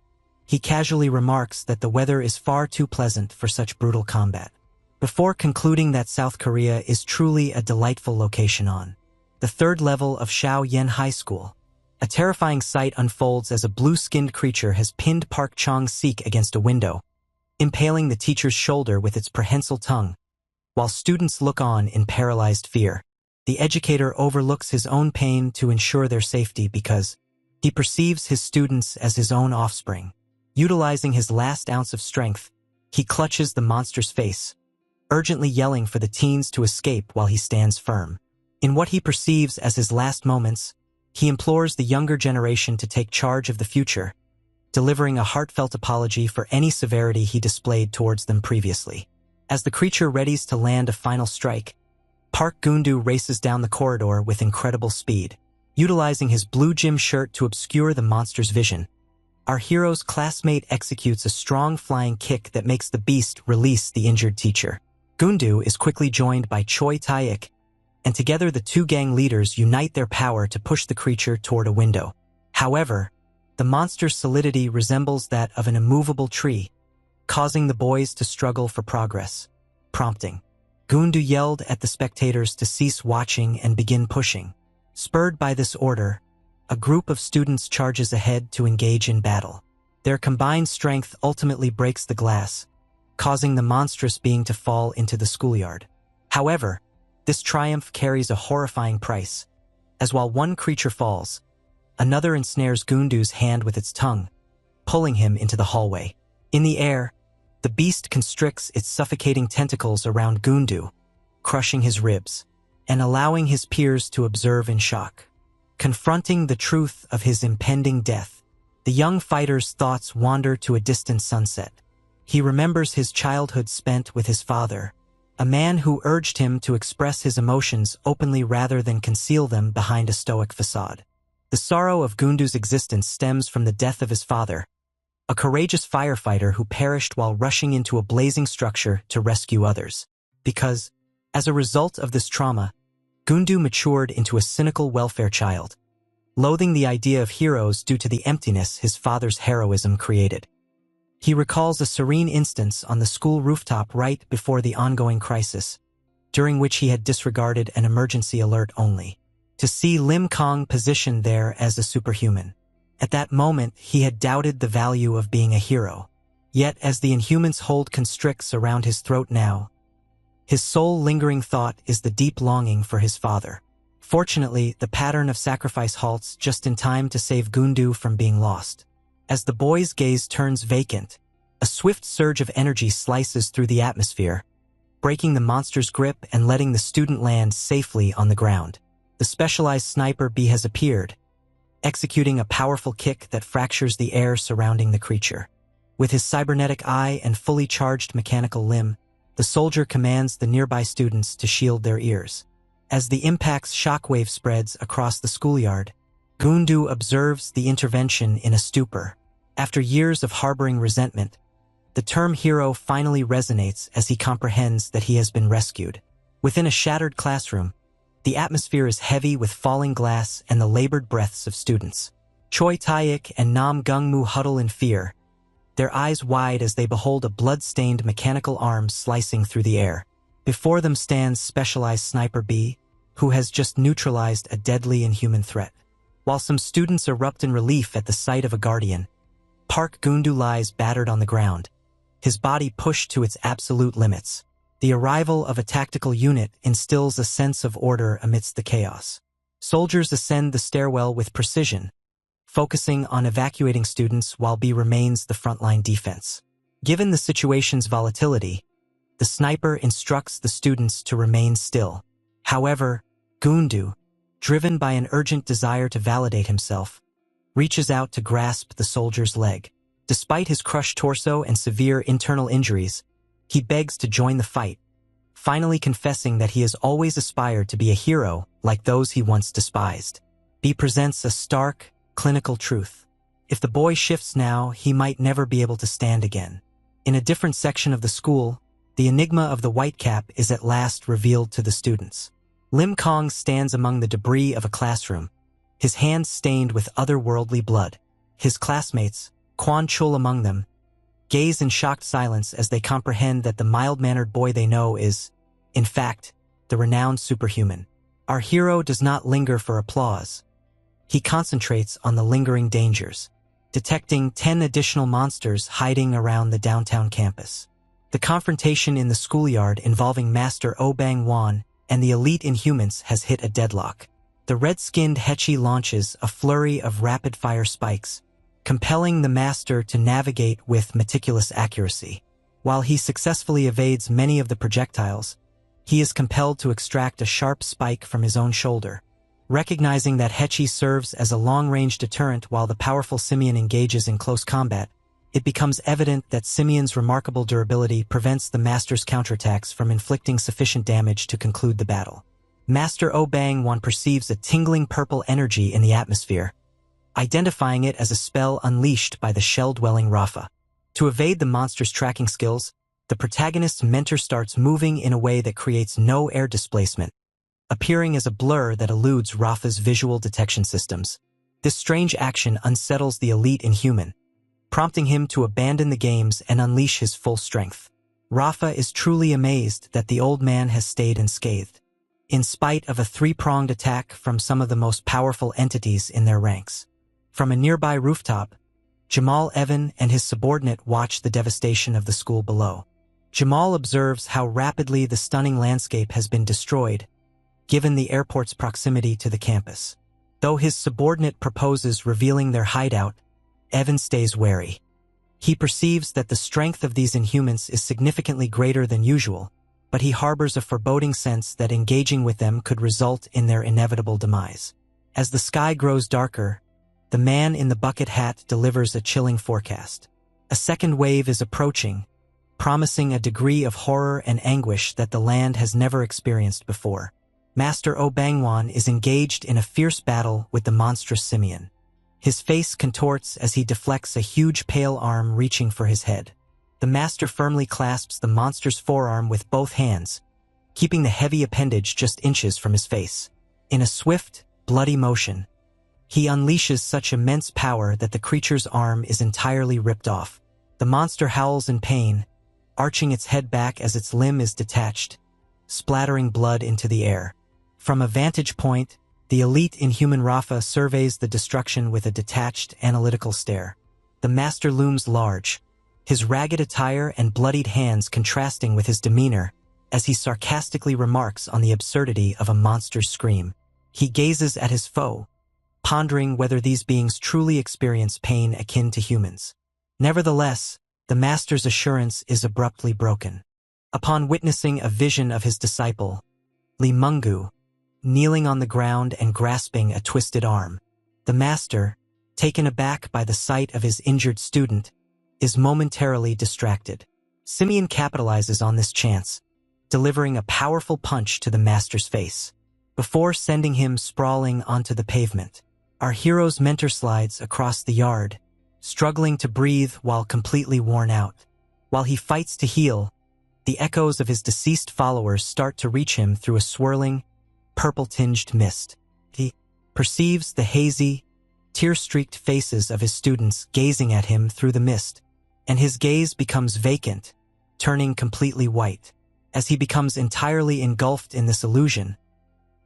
he casually remarks that the weather is far too pleasant for such brutal combat, before concluding that South Korea is truly a delightful location on the third level of Shao Yen High School. A terrifying sight unfolds as a blue-skinned creature has pinned Park Chong-sik against a window, impaling the teacher's shoulder with its prehensile tongue. While students look on in paralyzed fear, the educator overlooks his own pain to ensure their safety because he perceives his students as his own offspring. Utilizing his last ounce of strength, he clutches the monster's face, urgently yelling for the teens to escape while he stands firm. In what he perceives as his last moments, he implores the younger generation to take charge of the future, delivering a heartfelt apology for any severity he displayed towards them previously. As the creature readies to land a final strike, Park Gundu races down the corridor with incredible speed, utilizing his blue gym shirt to obscure the monster's vision. Our hero's classmate executes a strong flying kick that makes the beast release the injured teacher. Gundu is quickly joined by Choi Tae-ik, and together the two gang leaders unite their power to push the creature toward a window. However, the monster's solidity resembles that of an immovable tree, causing the boys to struggle for progress. Prompting Gundu yelled at the spectators to cease watching and begin pushing. Spurred by this order, a group of students charges ahead to engage in battle. Their combined strength ultimately breaks the glass, causing the monstrous being to fall into the schoolyard. However, this triumph carries a horrifying price, as while one creature falls, another ensnares Gundu's hand with its tongue, pulling him into the hallway. In the air, the beast constricts its suffocating tentacles around Gundu, crushing his ribs, and allowing his peers to observe in shock. Confronting the truth of his impending death, the young fighter's thoughts wander to a distant sunset. He remembers his childhood spent with his father, a man who urged him to express his emotions openly rather than conceal them behind a stoic facade. The sorrow of Gundu's existence stems from the death of his father, a courageous firefighter who perished while rushing into a blazing structure to rescue others. Because, as a result of this trauma, Gundu matured into a cynical welfare child, loathing the idea of heroes due to the emptiness his father's heroism created. He recalls a serene instance on the school rooftop right before the ongoing crisis, during which he had disregarded an emergency alert only, to see Lim Kong positioned there as a superhuman. At that moment, he had doubted the value of being a hero. Yet, as the Inhuman's hold constricts around his throat now, his sole lingering thought is the deep longing for his father. Fortunately, the pattern of sacrifice halts just in time to save Gundu from being lost. As the boy's gaze turns vacant, a swift surge of energy slices through the atmosphere, breaking the monster's grip and letting the student land safely on the ground. The specialized sniper bee has appeared, executing a powerful kick that fractures the air surrounding the creature. With his cybernetic eye and fully charged mechanical limb, the soldier commands the nearby students to shield their ears. As the impact's shockwave spreads across the schoolyard, Gundu observes the intervention in a stupor. After years of harboring resentment, the term hero finally resonates as he comprehends that he has been rescued. Within a shattered classroom, the atmosphere is heavy with falling glass and the labored breaths of students. Choi Tae-ik and Nam Gung-mu huddle in fear, their eyes wide as they behold a blood-stained mechanical arm slicing through the air. Before them stands specialized sniper B, who has just neutralized a deadly inhuman threat. While some students erupt in relief at the sight of a guardian, Park Gundu lies battered on the ground, his body pushed to its absolute limits. The arrival of a tactical unit instills a sense of order amidst the chaos. Soldiers ascend the stairwell with precision, focusing on evacuating students while B remains the frontline defense. Given the situation's volatility, the sniper instructs the students to remain still. However, Gundu, driven by an urgent desire to validate himself, reaches out to grasp the soldier's leg. Despite his crushed torso and severe internal injuries, he begs to join the fight, finally confessing that he has always aspired to be a hero like those he once despised. B presents a stark, clinical truth. If the boy shifts now, he might never be able to stand again. In a different section of the school, the enigma of the white cap is at last revealed to the students. Lim Kong stands among the debris of a classroom, his hands stained with otherworldly blood. His classmates, Quan Chul among them, gaze in shocked silence as they comprehend that the mild-mannered boy they know is, in fact, the renowned superhuman. Our hero does not linger for applause. he concentrates on the lingering dangers, detecting 10 additional monsters hiding around the downtown campus. The confrontation in the schoolyard involving Master Oh Bang-won and the elite Inhumans has hit a deadlock. The red-skinned Hechi launches a flurry of rapid-fire spikes, compelling the Master to navigate with meticulous accuracy. While he successfully evades many of the projectiles, he is compelled to extract a sharp spike from his own shoulder. Recognizing that Hechi serves as a long-range deterrent while the powerful Simian engages in close combat, it becomes evident that Simian's remarkable durability prevents the Master's counterattacks from inflicting sufficient damage to conclude the battle. Master Oh Bang-won perceives a tingling purple energy in the atmosphere, identifying it as a spell unleashed by the shell-dwelling Rafa. To evade the monster's tracking skills, the protagonist's mentor starts moving in a way that creates no air displacement, appearing as a blur that eludes Rafa's visual detection systems. This strange action unsettles the elite Inhuman, prompting him to abandon the games and unleash his full strength. Rafa is truly amazed that the old man has stayed unscathed, in spite of a three-pronged attack from some of the most powerful entities in their ranks. From a nearby rooftop, Jamal Evan and his subordinate watch the devastation of the school below. Jamal observes how rapidly the stunning landscape has been destroyed, given the airport's proximity to the campus. Though his subordinate proposes revealing their hideout, Evan stays wary. He perceives that the strength of these Inhumans is significantly greater than usual, but he harbors a foreboding sense that engaging with them could result in their inevitable demise. As the sky grows darker, the man in the bucket hat delivers a chilling forecast. A second wave is approaching, promising a degree of horror and anguish that the land has never experienced before. Master Oh Bang-won is engaged in a fierce battle with the monstrous Simian. His face contorts as he deflects a huge pale arm reaching for his head. The Master firmly clasps the monster's forearm with both hands, keeping the heavy appendage just inches from his face. In a swift, bloody motion, he unleashes such immense power that the creature's arm is entirely ripped off. The monster howls in pain, arching its head back as its limb is detached, splattering blood into the air. From a vantage point, the elite Inhuman Rafa surveys the destruction with a detached, analytical stare. The Master looms large, his ragged attire and bloodied hands contrasting with his demeanor as he sarcastically remarks on the absurdity of a monster's scream. He gazes at his foe, pondering whether these beings truly experience pain akin to humans. Nevertheless, the Master's assurance is abruptly broken. Upon witnessing a vision of his disciple, Lee Mungu, kneeling on the ground and grasping a twisted arm, the Master, taken aback by the sight of his injured student, is momentarily distracted. Simian capitalizes on this chance, delivering a powerful punch to the Master's face. Before sending him sprawling onto the pavement, our hero's mentor slides across the yard, struggling to breathe while completely worn out. While he fights to heal, the echoes of his deceased followers start to reach him through a swirling, purple-tinged mist. He perceives the hazy, tear-streaked faces of his students gazing at him through the mist, and his gaze becomes vacant, turning completely white. As he becomes entirely engulfed in this illusion,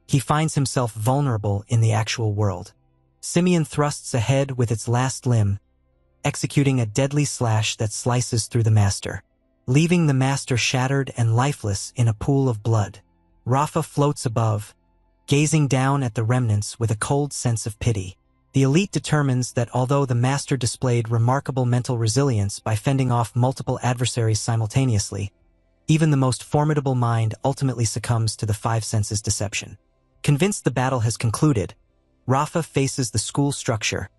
he finds himself vulnerable in the actual world. Simian thrusts ahead with its last limb, executing a deadly slash that slices through the Master, leaving the Master shattered and lifeless in a pool of blood. Rafa floats above, gazing down at the remnants with a cold sense of pity. The elite determines that although the Master displayed remarkable mental resilience by fending off multiple adversaries simultaneously, even the most formidable mind ultimately succumbs to the five senses deception. Convinced the battle has concluded, Rafa faces the school structure,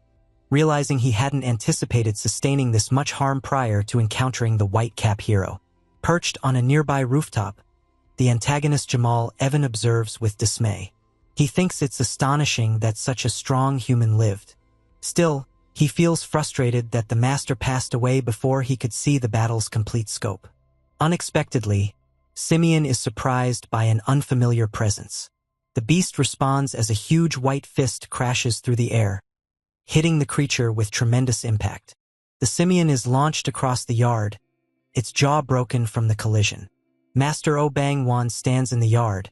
realizing he hadn't anticipated sustaining this much harm prior to encountering the white-cap hero. Perched on a nearby rooftop, the antagonist Jamal Evan observes with dismay. He thinks it's astonishing that such a strong human lived. Still, he feels frustrated that the Master passed away before he could see the battle's complete scope. Unexpectedly, Simian is surprised by an unfamiliar presence. The beast responds as a huge white fist crashes through the air, hitting the creature with tremendous impact. The Simian is launched across the yard, its jaw broken from the collision. Master Oh Bang-won stands in the yard,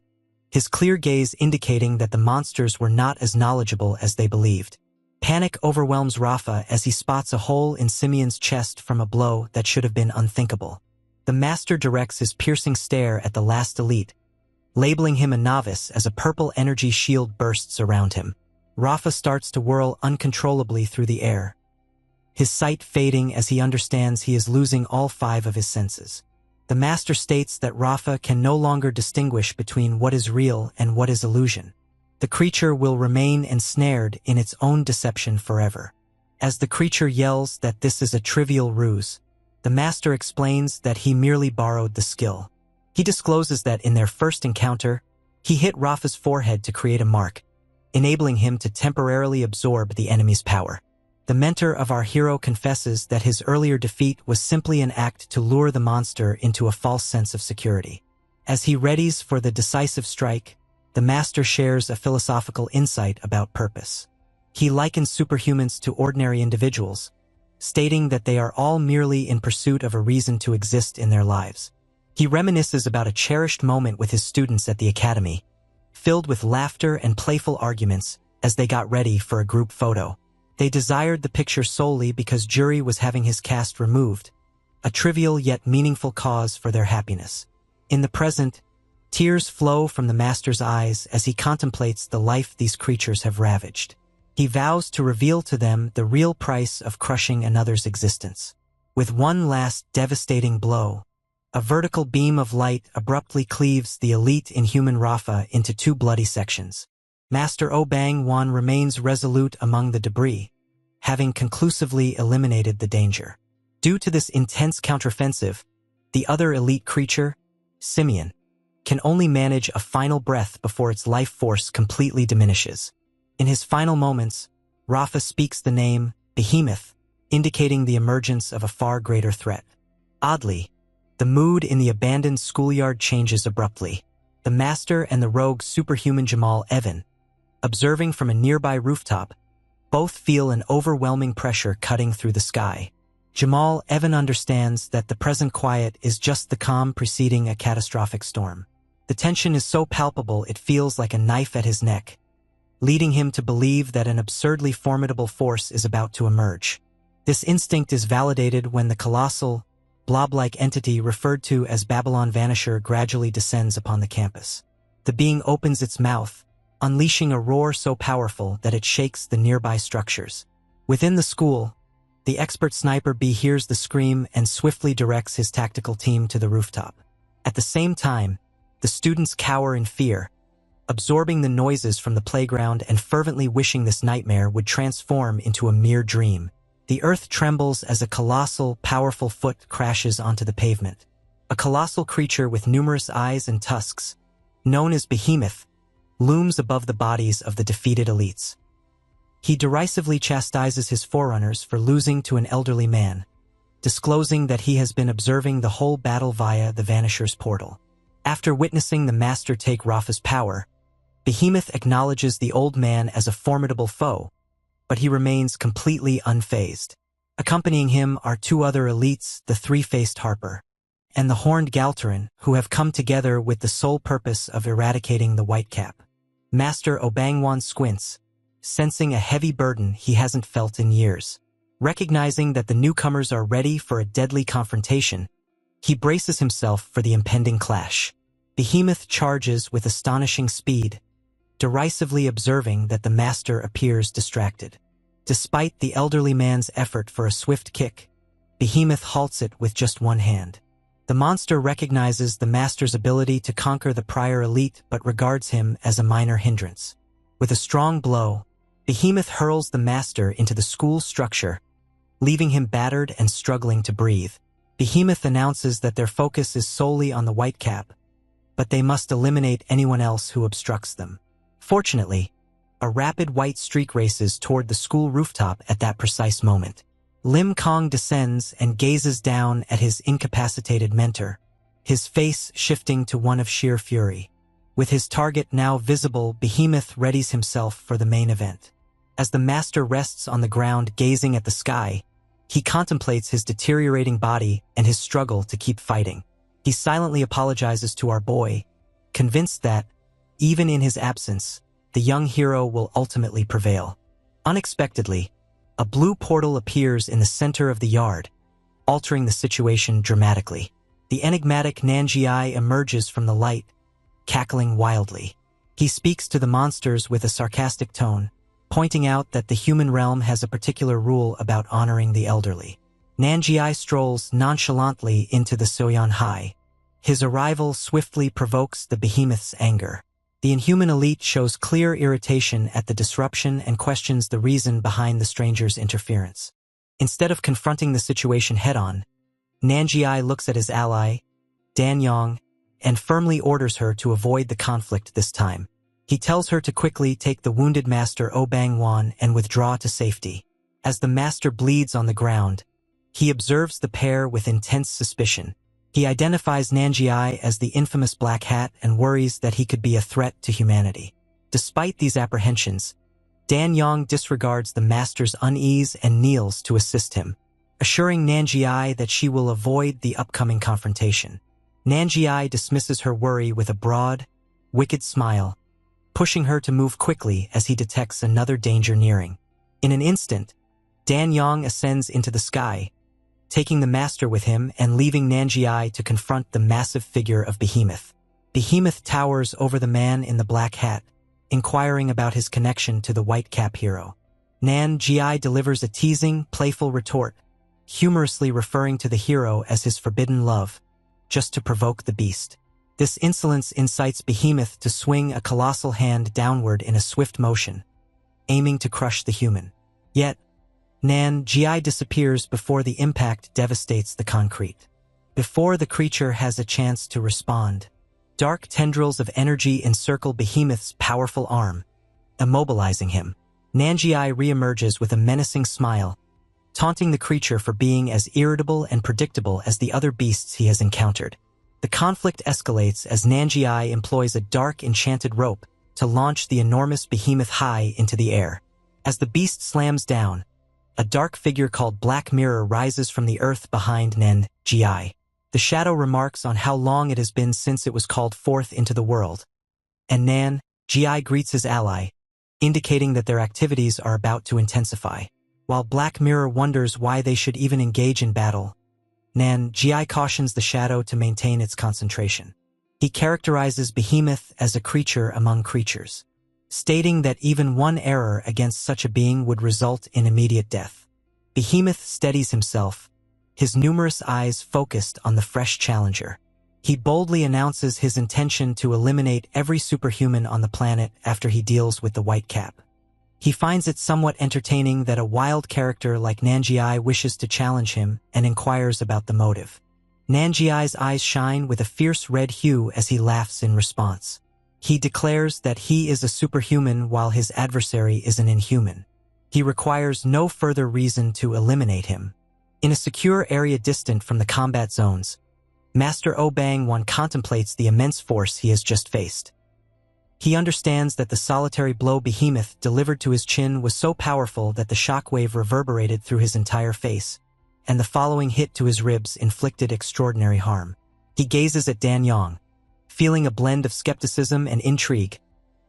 his clear gaze indicating that the monsters were not as knowledgeable as they believed. Panic overwhelms Rafa as he spots a hole in Simeon's chest from a blow that should have been unthinkable. The master directs his piercing stare at the last elite, labeling him a novice as a purple energy shield bursts around him. Rafa starts to whirl uncontrollably through the air, his sight fading as he understands he is losing all 5 of his senses. The master states that Rafa can no longer distinguish between what is real and what is illusion. The creature will remain ensnared in its own deception forever. As the creature yells that this is a trivial ruse, the master explains that he merely borrowed the skill. He discloses that in their first encounter, he hit Rafa's forehead to create a mark, enabling him to temporarily absorb the enemy's power. The mentor of our hero confesses that his earlier defeat was simply an act to lure the monster into a false sense of security. As he readies for the decisive strike, the master shares a philosophical insight about purpose. He likens superhumans to ordinary individuals, stating that they are all merely in pursuit of a reason to exist in their lives. He reminisces about a cherished moment with his students at the academy, filled with laughter and playful arguments as they got ready for a group photo. They desired the picture solely because Jury was having his cast removed, a trivial yet meaningful cause for their happiness. In the present, tears flow from the master's eyes as he contemplates the life these creatures have ravaged. He vows to reveal to them the real price of crushing another's existence. With one last devastating blow, a vertical beam of light abruptly cleaves the elite Inhuman Rafa into 2 bloody sections. Master Obang-wan remains resolute among the debris, having conclusively eliminated the danger. Due to this intense counteroffensive, the other elite creature, Simeon, can only manage a final breath before its life force completely diminishes. In his final moments, Rafa speaks the name Behemoth, indicating the emergence of a far greater threat. Oddly, the mood in the abandoned schoolyard changes abruptly. The master and the rogue superhuman Jamal Evan, observing from a nearby rooftop, both feel an overwhelming pressure cutting through the sky. Jamal Evan understands that the present quiet is just the calm preceding a catastrophic storm. The tension is so palpable it feels like a knife at his neck, leading him to believe that an absurdly formidable force is about to emerge. This instinct is validated when the colossal, blob-like entity referred to as Babylon Vanisher gradually descends upon the campus. The being opens its mouth, unleashing a roar so powerful that it shakes the nearby structures. Within the school, the expert sniper B hears the scream and swiftly directs his tactical team to the rooftop. At the same time, the students cower in fear, absorbing the noises from the playground and fervently wishing this nightmare would transform into a mere dream. The earth trembles as a colossal, powerful foot crashes onto the pavement. A colossal creature with numerous eyes and tusks, known as Behemoth, looms above the bodies of the defeated elites. He derisively chastises his forerunners for losing to an elderly man, disclosing that he has been observing the whole battle via the Vanisher's portal. After witnessing the master take Rafa's power, Behemoth acknowledges the old man as a formidable foe, but he remains completely unfazed. Accompanying him are 2 other elites, the 3-faced Harper and the horned Galteran, who have come together with the sole purpose of eradicating the Whitecap. Master Obang-wan squints, sensing a heavy burden he hasn't felt in years. Recognizing that the newcomers are ready for a deadly confrontation, he braces himself for the impending clash. Behemoth charges with astonishing speed, derisively observing that the master appears distracted. Despite the elderly man's effort for a swift kick, Behemoth halts it with just one hand. The monster recognizes the master's ability to conquer the prior elite but regards him as a minor hindrance. With a strong blow, Behemoth hurls the master into the school structure, leaving him battered and struggling to breathe. Behemoth announces that their focus is solely on the Whitecap, but they must eliminate anyone else who obstructs them. Fortunately, a rapid white streak races toward the school rooftop at that precise moment. Lim Kong descends and gazes down at his incapacitated mentor, his face shifting to one of sheer fury. With his target now visible, Behemoth readies himself for the main event. As the master rests on the ground gazing at the sky, he contemplates his deteriorating body and his struggle to keep fighting. He silently apologizes to our boy, convinced that, Even in his absence, the young hero will ultimately prevail. Unexpectedly, a blue portal appears in the center of the yard, altering the situation dramatically. The enigmatic Nanjiai emerges from the light, cackling wildly. He speaks to the monsters with a sarcastic tone, pointing out that the human realm has a particular rule about honoring the elderly. Nanjiai strolls nonchalantly into the Soyan High. His arrival swiftly provokes the behemoth's anger. The inhuman elite shows clear irritation at the disruption and questions the reason behind the stranger's interference. Instead of confronting the situation head-on, Nanjiai looks at his ally, Dan Yong, and firmly orders her to avoid the conflict this time. He tells her to quickly take the wounded master Oh Bang-wan and withdraw to safety. As the master bleeds on the ground, he observes the pair with intense suspicion. He identifies Nanjiai as the infamous Black Hat and worries that he could be a threat to humanity. Despite these apprehensions, Dan Yong disregards the master's unease and kneels to assist him, assuring Nanjiai that she will avoid the upcoming confrontation. Nanjiai dismisses her worry with a broad, wicked smile, pushing her to move quickly as he detects another danger nearing. In an instant, Dan Yong ascends into the sky, taking the master with him and leaving Nanjiai to confront the massive figure of Behemoth. Behemoth towers over the man in the black hat, inquiring about his connection to the white cap hero. Nanjiai delivers a teasing, playful retort, humorously referring to the hero as his forbidden love, just to provoke the beast. This insolence incites Behemoth to swing a colossal hand downward in a swift motion, aiming to crush the human. Yet, Nanjiai disappears before the impact devastates the concrete. Before the creature has a chance to respond, dark tendrils of energy encircle Behemoth's powerful arm, immobilizing him. Nanjiai reemerges with a menacing smile, taunting the creature for being as irritable and predictable as the other beasts he has encountered. The conflict escalates as Nanjiai employs a dark enchanted rope to launch the enormous Behemoth high into the air. As the beast slams down, a dark figure called Black Mirror rises from the earth behind Nanjiai. The shadow remarks on how long it has been since it was called forth into the world, and Nanjiai greets his ally, indicating that their activities are about to intensify. While Black Mirror wonders why they should even engage in battle, Nanjiai cautions the shadow to maintain its concentration. He characterizes Behemoth as a creature among creatures, stating that even one error against such a being would result in immediate death. Behemoth steadies himself, his numerous eyes focused on the fresh challenger. He boldly announces his intention to eliminate every superhuman on the planet after he deals with the white cap. He finds it somewhat entertaining that a wild character like Nanjiai wishes to challenge him and inquires about the motive. Nanjiai's eyes shine with a fierce red hue as he laughs in response. He declares that he is a superhuman while his adversary is an inhuman. He requires no further reason to eliminate him. In a secure area distant from the combat zones, Master Oh Bang-wan contemplates the immense force he has just faced. He understands that the solitary blow Behemoth delivered to his chin was so powerful that the shockwave reverberated through his entire face, and the following hit to his ribs inflicted extraordinary harm. He gazes at Dan Yong, feeling a blend of skepticism and intrigue,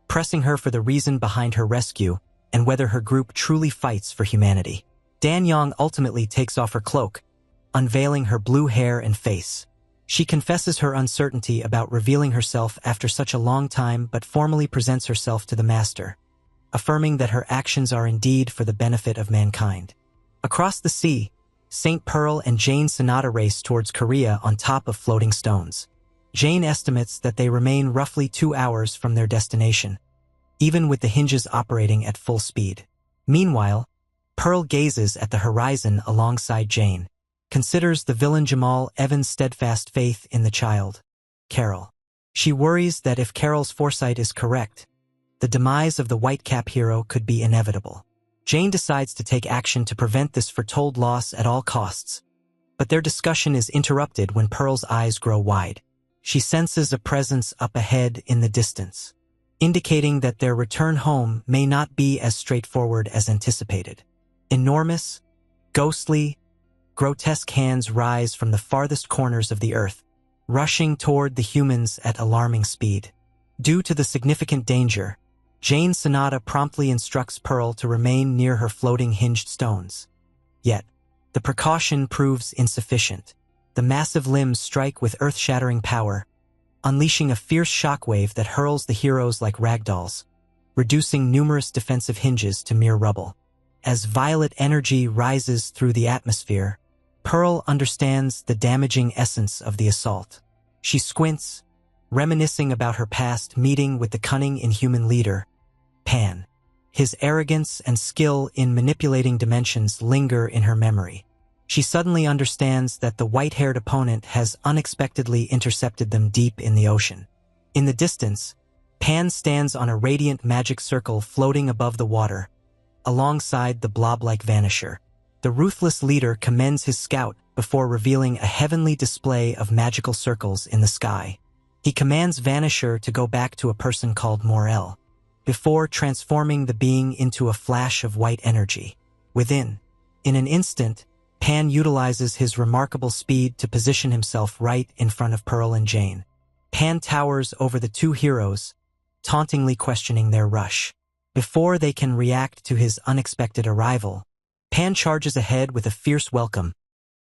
pressing her for the reason behind her rescue and whether her group truly fights for humanity. Dan Yong ultimately takes off her cloak, unveiling her blue hair and face. She confesses her uncertainty about revealing herself after such a long time but formally presents herself to the master, affirming that her actions are indeed for the benefit of mankind. Across the sea, St. Pearl and Jane Sonata race towards Korea on top of floating stones. Jane estimates that they remain roughly 2 hours from their destination, even with the hinges operating at full speed. Meanwhile, Pearl gazes at the horizon alongside Jane, considers the villain Jamal Evans' steadfast faith in the child, Carol. She worries that if Carol's foresight is correct, the demise of the white cap hero could be inevitable. Jane decides to take action to prevent this foretold loss at all costs, but their discussion is interrupted when Pearl's eyes grow wide. She senses a presence up ahead in the distance, indicating that their return home may not be as straightforward as anticipated. Enormous, ghostly, grotesque hands rise from the farthest corners of the earth, rushing toward the humans at alarming speed. Due to the significant danger, Jane Sonata promptly instructs Pearl to remain near her floating hinged stones. Yet, the precaution proves insufficient. The massive limbs strike with earth-shattering power, unleashing a fierce shockwave that hurls the heroes like ragdolls, reducing numerous defensive hinges to mere rubble. As violet energy rises through the atmosphere, Pearl understands the damaging essence of the assault. She squints, reminiscing about her past meeting with the cunning inhuman leader, Pan. His arrogance and skill in manipulating dimensions linger in her memory. She suddenly understands that the white-haired opponent has unexpectedly intercepted them deep in the ocean. In the distance, Pan stands on a radiant magic circle floating above the water, alongside the blob-like vanisher. The ruthless leader commends his scout before revealing a heavenly display of magical circles in the sky. He commands Vanisher to go back to a person called Morel, before transforming the being into a flash of white energy. Within, in an instant, Pan utilizes his remarkable speed to position himself right in front of Pearl and Jane. Pan towers over the two heroes, tauntingly questioning their rush. Before they can react to his unexpected arrival, Pan charges ahead with a fierce welcome,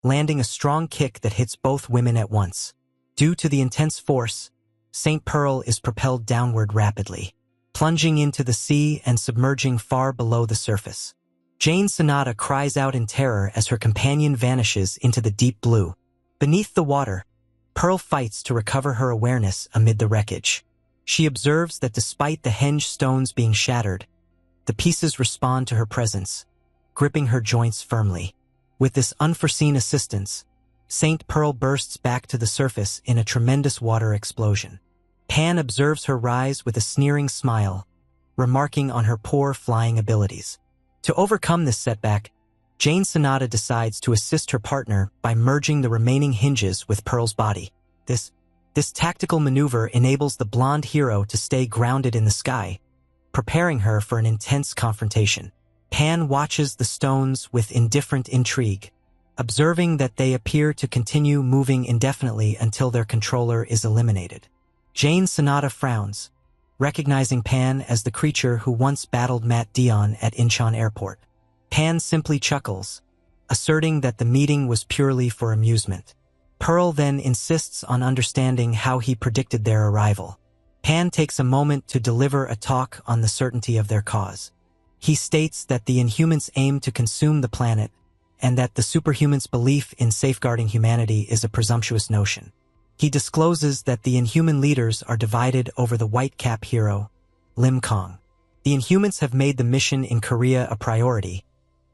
landing a strong kick that hits both women at once. Due to the intense force, Saint Pearl is propelled downward rapidly, plunging into the sea and submerging far below the surface. Jane Sonata cries out in terror as her companion vanishes into the deep blue. Beneath the water, Pearl fights to recover her awareness amid the wreckage. She observes that despite the henge stones being shattered, the pieces respond to her presence, gripping her joints firmly. With this unforeseen assistance, Saint Pearl bursts back to the surface in a tremendous water explosion. Pan observes her rise with a sneering smile, remarking on her poor flying abilities. To overcome this setback, Jane Sonata decides to assist her partner by merging the remaining hinges with Pearl's body. This tactical maneuver enables the blonde hero to stay grounded in the sky, preparing her for an intense confrontation. Pan watches the stones with indifferent intrigue, observing that they appear to continue moving indefinitely until their controller is eliminated. Jane Sonata frowns, recognizing Pan as the creature who once battled Matt Dion at Incheon Airport. Pan simply chuckles, asserting that the meeting was purely for amusement. Pearl then insists on understanding how he predicted their arrival. Pan takes a moment to deliver a talk on the certainty of their cause. He states that the Inhumans aim to consume the planet, and that the superhumans' belief in safeguarding humanity is a presumptuous notion. He discloses that the Inhuman leaders are divided over the white-cap hero, Lim Kong. The Inhumans have made the mission in Korea a priority,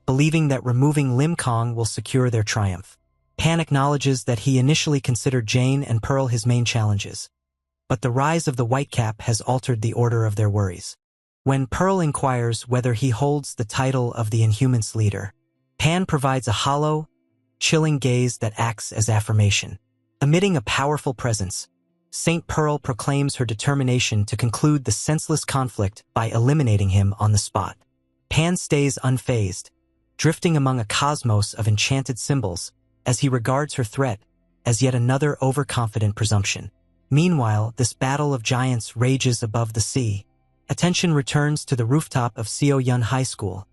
believing that removing Lim Kong will secure their triumph. Pan acknowledges that he initially considered Jane and Pearl his main challenges, but the rise of the whitecap has altered the order of their worries. When Pearl inquires whether he holds the title of the Inhumans leader, Pan provides a hollow, chilling gaze that acts as affirmation. Emitting a powerful presence, Saint Pearl proclaims her determination to conclude the senseless conflict by eliminating him on the spot. Pan stays unfazed, drifting among a cosmos of enchanted symbols as he regards her threat as yet another overconfident presumption. Meanwhile, this battle of giants rages above the sea. Attention returns to the rooftop of Seo-Yun High School,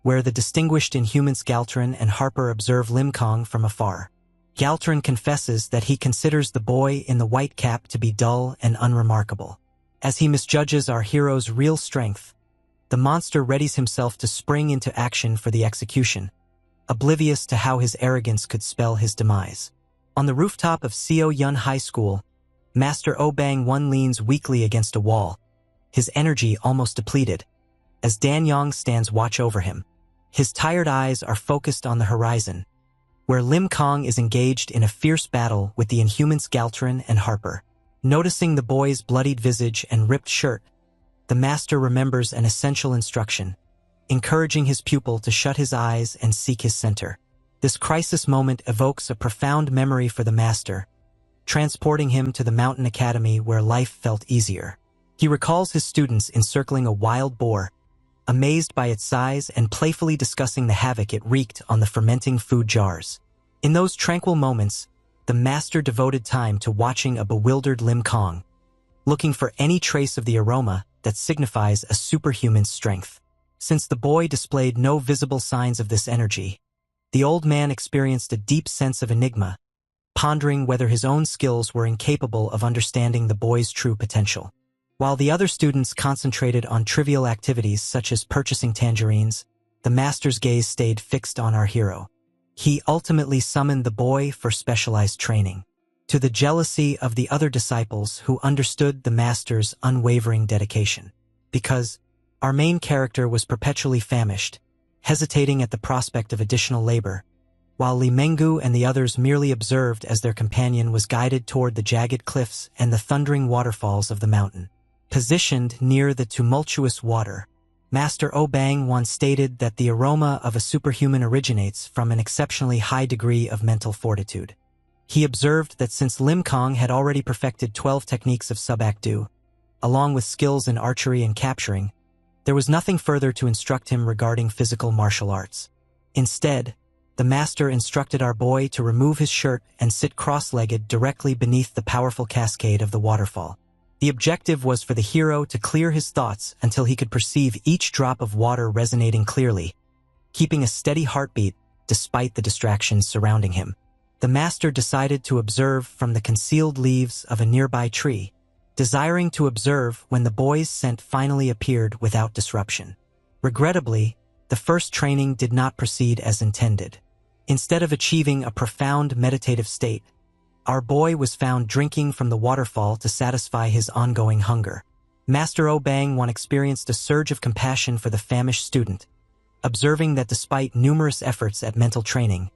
where the distinguished Inhumans Galtran and Harper observe Lim Kong from afar. Galtran confesses that he considers the boy in the white cap to be dull and unremarkable. As he misjudges our hero's real strength, the monster readies himself to spring into action for the execution, oblivious to how his arrogance could spell his demise. On the rooftop of Seo-Yun High School, Master Oh Bang-won leans weakly against a wall, his energy almost depleted, as Dan Yong stands watch over him. His tired eyes are focused on the horizon, where Lim Kong is engaged in a fierce battle with the Inhumans Galtran and Harper. Noticing the boy's bloodied visage and ripped shirt, the master remembers an essential instruction, encouraging his pupil to shut his eyes and seek his center. This crisis moment evokes a profound memory for the master, transporting him to the mountain academy where life felt easier. He recalls his students encircling a wild boar, amazed by its size and playfully discussing the havoc it wreaked on the fermenting food jars. In those tranquil moments, the master devoted time to watching a bewildered Lim Kong, looking for any trace of the aroma that signifies a superhuman strength. Since the boy displayed no visible signs of this energy, the old man experienced a deep sense of enigma, pondering whether his own skills were incapable of understanding the boy's true potential. While the other students concentrated on trivial activities such as purchasing tangerines, the master's gaze stayed fixed on our hero. He ultimately summoned the boy for specialized training. To the jealousy of the other disciples who understood the master's unwavering dedication. Because our main character was perpetually famished, hesitating at the prospect of additional labor, while Li Menggu and the others merely observed as their companion was guided toward the jagged cliffs and the thundering waterfalls of the mountain. Positioned near the tumultuous water, Master Obang once stated that the aroma of a superhuman originates from an exceptionally high degree of mental fortitude. He observed that since Lim Kong had already perfected 12 techniques of subactu, along with skills in archery and capturing, there was nothing further to instruct him regarding physical martial arts. Instead, the master instructed our boy to remove his shirt and sit cross-legged directly beneath the powerful cascade of the waterfall. The objective was for the hero to clear his thoughts until he could perceive each drop of water resonating clearly, keeping a steady heartbeat despite the distractions surrounding him. The master decided to observe from the concealed leaves of a nearby tree, desiring to observe when the boy's scent finally appeared without disruption. Regrettably, the first training did not proceed as intended. Instead of achieving a profound meditative state, our boy was found drinking from the waterfall to satisfy his ongoing hunger. Master Obang once experienced a surge of compassion for the famished student, observing that despite numerous efforts at mental training,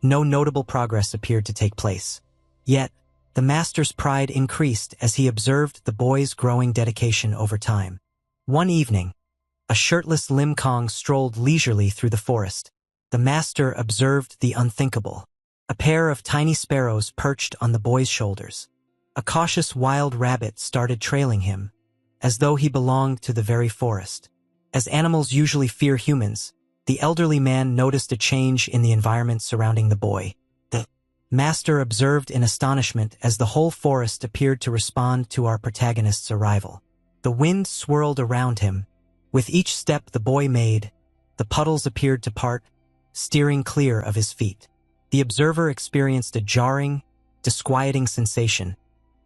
no notable progress appeared to take place. Yet, the master's pride increased as he observed the boy's growing dedication over time. One evening, a shirtless Lim Kong strolled leisurely through the forest. The master observed the unthinkable. A pair of tiny sparrows perched on the boy's shoulders. A cautious wild rabbit started trailing him, as though he belonged to the very forest. As animals usually fear humans, the elderly man noticed a change in the environment surrounding the boy. The master observed in astonishment as the whole forest appeared to respond to our protagonist's arrival. The wind swirled around him. With each step the boy made, the puddles appeared to part, steering clear of his feet. The observer experienced a jarring, disquieting sensation,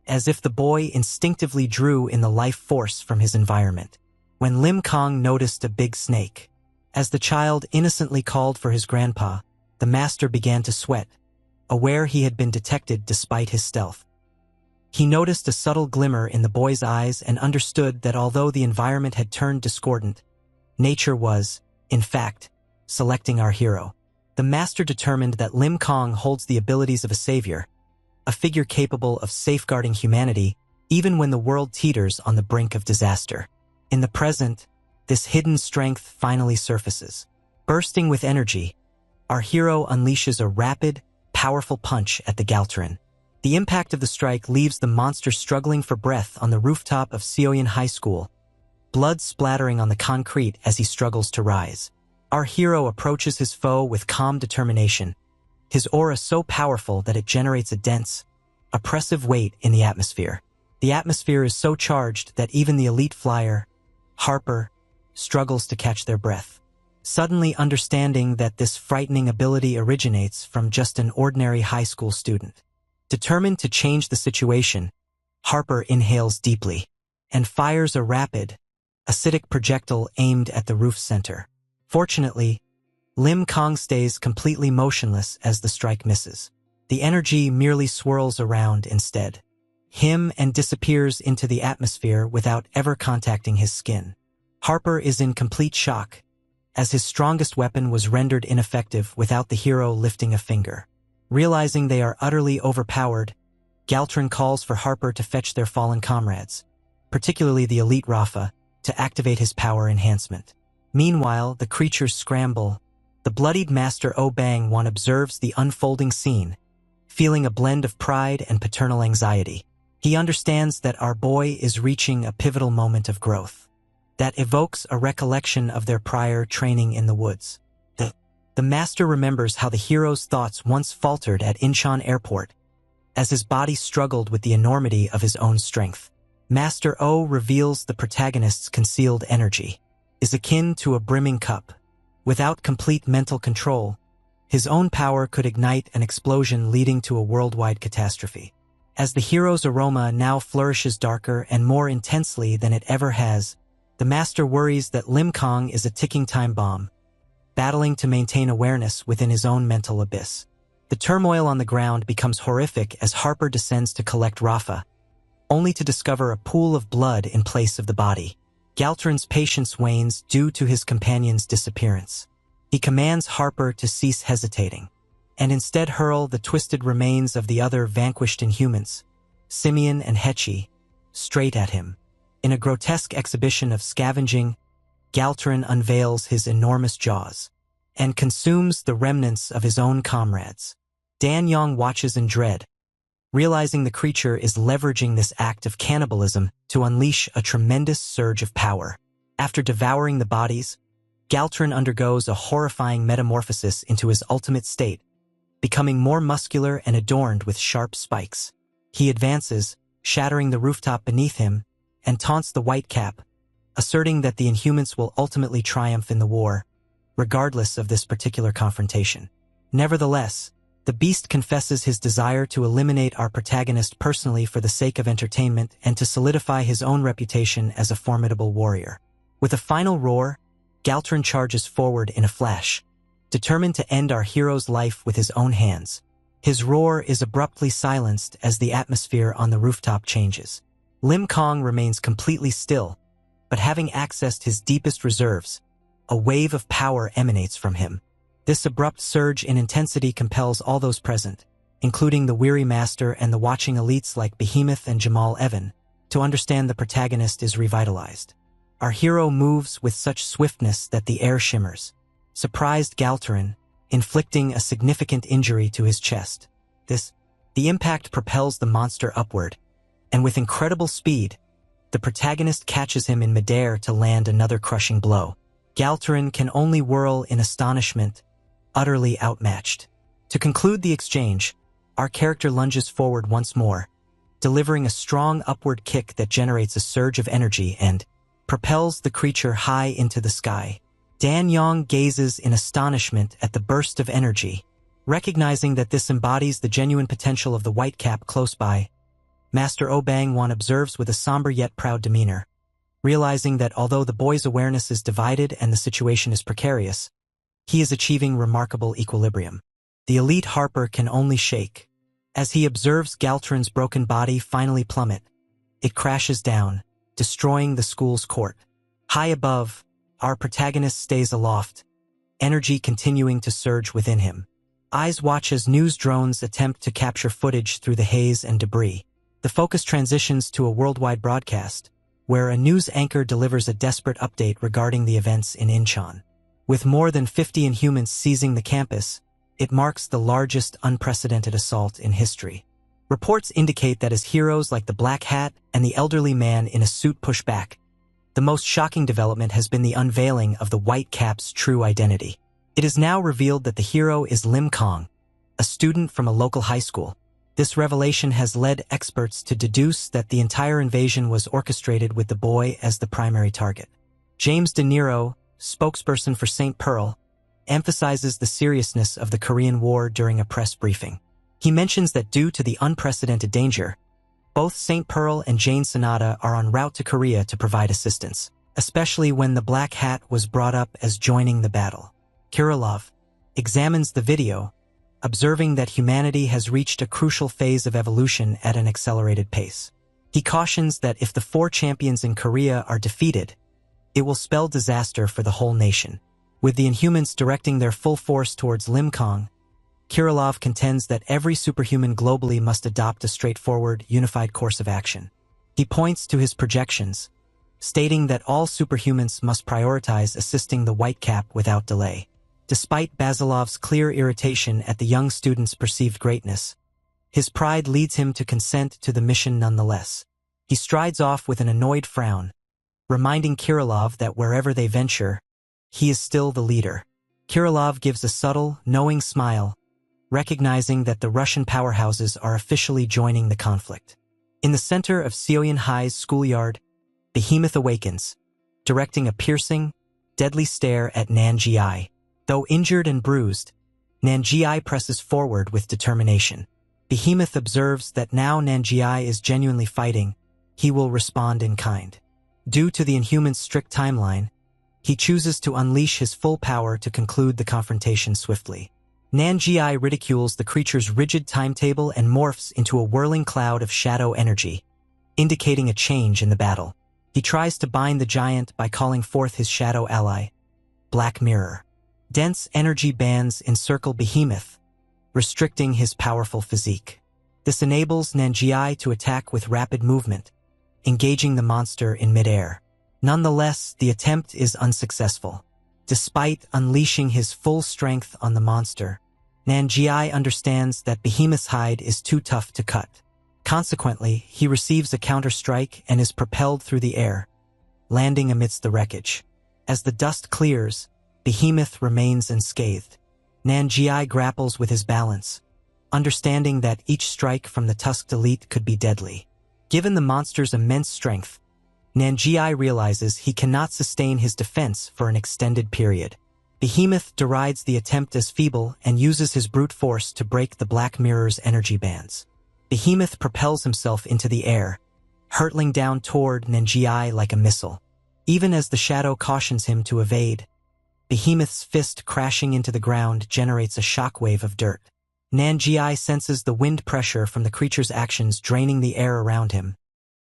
as if the boy instinctively drew in the life force from his environment. When Lim Kong noticed a big snake, as the child innocently called for his grandpa, the master began to sweat, aware he had been detected despite his stealth. He noticed a subtle glimmer in the boy's eyes and understood that although the environment had turned discordant, nature was, in fact, selecting our hero. The master determined that Lim Kong holds the abilities of a savior, a figure capable of safeguarding humanity even when the world teeters on the brink of disaster. In the present, this hidden strength finally surfaces. Bursting with energy, our hero unleashes a rapid, powerful punch at the Galteran. The impact of the strike leaves the monster struggling for breath on the rooftop of Seoyin High School, blood splattering on the concrete as he struggles to rise. Our hero approaches his foe with calm determination, his aura so powerful that it generates a dense, oppressive weight in the atmosphere. The atmosphere is so charged that even the elite flyer, Harper, struggles to catch their breath. Suddenly understanding that this frightening ability originates from just an ordinary high school student. Determined to change the situation, Harper inhales deeply and fires a rapid, acidic projectile aimed at the roof's center. Fortunately, Lim Kong stays completely motionless as the strike misses. The energy merely swirls around instead, him and disappears into the atmosphere without ever contacting his skin. Harper is in complete shock, as his strongest weapon was rendered ineffective without the hero lifting a finger. Realizing they are utterly overpowered, Galtran calls for Harper to fetch their fallen comrades, particularly the elite Rafa, to activate his power enhancement. Meanwhile, the creatures scramble. The bloodied Master Obang Wan observes the unfolding scene, feeling a blend of pride and paternal anxiety. He understands that our boy is reaching a pivotal moment of growth that evokes a recollection of their prior training in the woods. The master remembers how the hero's thoughts once faltered at Incheon Airport, as his body struggled with the enormity of his own strength. Master O reveals the protagonist's concealed energy is akin to a brimming cup. Without complete mental control, his own power could ignite an explosion leading to a worldwide catastrophe. As the hero's aroma now flourishes darker and more intensely than it ever has, the master worries that Lim Kong is a ticking time bomb, battling to maintain awareness within his own mental abyss. The turmoil on the ground becomes horrific as Harper descends to collect Rafa, only to discover a pool of blood in place of the body. Galtron's patience wanes due to his companion's disappearance. He commands Harper to cease hesitating, and instead hurl the twisted remains of the other vanquished Inhumans, Simeon and Hechi, straight at him. In a grotesque exhibition of scavenging, Galtron unveils his enormous jaws and consumes the remnants of his own comrades. Dan Yong watches in dread, realizing the creature is leveraging this act of cannibalism to unleash a tremendous surge of power. After devouring the bodies, Galtron undergoes a horrifying metamorphosis into his ultimate state, becoming more muscular and adorned with sharp spikes. He advances, shattering the rooftop beneath him, and taunts the Whitecap, asserting that the Inhumans will ultimately triumph in the war, regardless of this particular confrontation. Nevertheless, the beast confesses his desire to eliminate our protagonist personally for the sake of entertainment and to solidify his own reputation as a formidable warrior. With a final roar, Galtron charges forward in a flash, determined to end our hero's life with his own hands. His roar is abruptly silenced as the atmosphere on the rooftop changes. Lim Kong remains completely still, but having accessed his deepest reserves, a wave of power emanates from him. This abrupt surge in intensity compels all those present, including the weary master and the watching elites like Behemoth and Jamal Evan, to understand the protagonist is revitalized. Our hero moves with such swiftness that the air shimmers, surprised Galtron, inflicting a significant injury to his chest. The impact propels the monster upward, and with incredible speed, the protagonist catches him in midair to land another crushing blow. Galtron can only whirl in astonishment, utterly outmatched. To conclude the exchange, our character lunges forward once more, delivering a strong upward kick that generates a surge of energy and propels the creature high into the sky. Dan Yong gazes in astonishment at the burst of energy, recognizing that this embodies the genuine potential of the Whitecap close by. Master O Bang-won observes with a somber yet proud demeanor, realizing that although the boy's awareness is divided and the situation is precarious, he is achieving remarkable equilibrium. The elite Harper can only shake. As he observes Galtron's broken body finally plummet, it crashes down, destroying the school's court. High above, our protagonist stays aloft, energy continuing to surge within him. Eyes watch as news drones attempt to capture footage through the haze and debris. The focus transitions to a worldwide broadcast, where a news anchor delivers a desperate update regarding the events in Incheon. With more than 50 Inhumans seizing the campus, it marks the largest unprecedented assault in history. Reports indicate that as heroes like the Black Hat and the elderly man in a suit push back, the most shocking development has been the unveiling of the Whitecap's true identity. It is now revealed that the hero is Lim Kong, a student from a local high school. This revelation has led experts to deduce that the entire invasion was orchestrated with the boy as the primary target. James De Niro, spokesperson for St. Pearl, emphasizes the seriousness of the Korean War during a press briefing. He mentions that due to the unprecedented danger, both St. Pearl and Jane Sonata are en route to Korea to provide assistance, especially when the Black Hat was brought up as joining the battle. Kirilov examines the video, observing that humanity has reached a crucial phase of evolution at an accelerated pace. He cautions that if the 4 champions in Korea are defeated, it will spell disaster for the whole nation. With the Inhumans directing their full force towards Lim Kong, Kirilov contends that every superhuman globally must adopt a straightforward, unified course of action. He points to his projections, stating that all superhumans must prioritize assisting the Whitecap without delay. Despite Basilov's clear irritation at the young student's perceived greatness, his pride leads him to consent to the mission nonetheless. He strides off with an annoyed frown, reminding Kirilov that wherever they venture, he is still the leader. Kirilov gives a subtle, knowing smile, recognizing that the Russian powerhouses are officially joining the conflict. In the center of Seoyin High's schoolyard, Behemoth awakens, directing a piercing, deadly stare at Nan-ji. Though injured and bruised, Nan-ji presses forward with determination. Behemoth observes that now Nan-ji is genuinely fighting, he will respond in kind. Due to the Inhuman's strict timeline, he chooses to unleash his full power to conclude the confrontation swiftly. Nan-ji ridicules the creature's rigid timetable and morphs into a whirling cloud of shadow energy, indicating a change in the battle. He tries to bind the giant by calling forth his shadow ally, Black Mirror. Dense energy bands encircle Behemoth, restricting his powerful physique. This enables Nan-ji to attack with rapid movement, engaging the monster in midair. Nonetheless, the attempt is unsuccessful. Despite unleashing his full strength on the monster, Nan-ji understands that Behemoth's hide is too tough to cut. Consequently, he receives a counter-strike and is propelled through the air, landing amidst the wreckage. As the dust clears, Behemoth remains unscathed. Nan-ji grapples with his balance, understanding that each strike from the tusked elite could be deadly. Given the monster's immense strength, Nan-ji realizes he cannot sustain his defense for an extended period. Behemoth derides the attempt as feeble and uses his brute force to break the Black Mirror's energy bands. Behemoth propels himself into the air, hurtling down toward Nan-ji like a missile. Even as the shadow cautions him to evade, Behemoth's fist crashing into the ground generates a shockwave of dirt. Nan-ji senses the wind pressure from the creature's actions draining the air around him,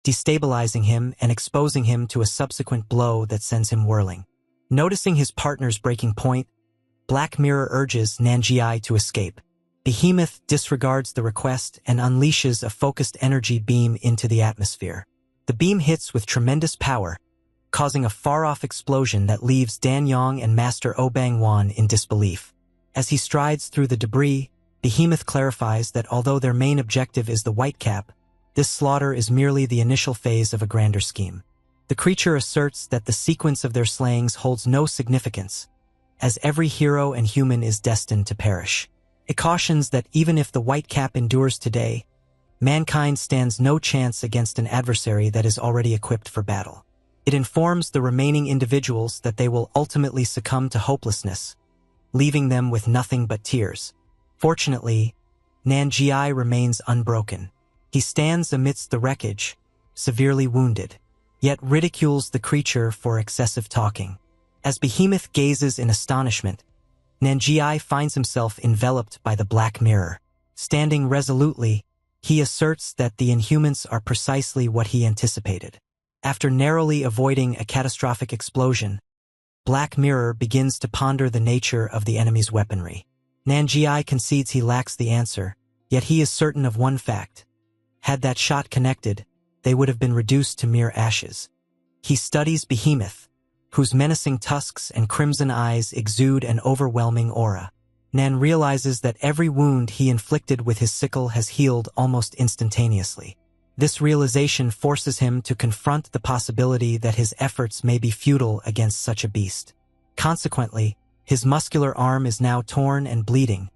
destabilizing him and exposing him to a subsequent blow that sends him whirling. Noticing his partner's breaking point, Black Mirror urges Nan-ji to escape. Behemoth disregards the request and unleashes a focused energy beam into the atmosphere. The beam hits with tremendous power, causing a far-off explosion that leaves Dan Yong and Master Oh Bang-won in disbelief. As he strides through the debris, Behemoth clarifies that although their main objective is the Whitecap, this slaughter is merely the initial phase of a grander scheme. The creature asserts that the sequence of their slayings holds no significance, as every hero and human is destined to perish. It cautions that even if the Whitecap endures today, mankind stands no chance against an adversary that is already equipped for battle. It informs the remaining individuals that they will ultimately succumb to hopelessness, leaving them with nothing but tears. Fortunately, Nan-ji remains unbroken. He stands amidst the wreckage, severely wounded, yet ridicules the creature for excessive talking. As Behemoth gazes in astonishment, Nan-ji finds himself enveloped by the Black Mirror. Standing resolutely, he asserts that the Inhumans are precisely what he anticipated. After narrowly avoiding a catastrophic explosion, Black Mirror begins to ponder the nature of the enemy's weaponry. Nan-ji concedes he lacks the answer, yet he is certain of one fact. Had that shot connected, they would have been reduced to mere ashes. He studies Behemoth, whose menacing tusks and crimson eyes exude an overwhelming aura. Nan realizes that every wound he inflicted with his sickle has healed almost instantaneously. This realization forces him to confront the possibility that his efforts may be futile against such a beast. Consequently, his muscular arm is now torn and bleeding,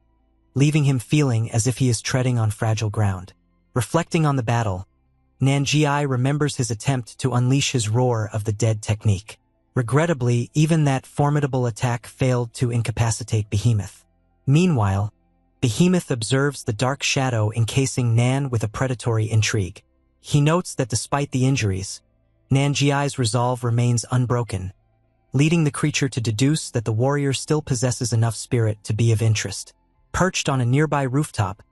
leaving him feeling as if he is treading on fragile ground. Reflecting on the battle, Nan-ji remembers his attempt to unleash his Roar of the Dead technique. Regrettably, even that formidable attack failed to incapacitate Behemoth. Meanwhile, Behemoth observes the dark shadow encasing Nan with a predatory intrigue. He notes that despite the injuries, Nan-ji's resolve remains unbroken, leading the creature to deduce that the warrior still possesses enough spirit to be of interest. Perched on a nearby rooftop,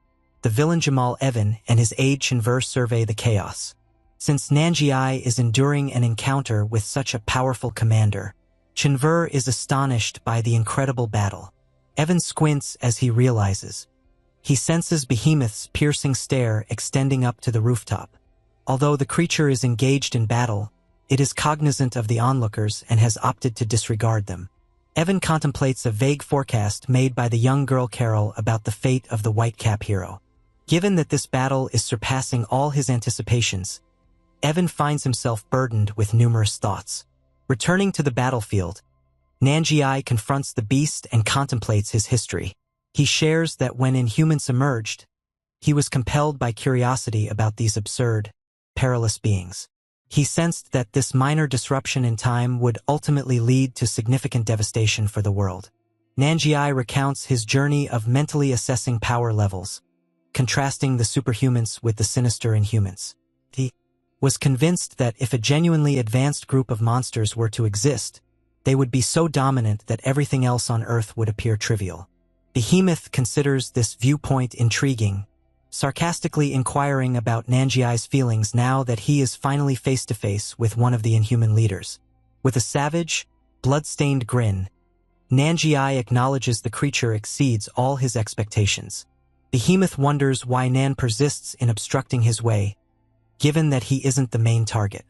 the villain Jamal Evan and his aide Chinver survey the chaos. Since Nan-ji is enduring an encounter with such a powerful commander, Chinver is astonished by the incredible battle. Evan squints as he realizes. He senses Behemoth's piercing stare extending up to the rooftop. Although the creature is engaged in battle, it is cognizant of the onlookers and has opted to disregard them. Evan contemplates a vague forecast made by the young girl Carol about the fate of the Whitecap hero. Given that this battle is surpassing all his anticipations, Evan finds himself burdened with numerous thoughts. Returning to the battlefield, Nan-ji confronts the beast and contemplates his history. He shares that when Inhumans emerged, he was compelled by curiosity about these absurd, perilous beings. He sensed that this minor disruption in time would ultimately lead to significant devastation for the world. Nanjiai recounts his journey of mentally assessing power levels, contrasting the superhumans with the sinister inhumans. He was convinced that if a genuinely advanced group of monsters were to exist, they would be so dominant that everything else on Earth would appear trivial. Behemoth considers this viewpoint intriguing, sarcastically inquiring about Nanjiai's feelings now that he is finally face-to-face with one of the inhuman leaders. With a savage, blood-stained grin, Nanjiai acknowledges the creature exceeds all his expectations. Behemoth wonders why Nan persists in obstructing his way, given that he isn't the main target.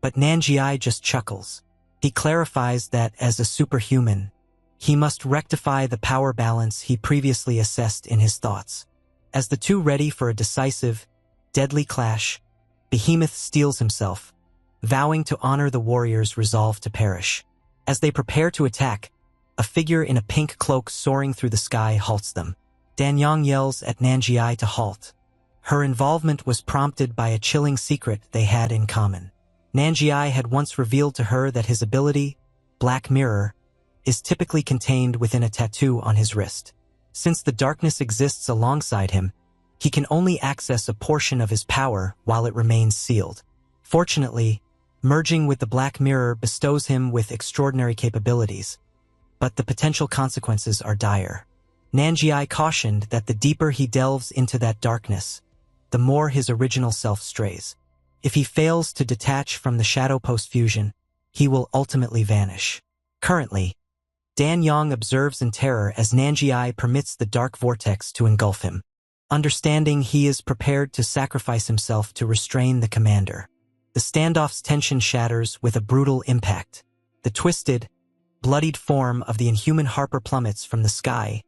But Nanjiai just chuckles. He clarifies that as a superhuman, he must rectify the power balance he previously assessed in his thoughts. As the two ready for a decisive, deadly clash, Behemoth steels himself, vowing to honor the warrior's resolve to perish. As they prepare to attack, a figure in a pink cloak soaring through the sky halts them. Danyang yells at Nanjiai to halt. Her involvement was prompted by a chilling secret they had in common. Nanjiai had once revealed to her that his ability, Black Mirror, is typically contained within a tattoo on his wrist. Since the darkness exists alongside him, he can only access a portion of his power while it remains sealed. Fortunately, merging with the Black Mirror bestows him with extraordinary capabilities, but the potential consequences are dire. Nanjiai cautioned that the deeper he delves into that darkness, the more his original self strays. If he fails to detach from the shadow post-fusion, he will ultimately vanish. Currently, Danyang observes in terror as Nanjiai permits the dark vortex to engulf him. Understanding he is prepared to sacrifice himself to restrain the commander. The standoff's tension shatters with a brutal impact. The twisted, bloodied form of the inhuman Harper plummets from the sky,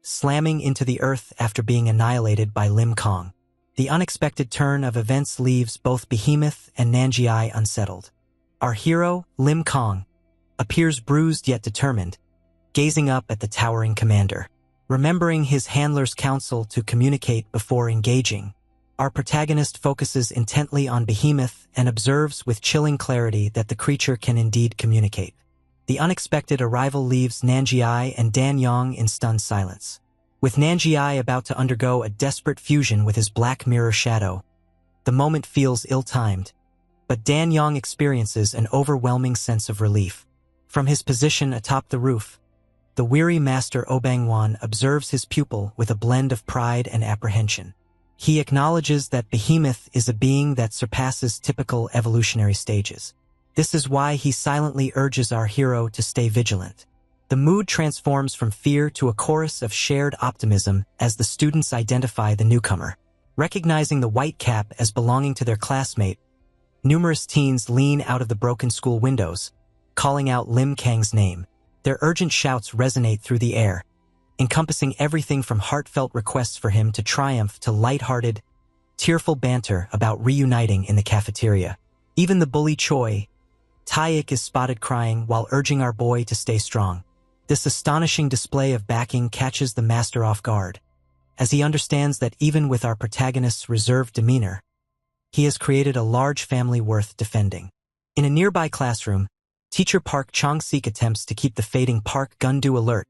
slamming into the earth after being annihilated by Lim Kong. The unexpected turn of events leaves both Behemoth and Nanjiai unsettled. Our hero, Lim Kong, appears bruised yet determined, gazing up at the towering commander. Remembering his handler's counsel to communicate before engaging, our protagonist focuses intently on Behemoth and observes with chilling clarity that the creature can indeed communicate. The unexpected arrival leaves Nanjiai and Danyang in stunned silence. With Nanjiai about to undergo a desperate fusion with his Black Mirror shadow, the moment feels ill-timed, but Danyang experiences an overwhelming sense of relief. From his position atop the roof, the weary master Obangwan observes his pupil with a blend of pride and apprehension. He acknowledges that Behemoth is a being that surpasses typical evolutionary stages. This is why he silently urges our hero to stay vigilant. The mood transforms from fear to a chorus of shared optimism as the students identify the newcomer. Recognizing the white cap as belonging to their classmate, numerous teens lean out of the broken school windows, calling out Lim Kang's name. Their urgent shouts resonate through the air, encompassing everything from heartfelt requests for him to triumph to light-hearted, tearful banter about reuniting in the cafeteria. Even the bully Choi, Taeyik, is spotted crying while urging our boy to stay strong. This astonishing display of backing catches the master off guard, as he understands that even with our protagonist's reserved demeanor, he has created a large family worth defending. In a nearby classroom, Teacher Park Chong-sik attempts to keep the fading Park Gun-do alert,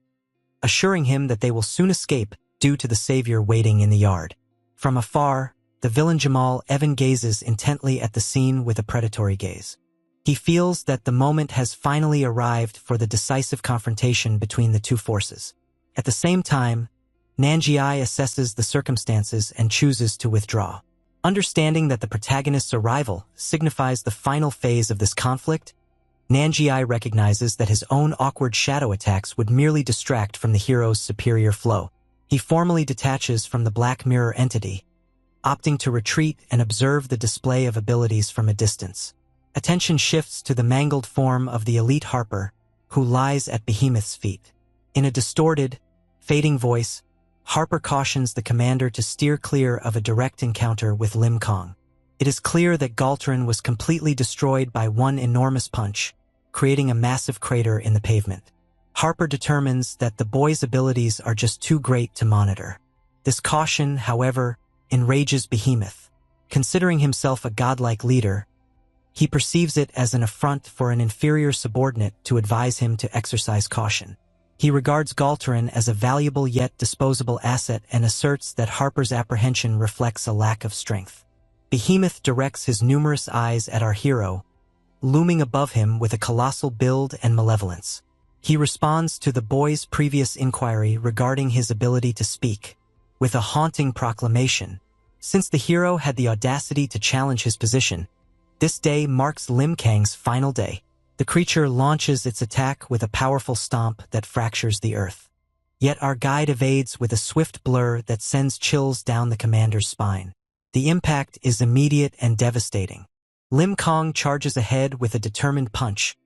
assuring him that they will soon escape due to the savior waiting in the yard. From afar, the villain Jamal Evan gazes intently at the scene with a predatory gaze. He feels that the moment has finally arrived for the decisive confrontation between the two forces. At the same time, Nanjiai assesses the circumstances and chooses to withdraw. Understanding that the protagonist's arrival signifies the final phase of this conflict, Nanjiai recognizes that his own awkward shadow attacks would merely distract from the hero's superior flow. He formally detaches from the Black Mirror entity, opting to retreat and observe the display of abilities from a distance. Attention shifts to the mangled form of the elite Harper, who lies at Behemoth's feet. In a distorted, fading voice, Harper cautions the commander to steer clear of a direct encounter with Lim Kong. It is clear that Galtrin was completely destroyed by one enormous punch, creating a massive crater in the pavement. Harper determines that the boy's abilities are just too great to monitor. This caution, however, enrages Behemoth. Considering himself a godlike leader, he perceives it as an affront for an inferior subordinate to advise him to exercise caution. He regards Galtarin as a valuable yet disposable asset and asserts that Harper's apprehension reflects a lack of strength. Behemoth directs his numerous eyes at our hero, looming above him with a colossal build and malevolence. He responds to the boy's previous inquiry regarding his ability to speak with a haunting proclamation. Since the hero had the audacity to challenge his position, this day marks Lim Kang's final day. The creature launches its attack with a powerful stomp that fractures the earth. Yet our guide evades with a swift blur that sends chills down the commander's spine. The impact is immediate and devastating. Lim Kang charges ahead with a determined punch,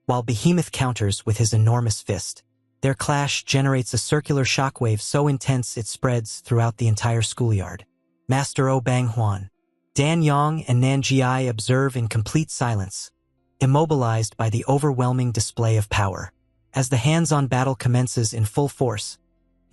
while Behemoth counters with his enormous fist. Their clash generates a circular shockwave so intense it spreads throughout the entire schoolyard. Master O Bang Huan, Dan Yang and Nan Jia observe in complete silence, immobilized by the overwhelming display of power. As the hands-on battle commences in full force,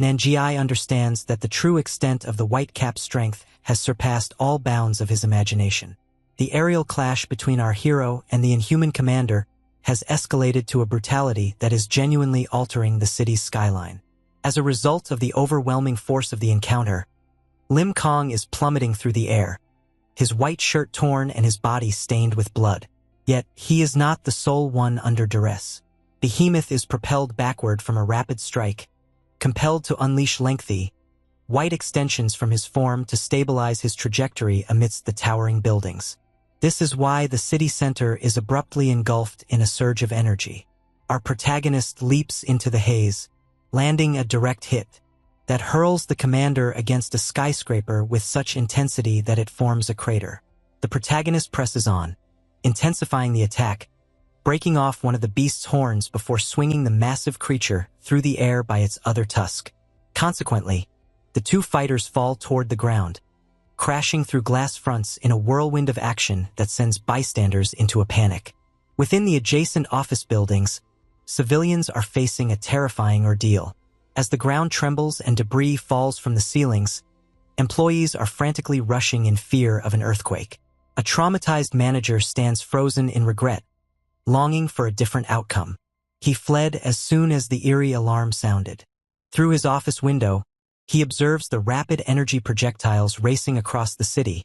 Nan Jia understands that the true extent of the Whitecap's strength has surpassed all bounds of his imagination. The aerial clash between our hero and the inhuman commander has escalated to a brutality that is genuinely altering the city's skyline. As a result of the overwhelming force of the encounter, Lim Kang is plummeting through the air, his white shirt torn and his body stained with blood. Yet, he is not the sole one under duress. Behemoth is propelled backward from a rapid strike, compelled to unleash lengthy, white extensions from his form to stabilize his trajectory amidst the towering buildings. This is why the city center is abruptly engulfed in a surge of energy. Our protagonist leaps into the haze, landing a direct hit that hurls the commander against a skyscraper with such intensity that it forms a crater. The protagonist presses on, intensifying the attack, breaking off one of the beast's horns before swinging the massive creature through the air by its other tusk. Consequently, the two fighters fall toward the ground, crashing through glass fronts in a whirlwind of action that sends bystanders into a panic. Within the adjacent office buildings, civilians are facing a terrifying ordeal. As the ground trembles and debris falls from the ceilings, employees are frantically rushing in fear of an earthquake. A traumatized manager stands frozen in regret, longing for a different outcome. He fled as soon as the eerie alarm sounded. Through his office window, he observes the rapid energy projectiles racing across the city,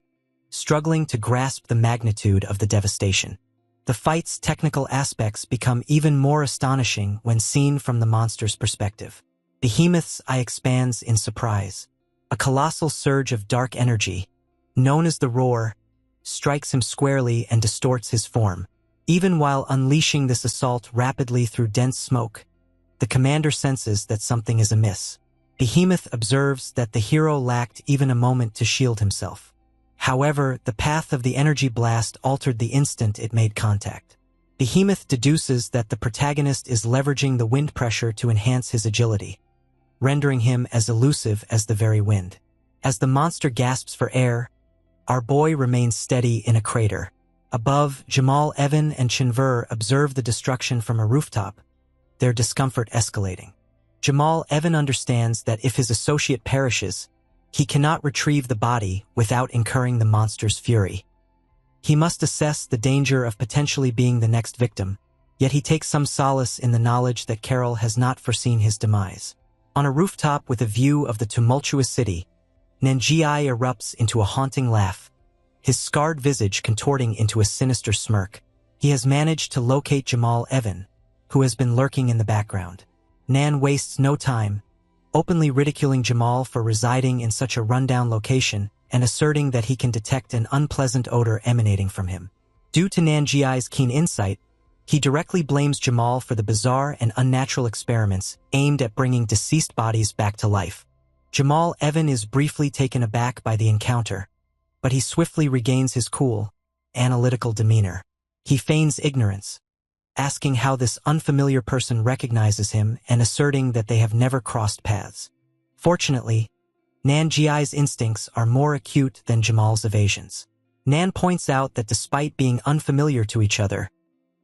struggling to grasp the magnitude of the devastation. The fight's technical aspects become even more astonishing when seen from the monster's perspective. Behemoth's eye expands in surprise. A colossal surge of dark energy, known as the Roar, strikes him squarely and distorts his form. Even while unleashing this assault rapidly through dense smoke, the commander senses that something is amiss. Behemoth observes that the hero lacked even a moment to shield himself. However, the path of the energy blast altered the instant it made contact. Behemoth deduces that the protagonist is leveraging the wind pressure to enhance his agility, rendering him as elusive as the very wind. As the monster gasps for air, our boy remains steady in a crater. Above, Jamal, Evan, and Chinver observe the destruction from a rooftop, their discomfort escalating. Jamal Evan understands that if his associate perishes, he cannot retrieve the body without incurring the monster's fury. He must assess the danger of potentially being the next victim, yet he takes some solace in the knowledge that Carol has not foreseen his demise. On a rooftop with a view of the tumultuous city, Nanjiai erupts into a haunting laugh, his scarred visage contorting into a sinister smirk. He has managed to locate Jamal Evan, who has been lurking in the background. Nan wastes no time, openly ridiculing Jamal for residing in such a rundown location and asserting that he can detect an unpleasant odor emanating from him. Due to Nanjiai's keen insight, he directly blames Jamal for the bizarre and unnatural experiments aimed at bringing deceased bodies back to life. Jamal Evan is briefly taken aback by the encounter, but he swiftly regains his cool, analytical demeanor. He feigns ignorance, asking how this unfamiliar person recognizes him and asserting that they have never crossed paths. Fortunately, Nan Jiai's instincts are more acute than Jamal's evasions. Nan points out that despite being unfamiliar to each other,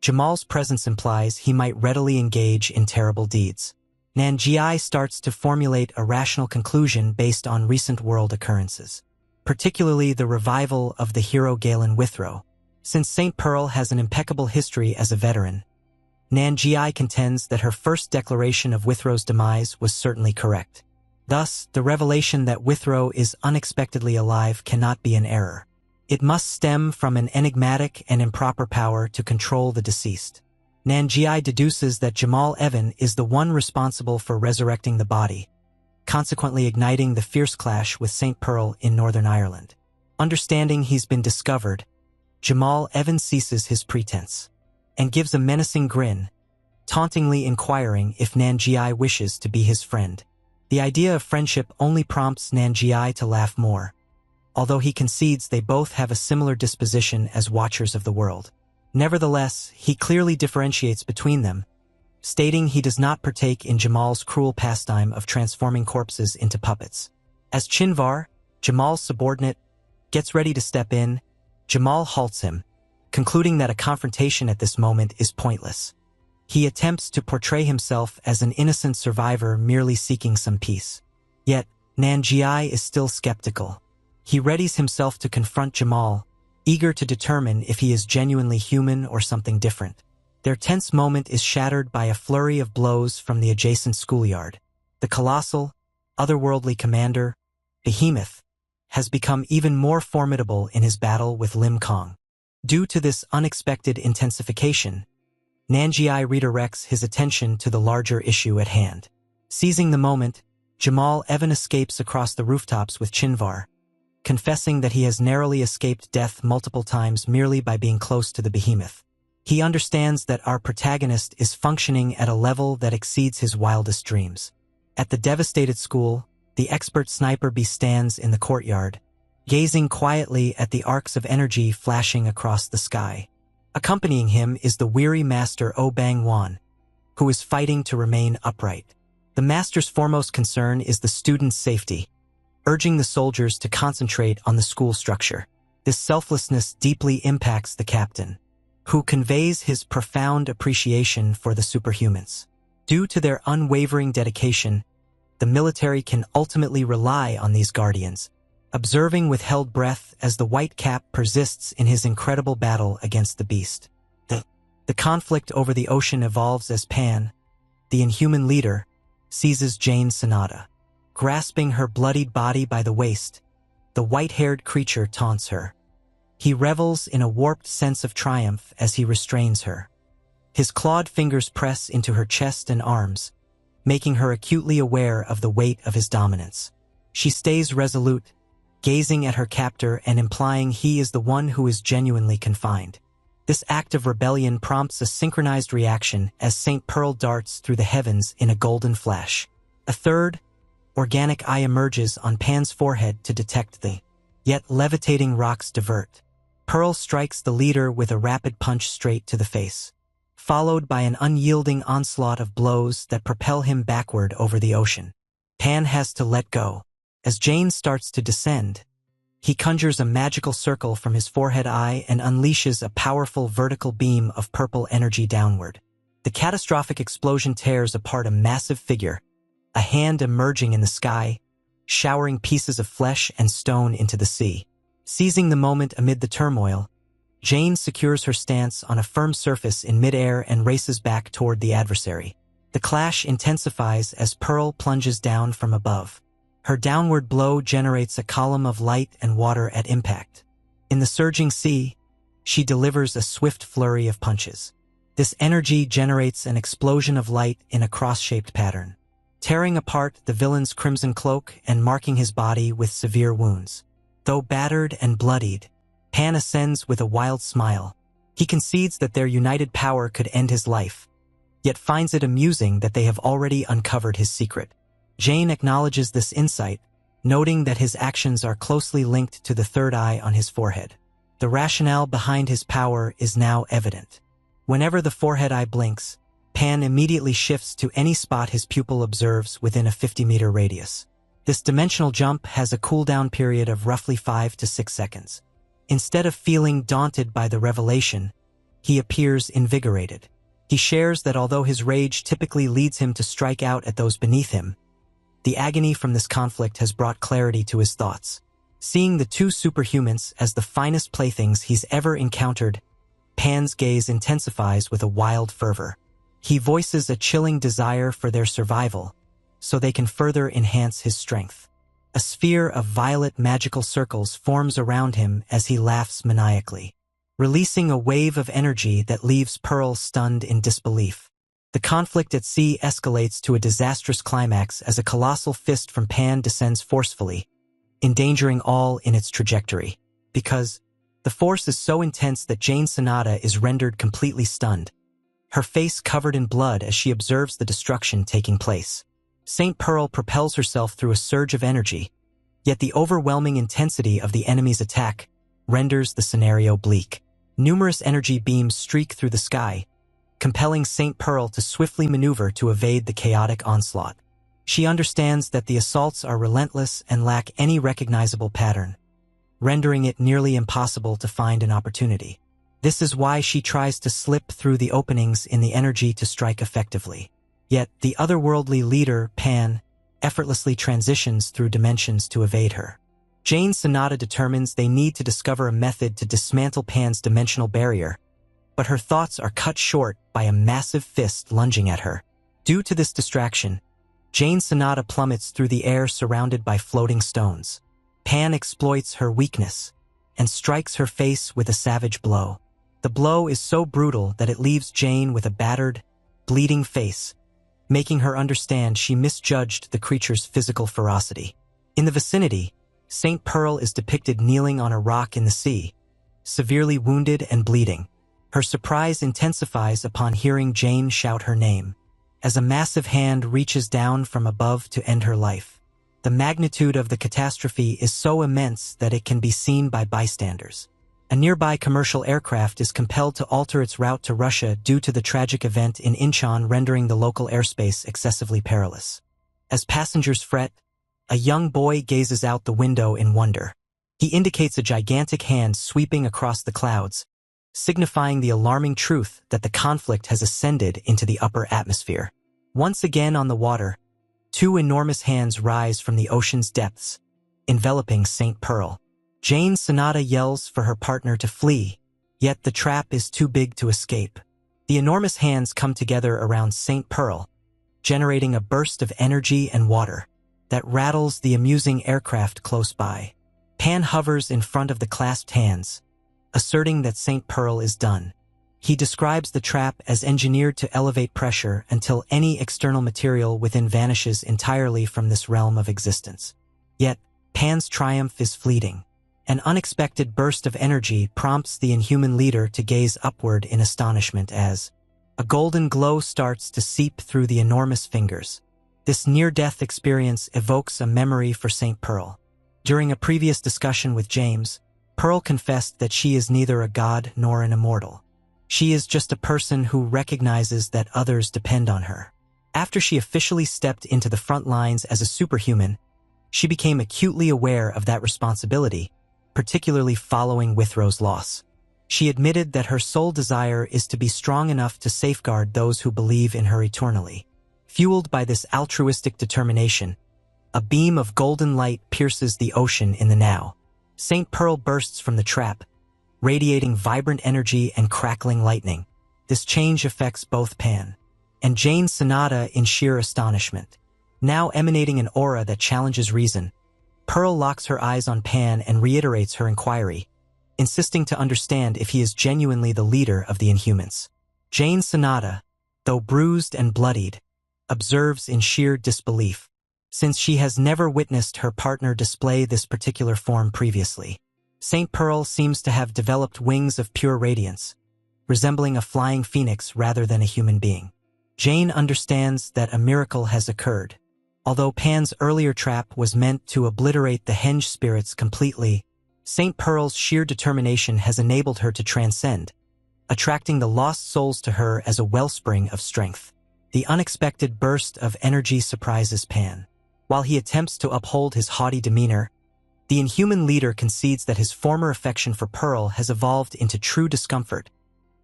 Jamal's presence implies he might readily engage in terrible deeds. Nan Jiai starts to formulate a rational conclusion based on recent world occurrences. particularly the revival of the hero Galen Withrow. Since St. Pearl has an impeccable history as a veteran, Nanji contends that her first declaration of Withrow's demise was certainly correct. Thus, the revelation that Withrow is unexpectedly alive cannot be an error. It must stem from an enigmatic and improper power to control the deceased. Nanji deduces that Jamal Evan is the one responsible for resurrecting the body, consequently igniting the fierce clash with St. Pearl in Northern Ireland. Understanding he's been discovered, Jamal Evan ceases his pretense and gives a menacing grin, tauntingly inquiring if Nanji wishes to be his friend. The idea of friendship only prompts Nanji to laugh more, although he concedes they both have a similar disposition as watchers of the world. Nevertheless, he clearly differentiates between them, stating he does not partake in Jamal's cruel pastime of transforming corpses into puppets. As Chinvar, Jamal's subordinate, gets ready to step in, Jamal halts him, concluding that a confrontation at this moment is pointless. He attempts to portray himself as an innocent survivor merely seeking some peace. Yet, Nanji is still skeptical. He readies himself to confront Jamal, eager to determine if he is genuinely human or something different. Their tense moment is shattered by a flurry of blows from the adjacent schoolyard. The colossal, otherworldly commander, Behemoth, has become even more formidable in his battle with Lim Kong. Due to this unexpected intensification, Nanji redirects his attention to the larger issue at hand. Seizing the moment, Jamal Evan escapes across the rooftops with Chinvar, confessing that he has narrowly escaped death multiple times merely by being close to the behemoth. He understands that our protagonist is functioning at a level that exceeds his wildest dreams. At the devastated school, the expert sniper stands in the courtyard, gazing quietly at the arcs of energy flashing across the sky. Accompanying him is the weary master Oh Bang Wan, who is fighting to remain upright. The master's foremost concern is the students' safety, urging the soldiers to concentrate on the school structure. This selflessness deeply impacts the captain, who conveys his profound appreciation for the superhumans. Due to their unwavering dedication, the military can ultimately rely on these guardians, observing with held breath as the White Cap persists in his incredible battle against the beast. The conflict over the ocean evolves as Pan, the inhuman leader, seizes Jane Sonata. Grasping her bloodied body by the waist, the white-haired creature taunts her. He revels in a warped sense of triumph as he restrains her. His clawed fingers press into her chest and arms, making her acutely aware of the weight of his dominance. She stays resolute, gazing at her captor and implying he is the one who is genuinely confined. This act of rebellion prompts a synchronized reaction as St. Pearl darts through the heavens in a golden flash. A third, organic eye emerges on Pan's forehead to detect the yet levitating rocks divert. Pearl strikes the leader with a rapid punch straight to the face, followed by an unyielding onslaught of blows that propel him backward over the ocean. Pan has to let go. As Jane starts to descend, he conjures a magical circle from his forehead eye and unleashes a powerful vertical beam of purple energy downward. The catastrophic explosion tears apart a massive figure, a hand emerging in the sky, showering pieces of flesh and stone into the sea. Seizing the moment amid the turmoil, Jane secures her stance on a firm surface in midair and races back toward the adversary. The clash intensifies as Pearl plunges down from above. Her downward blow generates a column of light and water at impact. In the surging sea, she delivers a swift flurry of punches. This energy generates an explosion of light in a cross-shaped pattern, tearing apart the villain's crimson cloak and marking his body with severe wounds. Though battered and bloodied, Pan ascends with a wild smile. He concedes that their united power could end his life, yet finds it amusing that they have already uncovered his secret. Jane acknowledges this insight, noting that his actions are closely linked to the third eye on his forehead. The rationale behind his power is now evident. Whenever the forehead eye blinks, Pan immediately shifts to any spot his pupil observes within a 50-meter radius. This dimensional jump has a cooldown period of roughly 5 to 6 seconds. Instead of feeling daunted by the revelation, he appears invigorated. He shares that although his rage typically leads him to strike out at those beneath him, the agony from this conflict has brought clarity to his thoughts. Seeing the two superhumans as the finest playthings he's ever encountered, Pan's gaze intensifies with a wild fervor. He voices a chilling desire for their survival, so they can further enhance his strength. A sphere of violet magical circles forms around him as he laughs maniacally, releasing a wave of energy that leaves Pearl stunned in disbelief. The conflict at sea escalates to a disastrous climax as a colossal fist from Pan descends forcefully, endangering all in its trajectory. Because the force is so intense that Jane Sonata is rendered completely stunned, her face covered in blood as she observes the destruction taking place. St. Pearl propels herself through a surge of energy, yet the overwhelming intensity of the enemy's attack renders the scenario bleak. Numerous energy beams streak through the sky, compelling St. Pearl to swiftly maneuver to evade the chaotic onslaught. She understands that the assaults are relentless and lack any recognizable pattern, rendering it nearly impossible to find an opportunity. This is why she tries to slip through the openings in the energy to strike effectively. Yet, the otherworldly leader, Pan, effortlessly transitions through dimensions to evade her. Jane Sonata determines they need to discover a method to dismantle Pan's dimensional barrier, but her thoughts are cut short by a massive fist lunging at her. Due to this distraction, Jane Sonata plummets through the air surrounded by floating stones. Pan exploits her weakness and strikes her face with a savage blow. The blow is so brutal that it leaves Jane with a battered, bleeding face, making her understand she misjudged the creature's physical ferocity. In the vicinity, St. Pearl is depicted kneeling on a rock in the sea, severely wounded and bleeding. Her surprise intensifies upon hearing Jane shout her name, as a massive hand reaches down from above to end her life. The magnitude of the catastrophe is so immense that it can be seen by bystanders. A nearby commercial aircraft is compelled to alter its route to Russia due to the tragic event in Incheon, rendering the local airspace excessively perilous. As passengers fret, a young boy gazes out the window in wonder. He indicates a gigantic hand sweeping across the clouds, signifying the alarming truth that the conflict has ascended into the upper atmosphere. Once again on the water, two enormous hands rise from the ocean's depths, enveloping St. Pearl. Jane Sonata yells for her partner to flee, yet the trap is too big to escape. The enormous hands come together around St. Pearl, generating a burst of energy and water that rattles the amusing aircraft close by. Pan hovers in front of the clasped hands, asserting that St. Pearl is done. He describes the trap as engineered to elevate pressure until any external material within vanishes entirely from this realm of existence. Yet, Pan's triumph is fleeting. An unexpected burst of energy prompts the inhuman leader to gaze upward in astonishment as a golden glow starts to seep through the enormous fingers. This near-death experience evokes a memory for St. Pearl. During a previous discussion with James, Pearl confessed that she is neither a god nor an immortal. She is just a person who recognizes that others depend on her. After she officially stepped into the front lines as a superhuman, she became acutely aware of that responsibility, particularly following Withrow's loss. She admitted that her sole desire is to be strong enough to safeguard those who believe in her eternally. Fueled by this altruistic determination, a beam of golden light pierces the ocean in the now. St. Pearl bursts from the trap, radiating vibrant energy and crackling lightning. This change affects both Pan and Jane Sonata in sheer astonishment. Now emanating an aura that challenges reason, Pearl locks her eyes on Pan and reiterates her inquiry, insisting to understand if he is genuinely the leader of the Inhumans. Jane Sonata, though bruised and bloodied, observes in sheer disbelief, since she has never witnessed her partner display this particular form previously. St. Pearl seems to have developed wings of pure radiance, resembling a flying phoenix rather than a human being. Jane understands that a miracle has occurred. Although Pan's earlier trap was meant to obliterate the henge spirits completely, St. Pearl's sheer determination has enabled her to transcend, attracting the lost souls to her as a wellspring of strength. The unexpected burst of energy surprises Pan. While he attempts to uphold his haughty demeanor, the Inhuman leader concedes that his former affection for Pearl has evolved into true discomfort,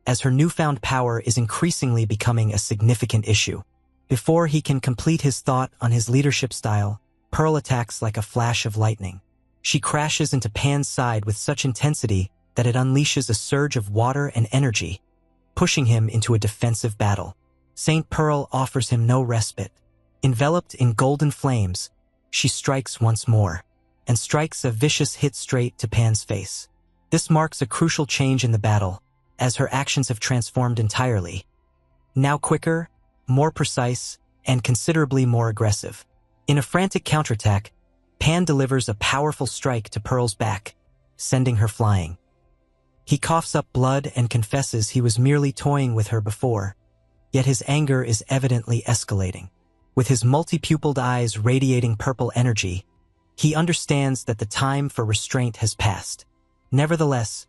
as her newfound power is increasingly becoming a significant issue. Before he can complete his thought on his leadership style, Pearl attacks like a flash of lightning. She crashes into Pan's side with such intensity that it unleashes a surge of water and energy, pushing him into a defensive battle. Saint Pearl offers him no respite. Enveloped in golden flames, she strikes once more, and strikes a vicious hit straight to Pan's face. This marks a crucial change in the battle, as her actions have transformed entirely. Now quicker, more precise, and considerably more aggressive. In a frantic counterattack, Pan delivers a powerful strike to Pearl's back, sending her flying. He coughs up blood and confesses he was merely toying with her before, yet his anger is evidently escalating. With his multi-pupiled eyes radiating purple energy, he understands that the time for restraint has passed. Nevertheless,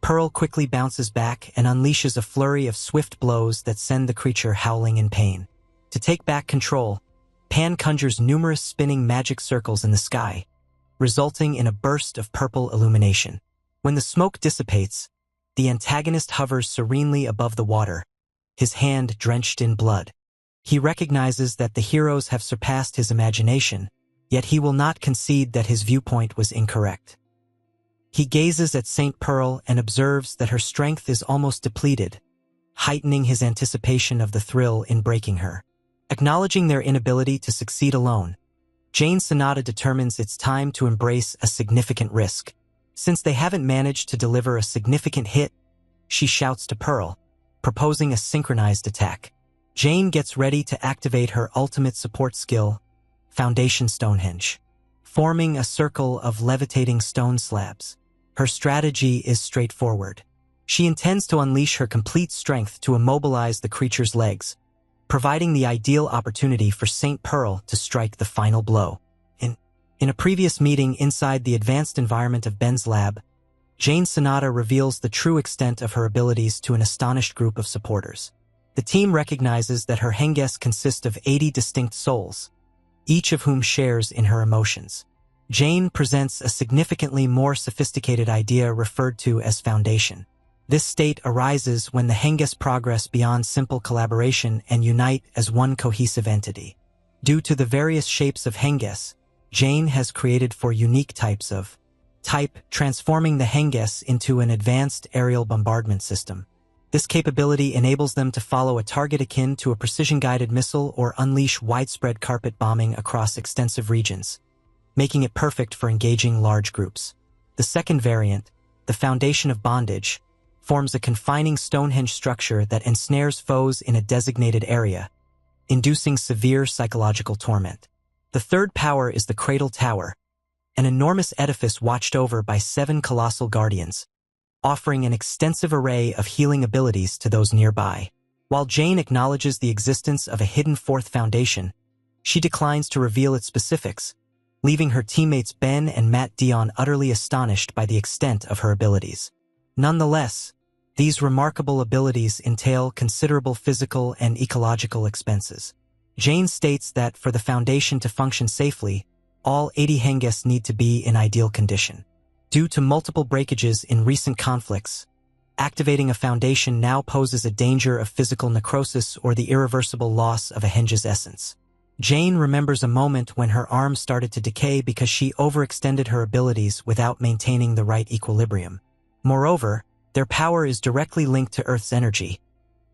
Pearl quickly bounces back and unleashes a flurry of swift blows that send the creature howling in pain. To take back control, Pan conjures numerous spinning magic circles in the sky, resulting in a burst of purple illumination. When the smoke dissipates, the antagonist hovers serenely above the water, his hand drenched in blood. He recognizes that the heroes have surpassed his imagination, yet he will not concede that his viewpoint was incorrect. He gazes at Saint Pearl and observes that her strength is almost depleted, heightening his anticipation of the thrill in breaking her. Acknowledging their inability to succeed alone, Jane Sonata determines it's time to embrace a significant risk. Since they haven't managed to deliver a significant hit, she shouts to Pearl, proposing a synchronized attack. Jane gets ready to activate her ultimate support skill, Foundation Stonehenge. Forming a circle of levitating stone slabs, her strategy is straightforward. She intends to unleash her complete strength to immobilize the creature's legs, providing the ideal opportunity for Saint Pearl to strike the final blow. In a previous meeting inside the advanced environment of Ben's lab, Jane Sonata reveals the true extent of her abilities to an astonished group of supporters. The team recognizes that her Henges consist of 80 distinct souls, each of whom shares in her emotions. Jane presents a significantly more sophisticated idea referred to as foundation. This state arises when the Henges progress beyond simple collaboration and unite as one cohesive entity. Due to the various shapes of Henges, Jane has created four unique types of type, transforming the Henges into an advanced aerial bombardment system. This capability enables them to follow a target akin to a precision-guided missile or unleash widespread carpet bombing across extensive regions, making it perfect for engaging large groups. The second variant, the Foundation of Bondage, forms a confining Stonehenge structure that ensnares foes in a designated area, inducing severe psychological torment. The third power is the Cradle Tower, an enormous edifice watched over by 7 colossal guardians, offering an extensive array of healing abilities to those nearby. While Jane acknowledges the existence of a hidden fourth foundation, she declines to reveal its specifics, leaving her teammates Ben and Matt Dion utterly astonished by the extent of her abilities. Nonetheless, these remarkable abilities entail considerable physical and ecological expenses. Jane states that for the Foundation to function safely, all 80 Henges need to be in ideal condition. Due to multiple breakages in recent conflicts, activating a Foundation now poses a danger of physical necrosis or the irreversible loss of a Henge's essence. Jane remembers a moment when her arm started to decay because she overextended her abilities without maintaining the right equilibrium. Moreover, their power is directly linked to Earth's energy,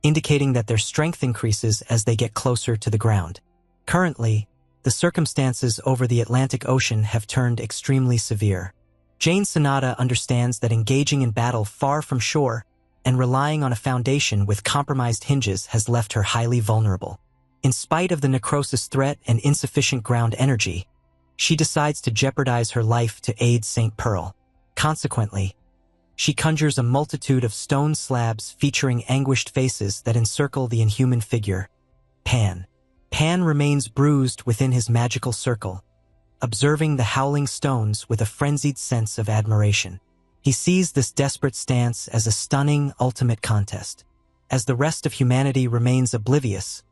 indicating that their strength increases as they get closer to the ground. Currently, the circumstances over the Atlantic Ocean have turned extremely severe. Jane Sonata understands that engaging in battle far from shore and relying on a foundation with compromised hinges has left her highly vulnerable. In spite of the necrosis threat and insufficient ground energy, she decides to jeopardize her life to aid Saint Pearl. Consequently, she conjures a multitude of stone slabs featuring anguished faces that encircle the inhuman figure, Pan. Pan remains bruised within his magical circle, observing the howling stones with a frenzied sense of admiration. He sees this desperate stance as a stunning ultimate contest. As the rest of humanity remains oblivious,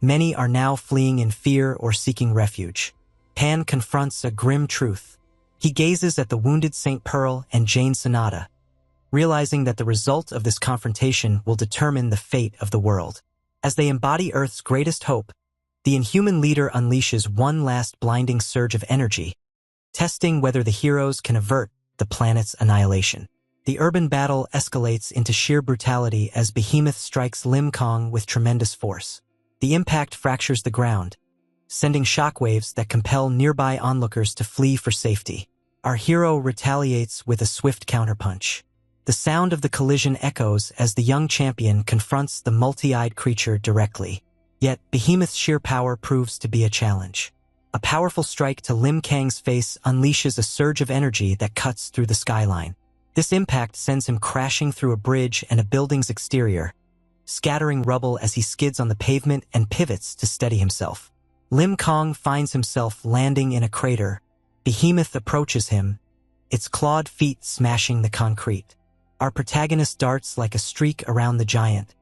many are now fleeing in fear or seeking refuge. Pan confronts a grim truth. He gazes at the wounded Saint Pearl and Jane Sonata, realizing that the result of this confrontation will determine the fate of the world. As they embody Earth's greatest hope, the Inhuman leader unleashes one last blinding surge of energy, testing whether the heroes can avert the planet's annihilation. The urban battle escalates into sheer brutality as Behemoth strikes Lim Kong with tremendous force. The impact fractures the ground, sending shockwaves that compel nearby onlookers to flee for safety. Our hero retaliates with a swift counterpunch. The sound of the collision echoes as the young champion confronts the multi-eyed creature directly. Yet, Behemoth's sheer power proves to be a challenge. A powerful strike to Lim Kang's face unleashes a surge of energy that cuts through the skyline. This impact sends him crashing through a bridge and a building's exterior, scattering rubble as he skids on the pavement and pivots to steady himself. Lim Kang finds himself landing in a crater. Behemoth approaches him, its clawed feet smashing the concrete. Our protagonist darts like a streak around the giant,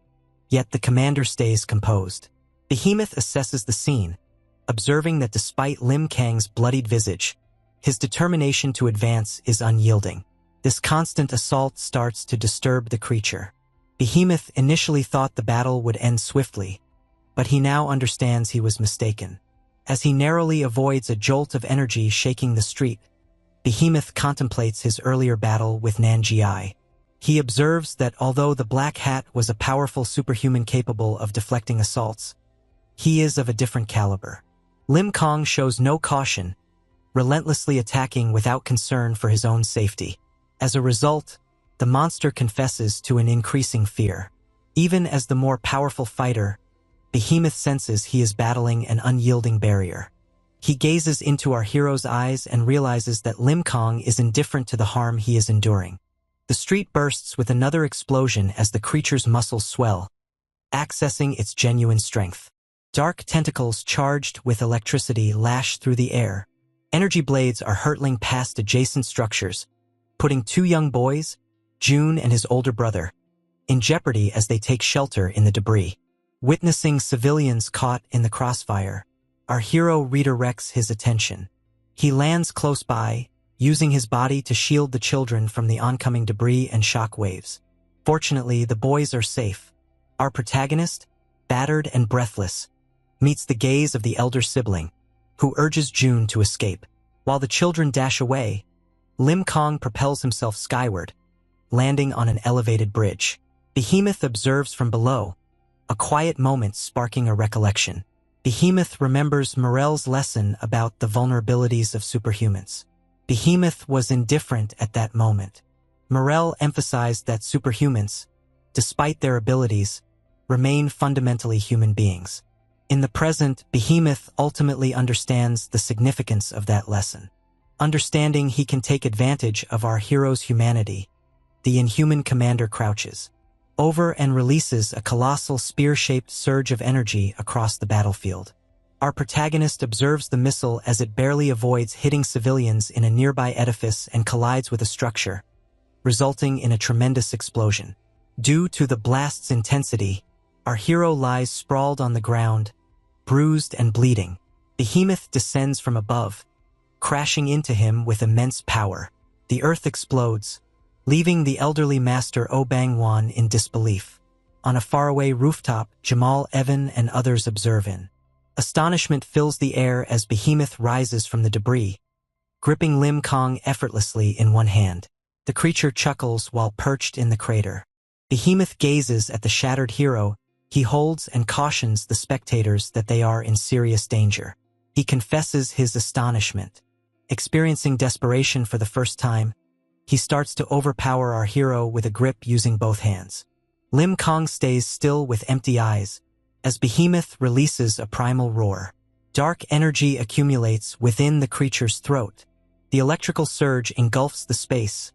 yet the commander stays composed. Behemoth assesses the scene, observing that despite Lim Kang's bloodied visage, his determination to advance is unyielding. This constant assault starts to disturb the creature. Behemoth initially thought the battle would end swiftly, but he now understands he was mistaken. As he narrowly avoids a jolt of energy shaking the street, Behemoth contemplates his earlier battle with Nanjiai. He observes that although the Black Hat was a powerful superhuman capable of deflecting assaults, he is of a different caliber. Lim Kang shows no caution, relentlessly attacking without concern for his own safety. As a result, the monster confesses to an increasing fear. Even as the more powerful fighter, Behemoth senses he is battling an unyielding barrier. He gazes into our hero's eyes and realizes that Lim Kang is indifferent to the harm he is enduring. The street bursts with another explosion as the creature's muscles swell, accessing its genuine strength. Dark tentacles charged with electricity lash through the air. Energy blades are hurtling past adjacent structures, putting two young boys, June and his older brother, in jeopardy as they take shelter in the debris. Witnessing civilians caught in the crossfire, our hero redirects his attention. He lands close by, using his body to shield the children from the oncoming debris and shock waves. Fortunately, the boys are safe. Our protagonist, battered and breathless, meets the gaze of the elder sibling, who urges June to escape. While the children dash away, Lim Kang propels himself skyward, landing on an elevated bridge. Behemoth observes from below, a quiet moment sparking a recollection. Behemoth remembers Morel's lesson about the vulnerabilities of superhumans. Behemoth was indifferent at that moment. Morel emphasized that superhumans, despite their abilities, remain fundamentally human beings. In the present, Behemoth ultimately understands the significance of that lesson. Understanding he can take advantage of our hero's humanity, the inhuman commander crouches over and releases a colossal spear-shaped surge of energy across the battlefield. Our protagonist observes the missile as it barely avoids hitting civilians in a nearby edifice and collides with a structure, resulting in a tremendous explosion. Due to the blast's intensity, our hero lies sprawled on the ground, bruised and bleeding. Behemoth descends from above, crashing into him with immense power. The earth explodes, leaving the elderly master Oh Bang-wan in disbelief. On a faraway rooftop, Jamal, Evan, and others observe in. Astonishment fills the air as Behemoth rises from the debris, gripping Lim Kang effortlessly in one hand. The creature chuckles while perched in the crater. Behemoth gazes at the shattered hero he holds and cautions the spectators that they are in serious danger. He confesses his astonishment. Experiencing desperation for the first time, he starts to overpower our hero with a grip using both hands. Lim Kang stays still with empty eyes, as Behemoth releases a primal roar. Dark energy accumulates within the creature's throat. The electrical surge engulfs the space,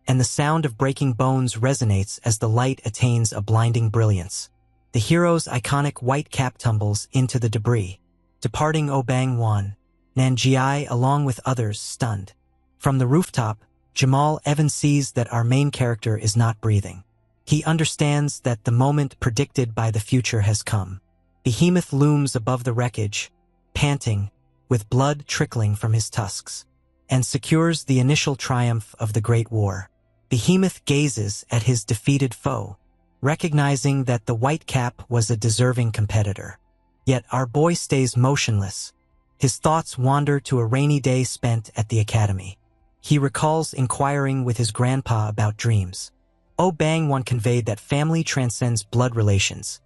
and the sound of breaking bones resonates as the light attains a blinding brilliance. The hero's iconic white cap tumbles into the debris, departing Oh Bang-wan, Nanjiai along with others stunned. From the rooftop, Jamal Evan sees that our main character is not breathing. He understands that the moment predicted by the future has come. Behemoth looms above the wreckage, panting, with blood trickling from his tusks, and secures the initial triumph of the Great War. Behemoth gazes at his defeated foe, recognizing that the white cap was a deserving competitor. Yet our boy stays motionless, His thoughts wander to a rainy day spent at the academy. He recalls inquiring with his grandpa about dreams. Oh Bang-won conveyed that family transcends blood relations.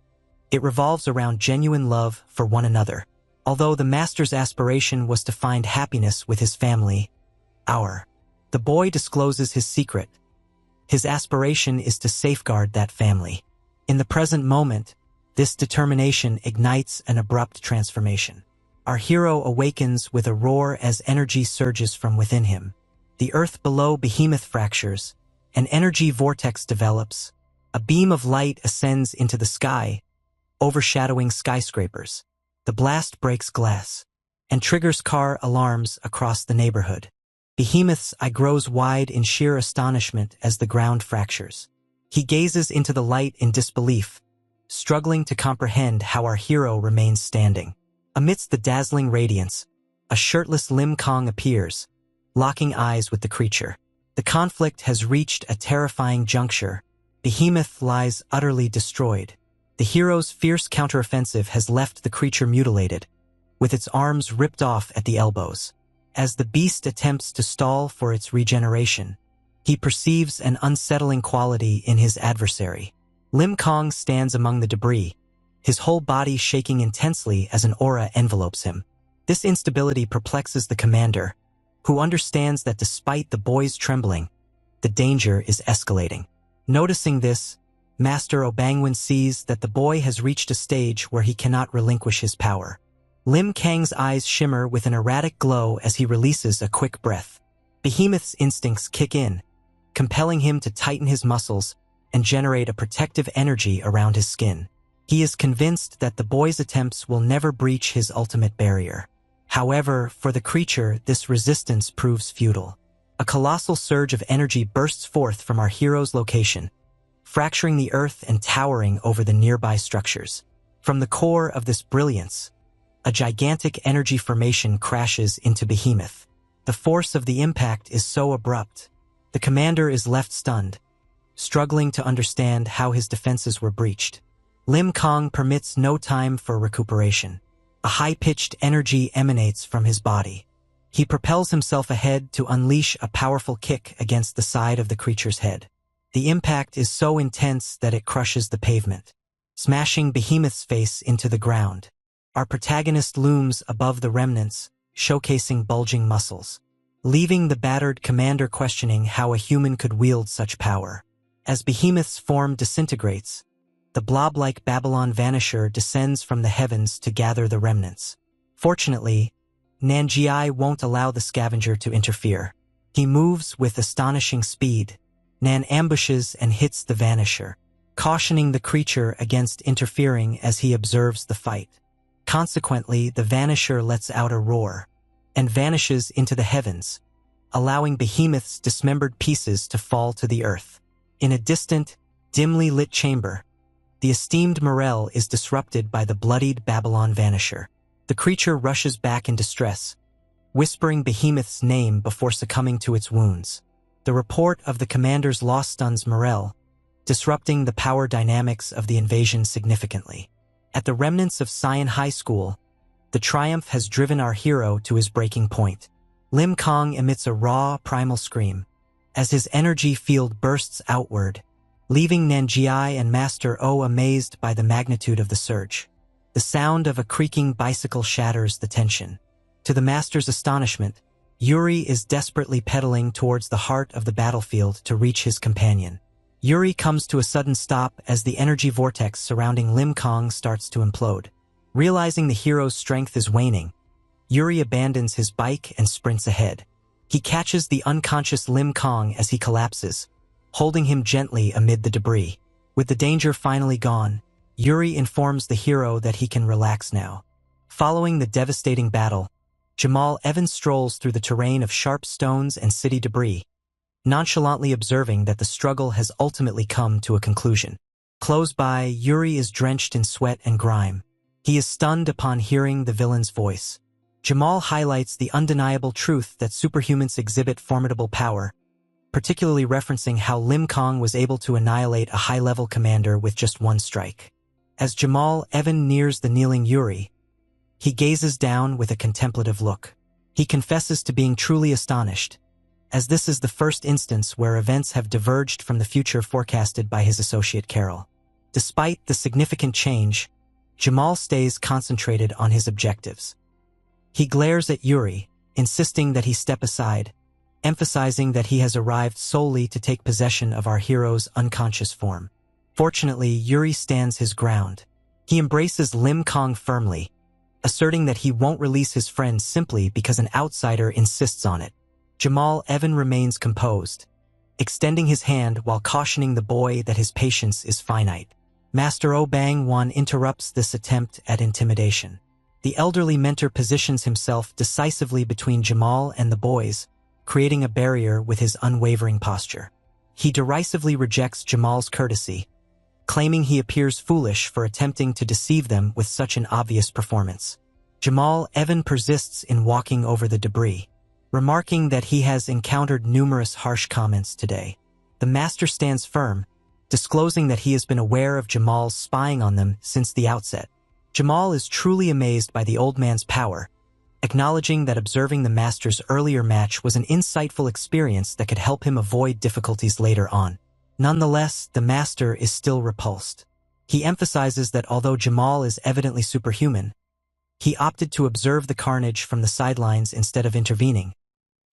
It revolves around genuine love for one another. Although the master's aspiration was to find happiness with his family, the boy discloses his secret. His aspiration is to safeguard that family. In the present moment, this determination ignites an abrupt transformation. Our hero awakens with a roar as energy surges from within him. The earth below Behemoth fractures. An energy vortex develops. A beam of light ascends into the sky, overshadowing skyscrapers. The blast breaks glass and triggers car alarms across the neighborhood. Behemoth's eye grows wide in sheer astonishment as the ground fractures. He gazes into the light in disbelief, struggling to comprehend how our hero remains standing. Amidst the dazzling radiance, a shirtless Lim Kong appears, locking eyes with the creature. The conflict has reached a terrifying juncture. Behemoth lies utterly destroyed. The hero's fierce counteroffensive has left the creature mutilated, with its arms ripped off at the elbows. As the beast attempts to stall for its regeneration, he perceives an unsettling quality in his adversary. Lim Kong stands among the debris, his whole body shaking intensely as an aura envelopes him. This instability perplexes the commander, who understands that despite the boy's trembling, the danger is escalating. Noticing this, Master Obangwon sees that the boy has reached a stage where he cannot relinquish his power. Lim Kang's eyes shimmer with an erratic glow as he releases a quick breath. Behemoth's instincts kick in, compelling him to tighten his muscles and generate a protective energy around his skin. He is convinced that the boy's attempts will never breach his ultimate barrier. However, for the creature, this resistance proves futile. A colossal surge of energy bursts forth from our hero's location, fracturing the earth and towering over the nearby structures. From the core of this brilliance, a gigantic energy formation crashes into Behemoth. The force of the impact is so abrupt, the commander is left stunned, struggling to understand how his defenses were breached. Lim Kong permits no time for recuperation. A high-pitched energy emanates from his body. He propels himself ahead to unleash a powerful kick against the side of the creature's head. The impact is so intense that it crushes the pavement, smashing Behemoth's face into the ground. Our protagonist looms above the remnants, showcasing bulging muscles, leaving the battered commander questioning how a human could wield such power. As Behemoth's form disintegrates, the blob-like Babylon Vanisher descends from the heavens to gather the remnants. Fortunately, Nanjiai won't allow the scavenger to interfere. He moves with astonishing speed. Nan ambushes and hits the Vanisher, cautioning the creature against interfering as he observes the fight. Consequently, the Vanisher lets out a roar and vanishes into the heavens, allowing Behemoth's dismembered pieces to fall to the earth. In a distant, dimly lit chamber, the esteemed Morel is disrupted by the bloodied Babylon Vanisher. The creature rushes back in distress, whispering Behemoth's name before succumbing to its wounds. The report of the commander's loss stuns Morel, disrupting the power dynamics of the invasion significantly. At the remnants of Sion High School, the triumph has driven our hero to his breaking point. Lim Kong emits a raw, primal scream as his energy field bursts outward, leaving Nanjiai and Master O amazed by the magnitude of the surge. The sound of a creaking bicycle shatters the tension. To the master's astonishment, Yuri is desperately pedaling towards the heart of the battlefield to reach his companion. Yuri comes to a sudden stop as the energy vortex surrounding Lim Kong starts to implode. Realizing the hero's strength is waning, Yuri abandons his bike and sprints ahead. He catches the unconscious Lim Kong as he collapses, holding him gently amid the debris. With the danger finally gone, Yuri informs the hero that he can relax now. Following the devastating battle, Jamal Evans strolls through the terrain of sharp stones and city debris, nonchalantly observing that the struggle has ultimately come to a conclusion. Close by, Yuri is drenched in sweat and grime. He is stunned upon hearing the villain's voice. Jamal highlights the undeniable truth that superhumans exhibit formidable power, particularly referencing how Lim Kong was able to annihilate a high-level commander with just one strike. As Jamal Evan nears the kneeling Yuri, He gazes down with a contemplative look. He confesses to being truly astonished, as this is the first instance where events have diverged from the future forecasted by his associate Carol. Despite the significant change, Jamal stays concentrated on his objectives. He glares at Yuri, insisting that he step aside, emphasizing that he has arrived solely to take possession of our hero's unconscious form. Fortunately, Yuri stands his ground. He embraces Lim Kong firmly, asserting that he won't release his friend simply because an outsider insists on it. Jamal Evan remains composed, extending his hand while cautioning the boy that his patience is finite. Master Oh Bang-won interrupts this attempt at intimidation. The elderly mentor positions himself decisively between Jamal and the boys, creating a barrier with his unwavering posture. He derisively rejects Jamal's courtesy, claiming he appears foolish for attempting to deceive them with such an obvious performance. Jamal Evan persists in walking over the debris, remarking that he has encountered numerous harsh comments today. The master stands firm, disclosing that he has been aware of Jamal's spying on them since the outset. Jamal is truly amazed by the old man's power, acknowledging that observing the master's earlier match was an insightful experience that could help him avoid difficulties later on. Nonetheless, the master is still repulsed. He emphasizes that although Jamal is evidently superhuman, he opted to observe the carnage from the sidelines instead of intervening,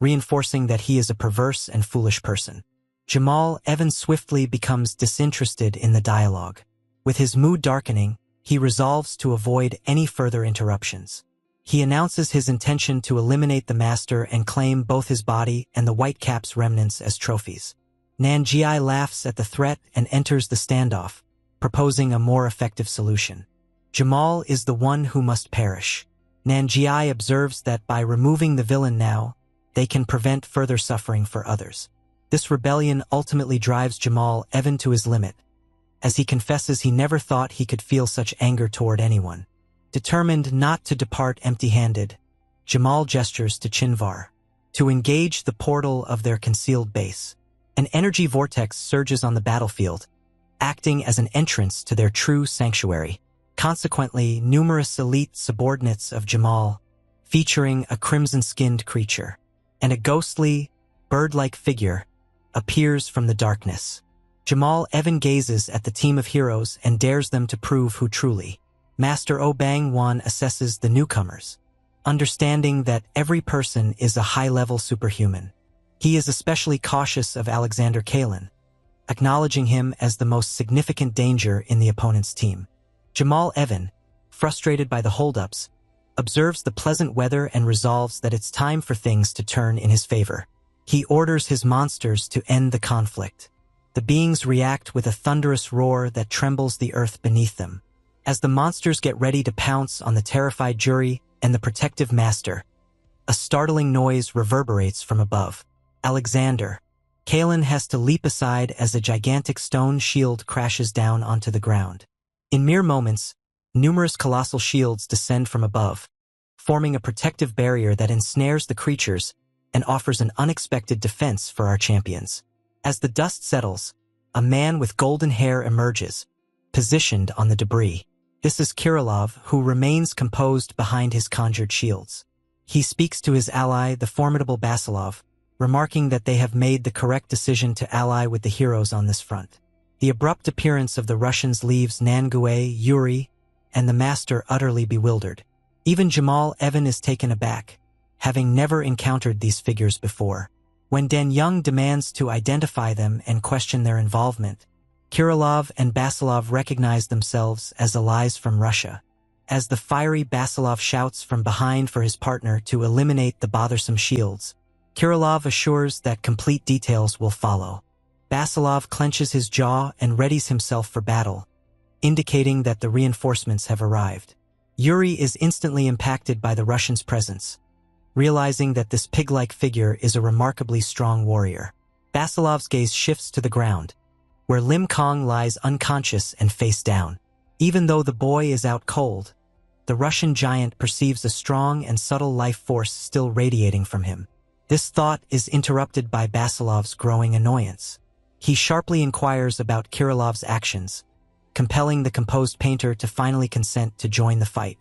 reinforcing that he is a perverse and foolish person. Jamal Evan swiftly becomes disinterested in the dialogue. With his mood darkening, he resolves to avoid any further interruptions. He announces his intention to eliminate the master and claim both his body and the Whitecap's remnants as trophies. Nanjiai laughs at the threat and enters the standoff, proposing a more effective solution. Jamal is the one who must perish. Nanjiai observes that by removing the villain now, they can prevent further suffering for others. This rebellion ultimately drives Jamal Evan to his limit, as he confesses he never thought he could feel such anger toward anyone. Determined not to depart empty-handed, Jamal gestures to Chinvar to engage the portal of their concealed base. An energy vortex surges on the battlefield, acting as an entrance to their true sanctuary. Consequently, numerous elite subordinates of Jamal, featuring a crimson-skinned creature and a ghostly, bird-like figure, appears from the darkness. Jamal Evan gazes at the team of heroes and dares them to prove who truly. Master Oh Bang-won assesses the newcomers, understanding that every person is a high-level superhuman. He is especially cautious of Alexander Kalin, acknowledging him as the most significant danger in the opponent's team. Jamal Evan, frustrated by the holdups, observes the pleasant weather and resolves that it's time for things to turn in his favor. He orders his monsters to end the conflict. The beings react with a thunderous roar that trembles the earth beneath them. As the monsters get ready to pounce on the terrified jury and the protective master, a startling noise reverberates from above. Alexander Kalin has to leap aside as a gigantic stone shield crashes down onto the ground. In mere moments, numerous colossal shields descend from above, forming a protective barrier that ensnares the creatures and offers an unexpected defense for our champions. As the dust settles, a man with golden hair emerges, positioned on the debris. This is Kirilov, who remains composed behind his conjured shields. He speaks to his ally, the formidable Basilov, remarking that they have made the correct decision to ally with the heroes on this front. The abrupt appearance of the Russians leaves Nangue, Yuri, and the master utterly bewildered. Even Jamal Evan is taken aback, having never encountered these figures before. When Dan Young demands to identify them and question their involvement, Kirilov and Basilov recognize themselves as allies from Russia. As the fiery Basilov shouts from behind for his partner to eliminate the bothersome shields, Kirilov assures that complete details will follow. Basilov clenches his jaw and readies himself for battle, indicating that the reinforcements have arrived. Yuri is instantly impacted by the Russians' presence, realizing that this pig-like figure is a remarkably strong warrior. Basilov's gaze shifts to the ground, where Lim Kong lies unconscious and face down. Even though the boy is out cold, the Russian giant perceives a strong and subtle life force still radiating from him. This thought is interrupted by Basilov's growing annoyance. He sharply inquires about Kirilov's actions, compelling the composed painter to finally consent to join the fight.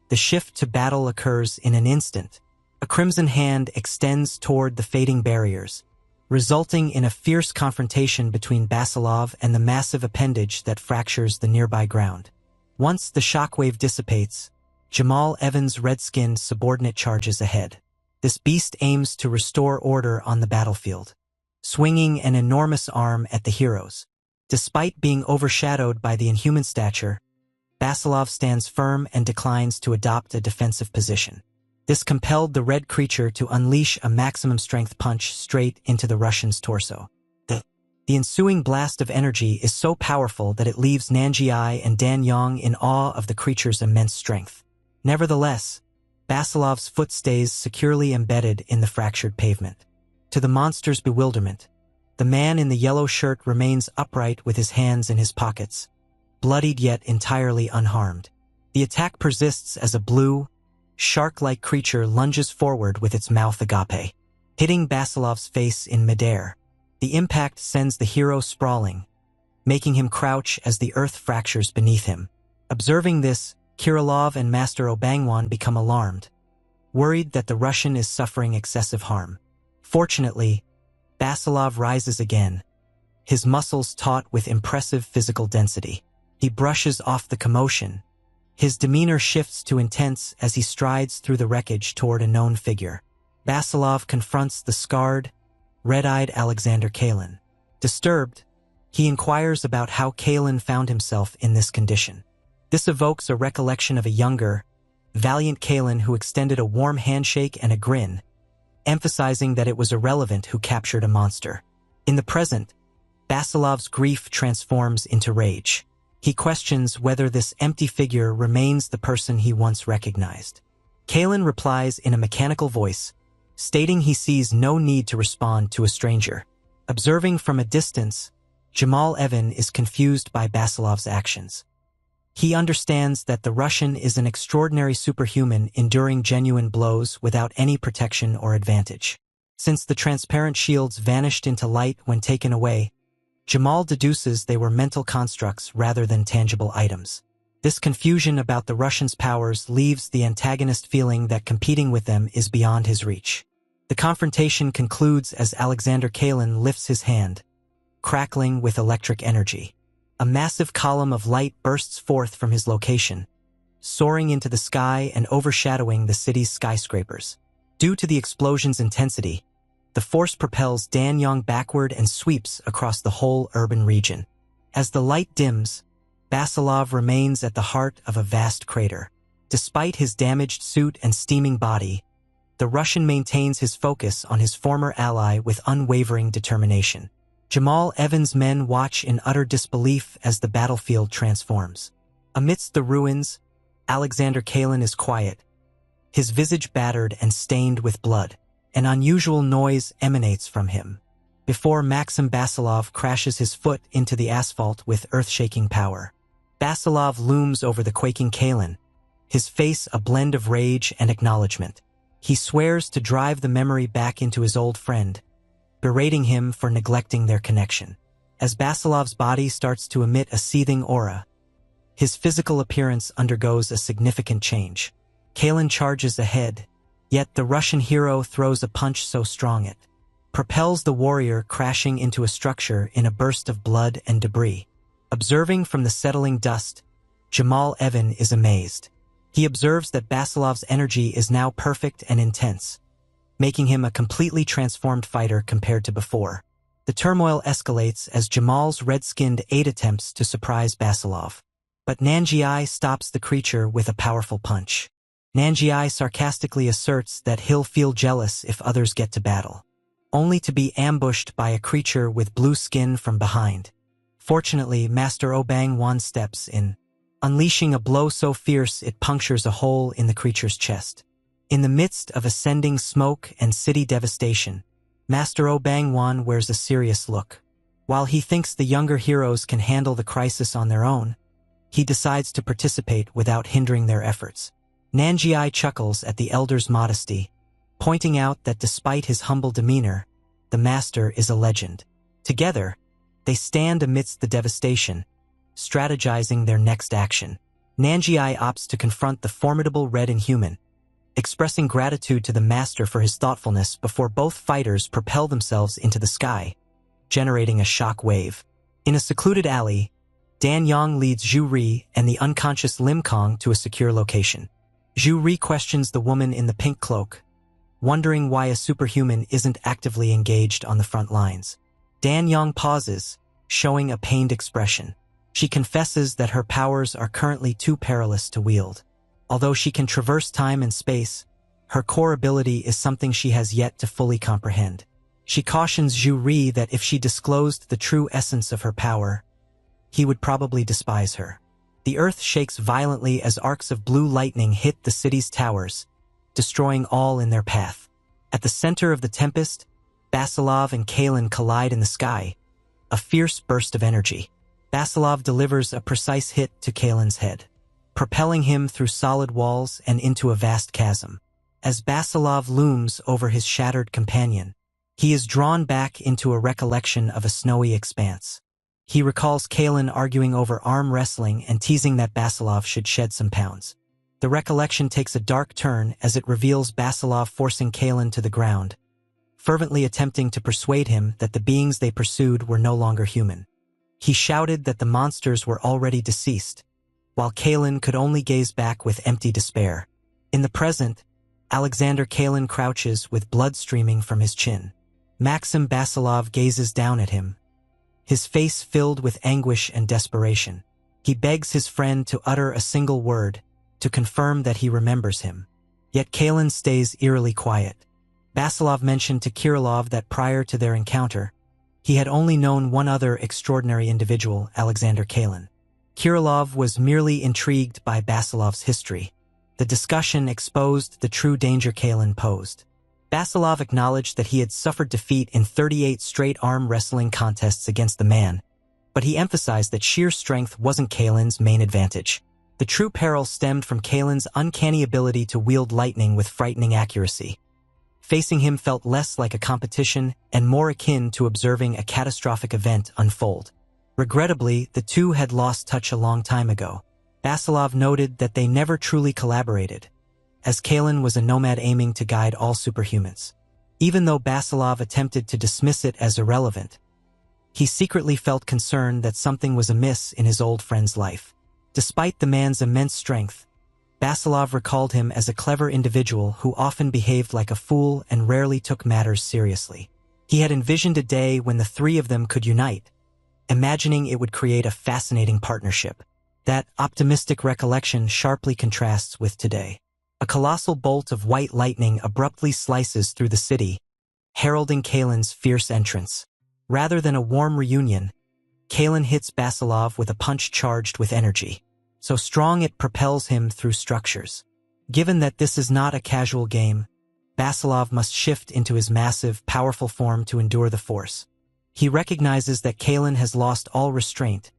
The shift to battle occurs in an instant. A crimson hand extends toward the fading barriers, resulting in a fierce confrontation between Basilov and the massive appendage that fractures the nearby ground. Once the shockwave dissipates, Jamal Evans' red-skinned subordinate charges ahead. This beast aims to restore order on the battlefield, swinging an enormous arm at the heroes. Despite being overshadowed by the inhuman stature, Basilov stands firm and declines to adopt a defensive position. This compelled the red creature to unleash a maximum-strength punch straight into the Russian's torso. The ensuing blast of energy is so powerful that it leaves Nanjiai and Dan Yong in awe of the creature's immense strength. Nevertheless, Basilov's foot stays securely embedded in the fractured pavement. To the monster's bewilderment, the man in the yellow shirt remains upright with his hands in his pockets, bloodied yet entirely unharmed. The attack persists as a blue, shark-like creature lunges forward with its mouth agape, hitting Basilov's face in midair. The impact sends the hero sprawling, making him crouch as the earth fractures beneath him. Observing this, Kirilov and Master Obangwan become alarmed, worried that the Russian is suffering excessive harm. Fortunately, Basilov rises again, his muscles taut with impressive physical density. He brushes off the commotion. His demeanor shifts to intense as he strides through the wreckage toward a known figure. Basilov confronts the scarred, red-eyed Alexander Kalin. Disturbed, he inquires about how Kalin found himself in this condition. This evokes a recollection of a younger, valiant Kalin who extended a warm handshake and a grin, emphasizing that it was irrelevant who captured a monster. In the present, Basilov's grief transforms into rage. He questions whether this empty figure remains the person he once recognized. Kalin replies in a mechanical voice, stating he sees no need to respond to a stranger. Observing from a distance, Jamal Evan is confused by Basilov's actions. He understands that the Russian is an extraordinary superhuman enduring genuine blows without any protection or advantage. Since the transparent shields vanished into light when taken away, Jamal deduces they were mental constructs rather than tangible items. This confusion about the Russians' powers leaves the antagonist feeling that competing with them is beyond his reach. The confrontation concludes as Alexander Kalin lifts his hand, crackling with electric energy. A massive column of light bursts forth from his location, soaring into the sky and overshadowing the city's skyscrapers. Due to the explosion's intensity, the force propels Danyang backward and sweeps across the whole urban region. As the light dims, Basilov remains at the heart of a vast crater. Despite his damaged suit and steaming body, the Russian maintains his focus on his former ally with unwavering determination. Jamal Evans' men watch in utter disbelief as the battlefield transforms. Amidst the ruins, Alexander Kalin is quiet, his visage battered and stained with blood. An unusual noise emanates from him, before Maxim Basilov crashes his foot into the asphalt with earth-shaking power. Basilov looms over the quaking Kalin, his face a blend of rage and acknowledgement. He swears to drive the memory back into his old friend, berating him for neglecting their connection. As Basilov's body starts to emit a seething aura, his physical appearance undergoes a significant change. Kalin charges ahead, yet the Russian hero throws a punch so strong it propels the warrior crashing into a structure in a burst of blood and debris. Observing from the settling dust, Jamal Evan is amazed. He observes that Basilov's energy is now perfect and intense, making him a completely transformed fighter compared to before. The turmoil escalates as Jamal's red-skinned aide attempts to surprise Basilov. But Nanjiai stops the creature with a powerful punch. Nanjiai sarcastically asserts that he'll feel jealous if others get to battle, only to be ambushed by a creature with blue skin from behind. Fortunately, Master Obang Wan steps in, unleashing a blow so fierce it punctures a hole in the creature's chest. In the midst of ascending smoke and city devastation, Master Obang Wan wears a serious look. While he thinks the younger heroes can handle the crisis on their own, he decides to participate without hindering their efforts. Nanjiai chuckles at the elder's modesty, pointing out that despite his humble demeanor, the master is a legend. Together, they stand amidst the devastation, strategizing their next action. Nanjiai opts to confront the formidable Red Inhuman, expressing gratitude to the master for his thoughtfulness before both fighters propel themselves into the sky, generating a shock wave. In a secluded alley, Dan Yang leads Zhu Ri and the unconscious Lim Kong to a secure location. Zhu Ri questions the woman in the pink cloak, wondering why a superhuman isn't actively engaged on the front lines. Dan Yang pauses, showing a pained expression. She confesses that her powers are currently too perilous to wield. Although she can traverse time and space, her core ability is something she has yet to fully comprehend. She cautions Zhu Ri that if she disclosed the true essence of her power, he would probably despise her. The earth shakes violently as arcs of blue lightning hit the city's towers, destroying all in their path. At the center of the tempest, Basilov and Kalin collide in the sky, a fierce burst of energy. Basilov delivers a precise hit to Kalin's head, propelling him through solid walls and into a vast chasm. As Basilov looms over his shattered companion, he is drawn back into a recollection of a snowy expanse. He recalls Kalin arguing over arm wrestling and teasing that Basilov should shed some pounds. The recollection takes a dark turn as it reveals Basilov forcing Kalin to the ground, fervently attempting to persuade him that the beings they pursued were no longer human. He shouted that the monsters were already deceased, while Kalin could only gaze back with empty despair. In the present, Alexander Kalin crouches with blood streaming from his chin. Maxim Basilov gazes down at him, his face filled with anguish and desperation. He begs his friend to utter a single word, to confirm that he remembers him. Yet Kalin stays eerily quiet. Basilov mentioned to Kirilov that prior to their encounter, he had only known one other extraordinary individual, Alexander Kalin. Kirilov was merely intrigued by Basilov's history. The discussion exposed the true danger Kalin posed. Basilov acknowledged that he had suffered defeat in 38 straight arm wrestling contests against the man, but he emphasized that sheer strength wasn't Kalin's main advantage. The true peril stemmed from Kalin's uncanny ability to wield lightning with frightening accuracy. Facing him felt less like a competition and more akin to observing a catastrophic event unfold. Regrettably, the two had lost touch a long time ago. Basilov noted that they never truly collaborated, as Kalin was a nomad aiming to guide all superhumans. Even though Basilov attempted to dismiss it as irrelevant, he secretly felt concerned that something was amiss in his old friend's life. Despite the man's immense strength, Basilov recalled him as a clever individual who often behaved like a fool and rarely took matters seriously. He had envisioned a day when the three of them could unite, imagining it would create a fascinating partnership. That optimistic recollection sharply contrasts with today. A colossal bolt of white lightning abruptly slices through the city, heralding Kalin's fierce entrance. Rather than a warm reunion, Kalin hits Basilov with a punch charged with energy, so strong it propels him through structures. Given that this is not a casual game, Basilov must shift into his massive, powerful form to endure the force. He recognizes that Kalin has lost all restraint,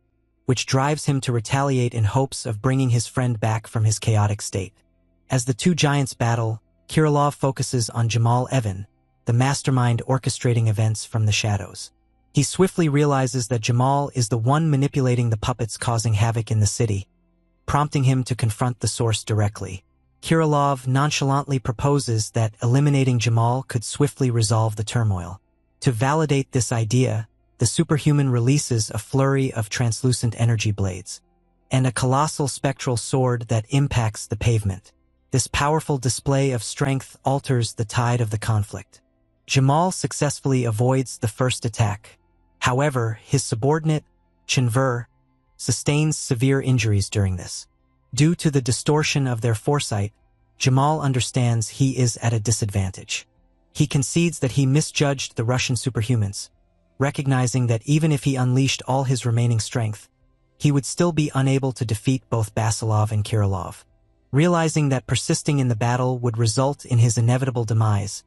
which drives him to retaliate in hopes of bringing his friend back from his chaotic state. As the two giants battle, Kirilov focuses on Jamal Evan, the mastermind orchestrating events from the shadows. He swiftly realizes that Jamal is the one manipulating the puppets causing havoc in the city, prompting him to confront the source directly. Kirilov nonchalantly proposes that eliminating Jamal could swiftly resolve the turmoil. To validate this idea, the superhuman releases a flurry of translucent energy blades and a colossal spectral sword that impacts the pavement. This powerful display of strength alters the tide of the conflict. Jamal successfully avoids the first attack. However, his subordinate, Chinver, sustains severe injuries during this. Due to the distortion of their foresight, Jamal understands he is at a disadvantage. He concedes that he misjudged the Russian superhumans, recognizing that even if he unleashed all his remaining strength, he would still be unable to defeat both Basilov and Kirilov. Realizing that persisting in the battle would result in his inevitable demise,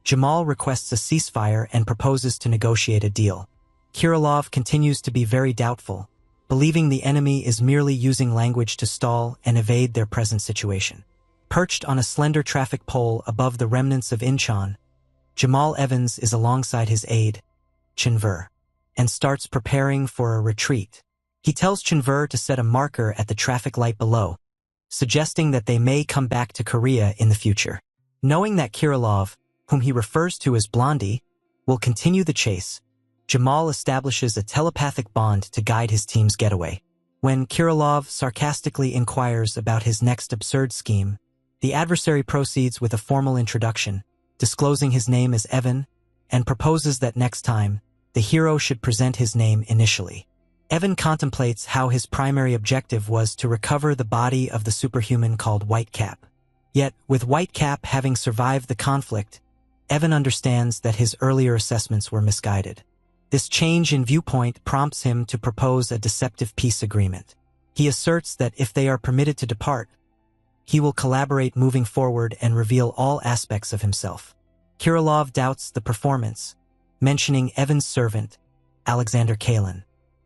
Jamal requests a ceasefire and proposes to negotiate a deal. Kirilov continues to be very doubtful, believing the enemy is merely using language to stall and evade their present situation. Perched on a slender traffic pole above the remnants of Incheon, Jamal Evans is alongside his aide, Chinver, and starts preparing for a retreat. He tells Chunver to set a marker at the traffic light below, suggesting that they may come back to Korea in the future. Knowing that Kirilov, whom he refers to as Blondie, will continue the chase, Jamal establishes a telepathic bond to guide his team's getaway. When Kirilov sarcastically inquires about his next absurd scheme, the adversary proceeds with a formal introduction, disclosing his name as Evan, and proposes that next time, the hero should present his name initially. Evan contemplates how his primary objective was to recover the body of the superhuman called Whitecap. Yet, with Whitecap having survived the conflict, Evan understands that his earlier assessments were misguided. This change in viewpoint prompts him to propose a deceptive peace agreement. He asserts that if they are permitted to depart, he will collaborate moving forward and reveal all aspects of himself. Kirilov doubts the performance, mentioning Evan's servant, Alexander Kalin,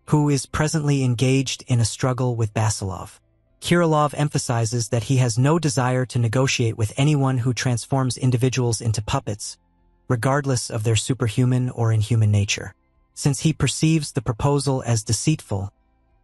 who is presently engaged in a struggle with Basilov. Kirilov emphasizes that he has no desire to negotiate with anyone who transforms individuals into puppets, regardless of their superhuman or inhuman nature. Since he perceives the proposal as deceitful,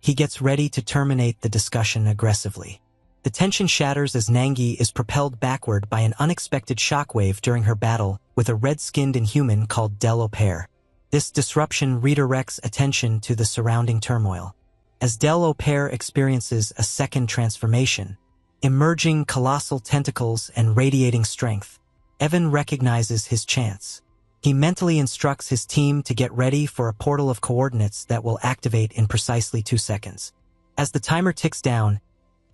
he gets ready to terminate the discussion aggressively. The tension shatters as Nangi is propelled backward by an unexpected shockwave during her battle with a red-skinned inhuman called Del Opere. This disruption redirects attention to the surrounding turmoil. As Del Opere experiences a second transformation, emerging colossal tentacles and radiating strength, Evan recognizes his chance. He mentally instructs his team to get ready for a portal of coordinates that will activate in precisely 2 seconds. As the timer ticks down,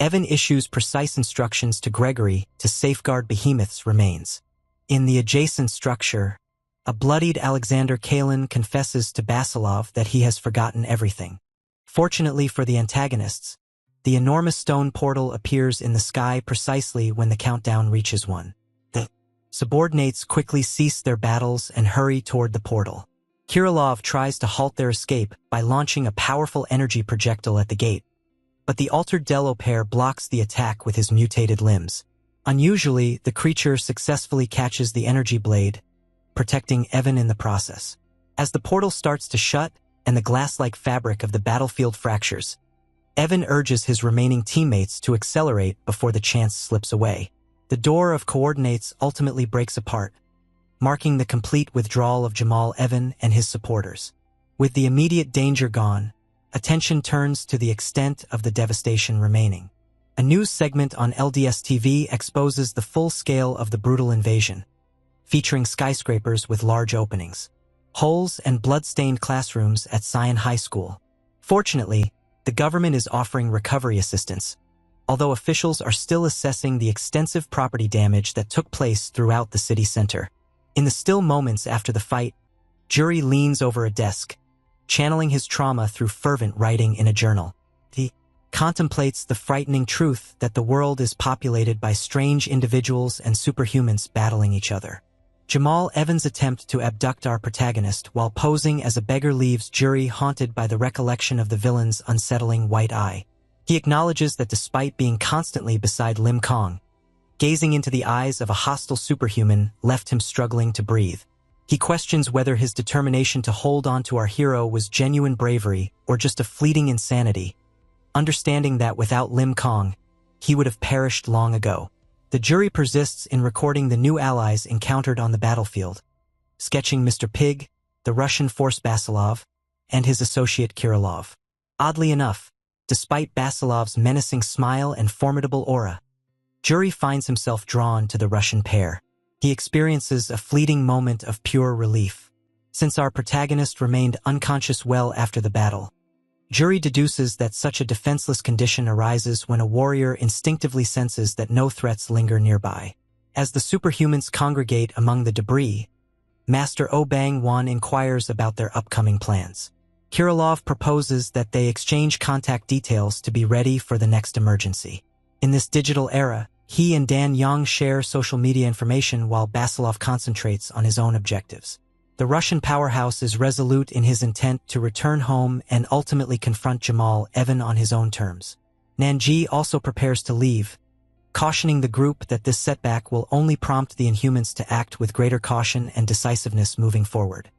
Evan issues precise instructions to Gregory to safeguard Behemoth's remains. In the adjacent structure, a bloodied Alexander Kalin confesses to Basilov that he has forgotten everything. Fortunately for the antagonists, the enormous stone portal appears in the sky precisely when the countdown reaches 1. The subordinates quickly cease their battles and hurry toward the portal. Kirilov tries to halt their escape by launching a powerful energy projectile at the gate, but the altered Del Opere blocks the attack with his mutated limbs. Unusually, the creature successfully catches the energy blade, protecting Evan in the process. As the portal starts to shut and the glass-like fabric of the battlefield fractures, Evan urges his remaining teammates to accelerate before the chance slips away. The door of coordinates ultimately breaks apart, marking the complete withdrawal of Jamal, Evan, and his supporters. With the immediate danger gone, attention turns to the extent of the devastation remaining. A news segment on LDS TV exposes the full scale of the brutal invasion, featuring skyscrapers with large openings, holes and blood-stained classrooms at Sion High School. Fortunately, the government is offering recovery assistance, although officials are still assessing the extensive property damage that took place throughout the city center. In the still moments after the fight, Jury leans over a desk, channeling his trauma through fervent writing in a journal. He contemplates the frightening truth that the world is populated by strange individuals and superhumans battling each other. Jamal, Evan's attempt to abduct our protagonist while posing as a beggar leaves Jury haunted by the recollection of the villain's unsettling white eye. He acknowledges that despite being constantly beside Lim Kong, gazing into the eyes of a hostile superhuman left him struggling to breathe. He questions whether his determination to hold on to our hero was genuine bravery or just a fleeting insanity, understanding that without Lim Kong, he would have perished long ago. The Jury persists in recording the new allies encountered on the battlefield, sketching Mr. Pig, the Russian force Basilov, and his associate Kirilov. Oddly enough, despite Basilov's menacing smile and formidable aura, Jury finds himself drawn to the Russian pair. He experiences a fleeting moment of pure relief. Since our protagonist remained unconscious well after the battle, Jury deduces that such a defenseless condition arises when a warrior instinctively senses that no threats linger nearby. As the superhumans congregate among the debris, Master Oh Bang-won inquires about their upcoming plans. Kirilov proposes that they exchange contact details to be ready for the next emergency. In this digital era, he and Dan Yang share social media information while Basilov concentrates on his own objectives. The Russian powerhouse is resolute in his intent to return home and ultimately confront Jamal, Evan on his own terms. Nanji also prepares to leave, cautioning the group that this setback will only prompt the Inhumans to act with greater caution and decisiveness moving forward.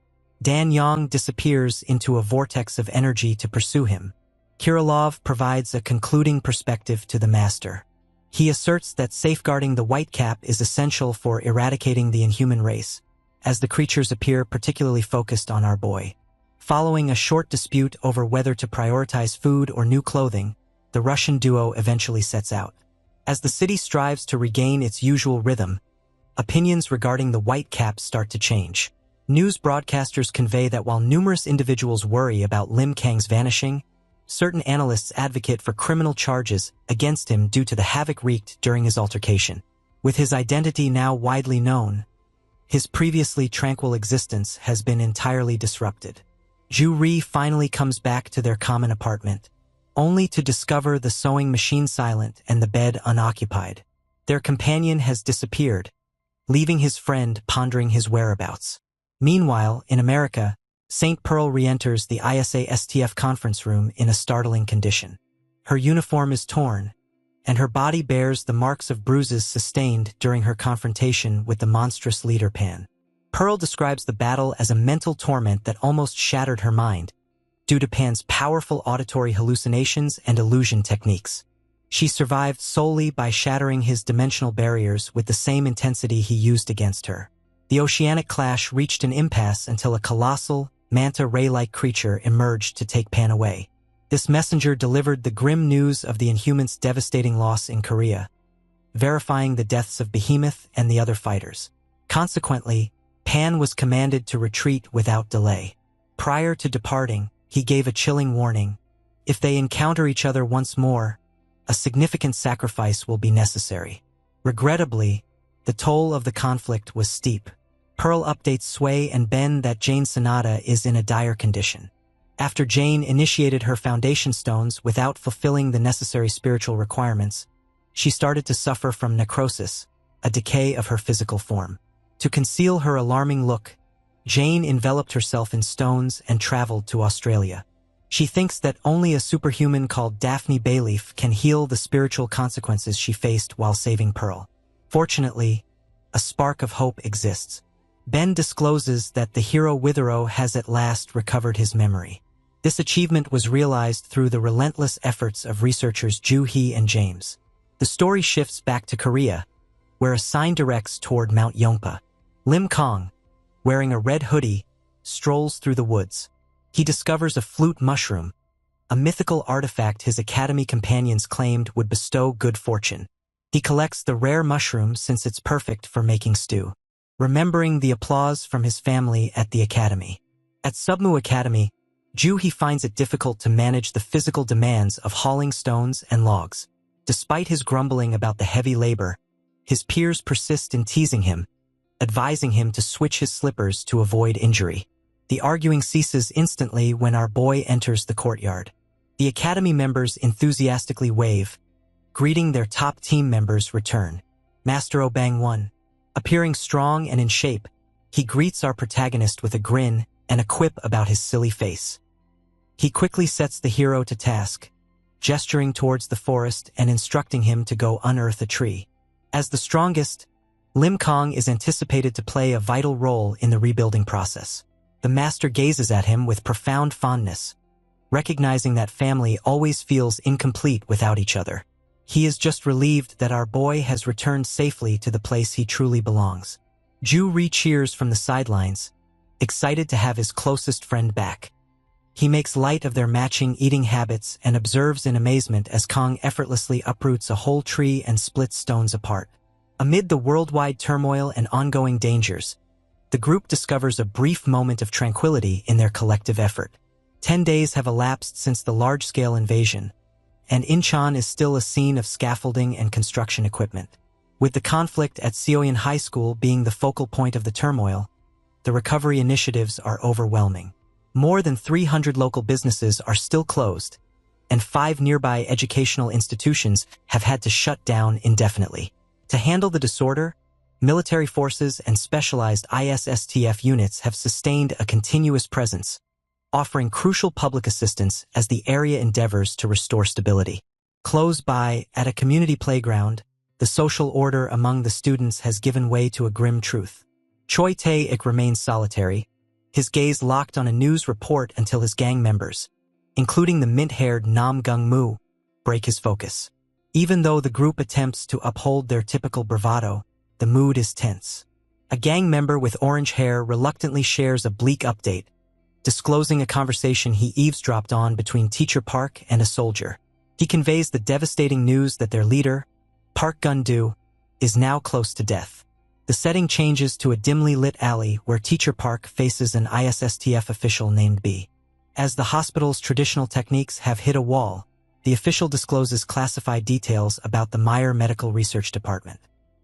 Dan Yang disappears into a vortex of energy to pursue him, Kirilov provides a concluding perspective to the master. He asserts that safeguarding the Whitecap is essential for eradicating the inhuman race, as the creatures appear particularly focused on our boy. Following a short dispute over whether to prioritize food or new clothing, the Russian duo eventually sets out. As the city strives to regain its usual rhythm, opinions regarding the Whitecap start to change. News broadcasters convey that while numerous individuals worry about Lim Kang's vanishing, certain analysts advocate for criminal charges against him due to the havoc wreaked during his altercation. With his identity now widely known, his previously tranquil existence has been entirely disrupted. Ju Ri finally comes back to their common apartment, only to discover the sewing machine silent and the bed unoccupied. Their companion has disappeared, leaving his friend pondering his whereabouts. Meanwhile, in America, St. Pearl re-enters the ISA-STF conference room in a startling condition. Her uniform is torn, and her body bears the marks of bruises sustained during her confrontation with the monstrous leader Pan. Pearl describes the battle as a mental torment that almost shattered her mind, due to Pan's powerful auditory hallucinations and illusion techniques. She survived solely by shattering his dimensional barriers with the same intensity he used against her. The oceanic clash reached an impasse until a colossal, manta ray-like creature emerged to take Pan away. This messenger delivered the grim news of the Inhumans' devastating loss in Korea, verifying the deaths of Behemoth and the other fighters. Consequently, Pan was commanded to retreat without delay. Prior to departing, he gave a chilling warning. If they encounter each other once more, a significant sacrifice will be necessary. Regrettably, the toll of the conflict was steep. Pearl updates Sway and Ben that Jane Sonata is in a dire condition. After Jane initiated her foundation stones without fulfilling the necessary spiritual requirements, she started to suffer from necrosis, a decay of her physical form. To conceal her alarming look, Jane enveloped herself in stones and traveled to Australia. She thinks that only a superhuman called Daphne Bayleaf can heal the spiritual consequences she faced while saving Pearl. Fortunately, a spark of hope exists. Ben discloses that the hero Withero has at last recovered his memory. This achievement was realized through the relentless efforts of researchers Ju Hee and James. The story shifts back to Korea, where a sign directs toward Mount Yongpa. Lim Kang, wearing a red hoodie, strolls through the woods. He discovers a flute mushroom, a mythical artifact his academy companions claimed would bestow good fortune. He collects the rare mushroom since it's perfect for making stew. Remembering the applause from his family at the academy. At Submu Academy, Ju Hee finds it difficult to manage the physical demands of hauling stones and logs. Despite his grumbling about the heavy labor, his peers persist in teasing him, advising him to switch his slippers to avoid injury. The arguing ceases instantly when our boy enters the courtyard. The academy members enthusiastically wave, greeting their top team members' return. Master Obang won. Appearing strong and in shape, he greets our protagonist with a grin and a quip about his silly face. He quickly sets the hero to task, gesturing towards the forest and instructing him to go unearth a tree. As the strongest, Lim Kang is anticipated to play a vital role in the rebuilding process. The master gazes at him with profound fondness, recognizing that family always feels incomplete without each other. He is just relieved that our boy has returned safely to the place he truly belongs. Ju Ri cheers from the sidelines, excited to have his closest friend back. He makes light of their matching eating habits and observes in amazement as Kang effortlessly uproots a whole tree and splits stones apart. Amid the worldwide turmoil and ongoing dangers, the group discovers a brief moment of tranquility in their collective effort. 10 days have elapsed since the large-scale invasion, and Incheon is still a scene of scaffolding and construction equipment. With the conflict at Seoyan High School being the focal point of the turmoil, the recovery initiatives are overwhelming. More than 300 local businesses are still closed, and 5 nearby educational institutions have had to shut down indefinitely. To handle the disorder, military forces and specialized ISSTF units have sustained a continuous presence, offering crucial public assistance as the area endeavors to restore stability. Close by, at a community playground, the social order among the students has given way to a grim truth. Choi Tae-ik remains solitary, his gaze locked on a news report until his gang members, including the mint-haired Nam Gung-mu, break his focus. Even though the group attempts to uphold their typical bravado, the mood is tense. A gang member with orange hair reluctantly shares a bleak update, disclosing a conversation he eavesdropped on between Teacher Park and a soldier. He conveys the devastating news that their leader, Park Gun-do, is now close to death. The setting changes to a dimly lit alley where Teacher Park faces an ISSTF official named B. As the hospital's traditional techniques have hit a wall, the official discloses classified details about the Meyer Medical Research Department.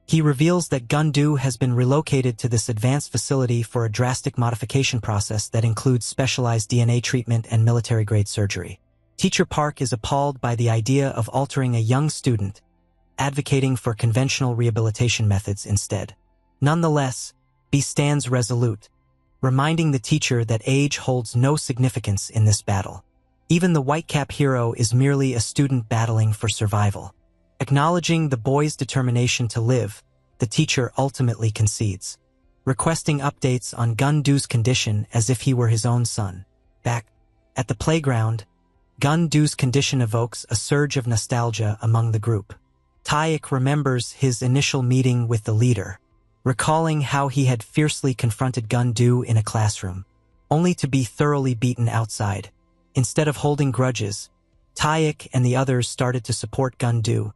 He reveals that Gun-do has been relocated to this advanced facility for a drastic modification process that includes specialized DNA treatment and military-grade surgery. Teacher Park is appalled by the idea of altering a young student, advocating for conventional rehabilitation methods instead. Nonetheless, B stands resolute, reminding the teacher that age holds no significance in this battle. Even the white-cap hero is merely a student battling for survival. Acknowledging the boy's determination to live, the teacher ultimately concedes, requesting updates on Gun-do's condition as if he were his own son. Back at the playground, Gun-do's condition evokes a surge of nostalgia among the group. Taek remembers his initial meeting with the leader, recalling how he had fiercely confronted Gun-do in a classroom, only to be thoroughly beaten outside. Instead of holding grudges, Taek and the others started to support Gun-do,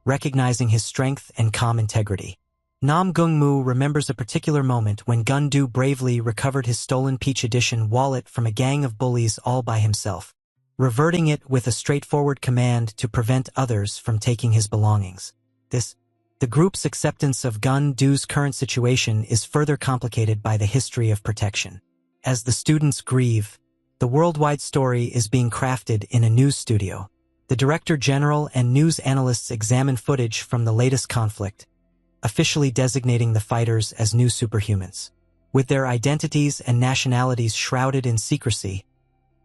recognizing his strength and calm integrity. Nam Gung-mu remembers a particular moment when Gun-do bravely recovered his stolen Peach Edition wallet from a gang of bullies all by himself, reverting it with a straightforward command to prevent others from taking his belongings. The group's acceptance of Gun-do's current situation is further complicated by the history of protection. As the students grieve, the worldwide story is being crafted in a news studio. The Director General and news analysts examine footage from the latest conflict, officially designating the fighters as new superhumans. With their identities and nationalities shrouded in secrecy,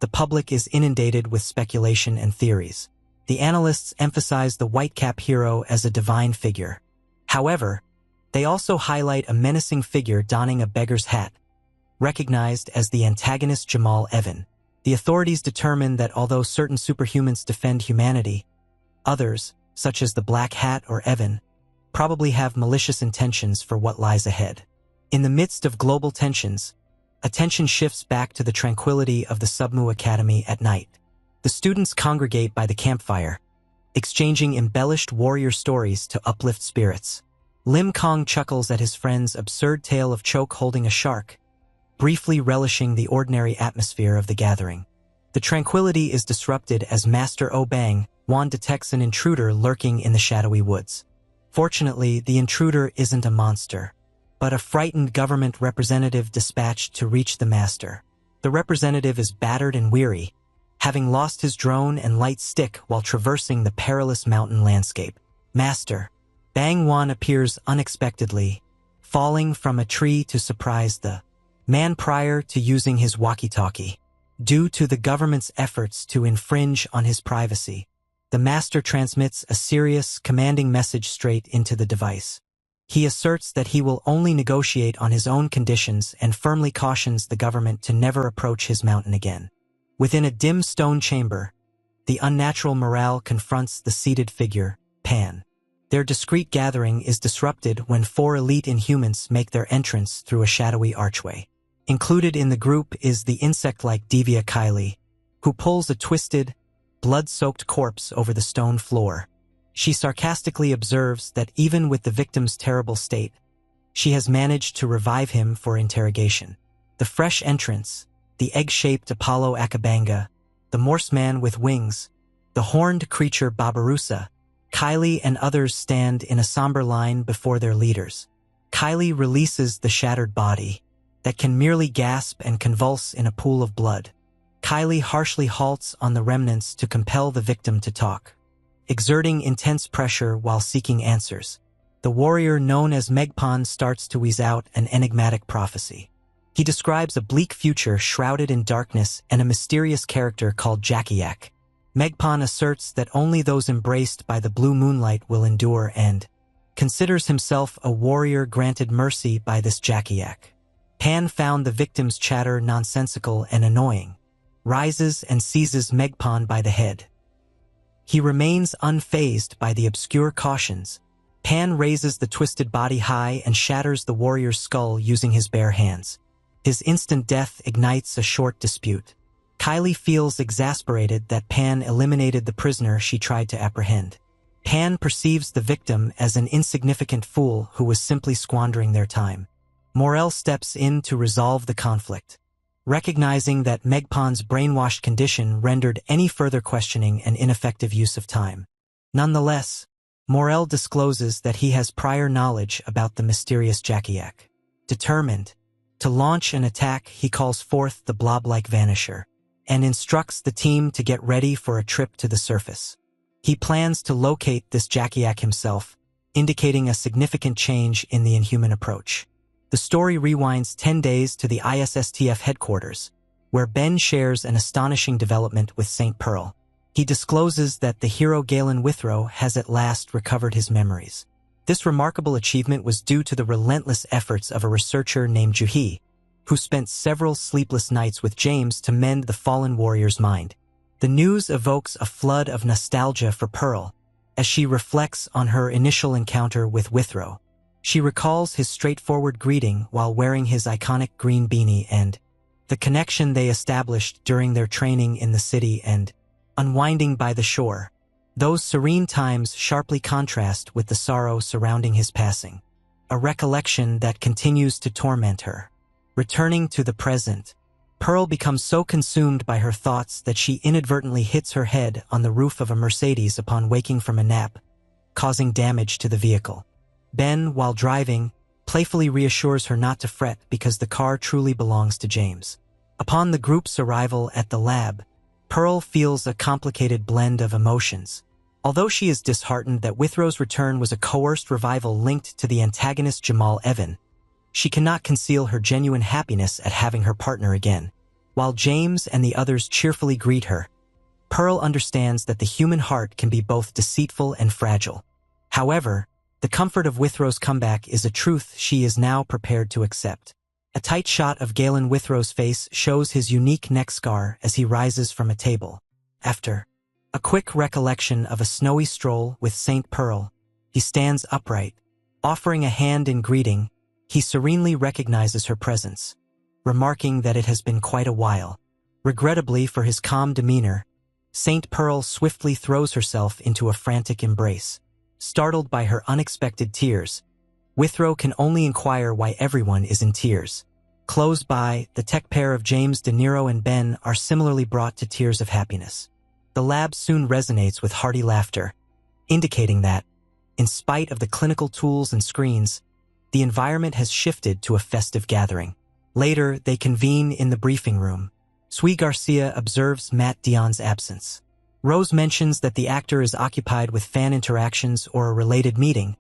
the public is inundated with speculation and theories. The analysts emphasize the white-cap hero as a divine figure. However, they also highlight a menacing figure donning a beggar's hat, recognized as the antagonist Jamal Evan. The authorities determine that although certain superhumans defend humanity, others, such as the Black Hat or Evan, probably have malicious intentions for what lies ahead. In the midst of global tensions, attention shifts back to the tranquility of the Submu Academy at night. The students congregate by the campfire, exchanging embellished warrior stories to uplift spirits. Lim Kong chuckles at his friend's absurd tale of Choke holding a shark, briefly relishing the ordinary atmosphere of the gathering. The tranquility is disrupted as Master Oh Bang Wan detects an intruder lurking in the shadowy woods. Fortunately, the intruder isn't a monster, but a frightened government representative dispatched to reach the master. The representative is battered and weary, having lost his drone and light stick while traversing the perilous mountain landscape. Master Bang Wan appears unexpectedly, falling from a tree to surprise the man prior to using his walkie-talkie. Due to the government's efforts to infringe on his privacy, the master transmits a serious, commanding message straight into the device. He asserts that he will only negotiate on his own conditions and firmly cautions the government to never approach his mountain again. Within a dim stone chamber, the unnatural morale confronts the seated figure, Pan. Their discreet gathering is disrupted when 4 elite Inhumans make their entrance through a shadowy archway. Included in the group is the insect-like Devia Kylie, who pulls a twisted, blood-soaked corpse over the stone floor. She sarcastically observes that even with the victim's terrible state, she has managed to revive him for interrogation. The fresh entrance, the egg-shaped Apollo Akabanga, the Morseman with wings, the horned creature Babarusa, Kylie and others stand in a somber line before their leaders. Kylie releases the shattered body that can merely gasp and convulse in a pool of blood. Kylie harshly halts on the remnants to compel the victim to talk, exerting intense pressure while seeking answers. The warrior known as Megpan starts to wheeze out an enigmatic prophecy. He describes a bleak future shrouded in darkness and a mysterious character called Jackiak. Megpan asserts that only those embraced by the blue moonlight will endure and considers himself a warrior granted mercy by this Jackiak. Pan found the victim's chatter nonsensical and annoying, rises and seizes Megpan by the head. He remains unfazed by the obscure cautions. Pan raises the twisted body high and shatters the warrior's skull using his bare hands. His instant death ignites a short dispute. Kylie feels exasperated that Pan eliminated the prisoner she tried to apprehend. Pan perceives the victim as an insignificant fool who was simply squandering their time. Morel steps in to resolve the conflict, recognizing that Megpan's brainwashed condition rendered any further questioning an ineffective use of time. Nonetheless, Morel discloses that he has prior knowledge about the mysterious Jackiac. Determined to launch an attack, he calls forth the blob-like Vanisher and instructs the team to get ready for a trip to the surface. He plans to locate this Jackiac himself, indicating a significant change in the Inhuman approach. The story rewinds 10 days to the ISSTF headquarters, where Ben shares an astonishing development with St. Pearl. He discloses that the hero Galen Withrow has at last recovered his memories. This remarkable achievement was due to the relentless efforts of a researcher named Juhi, who spent several sleepless nights with James to mend the fallen warrior's mind. The news evokes a flood of nostalgia for Pearl, as she reflects on her initial encounter with Withrow. She recalls his straightforward greeting while wearing his iconic green beanie and the connection they established during their training in the city and unwinding by the shore. Those serene times sharply contrast with the sorrow surrounding his passing, a recollection that continues to torment her. Returning to the present, Pearl becomes so consumed by her thoughts that she inadvertently hits her head on the roof of a Mercedes upon waking from a nap, causing damage to the vehicle. Ben, while driving, playfully reassures her not to fret because the car truly belongs to James. Upon the group's arrival at the lab, Pearl feels a complicated blend of emotions. Although she is disheartened that Withrow's return was a coerced revival linked to the antagonist Jamal Evan, she cannot conceal her genuine happiness at having her partner again. While James and the others cheerfully greet her, Pearl understands that the human heart can be both deceitful and fragile. However, the comfort of Withrow's comeback is a truth she is now prepared to accept. A tight shot of Galen Withrow's face shows his unique neck scar as he rises from a table. After a quick recollection of a snowy stroll with St. Pearl, he stands upright. Offering a hand in greeting, he serenely recognizes her presence, remarking that it has been quite a while. Regrettably for his calm demeanor, St. Pearl swiftly throws herself into a frantic embrace. Startled by her unexpected tears, Withrow can only inquire why everyone is in tears. Close by, the tech pair of James De Niro and Ben are similarly brought to tears of happiness. The lab soon resonates with hearty laughter, indicating that, in spite of the clinical tools and screens, the environment has shifted to a festive gathering. Later, they convene in the briefing room. Sui Garcia observes Matt Dion's absence. Rose mentions that the actor is occupied with fan interactions or a related meeting,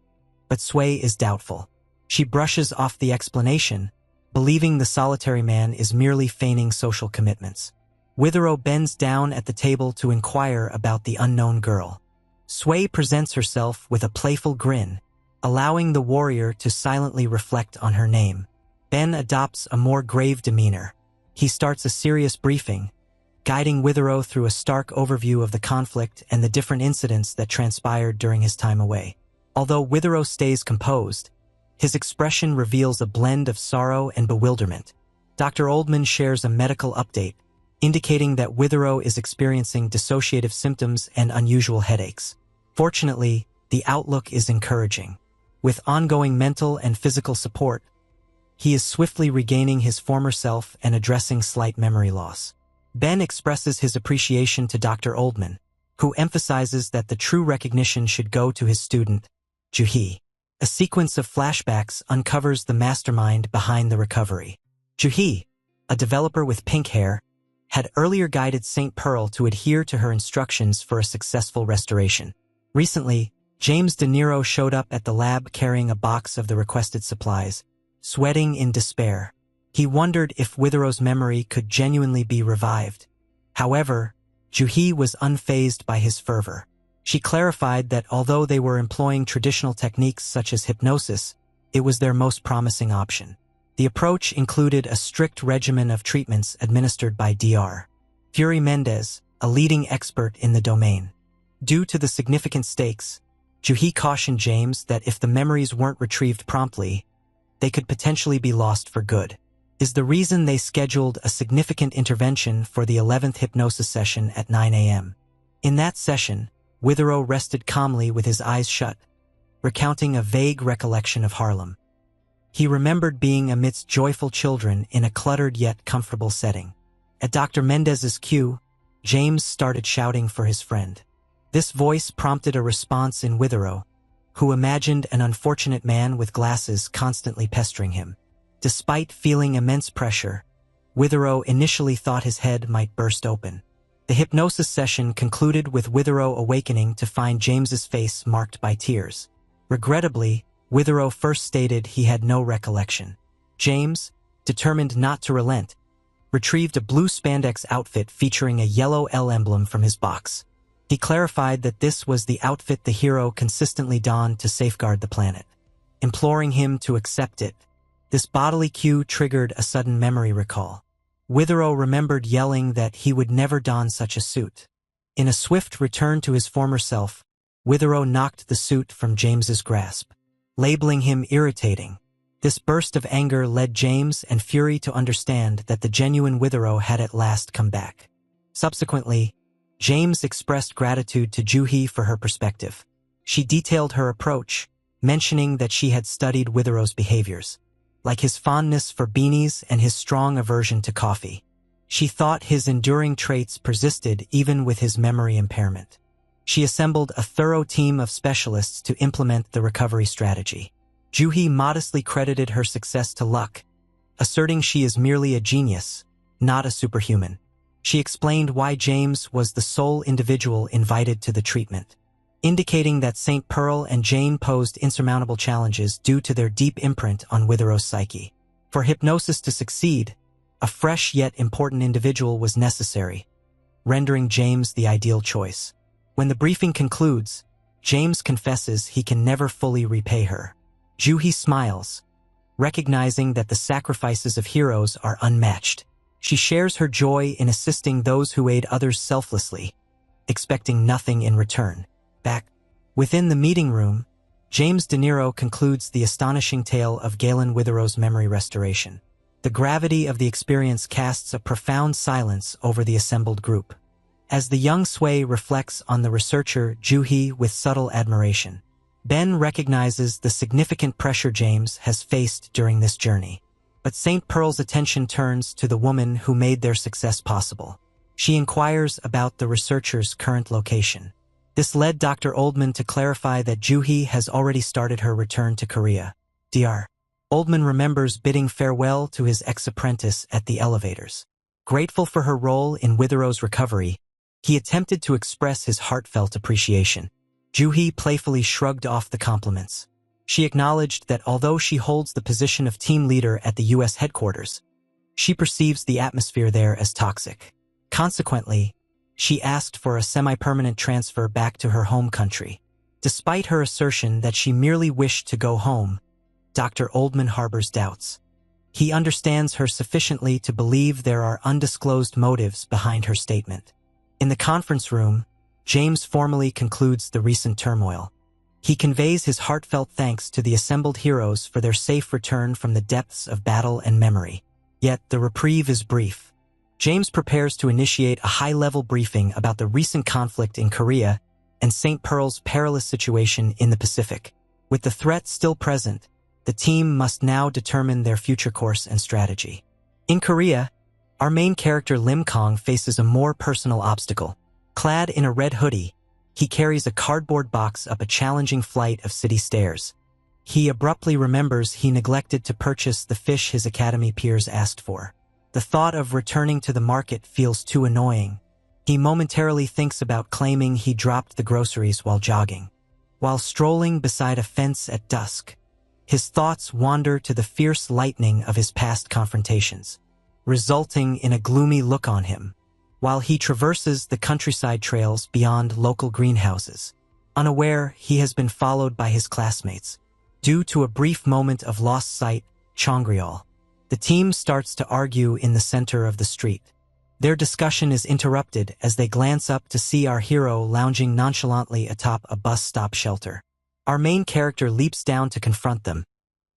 but Sway is doubtful. She brushes off the explanation, believing the solitary man is merely feigning social commitments. Withrow bends down at the table to inquire about the unknown girl. Sway presents herself with a playful grin, allowing the warrior to silently reflect on her name. Ben adopts a more grave demeanor. He starts a serious briefing, guiding Withrow through a stark overview of the conflict and the different incidents that transpired during his time away. Although Withrow stays composed, his expression reveals a blend of sorrow and bewilderment. Dr. Oldman shares a medical update, indicating that Withrow is experiencing dissociative symptoms and unusual headaches. Fortunately, the outlook is encouraging. With ongoing mental and physical support, he is swiftly regaining his former self and addressing slight memory loss. Ben expresses his appreciation to Dr. Oldman, who emphasizes that the true recognition should go to his student, Juhi. A sequence of flashbacks uncovers the mastermind behind the recovery. Juhi, a developer with pink hair, had earlier guided St. Pearl to adhere to her instructions for a successful restoration. Recently, James De Niro showed up at the lab carrying a box of the requested supplies, sweating in despair. He wondered if Withrow's memory could genuinely be revived. However, Juhi was unfazed by his fervor. She clarified that although they were employing traditional techniques such as hypnosis, it was their most promising option. The approach included a strict regimen of treatments administered by Dr. Fury Mendez, a leading expert in the domain. Due to the significant stakes, Juhi cautioned James that if the memories weren't retrieved promptly, they could potentially be lost for good. Is the reason they scheduled a significant intervention for the 11th hypnosis session at 9 a.m. In that session, Withrow rested calmly with his eyes shut, recounting a vague recollection of Harlem. He remembered being amidst joyful children in a cluttered yet comfortable setting. At Dr. Mendez's cue, James started shouting for his friend. This voice prompted a response in Withrow, who imagined an unfortunate man with glasses constantly pestering him. Despite feeling immense pressure, Withrow initially thought his head might burst open. The hypnosis session concluded with Withrow awakening to find James's face marked by tears. Regrettably, Withrow first stated he had no recollection. James, determined not to relent, retrieved a blue spandex outfit featuring a yellow L emblem from his box. He clarified that this was the outfit the hero consistently donned to safeguard the planet. Imploring him to accept it, this bodily cue triggered a sudden memory recall. Withrow remembered yelling that he would never don such a suit. In a swift return to his former self, Withrow knocked the suit from James's grasp, labeling him irritating. This burst of anger led James and Fury to understand that the genuine Withrow had at last come back. Subsequently, James expressed gratitude to Juhi for her perspective. She detailed her approach, mentioning that she had studied Withrow's behaviors, like his fondness for beanies and his strong aversion to coffee. She thought his enduring traits persisted even with his memory impairment. She assembled a thorough team of specialists to implement the recovery strategy. Juhi modestly credited her success to luck, asserting she is merely a genius, not a superhuman. She explained why James was the sole individual invited to the treatment, indicating that St. Pearl and Jane posed insurmountable challenges due to their deep imprint on Withrow's psyche. For hypnosis to succeed, a fresh yet important individual was necessary, rendering James the ideal choice. When the briefing concludes, James confesses he can never fully repay her. Juhi smiles, recognizing that the sacrifices of heroes are unmatched. She shares her joy in assisting those who aid others selflessly, expecting nothing in return. Back within the meeting room, James De Niro concludes the astonishing tale of Galen Withrow's memory restoration. The gravity of the experience casts a profound silence over the assembled group, as the young Sway reflects on the researcher Juhi with subtle admiration. Ben recognizes the significant pressure James has faced during this journey. But St. Pearl's attention turns to the woman who made their success possible. She inquires about the researcher's current location. This led Dr. Oldman to clarify that Juhi has already started her return to Korea. Dr. Oldman remembers bidding farewell to his ex-apprentice at the elevators. Grateful for her role in Withrow's recovery, he attempted to express his heartfelt appreciation. Juhi playfully shrugged off the compliments. She acknowledged that although she holds the position of team leader at the U.S. headquarters, she perceives the atmosphere there as toxic. Consequently, she asked for a semi-permanent transfer back to her home country. Despite her assertion that she merely wished to go home, Dr. Oldman harbors doubts. He understands her sufficiently to believe there are undisclosed motives behind her statement. In the conference room, James formally concludes the recent turmoil. He conveys his heartfelt thanks to the assembled heroes for their safe return from the depths of battle and memory. Yet the reprieve is brief. James prepares to initiate a high-level briefing about the recent conflict in Korea and St. Pearl's perilous situation in the Pacific. With the threat still present, the team must now determine their future course and strategy. In Korea, our main character Lim Kong faces a more personal obstacle. Clad in a red hoodie, he carries a cardboard box up a challenging flight of city stairs. He abruptly remembers he neglected to purchase the fish his academy peers asked for. The thought of returning to the market feels too annoying. He momentarily thinks about claiming he dropped the groceries while jogging. While strolling beside a fence at dusk, his thoughts wander to the fierce lightning of his past confrontations, resulting in a gloomy look on him, while he traverses the countryside trails beyond local greenhouses. Unaware, he has been followed by his classmates. Due to a brief moment of lost sight, Chongryol, the team starts to argue in the center of the street. Their discussion is interrupted as they glance up to see our hero lounging nonchalantly atop a bus stop shelter. Our main character leaps down to confront them,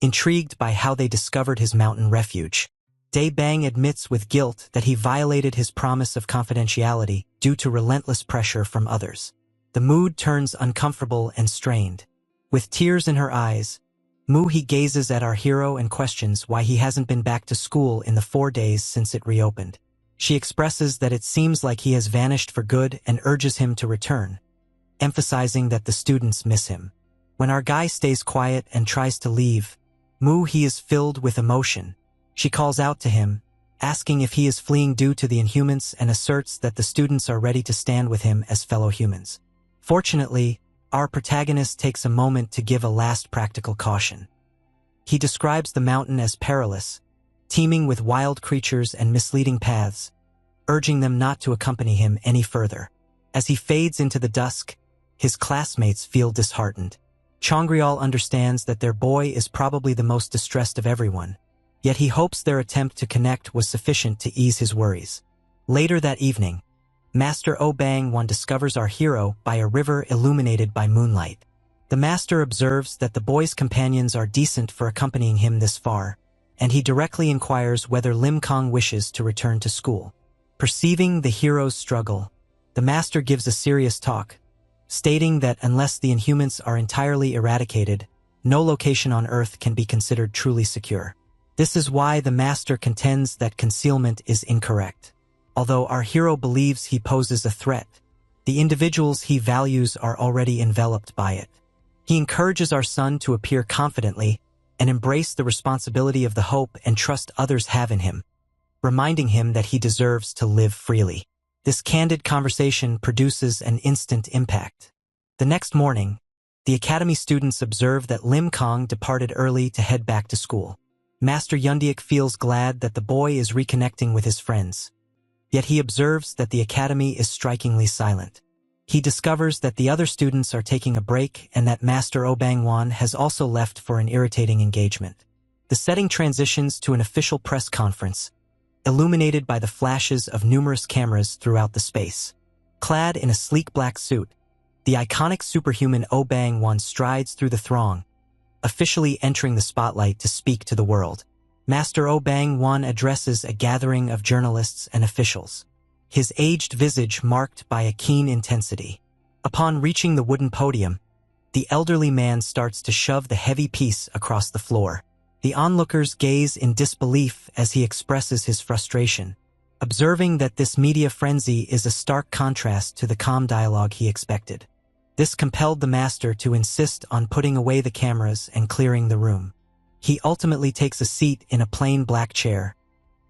intrigued by how they discovered his mountain refuge. Dae-bang admits with guilt that he violated his promise of confidentiality due to relentless pressure from others. The mood turns uncomfortable and strained. With tears in her eyes, Moo-hee gazes at our hero and questions why he hasn't been back to school in the 4 days since it reopened. She expresses that it seems like he has vanished for good and urges him to return, emphasizing that the students miss him. When our guy stays quiet and tries to leave, Moo-hee is filled with emotion. She calls out to him, asking if he is fleeing due to the Inhumans, and asserts that the students are ready to stand with him as fellow humans. Fortunately, our protagonist takes a moment to give a last practical caution. He describes the mountain as perilous, teeming with wild creatures and misleading paths, urging them not to accompany him any further. As he fades into the dusk, his classmates feel disheartened. Changryol understands that their boy is probably the most distressed of everyone, yet he hopes their attempt to connect was sufficient to ease his worries. Later that evening, Master Oh-bang-won discovers our hero by a river illuminated by moonlight. The master observes that the boy's companions are decent for accompanying him this far, and he directly inquires whether Lim Kong wishes to return to school. Perceiving the hero's struggle, the master gives a serious talk, stating that unless the Inhumans are entirely eradicated, no location on Earth can be considered truly secure. This is why the master contends that concealment is incorrect. Although our hero believes he poses a threat, the individuals he values are already enveloped by it. He encourages our son to appear confidently and embrace the responsibility of the hope and trust others have in him, reminding him that he deserves to live freely. This candid conversation produces an instant impact. The next morning, the academy students observe that Lim Kong departed early to head back to school. Master Yundiak feels glad that the boy is reconnecting with his friends, yet he observes that the academy is strikingly silent. He discovers that the other students are taking a break and that Master Oh-bang-won has also left for an irritating engagement. The setting transitions to an official press conference, illuminated by the flashes of numerous cameras throughout the space. Clad in a sleek black suit, the iconic superhuman Oh-bang-won strides through the throng, officially entering the spotlight to speak to the world. Master Oh-bang-won addresses a gathering of journalists and officials, his aged visage marked by a keen intensity. Upon reaching the wooden podium, the elderly man starts to shove the heavy piece across the floor. The onlookers gaze in disbelief as he expresses his frustration, observing that this media frenzy is a stark contrast to the calm dialogue he expected. This compelled the master to insist on putting away the cameras and clearing the room. He ultimately takes a seat in a plain black chair,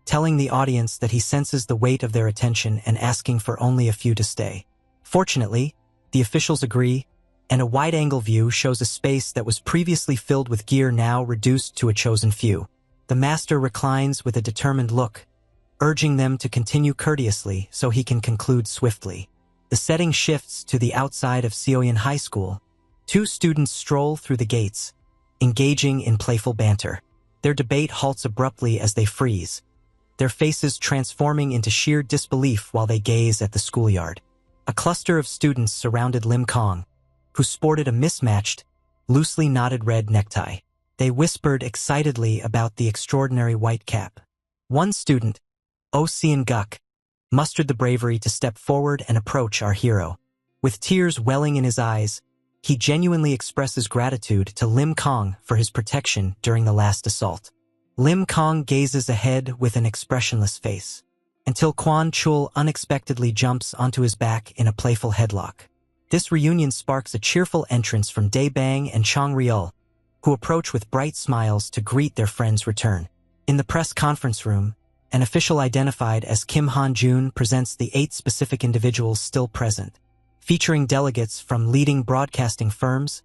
telling the audience that he senses the weight of their attention and asking for only a few to stay. Fortunately, the officials agree, and a wide-angle view shows a space that was previously filled with gear now reduced to a chosen few. The master reclines with a determined look, urging them to continue courteously so he can conclude swiftly. The setting shifts to the outside of Seoyan High School. Two students stroll through the gates, engaging in playful banter. Their debate halts abruptly as they freeze, their faces transforming into sheer disbelief while they gaze at the schoolyard. A cluster of students surrounded Lim Kong, who sported a mismatched, loosely knotted red necktie. They whispered excitedly about the extraordinary white cap. One student, Oh Seon-guk, mustered the bravery to step forward and approach our hero. With tears welling in his eyes, he genuinely expresses gratitude to Lim Kong for his protection during the last assault. Lim Kong gazes ahead with an expressionless face, until Kwon Chul unexpectedly jumps onto his back in a playful headlock. This reunion sparks a cheerful entrance from Dae-bang and Changryol, who approach with bright smiles to greet their friend's return. In the press conference room, an official identified as Kim Han-jun presents the 8 specific individuals still present, featuring delegates from leading broadcasting firms,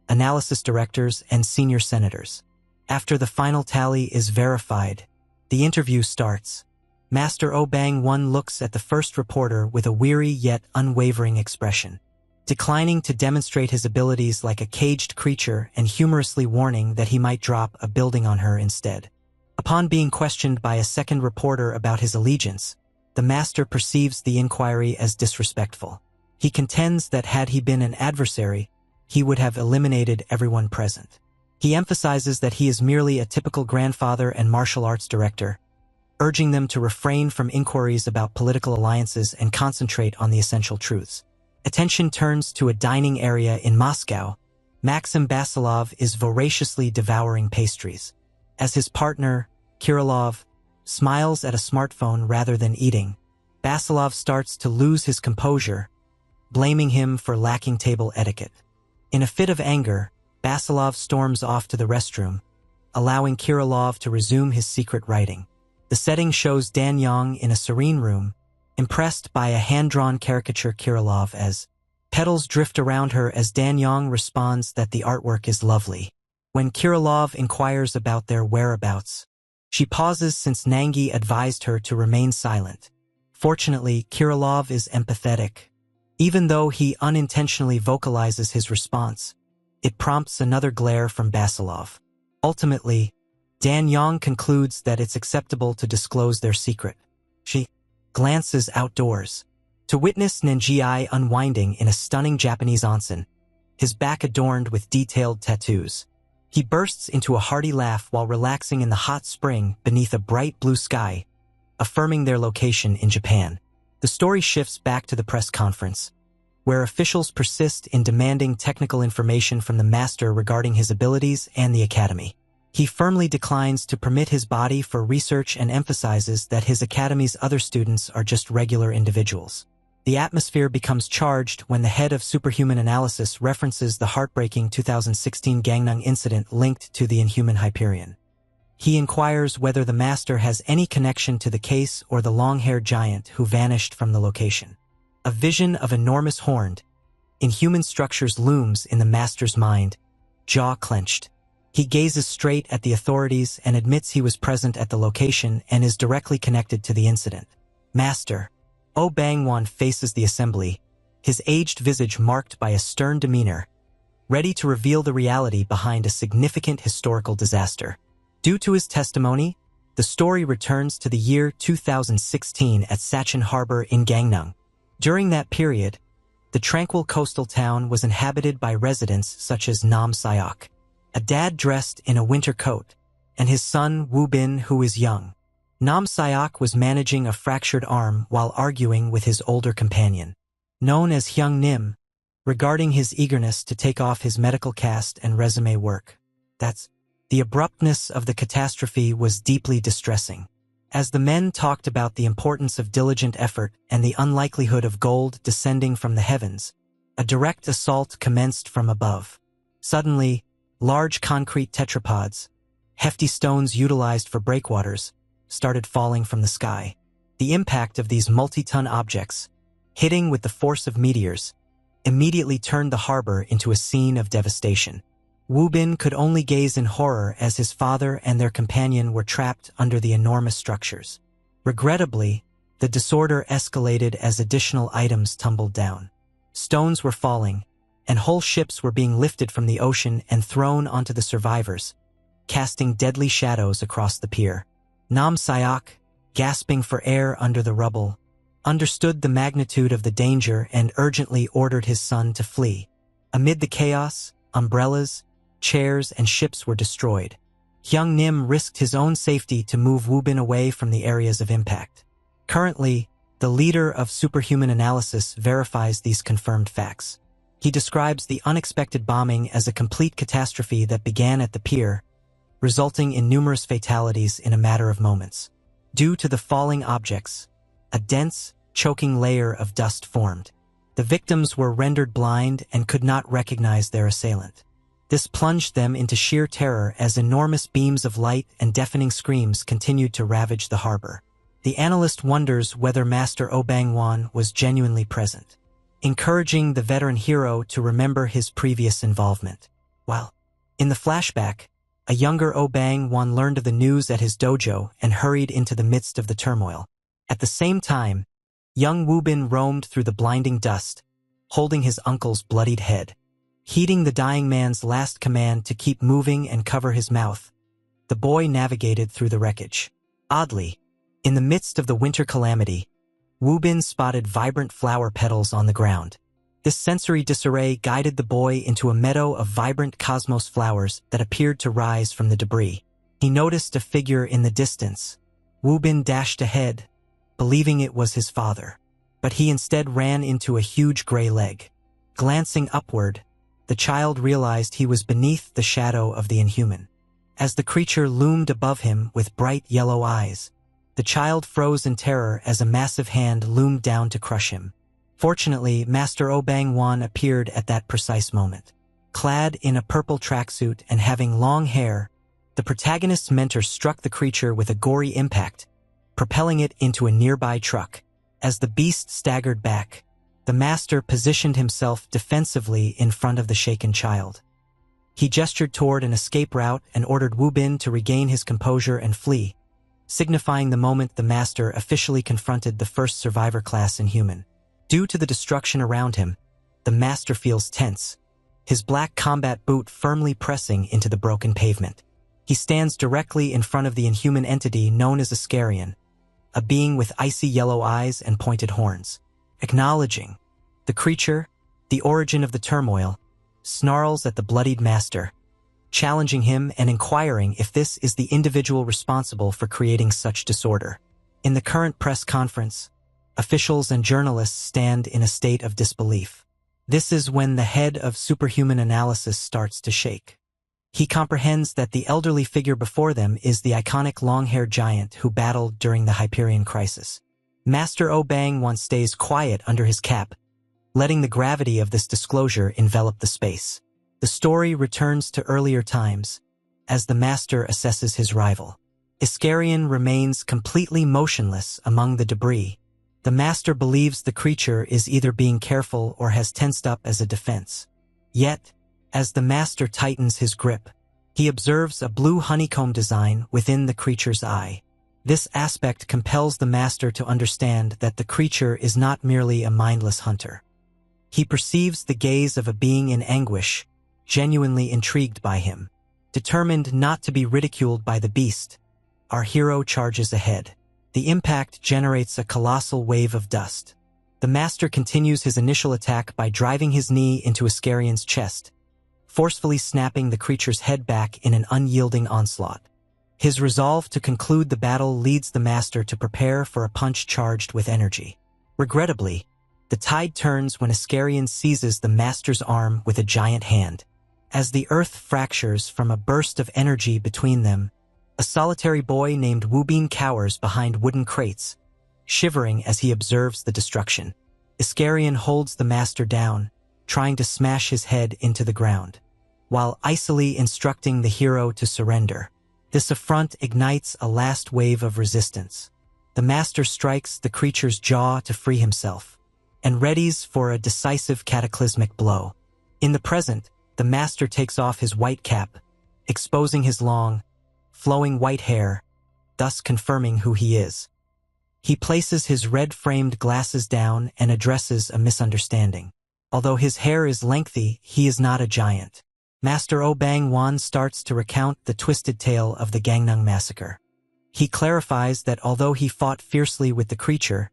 analysis directors, and senior senators. After the final tally is verified, the interview starts. Master Oh-bang-won looks at the first reporter with a weary yet unwavering expression, declining to demonstrate his abilities like a caged creature and humorously warning that he might drop a building on her instead. Upon being questioned by a second reporter about his allegiance, the master perceives the inquiry as disrespectful. He contends that had he been an adversary, he would have eliminated everyone present. He emphasizes that he is merely a typical grandfather and martial arts director, urging them to refrain from inquiries about political alliances and concentrate on the essential truths. Attention turns to a dining area in Moscow. Maxim Basilov is voraciously devouring pastries. As his partner, Kirilov, smiles at a smartphone rather than eating, Basilov starts to lose his composure, blaming him for lacking table etiquette. In a fit of anger, Basilov storms off to the restroom, allowing Kirilov to resume his secret writing. The setting shows Dan Yong in a serene room, impressed by a hand-drawn caricature Kirilov as petals drift around her as Dan Yong responds that the artwork is lovely. When Kirilov inquires about their whereabouts, she pauses since Nangi advised her to remain silent. Fortunately, Kirilov is empathetic. Even though he unintentionally vocalizes his response, it prompts another glare from Basilov. Ultimately, Dan Yong concludes that it's acceptable to disclose their secret. She glances outdoors to witness Nanji unwinding in a stunning Japanese onsen, his back adorned with detailed tattoos. He bursts into a hearty laugh while relaxing in the hot spring beneath a bright blue sky, affirming their location in Japan. The story shifts back to the press conference, where officials persist in demanding technical information from the master regarding his abilities and the academy. He firmly declines to permit his body for research and emphasizes that his academy's other students are just regular individuals. The atmosphere becomes charged when the head of Superhuman Analysis references the heartbreaking 2016 Gangnam incident linked to the Inhuman Hyperion. He inquires whether the master has any connection to the case or the long-haired giant who vanished from the location. A vision of enormous horned, inhuman structures looms in the master's mind, jaw clenched. He gazes straight at the authorities and admits he was present at the location and is directly connected to the incident. Master Oh Bangwon faces the assembly, his aged visage marked by a stern demeanor, ready to reveal the reality behind a significant historical disaster. Due to his testimony, the story returns to the year 2016 at Sachin Harbor in Gangnam. During that period, the tranquil coastal town was inhabited by residents such as Nam Sayok, a dad dressed in a winter coat, and his son Woo Bin, who is young. Nam Sayok was managing a fractured arm while arguing with his older companion, known as Hyung Nim, regarding his eagerness to take off his medical cast and resume work. The abruptness of the catastrophe was deeply distressing. As the men talked about the importance of diligent effort and the unlikelihood of gold descending from the heavens, a direct assault commenced from above. Suddenly, large concrete tetrapods, hefty stones utilized for breakwaters, started falling from the sky. The impact of these multi-ton objects, hitting with the force of meteors, immediately turned the harbor into a scene of devastation. Woo Bin could only gaze in horror as his father and their companion were trapped under the enormous structures. Regrettably, the disorder escalated as additional items tumbled down. Stones were falling, and whole ships were being lifted from the ocean and thrown onto the survivors, casting deadly shadows across the pier. Nam Sayok, gasping for air under the rubble, understood the magnitude of the danger and urgently ordered his son to flee. Amid the chaos, umbrellas, chairs, and ships were destroyed. Hyung Nim risked his own safety to move Woo Bin away from the areas of impact. Currently, the leader of Superhuman Analysis verifies these confirmed facts. He describes the unexpected bombing as a complete catastrophe that began at the pier, resulting in numerous fatalities in a matter of moments. Due to the falling objects, a dense, choking layer of dust formed. The victims were rendered blind and could not recognize their assailant. This plunged them into sheer terror as enormous beams of light and deafening screams continued to ravage the harbor. The analyst wonders whether Master Oh Bangwon was genuinely present, encouraging the veteran hero to remember his previous involvement. While in the flashback, a younger Oh Bangwon learned of the news at his dojo and hurried into the midst of the turmoil. At the same time, young Woo Bin roamed through the blinding dust, holding his uncle's bloodied head. Heeding the dying man's last command to keep moving and cover his mouth, the boy navigated through the wreckage. Oddly, in the midst of the winter calamity, Bin spotted vibrant flower petals on the ground. This sensory disarray guided the boy into a meadow of vibrant cosmos flowers that appeared to rise from the debris. He noticed a figure in the distance. Bin dashed ahead, believing it was his father. But he instead ran into a huge gray leg. Glancing upward, the child realized he was beneath the shadow of the inhuman. As the creature loomed above him with bright yellow eyes, the child froze in terror as a massive hand loomed down to crush him. Fortunately, Master Oh Bang-won appeared at that precise moment. Clad in a purple tracksuit and having long hair, the protagonist's mentor struck the creature with a gory impact, propelling it into a nearby truck. As the beast staggered back, the master positioned himself defensively in front of the shaken child. He gestured toward an escape route and ordered Bin to regain his composure and flee, signifying the moment the master officially confronted the first survivor class inhuman. Due to the destruction around him, the master feels tense, his black combat boot firmly pressing into the broken pavement. He stands directly in front of the inhuman entity known as Iscarion, a being with icy yellow eyes and pointed horns. Acknowledging the creature, the origin of the turmoil, snarls at the bloodied master, challenging him and inquiring if this is the individual responsible for creating such disorder. In the current press conference, officials and journalists stand in a state of disbelief. This is when the head of superhuman analysis starts to shake. He comprehends that the elderly figure before them is the iconic long-haired giant who battled during the Hyperion Crisis. Master Oh Bang-won stays quiet under his cap, letting the gravity of this disclosure envelop the space. The story returns to earlier times, as the master assesses his rival. Iscarion remains completely motionless among the debris. The master believes the creature is either being careful or has tensed up as a defense. Yet, as the master tightens his grip, he observes a blue honeycomb design within the creature's eye. This aspect compels the master to understand that the creature is not merely a mindless hunter. He perceives the gaze of a being in anguish, genuinely intrigued by him. Determined not to be ridiculed by the beast, our hero charges ahead. The impact generates a colossal wave of dust. The master continues his initial attack by driving his knee into Iscarion's chest, forcefully snapping the creature's head back in an unyielding onslaught. His resolve to conclude the battle leads the master to prepare for a punch charged with energy. Regrettably, the tide turns when Iscarion seizes the master's arm with a giant hand. As the earth fractures from a burst of energy between them, a solitary boy named Bin cowers behind wooden crates, shivering as he observes the destruction. Iscarion holds the master down, trying to smash his head into the ground, while icily instructing the hero to surrender. This affront ignites a last wave of resistance. The master strikes the creature's jaw to free himself, and readies for a decisive cataclysmic blow. In the present, the master takes off his white cap, exposing his long, flowing white hair, thus confirming who he is. He places his red-framed glasses down and addresses a misunderstanding. Although his hair is lengthy, he is not a giant. Master Oh Bang-won starts to recount the twisted tale of the Gangnam massacre. He clarifies that although he fought fiercely with the creature,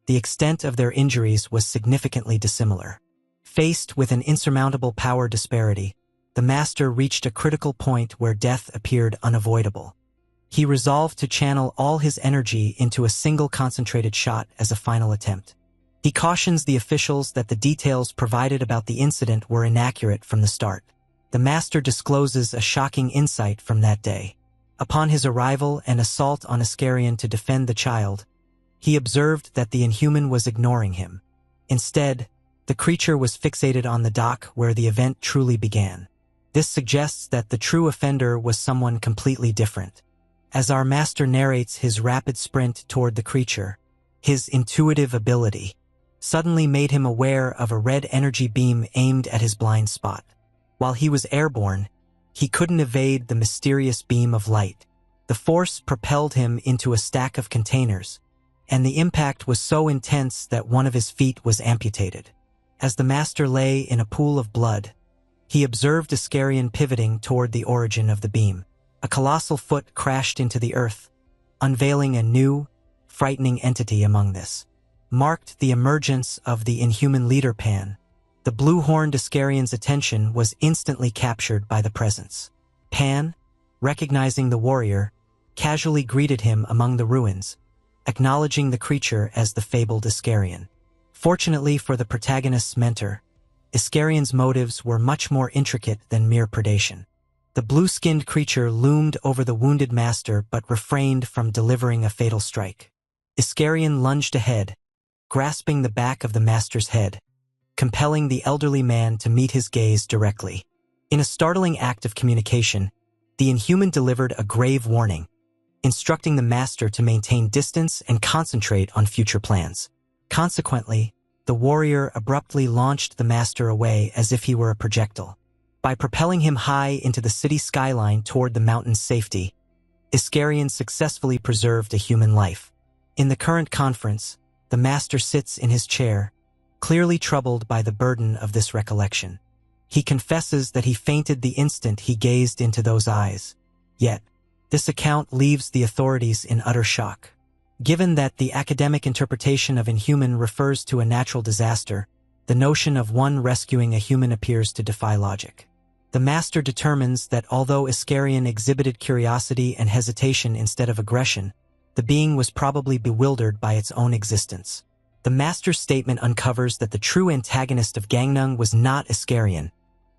the extent of their injuries was significantly dissimilar. Faced with an insurmountable power disparity, the master reached a critical point where death appeared unavoidable. He resolved to channel all his energy into a single concentrated shot as a final attempt. He cautions the officials that the details provided about the incident were inaccurate from the start. The master discloses a shocking insight from that day. Upon his arrival and assault on Iscarion to defend the child, he observed that the inhuman was ignoring him. Instead, the creature was fixated on the dock where the event truly began. This suggests that the true offender was someone completely different. As our master narrates his rapid sprint toward the creature, his intuitive ability suddenly made him aware of a red energy beam aimed at his blind spot. While he was airborne, he couldn't evade the mysterious beam of light. The force propelled him into a stack of containers, and the impact was so intense that one of his feet was amputated. As the master lay in a pool of blood, he observed Iscarion pivoting toward the origin of the beam. A colossal foot crashed into the earth, unveiling a new, frightening entity among this. marked the emergence of the inhuman leader Pan. The blue-horned Iskarian's attention was instantly captured by the presence. Pan, recognizing the warrior, casually greeted him among the ruins, acknowledging the creature as the fabled Iskarian. Fortunately for the protagonist's mentor, Iskarian's motives were much more intricate than mere predation. The blue-skinned creature loomed over the wounded master but refrained from delivering a fatal strike. Iskarian lunged ahead, grasping the back of the master's head, compelling the elderly man to meet his gaze directly. In a startling act of communication, the inhuman delivered a grave warning, instructing the master to maintain distance and concentrate on future plans. Consequently, the warrior abruptly launched the master away as if he were a projectile. By propelling him high into the city skyline toward the mountain's safety, Iskarian successfully preserved a human life. In the current conference, the master sits in his chair, clearly troubled by the burden of this recollection. He confesses that he fainted the instant he gazed into those eyes. Yet, this account leaves the authorities in utter shock. Given that the academic interpretation of inhuman refers to a natural disaster, the notion of one rescuing a human appears to defy logic. The master determines that although Iskarian exhibited curiosity and hesitation instead of aggression, the being was probably bewildered by its own existence. The master's statement uncovers that the true antagonist of Gangnam was not Iskarian,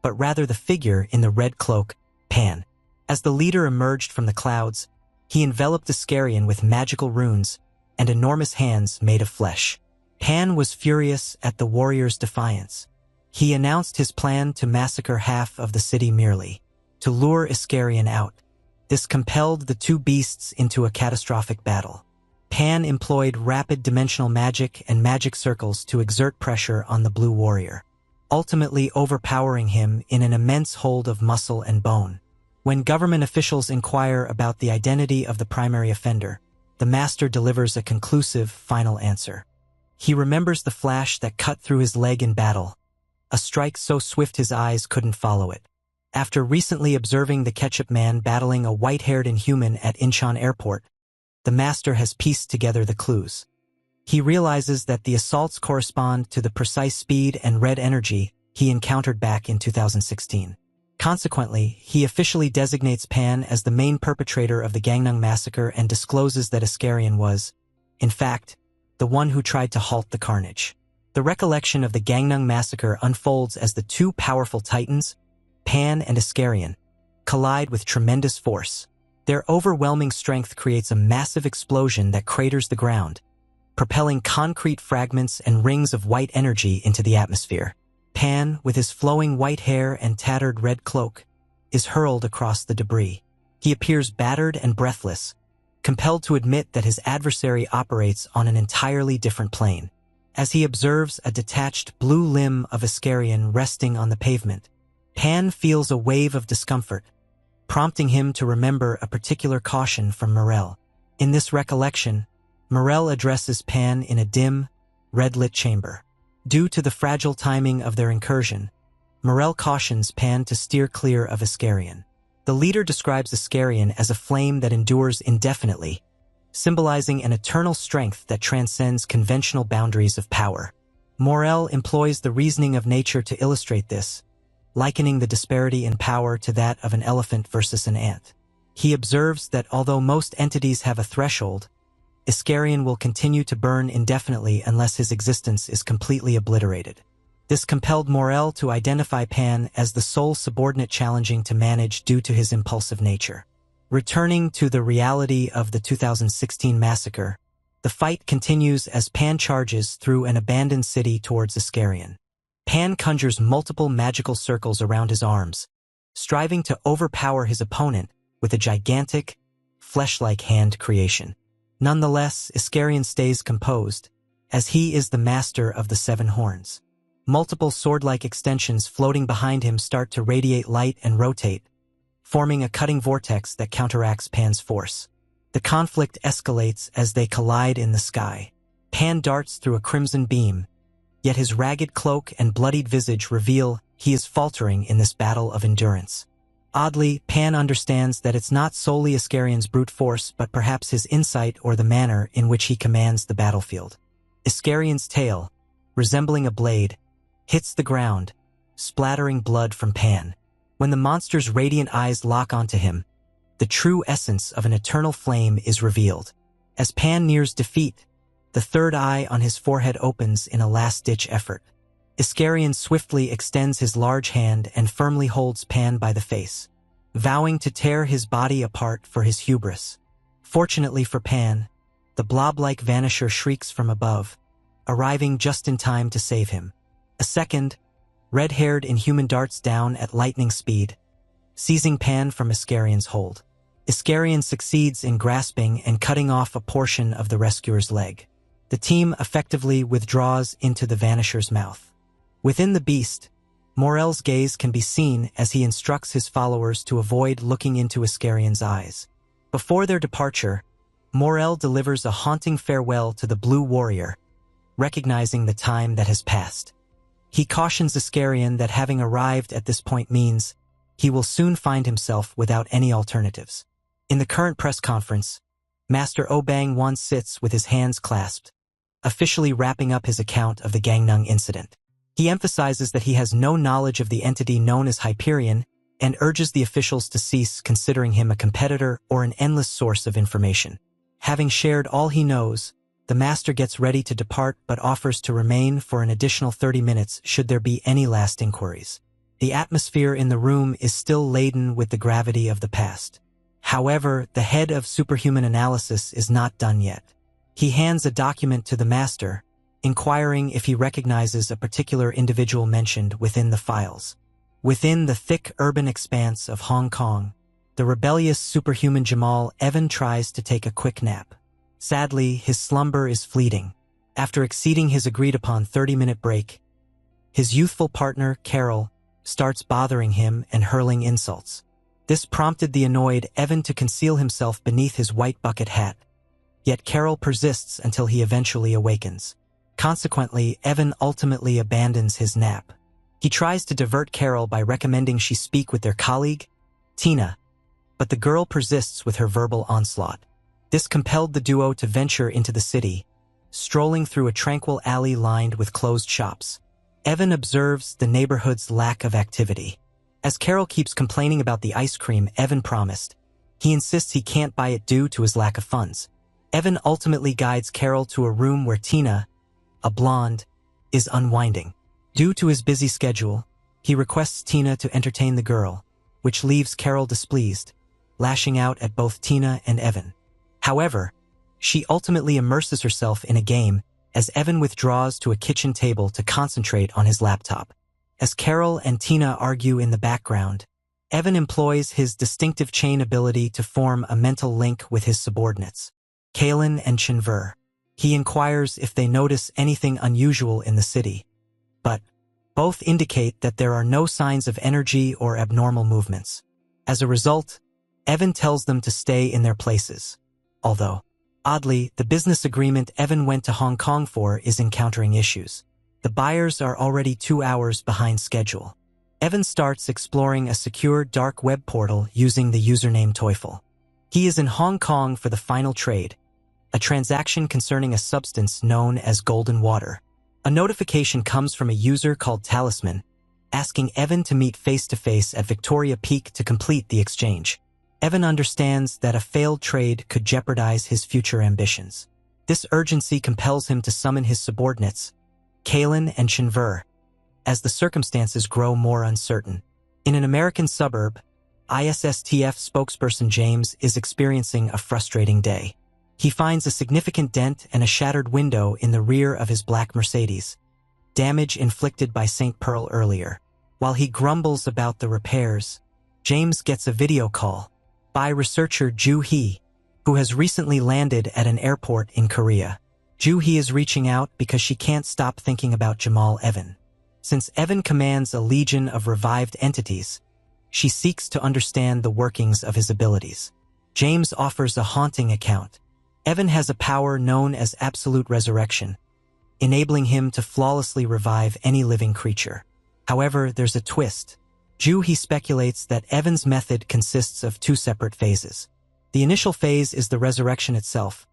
but rather the figure in the red cloak, Pan. As the leader emerged from the clouds, he enveloped Iskarian with magical runes and enormous hands made of flesh. Pan was furious at the warrior's defiance. He announced his plan to massacre half of the city merely to lure Iskarian out. This compelled the two beasts into a catastrophic battle. Pan employed rapid dimensional magic and magic circles to exert pressure on the blue warrior, ultimately overpowering him in an immense hold of muscle and bone. When government officials inquire about the identity of the primary offender, the master delivers a conclusive, final answer. He remembers the flash that cut through his leg in battle, a strike so swift his eyes couldn't follow it. After recently observing the ketchup man battling a white-haired inhuman at Incheon Airport, the master has pieced together the clues. He realizes that the assaults correspond to the precise speed and red energy he encountered back in 2016. Consequently, he officially designates Pan as the main perpetrator of the Gangnam massacre and discloses that Iskarian was, in fact, the one who tried to halt the carnage. The recollection of the Gangnam massacre unfolds as the two powerful titans, Pan and Iskarian, collide with tremendous force. Their overwhelming strength creates a massive explosion that craters the ground, propelling concrete fragments and rings of white energy into the atmosphere. Pan, with his flowing white hair and tattered red cloak, is hurled across the debris. He appears battered and breathless, compelled to admit that his adversary operates on an entirely different plane. As he observes a detached blue limb of Iskarian resting on the pavement, Pan feels a wave of discomfort, prompting him to remember a particular caution from Morel. In this recollection, Morel addresses Pan in a dim, red-lit chamber. Due to the fragile timing of their incursion, Morel cautions Pan to steer clear of Iskarian. The leader describes Iskarian as a flame that endures indefinitely, symbolizing an eternal strength that transcends conventional boundaries of power. Morel employs the reasoning of nature to illustrate this, likening the disparity in power to that of an elephant versus an ant. He observes that although most entities have a threshold, Iskarian will continue to burn indefinitely unless his existence is completely obliterated. This compelled Morel to identify Pan as the sole subordinate challenging to manage due to his impulsive nature. Returning to the reality of the 2016 massacre, the fight continues as Pan charges through an abandoned city towards Iskarian. Pan conjures multiple magical circles around his arms, striving to overpower his opponent with a gigantic, flesh-like hand creation. Nonetheless, Iskarian stays composed, as he is the master of the seven horns. Multiple sword-like extensions floating behind him start to radiate light and rotate, forming a cutting vortex that counteracts Pan's force. The conflict escalates as they collide in the sky. Pan darts through a crimson beam, yet his ragged cloak and bloodied visage reveal he is faltering in this battle of endurance. Oddly, Pan understands that it's not solely Iskarian's brute force but perhaps his insight or the manner in which he commands the battlefield. Iskarion's tail, resembling a blade, hits the ground, splattering blood from Pan. When the monster's radiant eyes lock onto him, the true essence of an eternal flame is revealed. As Pan nears defeat, the third eye on his forehead opens in a last-ditch effort. Iskarion swiftly extends his large hand and firmly holds Pan by the face, vowing to tear his body apart for his hubris. Fortunately for Pan, the blob-like vanisher shrieks from above, arriving just in time to save him. A second, red-haired inhuman darts down at lightning speed, seizing Pan from Iskarion's hold. Iskarion succeeds in grasping and cutting off a portion of the rescuer's leg. The team effectively withdraws into the vanisher's mouth. Within the beast, Morel's gaze can be seen as he instructs his followers to avoid looking into Iskarion's eyes. Before their departure, Morel delivers a haunting farewell to the Blue Warrior, recognizing the time that has passed. He cautions Iskarion that having arrived at this point means he will soon find himself without any alternatives. In the current press conference, Master Obang Wan sits with his hands clasped, officially wrapping up his account of the Gangnung incident. He emphasizes that he has no knowledge of the entity known as Hyperion and urges the officials to cease considering him a competitor or an endless source of information. Having shared all he knows, the master gets ready to depart but offers to remain for an additional 30 minutes should there be any last inquiries. The atmosphere in the room is still laden with the gravity of the past. However, the head of superhuman analysis is not done yet. He hands a document to the master, inquiring if he recognizes a particular individual mentioned within the files. Within the thick urban expanse of Hong Kong, the rebellious superhuman Jamal Evan tries to take a quick nap. Sadly, his slumber is fleeting. After exceeding his agreed-upon 30-minute break, his youthful partner, Carol, starts bothering him and hurling insults. This prompted the annoyed Evan to conceal himself beneath his white bucket hat. Yet Carol persists until he eventually awakens. Consequently, Evan ultimately abandons his nap. He tries to divert Carol by recommending she speak with their colleague, Tina, but the girl persists with her verbal onslaught. This compelled the duo to venture into the city, strolling through a tranquil alley lined with closed shops. Evan observes the neighborhood's lack of activity. As Carol keeps complaining about the ice cream Evan promised, he insists he can't buy it due to his lack of funds. Evan ultimately guides Carol to a room where Tina, a blonde, is unwinding. Due to his busy schedule, he requests Tina to entertain the girl, which leaves Carol displeased, lashing out at both Tina and Evan. However, she ultimately immerses herself in a game as Evan withdraws to a kitchen table to concentrate on his laptop. As Carol and Tina argue in the background, Evan employs his distinctive chain ability to form a mental link with his subordinates, Kaylin and Chinver. He inquires if they notice anything unusual in the city, but both indicate that there are no signs of energy or abnormal movements. As a result, Evan tells them to stay in their places. Although, oddly, the business agreement Evan went to Hong Kong for is encountering issues. The buyers are already 2 hours behind schedule. Evan starts exploring a secure dark web portal using the username Teufel. He is in Hong Kong for the final trade, a transaction concerning a substance known as golden water. A notification comes from a user called Talisman, asking Evan to meet face-to-face at Victoria Peak to complete the exchange. Evan understands that a failed trade could jeopardize his future ambitions. This urgency compels him to summon his subordinates, Kaylin and Chinver, as the circumstances grow more uncertain. In an American suburb, ISSTF spokesperson James is experiencing a frustrating day. He finds a significant dent and a shattered window in the rear of his black Mercedes, damage inflicted by St. Pearl earlier. While he grumbles about the repairs, James gets a video call by researcher Ju Hee, who has recently landed at an airport in Korea. Ju Hee is reaching out because she can't stop thinking about Jamal Evan. Since Evan commands a legion of revived entities, she seeks to understand the workings of his abilities. James offers a haunting account. Evan has a power known as absolute resurrection, enabling him to flawlessly revive any living creature. However, there's a twist. Ju Hee speculates that Evan's method consists of 2 separate phases. The initial phase is the resurrection itself,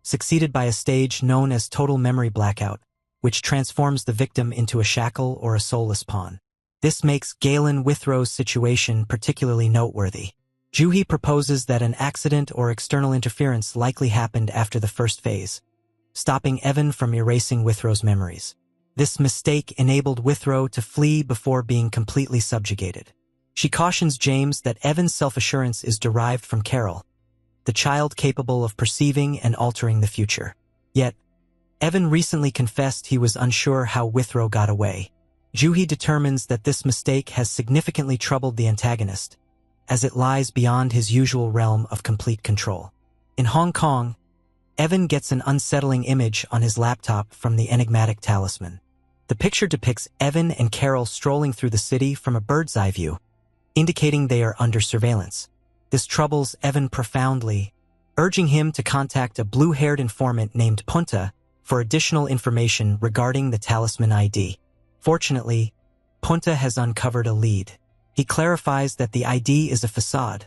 succeeded by a stage known as total memory blackout, which transforms the victim into a shackle or a soulless pawn. This makes Galen Withrow's situation particularly noteworthy. Juhi proposes that an accident or external interference likely happened after the first phase, stopping Evan from erasing Withrow's memories. This mistake enabled Withrow to flee before being completely subjugated. She cautions James that Evan's self-assurance is derived from Carol, the child capable of perceiving and altering the future. Yet, Evan recently confessed he was unsure how Withrow got away. Juhi determines that this mistake has significantly troubled the antagonist, as it lies beyond his usual realm of complete control. In Hong Kong, Evan gets an unsettling image on his laptop from the enigmatic talisman. The picture depicts Evan and Carol strolling through the city from a bird's-eye view, indicating they are under surveillance. This troubles Evan profoundly, urging him to contact a blue-haired informant named Punta for additional information regarding the talisman ID. Fortunately, Punta has uncovered a lead. He clarifies that the ID is a facade,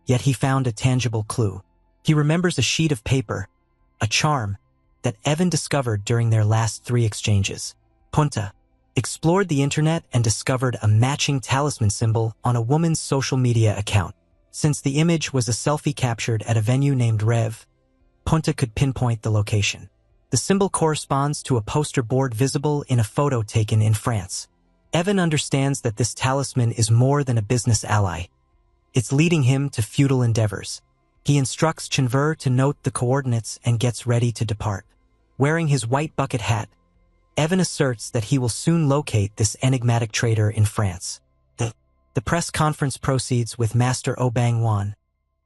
yet he found a tangible clue. He remembers a sheet of paper, a charm, that Evan discovered during their last 3 exchanges. Punta explored the internet and discovered a matching talisman symbol on a woman's social media account. Since the image was a selfie captured at a venue named Rev, Punta could pinpoint the location. The symbol corresponds to a poster board visible in a photo taken in France. Evan understands that this talisman is more than a business ally. It's leading him to futile endeavors. He instructs Chenver to note the coordinates and gets ready to depart. Wearing his white bucket hat, Evan asserts that he will soon locate this enigmatic trader in France. The press conference proceeds with Master Oh Bang-wan,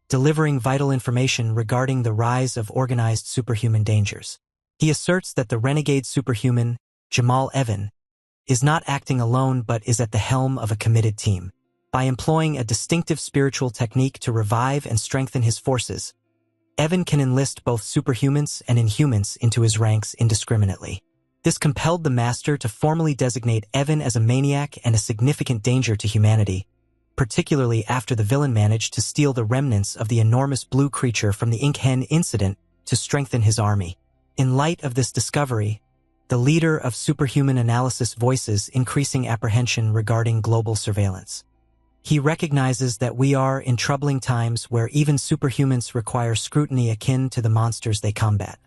delivering vital information regarding the rise of organized superhuman dangers. He asserts that the renegade superhuman, Jamal Evan, is not acting alone but is at the helm of a committed team. By employing a distinctive spiritual technique to revive and strengthen his forces, Evan can enlist both superhumans and inhumans into his ranks indiscriminately. This compelled the Master to formally designate Evan as a maniac and a significant danger to humanity, particularly after the villain managed to steal the remnants of the enormous blue creature from the Ink Hen incident to strengthen his army. In light of this discovery, the leader of Superhuman Analysis voices increasing apprehension regarding global surveillance. He recognizes that we are in troubling times where even superhumans require scrutiny akin to the monsters they combat.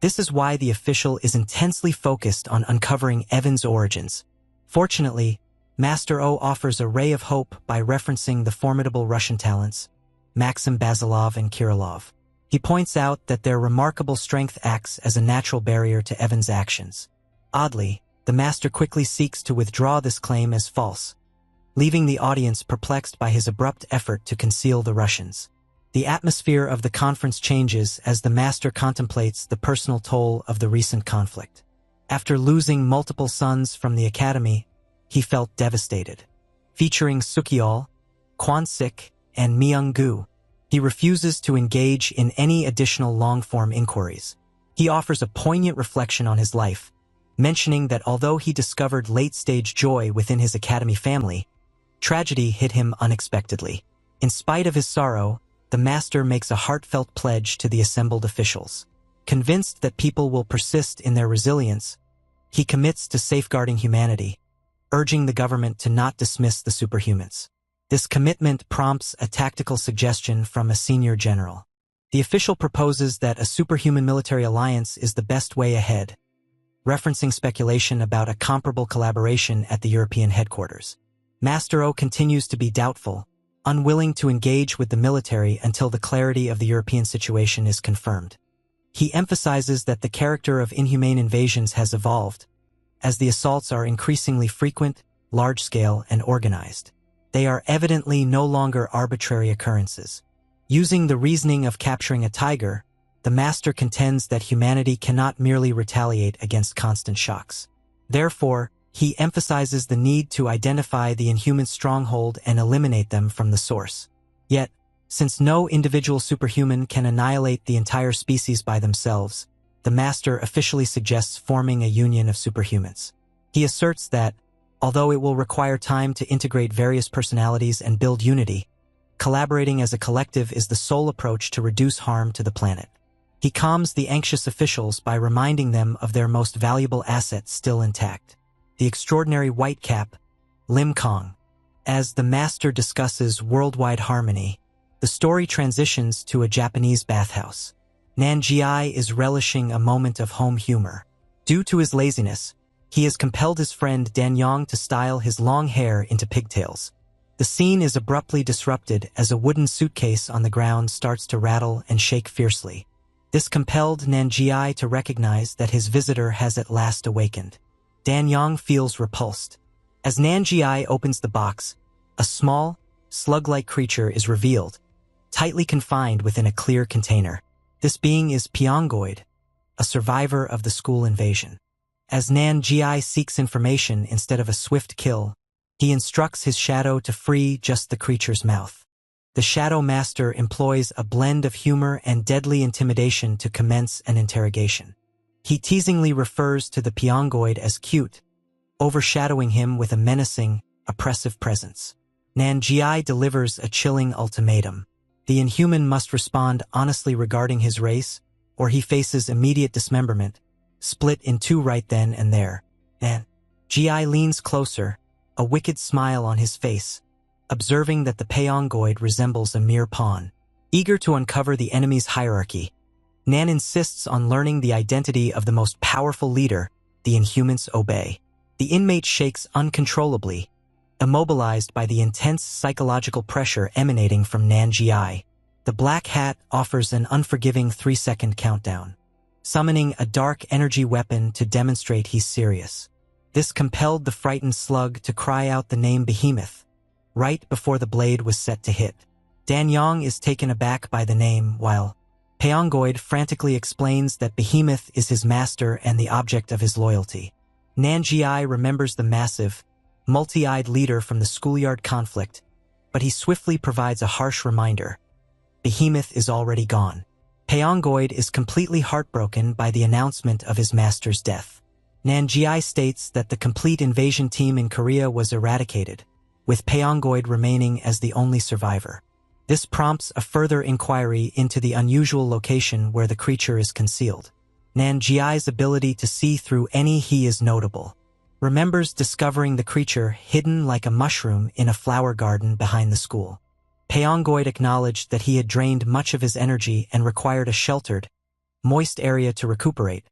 This is why the official is intensely focused on uncovering Evan's origins. Fortunately, Master O offers a ray of hope by referencing the formidable Russian talents, Maxim Basilov and Kirillov. He points out that their remarkable strength acts as a natural barrier to Evan's actions. Oddly, the Master quickly seeks to withdraw this claim as false, leaving the audience perplexed by his abrupt effort to conceal the Russians. The atmosphere of the conference changes as the Master contemplates the personal toll of the recent conflict. After losing multiple sons from the academy, he felt devastated. Featuring Sukyol, Kwon-sik, and Myung-gu, he refuses to engage in any additional long-form inquiries. He offers a poignant reflection on his life, mentioning that although he discovered late-stage joy within his academy family, tragedy hit him unexpectedly. In spite of his sorrow, the Master makes a heartfelt pledge to the assembled officials. Convinced that people will persist in their resilience, he commits to safeguarding humanity, urging the government to not dismiss the superhumans. This commitment prompts a tactical suggestion from a senior general. The official proposes that a superhuman military alliance is the best way ahead, referencing speculation about a comparable collaboration at the European headquarters. Master O continues to be doubtful, unwilling to engage with the military until the clarity of the European situation is confirmed. He emphasizes that the character of inhumane invasions has evolved, as the assaults are increasingly frequent, large-scale, and organized. They are evidently no longer arbitrary occurrences. Using the reasoning of capturing a tiger, the Master contends that humanity cannot merely retaliate against constant shocks. Therefore, he emphasizes the need to identify the inhuman stronghold and eliminate them from the source. Yet, since no individual superhuman can annihilate the entire species by themselves, the Master officially suggests forming a union of superhumans. He asserts that, although it will require time to integrate various personalities and build unity, collaborating as a collective is the sole approach to reduce harm to the planet. He calms the anxious officials by reminding them of their most valuable asset still intact, the extraordinary white cap, Lim Kong. As the master discusses worldwide harmony, the story transitions to a Japanese bathhouse. Nanjiai is relishing a moment of home humor. Due to his laziness, he has compelled his friend Danyang to style his long hair into pigtails. The scene is abruptly disrupted as a wooden suitcase on the ground starts to rattle and shake fiercely. This compelled Nanjiai to recognize that his visitor has at last awakened. Danyang feels repulsed. As Nanjiai opens the box, a small, slug-like creature is revealed, tightly confined within a clear container. This being is Pyongoid, a survivor of the school invasion. As Nanjiai seeks information instead of a swift kill, he instructs his shadow to free just the creature's mouth. The Shadow Master employs a blend of humor and deadly intimidation to commence an interrogation. He teasingly refers to the Pyongoid as cute, overshadowing him with a menacing, oppressive presence. Nanjiai delivers a chilling ultimatum. The Inhuman must respond honestly regarding his race, or he faces immediate dismemberment, split in two right then and there. Nanjiai leans closer, a wicked smile on his face, observing that the Pyongoid resembles a mere pawn. Eager to uncover the enemy's hierarchy, Nan insists on learning the identity of the most powerful leader. The Inhumans obey. The inmate shakes uncontrollably, immobilized by the intense psychological pressure emanating from Nanjiai. The Black Hat offers an unforgiving 3-second countdown, summoning a dark energy weapon to demonstrate he's serious. This compelled the frightened slug to cry out the name Behemoth, right before the blade was set to hit. Danyang is taken aback by the name, while Pyongoid frantically explains that Behemoth is his master and the object of his loyalty. Nanjiai remembers the massive, multi-eyed leader from the schoolyard conflict, but he swiftly provides a harsh reminder. Behemoth is already gone. Pyongoid is completely heartbroken by the announcement of his master's death. Nanjiai states that the complete invasion team in Korea was eradicated, with Pyongoid remaining as the only survivor. This prompts a further inquiry into the unusual location where the creature is concealed. Nanjiai's ability to see through any he is notable. Remembers discovering the creature hidden like a mushroom in a flower garden behind the school. Pyongoid acknowledged that he had drained much of his energy and required a sheltered, moist area to recuperate,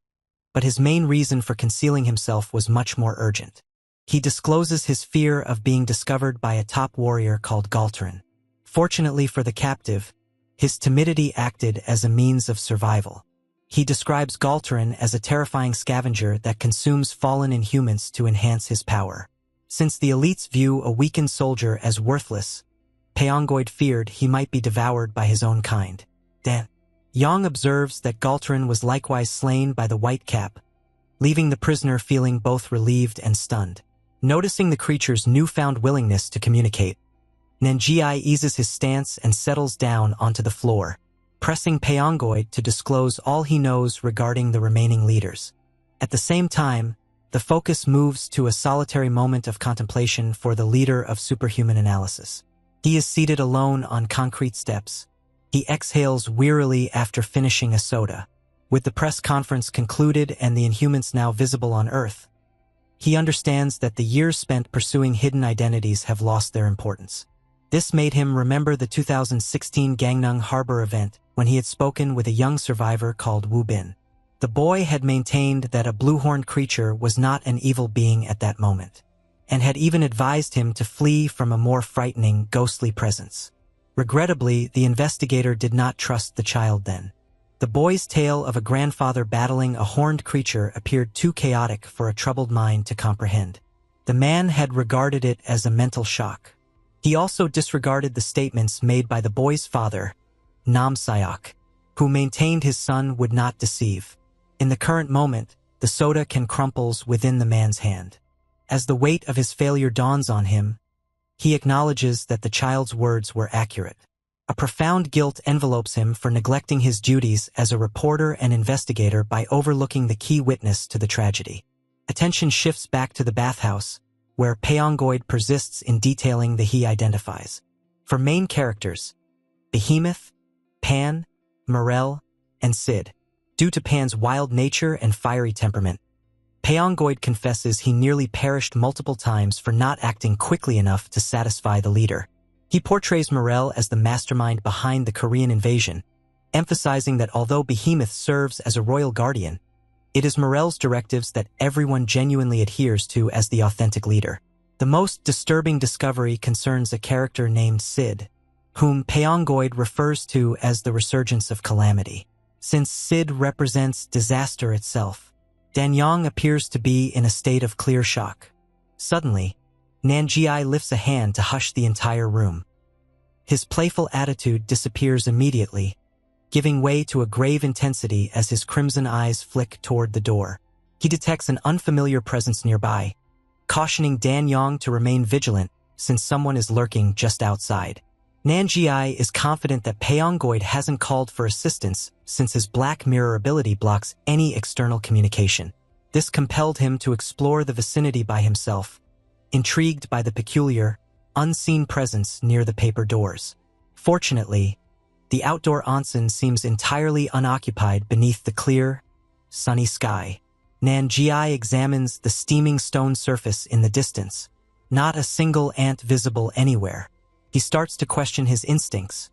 but his main reason for concealing himself was much more urgent. He discloses his fear of being discovered by a top warrior called Galtarin. Fortunately for the captive, his timidity acted as a means of survival. He describes Galtarin as a terrifying scavenger that consumes fallen Inhumans to enhance his power. Since the elites view a weakened soldier as worthless, Pyongoid feared he might be devoured by his own kind. Yang observes that Galtarin was likewise slain by the White Cap, leaving the prisoner feeling both relieved and stunned. Noticing the creature's newfound willingness to communicate, Nanjiai eases his stance and settles down onto the floor, pressing Pyongoid to disclose all he knows regarding the remaining leaders. At the same time, the focus moves to a solitary moment of contemplation for the leader of superhuman analysis. He is seated alone on concrete steps. He exhales wearily after finishing a soda. With the press conference concluded and the Inhumans now visible on Earth, he understands that the years spent pursuing hidden identities have lost their importance. This made him remember the 2016 Gangneung Harbor event when he had spoken with a young survivor called Wu Bin. The boy had maintained that a blue-horned creature was not an evil being at that moment, and had even advised him to flee from a more frightening, ghostly presence. Regrettably, the investigator did not trust the child then. The boy's tale of a grandfather battling a horned creature appeared too chaotic for a troubled mind to comprehend. The man had regarded it as a mental shock. He also disregarded the statements made by the boy's father, Nam Sayok, who maintained his son would not deceive. In the current moment, the soda can crumples within the man's hand. As the weight of his failure dawns on him, he acknowledges that the child's words were accurate. A profound guilt envelopes him for neglecting his duties as a reporter and investigator by overlooking the key witness to the tragedy. Attention shifts back to the bathhouse, where Pyongoid persists in detailing the he identifies. For main characters, Behemoth, Pan, Morel, and Sid. Due to Pan's wild nature and fiery temperament, Paongoid confesses he nearly perished multiple times for not acting quickly enough to satisfy the leader. He portrays Morel as the mastermind behind the Korean invasion, emphasizing that although Behemoth serves as a royal guardian, it is Morel's directives that everyone genuinely adheres to as the authentic leader. The most disturbing discovery concerns a character named Sid, whom Paongoid refers to as the resurgence of calamity. Since Sid represents disaster itself, Danyang appears to be in a state of clear shock. Suddenly, Nanjiai lifts a hand to hush the entire room. His playful attitude disappears immediately, giving way to a grave intensity as his crimson eyes flick toward the door. He detects an unfamiliar presence nearby, cautioning Danyang to remain vigilant since someone is lurking just outside. Nanjiai is confident that Paongoid hasn't called for assistance since his black mirror ability blocks any external communication. This compelled him to explore the vicinity by himself, intrigued by the peculiar, unseen presence near the paper doors. Fortunately, the outdoor onsen seems entirely unoccupied beneath the clear, sunny sky. Nanjiai examines the steaming stone surface in the distance. Not a single ant visible anywhere. He starts to question his instincts,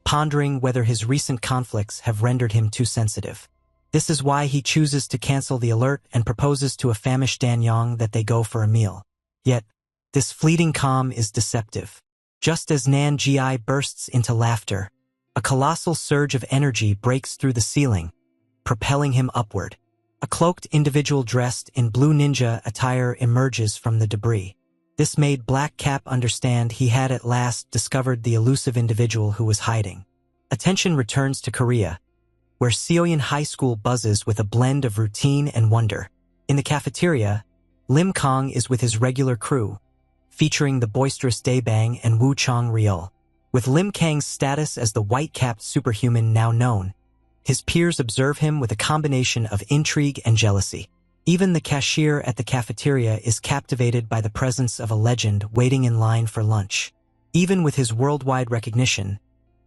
pondering whether his recent conflicts have rendered him too sensitive. This is why he chooses to cancel the alert and proposes to a famished Danyang that they go for a meal. Yet, this fleeting calm is deceptive. Just as Nanjiai bursts into laughter, a colossal surge of energy breaks through the ceiling, propelling him upward. A cloaked individual dressed in blue ninja attire emerges from the debris. This made Black Cap understand he had at last discovered the elusive individual who was hiding. Attention returns to Korea, where Seoyan High School buzzes with a blend of routine and wonder. In the cafeteria, Lim Kong is with his regular crew, featuring the boisterous Daebang and Woo Chong Ryul. With Lim Kang's status as the white-capped superhuman now known, his peers observe him with a combination of intrigue and jealousy. Even the cashier at the cafeteria is captivated by the presence of a legend waiting in line for lunch. Even with his worldwide recognition,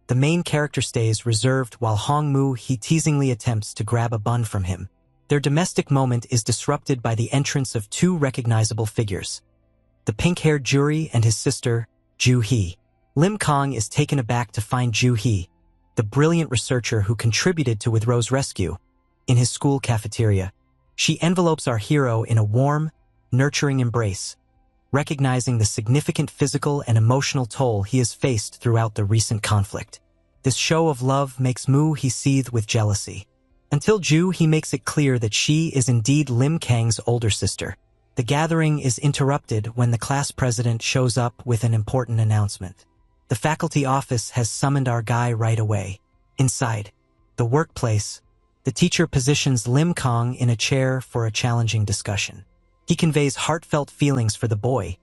the main character stays reserved while Hongmu he teasingly attempts to grab a bun from him. Their domestic moment is disrupted by the entrance of two recognizable figures, the pink-haired Juri and his sister, Ju Hee. Lim Kong is taken aback to find Ju Hee, the brilliant researcher who contributed to Withrow's rescue, in his school cafeteria. She envelopes our hero in a warm, nurturing embrace, recognizing the significant physical and emotional toll he has faced throughout the recent conflict. This show of love makes Mu he seethe with jealousy. Until Ju he makes it clear that she is indeed Lim Kang's older sister. The gathering is interrupted when the class president shows up with an important announcement. The faculty office has summoned our guy right away. Inside the workplace, the teacher positions Lim Kong in a chair for a challenging discussion. He conveys heartfelt feelings for the boy,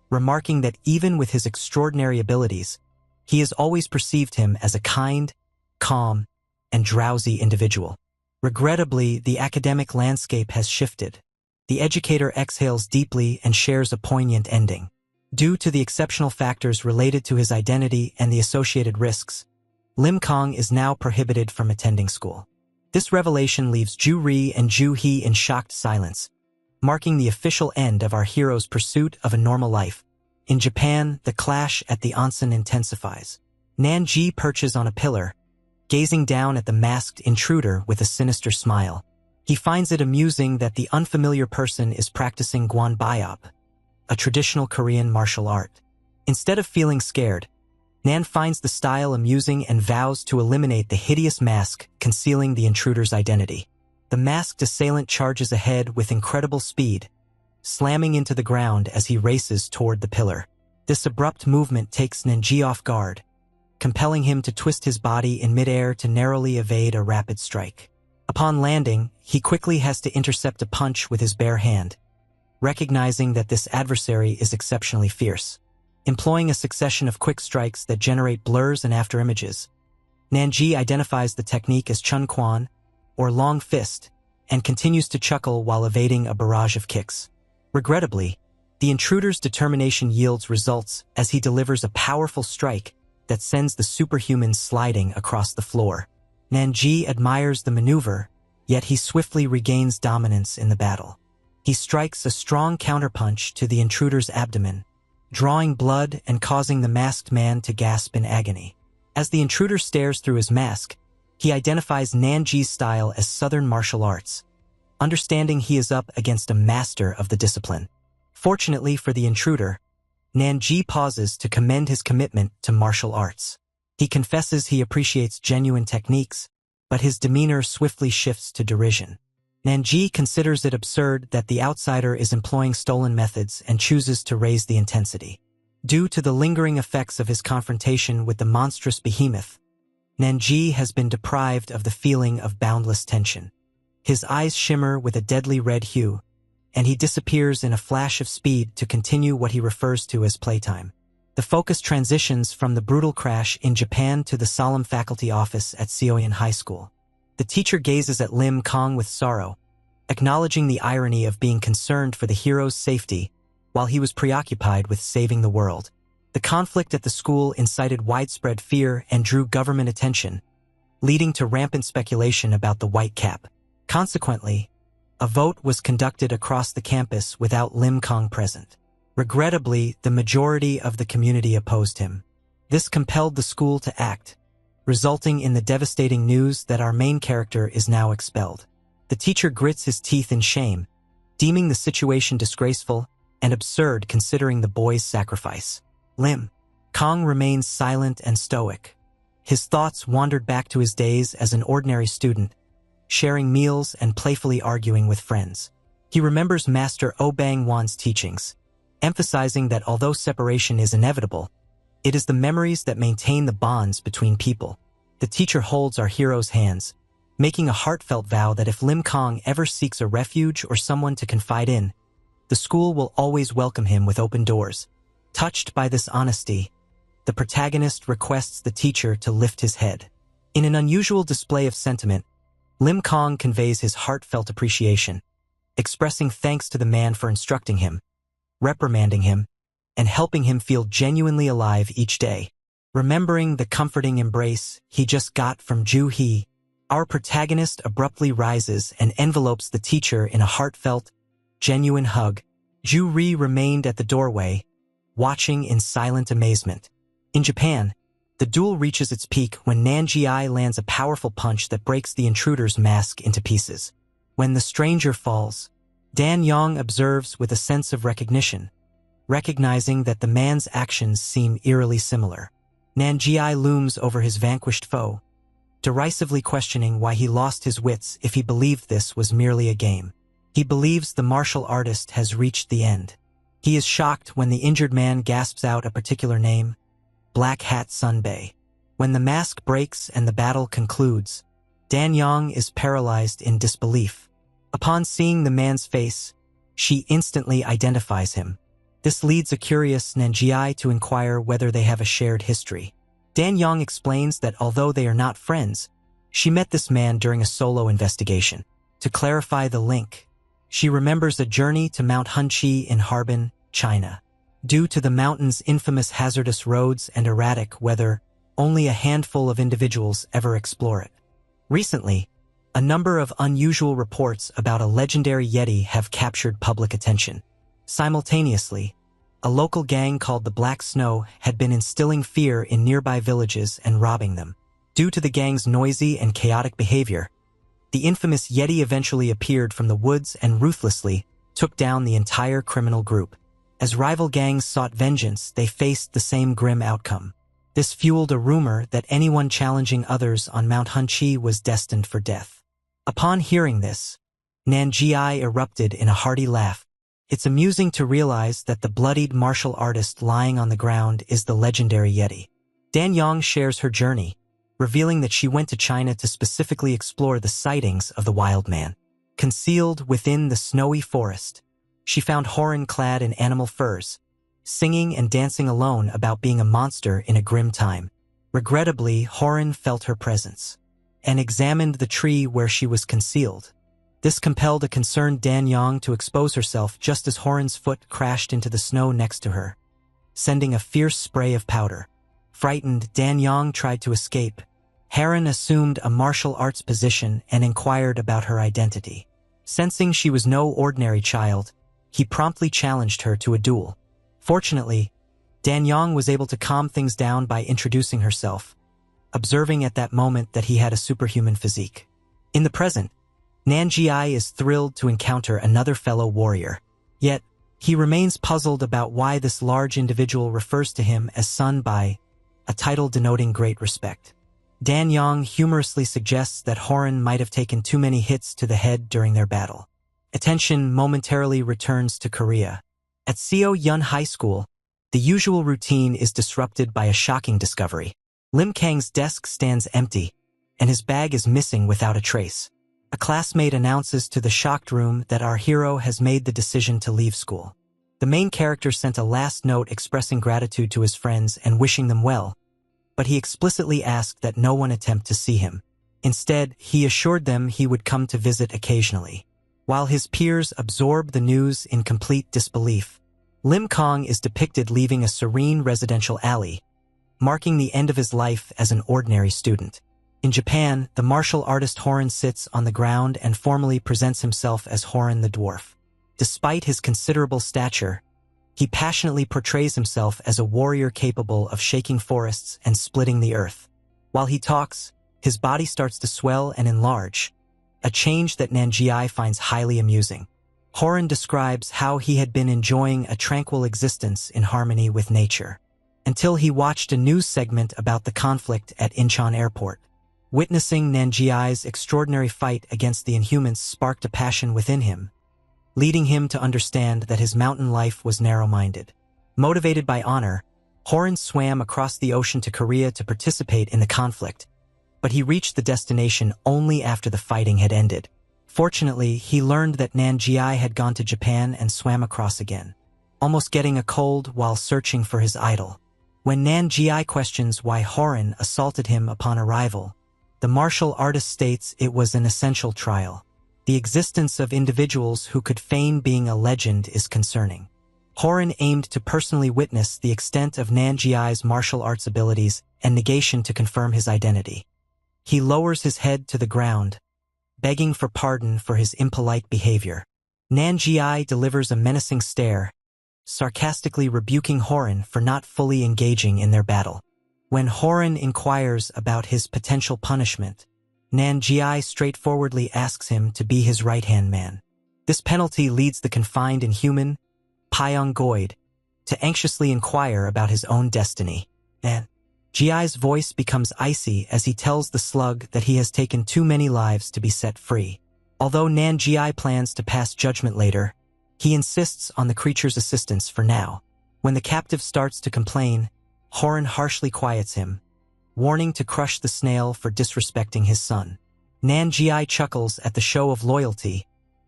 remarking that even with his extraordinary abilities, he has always perceived him as a kind, calm, and drowsy individual. Regrettably, the academic landscape has shifted. The educator exhales deeply and shares a poignant ending. Due to the exceptional factors related to his identity and the associated risks, Lim Kong is now prohibited from attending school. This revelation leaves Ju Ri and Ju Hee in shocked silence, marking the official end of our hero's pursuit of a normal life. In Japan, the clash at the onsen intensifies. Nanji perches on a pillar, gazing down at the masked intruder with a sinister smile. He finds it amusing that the unfamiliar person is practicing Gwanbayop, a traditional Korean martial art. Instead of feeling scared, Nan finds the style amusing and vows to eliminate the hideous mask concealing the intruder's identity. The masked assailant charges ahead with incredible speed, slamming into the ground as he races toward the pillar. This abrupt movement takes Nanji off guard, compelling him to twist his body in midair to narrowly evade a rapid strike. Upon landing, he quickly has to intercept a punch with his bare hand, recognizing that this adversary is exceptionally fierce. Employing a succession of quick strikes that generate blurs and afterimages, Nanji identifies the technique as Chun Quan, or long fist, and continues to chuckle while evading a barrage of kicks. Regrettably, the intruder's determination yields results as he delivers a powerful strike that sends the superhuman sliding across the floor. Nanji admires the maneuver, yet he swiftly regains dominance in the battle. He strikes a strong counterpunch to the intruder's abdomen, drawing blood and causing the masked man to gasp in agony. As the intruder stares through his mask, he identifies Nanji's style as Southern martial arts, understanding he is up against a master of the discipline. Fortunately for the intruder, Nanji pauses to commend his commitment to martial arts. He confesses he appreciates genuine techniques, but his demeanor swiftly shifts to derision. Nanji considers it absurd that the outsider is employing stolen methods and chooses to raise the intensity. Due to the lingering effects of his confrontation with the monstrous behemoth, Nanji has been deprived of the feeling of boundless tension. His eyes shimmer with a deadly red hue, and he disappears in a flash of speed to continue what he refers to as playtime. The focus transitions from the brutal crash in Japan to the solemn faculty office at Seoyan High School. The teacher gazes at Lim Kong with sorrow, acknowledging the irony of being concerned for the hero's safety while he was preoccupied with saving the world. The conflict at the school incited widespread fear and drew government attention, leading to rampant speculation about the white cap. Consequently, a vote was conducted across the campus without Lim Kong present. Regrettably, the majority of the community opposed him. This compelled the school to act, resulting in the devastating news that our main character is now expelled. The teacher grits his teeth in shame, deeming the situation disgraceful and absurd considering the boy's sacrifice. Lim Kong remains silent and stoic. His thoughts wandered back to his days as an ordinary student, sharing meals and playfully arguing with friends. He remembers Master Oh Bang-won's teachings, emphasizing that although separation is inevitable, it is the memories that maintain the bonds between people. The teacher holds our hero's hands, making a heartfelt vow that if Lim Kong ever seeks a refuge or someone to confide in, the school will always welcome him with open doors. Touched by this honesty, the protagonist requests the teacher to lift his head. In an unusual display of sentiment, Lim Kong conveys his heartfelt appreciation, expressing thanks to the man for instructing him, reprimanding him, and helping him feel genuinely alive each day. Remembering the comforting embrace he just got from Ju Hee, our protagonist abruptly rises and envelopes the teacher in a heartfelt, genuine hug. Ju Ri remained at the doorway, watching in silent amazement. In Japan, the duel reaches its peak when Nanji lands a powerful punch that breaks the intruder's mask into pieces. When the stranger falls, Dan Yong observes with a sense of recognition, recognizing that the man's actions seem eerily similar. Nanji looms over his vanquished foe, derisively questioning why he lost his wits if he believed this was merely a game. He believes the martial artist has reached the end. He is shocked when the injured man gasps out a particular name, Black Hat Sunbae. When the mask breaks and the battle concludes, Dan Yong is paralyzed in disbelief. Upon seeing the man's face, she instantly identifies him. This leads a curious Nanji to inquire whether they have a shared history. Dan Yong explains that although they are not friends, she met this man during a solo investigation. To clarify the link, she remembers a journey to Mount Hunchi in Harbin, China. Due to the mountain's infamous hazardous roads and erratic weather, only a handful of individuals ever explore it. Recently, a number of unusual reports about a legendary Yeti have captured public attention. Simultaneously, a local gang called the Black Snow had been instilling fear in nearby villages and robbing them. Due to the gang's noisy and chaotic behavior, the infamous Yeti eventually appeared from the woods and ruthlessly took down the entire criminal group. As rival gangs sought vengeance, they faced the same grim outcome. This fueled a rumor that anyone challenging others on Mount Hunchi was destined for death. Upon hearing this, Nanji erupted in a hearty laugh. It's amusing to realize that the bloodied martial artist lying on the ground is the legendary Yeti. Dan Yong shares her journey, revealing that she went to China to specifically explore the sightings of the wild man. Concealed within the snowy forest, she found Horan clad in animal furs, singing and dancing alone about being a monster in a grim time. Regrettably, Horan felt her presence and examined the tree where she was concealed. This compelled a concerned Dan Yong to expose herself just as Horan's foot crashed into the snow next to her, sending a fierce spray of powder. Frightened, Dan Yong tried to escape, Heron assumed a martial arts position and inquired about her identity. Sensing she was no ordinary child, he promptly challenged her to a duel. Fortunately, Danyang was able to calm things down by introducing herself, observing at that moment that he had a superhuman physique. In the present, Nanjiai is thrilled to encounter another fellow warrior. Yet, he remains puzzled about why this large individual refers to him as son by a title denoting great respect. Danyang humorously suggests that Horan might have taken too many hits to the head during their battle. Attention momentarily returns to Korea. At Seo Yun High School, the usual routine is disrupted by a shocking discovery. Lim Kang's desk stands empty, and his bag is missing without a trace. A classmate announces to the shocked room that our hero has made the decision to leave school. The main character sent a last note expressing gratitude to his friends and wishing them well, but he explicitly asked that no one attempt to see him. Instead, he assured them he would come to visit occasionally. While his peers absorb the news in complete disbelief, Lim Kang is depicted leaving a serene residential alley, marking the end of his life as an ordinary student. In Japan, the martial artist Horan sits on the ground and formally presents himself as Horan the Dwarf. Despite his considerable stature, he passionately portrays himself as a warrior capable of shaking forests and splitting the earth. While he talks, his body starts to swell and enlarge, a change that Nanjiai finds highly amusing. Horan describes how he had been enjoying a tranquil existence in harmony with nature, until he watched a news segment about the conflict at Incheon Airport. Witnessing Nanjiai's extraordinary fight against the Inhumans sparked a passion within him, leading him to understand that his mountain life was narrow-minded. Motivated by honor, Horan swam across the ocean to Korea to participate in the conflict, but he reached the destination only after the fighting had ended. Fortunately, he learned that Nanjiai had gone to Japan and swam across again, almost getting a cold while searching for his idol. When Nanjiai questions why Horan assaulted him upon arrival, the martial artist states it was an essential trial. The existence of individuals who could feign being a legend is concerning. Horan aimed to personally witness the extent of Nanjiai's martial arts abilities and negation to confirm his identity. He lowers his head to the ground, begging for pardon for his impolite behavior. Nanjiai delivers a menacing stare, sarcastically rebuking Horan for not fully engaging in their battle. When Horan inquires about his potential punishment, Nanjiai straightforwardly asks him to be his right-hand man. This penalty leads the confined Inhuman, Pyong Goid, to anxiously inquire about his own destiny. Nanjiai's voice becomes icy as he tells the slug that he has taken too many lives to be set free. Although Nanjiai plans to pass judgment later, he insists on the creature's assistance for now. When the captive starts to complain, Horan harshly quiets him, warning to crush the snail for disrespecting his son. Nanjiai chuckles at the show of loyalty,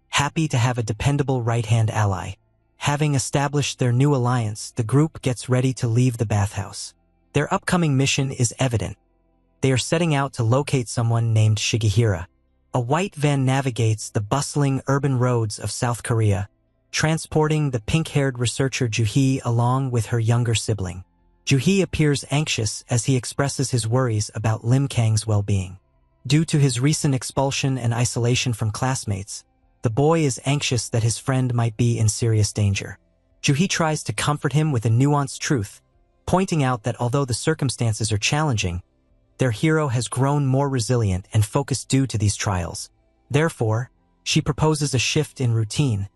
happy to have a dependable right-hand ally. Having established their new alliance, the group gets ready to leave the bathhouse. Their upcoming mission is evident. They are setting out to locate someone named Shigehira. A white van navigates the bustling urban roads of South Korea, transporting the pink-haired researcher Juhee along with her younger sibling. Juhee appears anxious as he expresses his worries about Lim Kang's well-being. Due to his recent expulsion and isolation from classmates, the boy is anxious that his friend might be in serious danger. Juhee tries to comfort him with a nuanced truth, pointing out that although the circumstances are challenging, their hero has grown more resilient and focused due to these trials. Therefore, she proposes a shift in routine,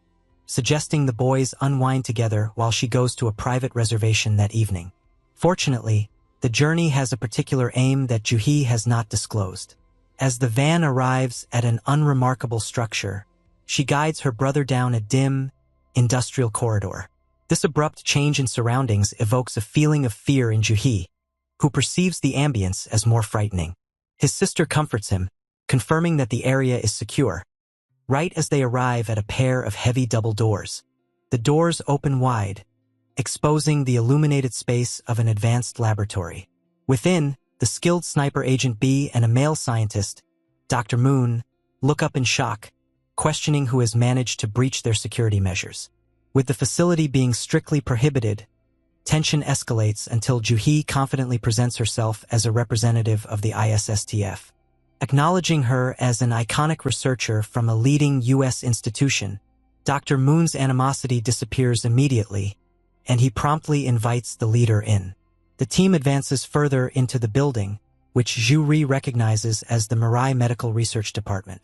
suggesting the boys unwind together while she goes to a private reservation that evening. Fortunately, the journey has a particular aim that Juhee has not disclosed. As the van arrives at an unremarkable structure, she guides her brother down a dim, industrial corridor. This abrupt change in surroundings evokes a feeling of fear in Juhee, who perceives the ambience as more frightening. His sister comforts him, confirming that the area is secure. Right as they arrive at a pair of heavy double doors, the doors open wide, exposing the illuminated space of an advanced laboratory. Within, the skilled sniper Agent B and a male scientist, Dr. Moon, look up in shock, questioning who has managed to breach their security measures. With the facility being strictly prohibited, Tension escalates until Juhee confidently presents herself as a representative of the ISSTF. Acknowledging her as an iconic researcher from a leading U.S. institution, Dr. Moon's animosity disappears immediately, and he promptly invites the leader in. The team advances further into the building, which Zhu recognizes as the Mirai Medical Research Department.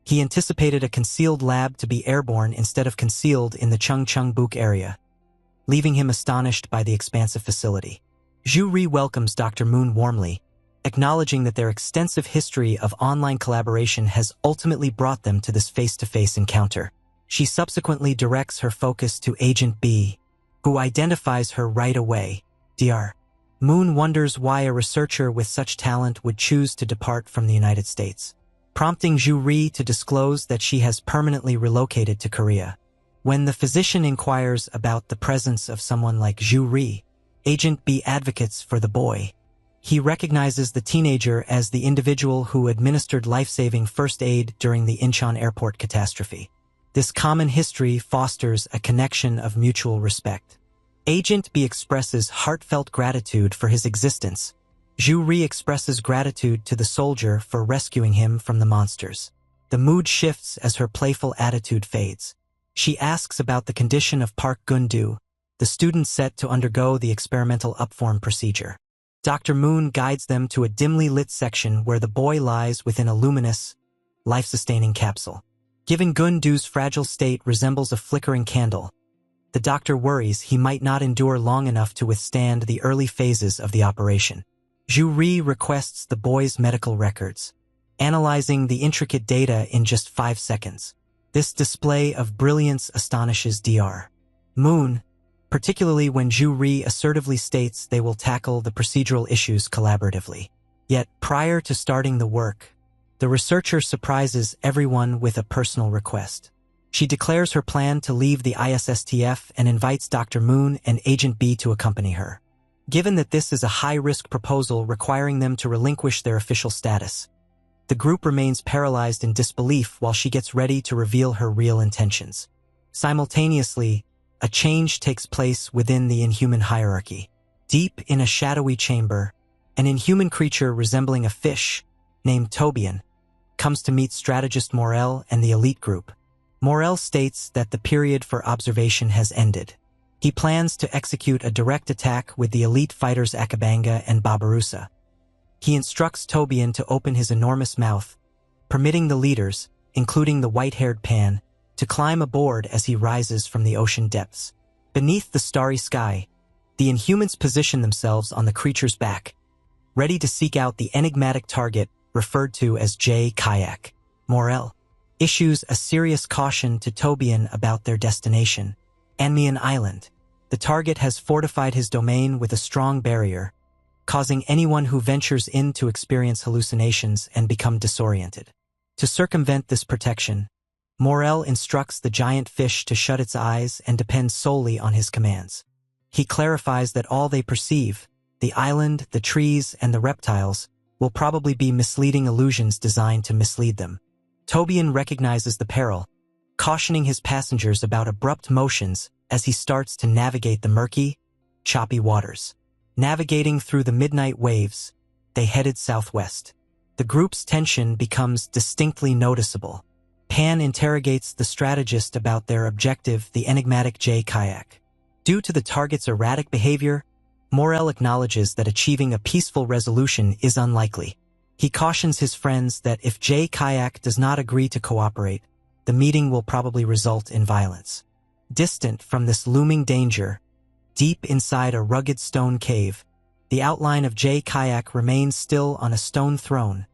He anticipated a concealed lab to be airborne instead of concealed in the Chungcheongbuk area, leaving him astonished by the expansive facility. Zhu welcomes Dr. Moon warmly, acknowledging that their extensive history of online collaboration has ultimately brought them to this face-to-face encounter. She subsequently directs her focus to Agent B, who identifies her right away. Dr. Moon wonders why a researcher with such talent would choose to depart from the United States, prompting Zhu to disclose that she has permanently relocated to Korea. When the physician inquires about the presence of someone like Zhu, Agent B advocates for the boy. He recognizes the teenager as the individual who administered life-saving first aid during the Incheon airport catastrophe. This common history fosters a connection of mutual respect. Agent B expresses heartfelt gratitude for his existence. Zhu expresses gratitude to the soldier for rescuing him from the monsters. The mood shifts as her playful attitude fades. She asks about the condition of Park Gun-do, the student set to undergo the experimental upform procedure. Dr. Moon guides them to a dimly lit section where the boy lies within a luminous, life-sustaining capsule. Given Gun-do's fragile state resembles a flickering candle, the doctor worries he might not endure long enough to withstand the early phases of the operation. Zhu requests the boy's medical records, analyzing the intricate data in just 5 seconds. This display of brilliance astonishes Dr. Moon, particularly when Zhu assertively states they will tackle the procedural issues collaboratively. Yet, prior to starting the work, the researcher surprises everyone with a personal request. She declares her plan to leave the ISSTF and invites Dr. Moon and Agent B to accompany her. Given that this is a high-risk proposal requiring them to relinquish their official status, the group remains paralyzed in disbelief while she gets ready to reveal her real intentions. Simultaneously, a change takes place within the Inhuman hierarchy. Deep in a shadowy chamber, an inhuman creature resembling a fish, named Tobian, comes to meet strategist Morel and the elite group. Morel states that the period for observation has ended. He plans to execute a direct attack with the elite fighters Akabanga and Babarusa. He instructs Tobian to open his enormous mouth, permitting the leaders, including the white-haired Pan, to climb aboard as he rises from the ocean depths. Beneath the starry sky, the Inhumans position themselves on the creature's back, ready to seek out the enigmatic target referred to as J. Kayak. Morel issues a serious caution to Tobian about their destination, Anmian Island. The target has fortified his domain with a strong barrier, causing anyone who ventures in to experience hallucinations and become disoriented. To circumvent this protection, Morel instructs the giant fish to shut its eyes and depend solely on his commands. He clarifies that all they perceive, the island, the trees, and the reptiles, will probably be misleading illusions designed to mislead them. Tobian recognizes the peril, cautioning his passengers about abrupt motions as he starts to navigate the murky, choppy waters. Navigating through the midnight waves, they headed southwest. The group's tension becomes distinctly noticeable. Pan interrogates the strategist about their objective, the enigmatic J. Kayak. Due to the target's erratic behavior, Morel acknowledges that achieving a peaceful resolution is unlikely. He cautions his friends that if J. Kayak does not agree to cooperate, the meeting will probably result in violence. Distant from this looming danger, deep inside a rugged stone cave, the outline of J. Kayak remains still on a stone throne,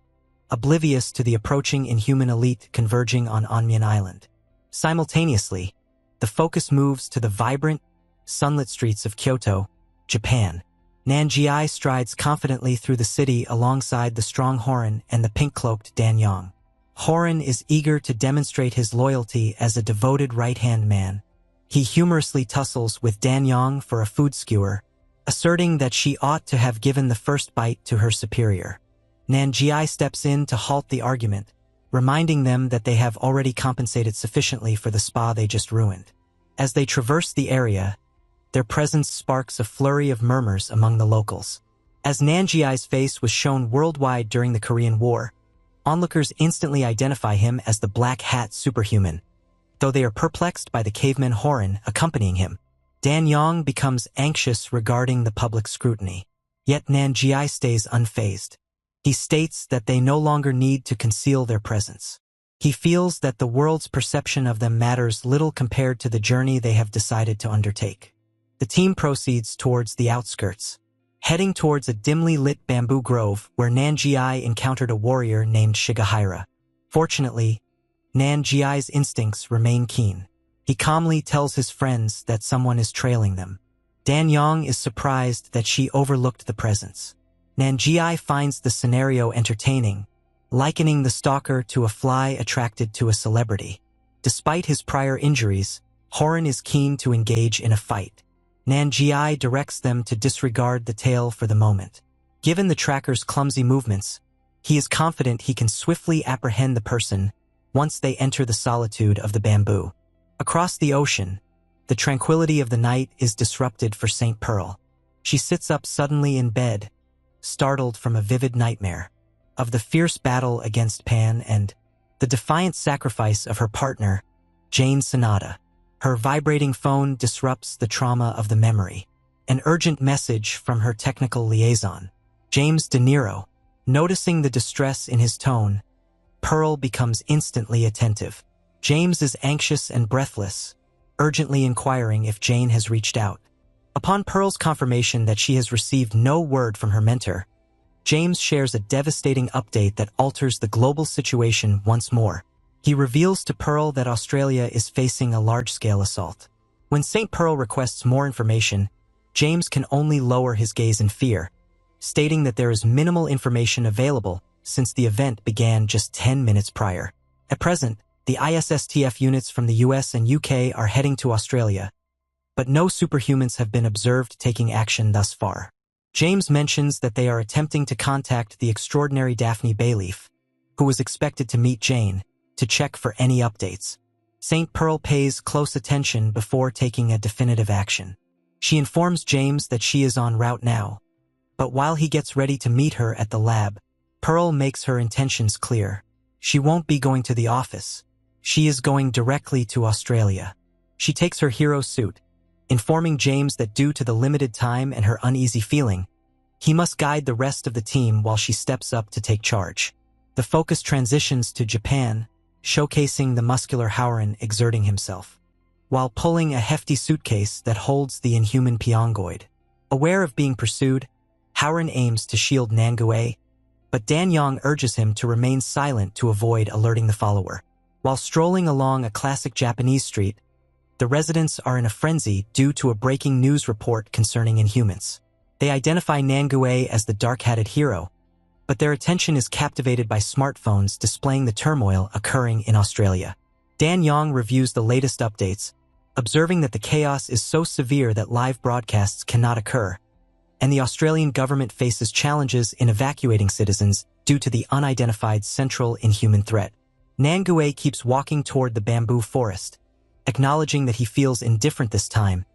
oblivious to the approaching Inhuman elite converging on Anmian Island. Simultaneously, the focus moves to the vibrant, sunlit streets of Kyoto, Japan. Nanjiai strides confidently through the city alongside the strong Horan and the pink-cloaked Danyang. Horan is eager to demonstrate his loyalty as a devoted right-hand man. He humorously tussles with Danyang for a food skewer, asserting that she ought to have given the first bite to her superior. Nanjiai steps in to halt the argument, reminding them that they have already compensated sufficiently for the spa they just ruined. As they traverse the area, Their presence sparks a flurry of murmurs among the locals. As Nanjiai's face was shown worldwide during the Korean War, onlookers instantly identify him as the Black Hat Superhuman. Though they are perplexed by the caveman Horan accompanying him, Dan Yong becomes anxious regarding the public scrutiny. Yet Nanjiai stays unfazed. He states that they no longer need to conceal their presence. He feels that the world's perception of them matters little compared to the journey they have decided to undertake. The team proceeds towards the outskirts, heading towards a dimly lit bamboo grove where Nanjiai encountered a warrior named Shigehira. Fortunately, Nanjiai's instincts remain keen. He calmly tells his friends that someone is trailing them. Dan Yong is surprised that she overlooked the presence. Nanjiai finds the scenario entertaining, likening the stalker to a fly attracted to a celebrity. Despite his prior injuries, Horan is keen to engage in a fight. Nanjiai directs them to disregard the tail for the moment. Given the tracker's clumsy movements, he is confident he can swiftly apprehend the person once they enter the solitude of the bamboo. Across the ocean, the tranquility of the night is disrupted for St. Pearl. She sits up suddenly in bed, startled from a vivid nightmare of the fierce battle against Pan and the defiant sacrifice of her partner, Jane Sonata. Her vibrating phone disrupts the trauma of the memory. An urgent message from her technical liaison, James De Niro. Noticing the distress in his tone, Pearl becomes instantly attentive. James is anxious and breathless, urgently inquiring if Jane has reached out. Upon Pearl's confirmation that she has received no word from her mentor, James shares a devastating update that alters the global situation once more. He reveals to Pearl that Australia is facing a large-scale assault. When St. Pearl requests more information, James can only lower his gaze in fear, stating that there is minimal information available since the event began just 10 minutes prior. At present, the ISSTF units from the US and UK are heading to Australia, but no superhumans have been observed taking action thus far. James mentions that they are attempting to contact the extraordinary Daphne Bayleaf, who was expected to meet Jane, to check for any updates. St. Pearl pays close attention before taking a definitive action. She informs James that she is en route now, but while he gets ready to meet her at the lab, Pearl makes her intentions clear. She won't be going to the office. She is going directly to Australia. She takes her hero suit, informing James that due to the limited time and her uneasy feeling, he must guide the rest of the team while she steps up to take charge. The focus transitions to Japan, showcasing the muscular Howran exerting himself, while pulling a hefty suitcase that holds the inhuman Pyongoid. Aware of being pursued, Howran aims to shield Nangue, but Dan Yong urges him to remain silent to avoid alerting the follower. While strolling along a classic Japanese street, the residents are in a frenzy due to a breaking news report concerning Inhumans. They identify Nangue as the dark-hatted hero, but their attention is captivated by smartphones displaying the turmoil occurring in Australia. Dan Yong reviews the latest updates, observing that the chaos is so severe that live broadcasts cannot occur, and the Australian government faces challenges in evacuating citizens due to the unidentified central inhuman threat. Nangue keeps walking toward the bamboo forest, acknowledging that he feels indifferent this time,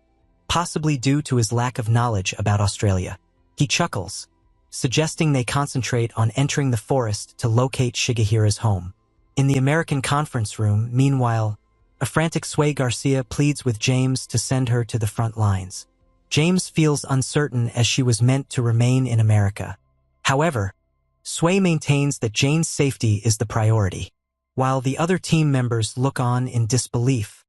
possibly due to his lack of knowledge about Australia. He chuckles, suggesting they concentrate on entering the forest to locate Shigehira's home. In the American conference room, meanwhile, a frantic Sway Garcia pleads with James to send her to the front lines. James feels uncertain as she was meant to remain in America. However, Sway maintains that Jane's safety is the priority. While the other team members look on in disbelief,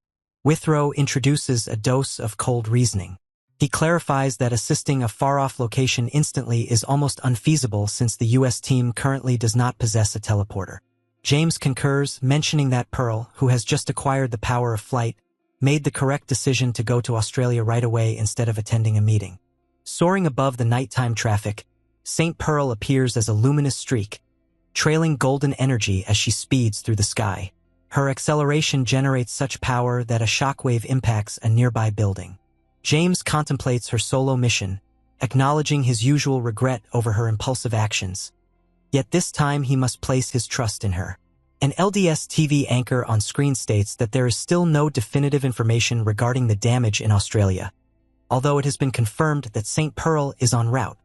Withrow introduces a dose of cold reasoning. He clarifies that assisting a far-off location instantly is almost unfeasible since the US team currently does not possess a teleporter. James concurs, mentioning that Pearl, who has just acquired the power of flight, made the correct decision to go to Australia right away instead of attending a meeting. Soaring above the nighttime traffic, St. Pearl appears as a luminous streak, trailing golden energy as she speeds through the sky. Her acceleration generates such power that a shockwave impacts a nearby building. James contemplates her solo mission, acknowledging his usual regret over her impulsive actions. Yet this time he must place his trust in her. An LDS TV anchor on screen states that there is still no definitive information regarding the damage in Australia, although it has been confirmed that St. Pearl is en route.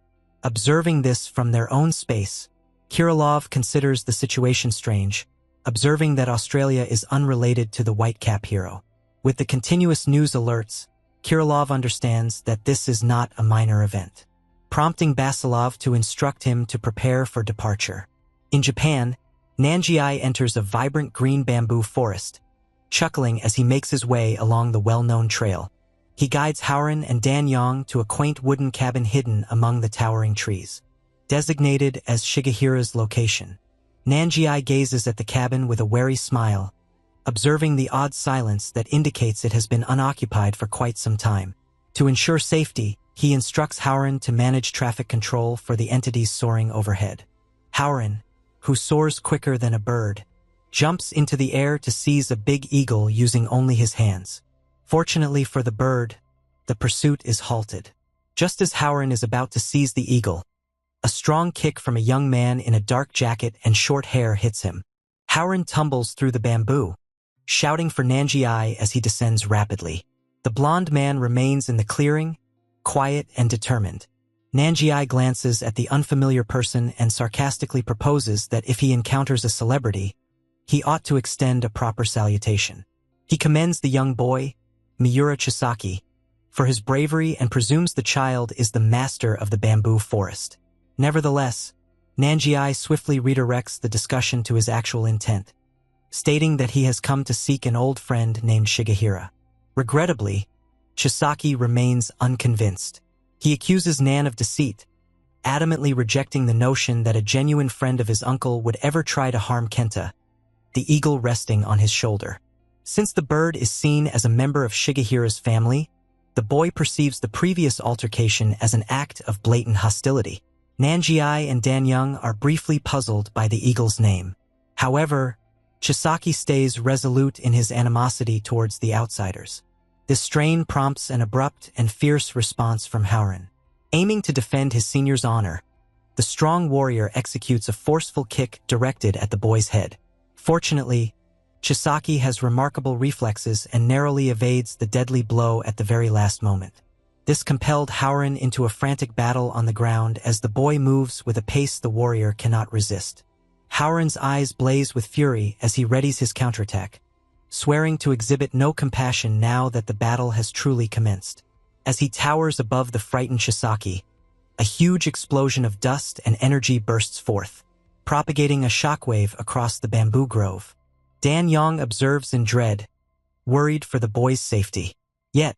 Observing this from their own space, Kirilov considers the situation strange, observing that Australia is unrelated to the Whitecap hero. With the continuous news alerts, Kirilov understands that this is not a minor event, prompting Basilov to instruct him to prepare for departure. In Japan, Nanjiai enters a vibrant green bamboo forest, chuckling as he makes his way along the well-known trail. He guides Howren and Dan Yong to a quaint wooden cabin hidden among the towering trees. Designated as Shigehira's location, Nanjiai gazes at the cabin with a wary smile, observing the odd silence that indicates it has been unoccupied for quite some time. To ensure safety, he instructs Howren to manage traffic control for the entities soaring overhead. Howren, who soars quicker than a bird, jumps into the air to seize a big eagle using only his hands. Fortunately for the bird, the pursuit is halted. Just as Howren is about to seize the eagle, a strong kick from a young man in a dark jacket and short hair hits him. Howren tumbles through the bamboo, shouting for Nanjiai as he descends rapidly. The blond man remains in the clearing, quiet and determined. Nanjiai glances at the unfamiliar person and sarcastically proposes that if he encounters a celebrity, he ought to extend a proper salutation. He commends the young boy, Miura Chisaki, for his bravery and presumes the child is the master of the bamboo forest. Nevertheless, Nanjiai swiftly redirects the discussion to his actual intent, stating that he has come to seek an old friend named Shigehira. Regrettably, Chisaki remains unconvinced. He accuses Nan of deceit, adamantly rejecting the notion that a genuine friend of his uncle would ever try to harm Kenta, the eagle resting on his shoulder. Since the bird is seen as a member of Shigehira's family, the boy perceives the previous altercation as an act of blatant hostility. Nanjiai and Danyang are briefly puzzled by the eagle's name. However, Chisaki stays resolute in his animosity towards the outsiders. This strain prompts an abrupt and fierce response from Howren. Aiming to defend his senior's honor, the strong warrior executes a forceful kick directed at the boy's head. Fortunately, Chisaki has remarkable reflexes and narrowly evades the deadly blow at the very last moment. This compelled Howren into a frantic battle on the ground as the boy moves with a pace the warrior cannot resist. Howren's eyes blaze with fury as he readies his counterattack, swearing to exhibit no compassion now that the battle has truly commenced. As he towers above the frightened Chisaki, a huge explosion of dust and energy bursts forth, propagating a shockwave across the bamboo grove. Dan Yong observes in dread, worried for the boy's safety. Yet,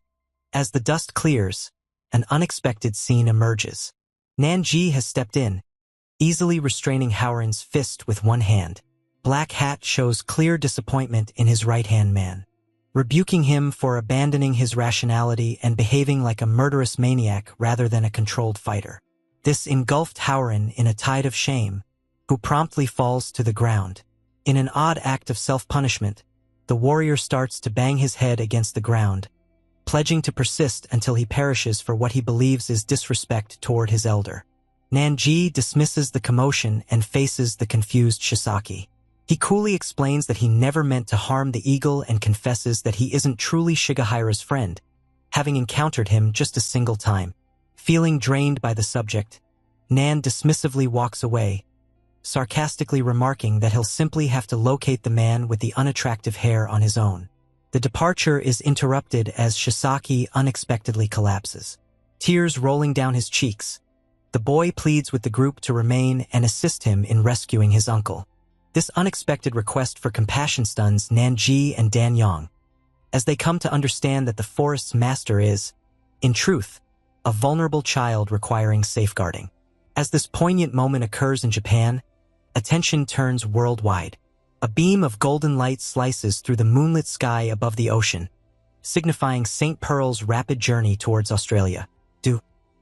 as the dust clears, an unexpected scene emerges. Nanji has stepped in, easily restraining Howren's fist with one hand. Black Hat shows clear disappointment in his right-hand man, rebuking him for abandoning his rationality and behaving like a murderous maniac rather than a controlled fighter. This engulfed Howren in a tide of shame, who promptly falls to the ground. In an odd act of self-punishment, the warrior starts to bang his head against the ground, pledging to persist until he perishes for what he believes is disrespect toward his elder. Nanji dismisses the commotion and faces the confused Chisaki. He coolly explains that he never meant to harm the eagle and confesses that he isn't truly Shigehira's friend, having encountered him just a single time. Feeling drained by the subject, Nan dismissively walks away, sarcastically remarking that he'll simply have to locate the man with the unattractive hair on his own. The departure is interrupted as Chisaki unexpectedly collapses. Tears rolling down his cheeks, the boy pleads with the group to remain and assist him in rescuing his uncle. This unexpected request for compassion stuns Nanji and Danyang, as they come to understand that the forest's master is, in truth, a vulnerable child requiring safeguarding. As this poignant moment occurs in Japan, attention turns worldwide. A beam of golden light slices through the moonlit sky above the ocean, signifying St. Pearl's rapid journey towards Australia.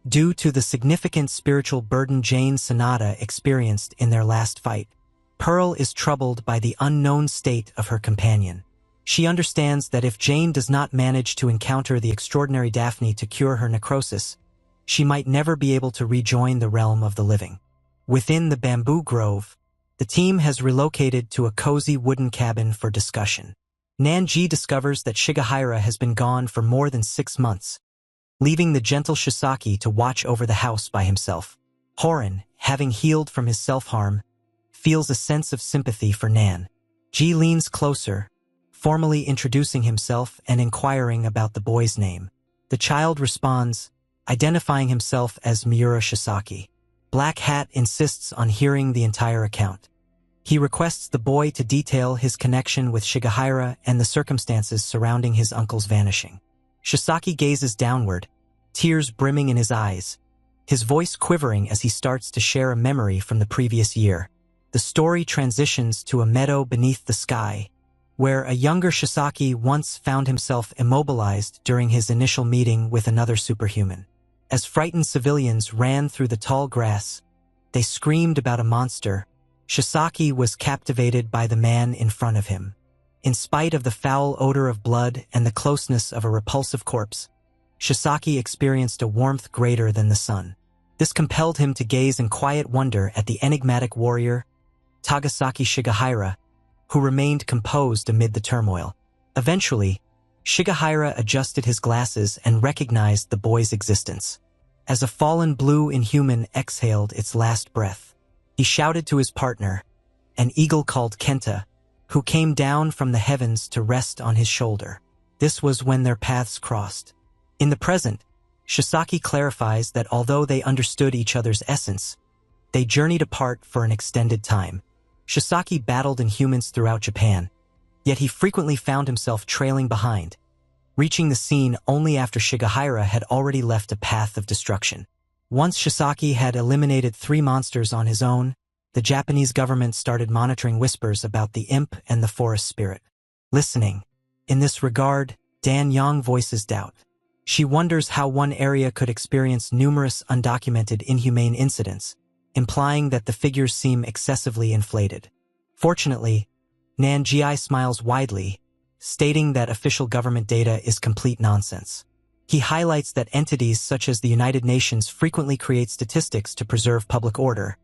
Due to the significant spiritual burden Jane Sanada experienced in their last fight, Pearl is troubled by the unknown state of her companion. She understands that if Jane does not manage to encounter the extraordinary Daphne to cure her necrosis, she might never be able to rejoin the realm of the living. Within the bamboo grove, the team has relocated to a cozy wooden cabin for discussion. Nanji discovers that Shigehira has been gone for more than 6 months. leaving the gentle Shisaki to watch over the house by himself. Horan, having healed from his self-harm, feels a sense of sympathy for Nan. Ji leans closer, formally introducing himself and inquiring about the boy's name. The child responds, identifying himself as Miura Shisaki. Black Hat insists on hearing the entire account. He requests the boy to detail his connection with Shigehira and the circumstances surrounding his uncle's vanishing. Shisaki gazes downward, tears brimming in his eyes, his voice quivering as he starts to share a memory from the previous year. The story transitions to a meadow beneath the sky, where a younger Shisaki once found himself immobilized during his initial meeting with another superhuman. As frightened civilians ran through the tall grass, they screamed about a monster. Shisaki was captivated by the man in front of him. In spite of the foul odor of blood and the closeness of a repulsive corpse, Shisaki experienced a warmth greater than the sun. This compelled him to gaze in quiet wonder at the enigmatic warrior, Tagasaki Shigehira, who remained composed amid the turmoil. Eventually, Shigehira adjusted his glasses and recognized the boy's existence. As a fallen blue inhuman exhaled its last breath, he shouted to his partner, an eagle called Kenta, who came down from the heavens to rest on his shoulder. This was when their paths crossed. In the present, Shisaki clarifies that although they understood each other's essence, they journeyed apart for an extended time. Shisaki battled inhumans throughout Japan, yet he frequently found himself trailing behind, reaching the scene only after Shigehira had already left a path of destruction. Once Shisaki had eliminated 3 monsters on his own, the Japanese government started monitoring whispers about the imp and the forest spirit. Listening. In this regard, Dan Yang voices doubt. She wonders how one area could experience numerous undocumented inhumane incidents, implying that the figures seem excessively inflated. Fortunately, Nan Ji smiles widely, stating that official government data is complete nonsense. He highlights that entities such as the United Nations frequently create statistics to preserve public order,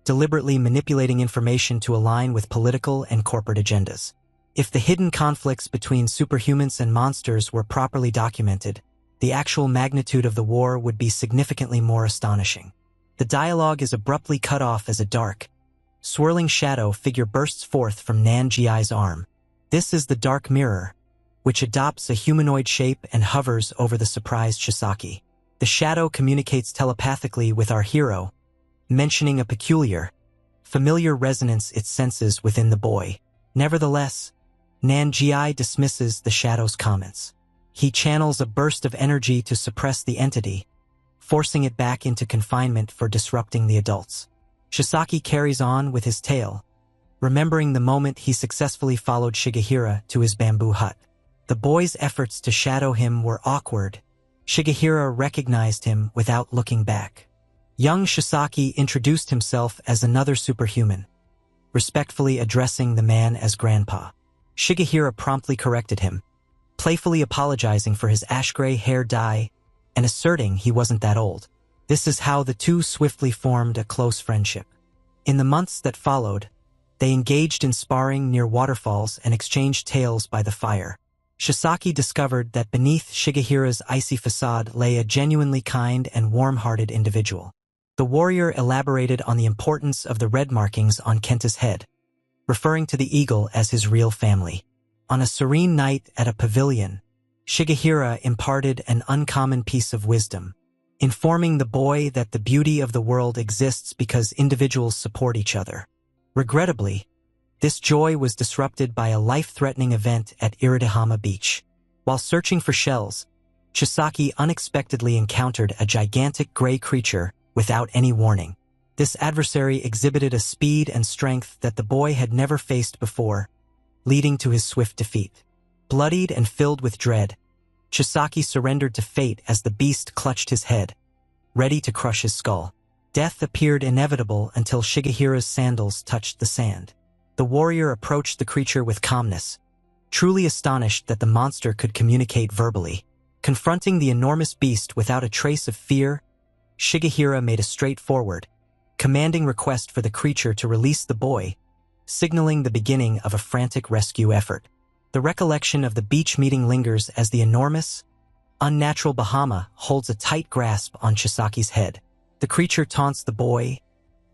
deliberately manipulating information to align with political and corporate agendas. If the hidden conflicts between superhumans and monsters were properly documented, the actual magnitude of the war would be significantly more astonishing. The dialogue is abruptly cut off as a dark, swirling shadow figure bursts forth from Nan Ji's arm. This is the Dark Mirror, which adopts a humanoid shape and hovers over the surprised Shisaki. The shadow communicates telepathically with our hero, mentioning a peculiar, familiar resonance it senses within the boy. Nevertheless, Nan Ji dismisses the shadow's comments. He channels a burst of energy to suppress the entity, forcing it back into confinement for disrupting the adults. Shisaki carries on with his tale, remembering the moment he successfully followed Shigehira to his bamboo hut. The boy's efforts to shadow him were awkward. Shigehira recognized him without looking back. Young Shisaki introduced himself as another superhuman, respectfully addressing the man as Grandpa. Shigehira promptly corrected him, playfully apologizing for his ash-gray hair dye and asserting he wasn't that old. This is how the two swiftly formed a close friendship. In the months that followed, they engaged in sparring near waterfalls and exchanged tales by the fire. Shisaki discovered that beneath Shigehira's icy facade lay a genuinely kind and warm-hearted individual. The warrior elaborated on the importance of the red markings on Kenta's head, referring to the eagle as his real family. On a serene night at a pavilion, Shigehira imparted an uncommon piece of wisdom, informing the boy that the beauty of the world exists because individuals support each other. Regrettably, this joy was disrupted by a life-threatening event at Iridahama Beach. While searching for shells, Shisaki unexpectedly encountered a gigantic gray creature without any warning. This adversary exhibited a speed and strength that the boy had never faced before, leading to his swift defeat. Bloodied and filled with dread, Shisaki surrendered to fate as the beast clutched his head, ready to crush his skull. Death appeared inevitable until Shigehira's sandals touched the sand. The warrior approached the creature with calmness, truly astonished that the monster could communicate verbally. Confronting the enormous beast without a trace of fear, Shigehira made a straightforward, commanding request for the creature to release the boy, signaling the beginning of a frantic rescue effort. The recollection of the beach meeting lingers as the enormous, unnatural Bahama holds a tight grasp on Chisaki's head. The creature taunts the boy,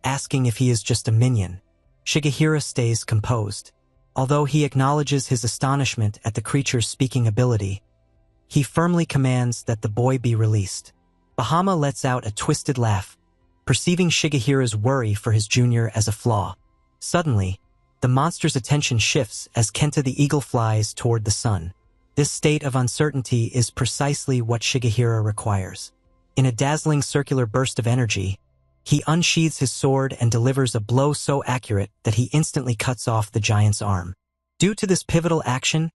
asking if he is just a minion. Shigehira stays composed. Although he acknowledges his astonishment at the creature's speaking ability, he firmly commands that the boy be released. Bahama lets out a twisted laugh, perceiving Shigehira's worry for his junior as a flaw. Suddenly, the monster's attention shifts as Kenta the eagle flies toward the sun. This state of uncertainty is precisely what Shigehira requires. In a dazzling circular burst of energy, he unsheathes his sword and delivers a blow so accurate that he instantly cuts off the giant's arm. Due to this pivotal action,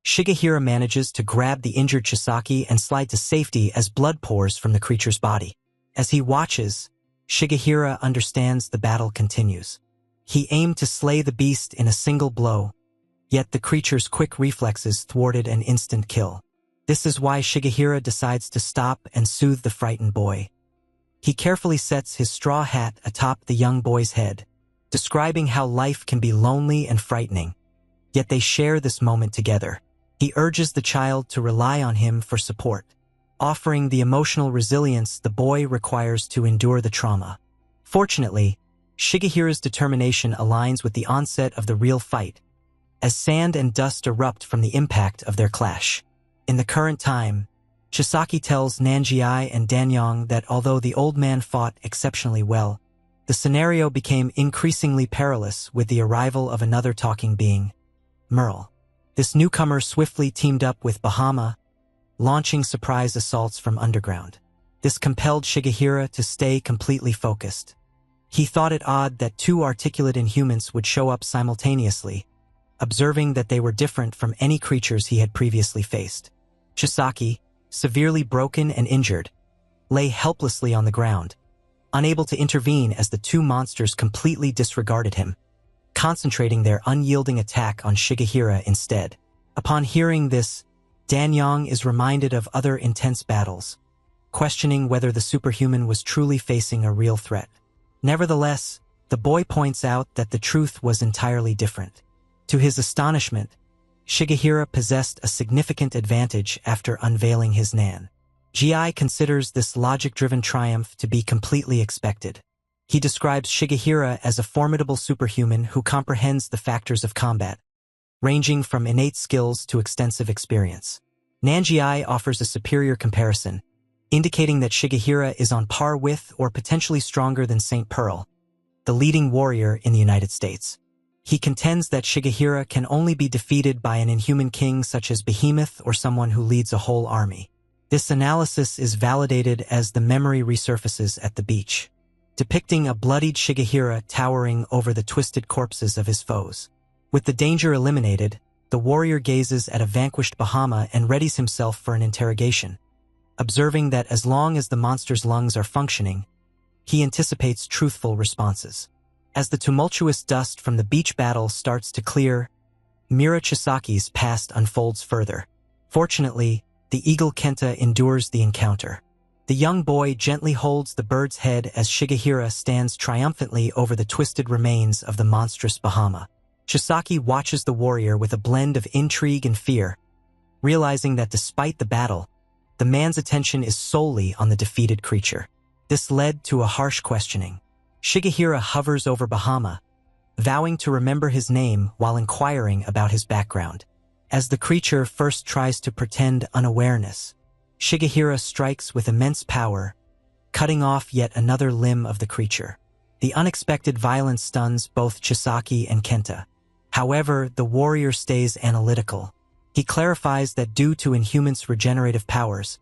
Shigehira manages to grab the injured Chisaki and slide to safety as blood pours from the creature's body. As he watches, Shigehira understands the battle continues. He aimed to slay the beast in a single blow, yet the creature's quick reflexes thwarted an instant kill. This is why Shigehira decides to stop and soothe the frightened boy. He carefully sets his straw hat atop the young boy's head, describing how life can be lonely and frightening. Yet they share this moment together. He urges the child to rely on him for support, offering the emotional resilience the boy requires to endure the trauma. Fortunately, Shigehira's determination aligns with the onset of the real fight, as sand and dust erupt from the impact of their clash. In the current time, Chisaki tells Nanjiai and Danyang that although the old man fought exceptionally well, the scenario became increasingly perilous with the arrival of another talking being, Merle. This newcomer swiftly teamed up with Bahama, launching surprise assaults from underground. This compelled Shigehira to stay completely focused. He thought it odd that two articulate inhumans would show up simultaneously, observing that they were different from any creatures he had previously faced. Chisaki, severely broken and injured, lay helplessly on the ground, unable to intervene as the two monsters completely disregarded him, concentrating their unyielding attack on Shigehira instead. Upon hearing this, Danyang is reminded of other intense battles, questioning whether the superhuman was truly facing a real threat. Nevertheless, the boy points out that the truth was entirely different. To his astonishment, Shigehira possessed a significant advantage after unveiling his Nan. Ji considers this logic-driven triumph to be completely expected. He describes Shigehira as a formidable superhuman who comprehends the factors of combat, ranging from innate skills to extensive experience. Nanjiai offers a superior comparison, indicating that Shigehira is on par with or potentially stronger than Saint Pearl, the leading warrior in the United States. He contends that Shigehira can only be defeated by an inhuman king such as Behemoth or someone who leads a whole army. This analysis is validated as the memory resurfaces at the beach, depicting a bloodied Shigehira towering over the twisted corpses of his foes. With the danger eliminated, the warrior gazes at a vanquished Bahama and readies himself for an interrogation, observing that as long as the monster's lungs are functioning, he anticipates truthful responses. As the tumultuous dust from the beach battle starts to clear, Mira Chisaki's past unfolds further. Fortunately, the eagle Kenta endures the encounter. The young boy gently holds the bird's head as Shigehira stands triumphantly over the twisted remains of the monstrous Bahama. Chisaki watches the warrior with a blend of intrigue and fear, realizing that despite the battle, the man's attention is solely on the defeated creature. This led to a harsh questioning. Shigehira hovers over Bahama, vowing to remember his name while inquiring about his background. As the creature first tries to pretend unawareness, Shigehira strikes with immense power, cutting off yet another limb of the creature. The unexpected violence stuns both Chisaki and Kenta. However, the warrior stays analytical. He clarifies that due to Inhuman's regenerative powers,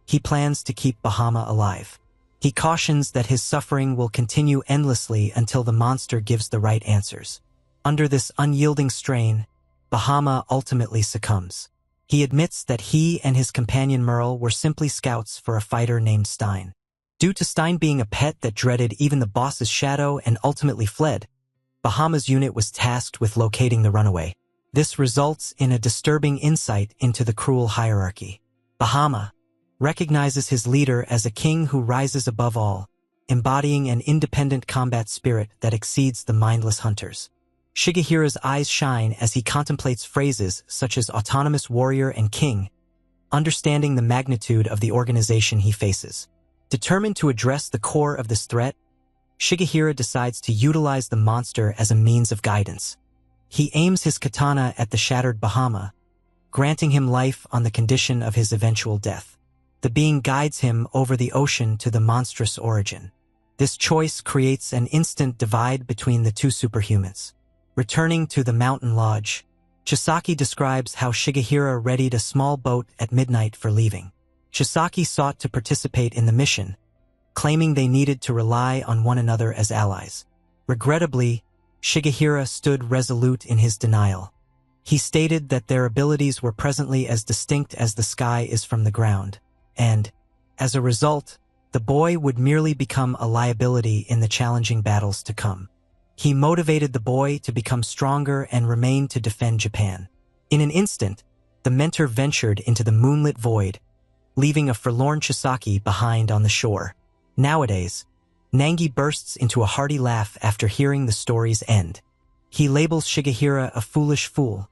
he plans to keep Bahama alive. He cautions that his suffering will continue endlessly until the monster gives the right answers. Under this unyielding strain, Bahama ultimately succumbs. He admits that he and his companion Merle were simply scouts for a fighter named Stein. Due to Stein being a pet that dreaded even the boss's shadow and ultimately fled, Bahama's unit was tasked with locating the runaway. This results in a disturbing insight into the cruel hierarchy. Bahama recognizes his leader as a king who rises above all, embodying an independent combat spirit that exceeds the mindless hunters. Shigehira's eyes shine as he contemplates phrases such as autonomous warrior and king, understanding the magnitude of the organization he faces. Determined to address the core of this threat, Shigehira decides to utilize the monster as a means of guidance. He aims his katana at the shattered Bahama, granting him life on the condition of his eventual death. The being guides him over the ocean to the monstrous origin. This choice creates an instant divide between the two superhumans. Returning to the mountain lodge, Chisaki describes how Shigehira readied a small boat at midnight for leaving. Chisaki sought to participate in the mission, claiming they needed to rely on one another as allies. Regrettably, Shigehira stood resolute in his denial. He stated that their abilities were presently as distinct as the sky is from the ground, and, as a result, the boy would merely become a liability in the challenging battles to come. He motivated the boy to become stronger and remain to defend Japan. In an instant, the mentor ventured into the moonlit void, leaving a forlorn Chisaki behind on the shore. Nowadays, Nangi bursts into a hearty laugh after hearing the story's end. He labels Shigehira a foolish fool,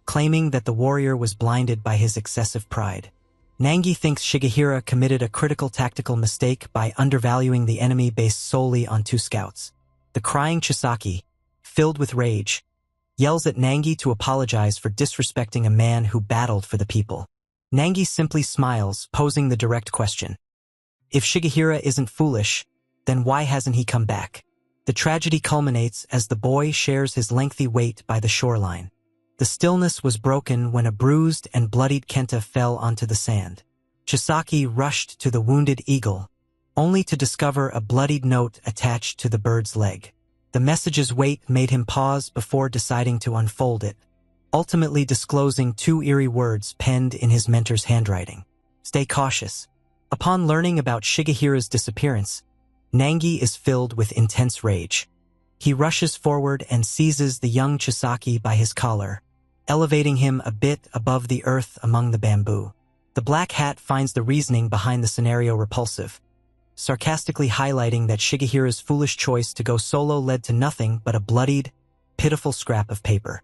claiming that the warrior was blinded by his excessive pride. Nangi thinks Shigehira committed a critical tactical mistake by undervaluing the enemy based solely on 2 scouts. The crying Chisaki, filled with rage, yells at Nangi to apologize for disrespecting a man who battled for the people. Nangi simply smiles, posing the direct question. If Shigehira isn't foolish, then why hasn't he come back? The tragedy culminates as the boy shares his lengthy wait by the shoreline. The stillness was broken when a bruised and bloodied Kenta fell onto the sand. Chisaki rushed to the wounded eagle, only to discover a bloodied note attached to the bird's leg. The message's weight made him pause before deciding to unfold it, ultimately disclosing 2 eerie words penned in his mentor's handwriting. Stay cautious. Upon learning about Shigehira's disappearance, Nangi is filled with intense rage. He rushes forward and seizes the young Chisaki by his collar, elevating him a bit above the earth among the bamboo. The Black Hat finds the reasoning behind the scenario repulsive, sarcastically highlighting that Shigehira's foolish choice to go solo led to nothing but a bloodied, pitiful scrap of paper.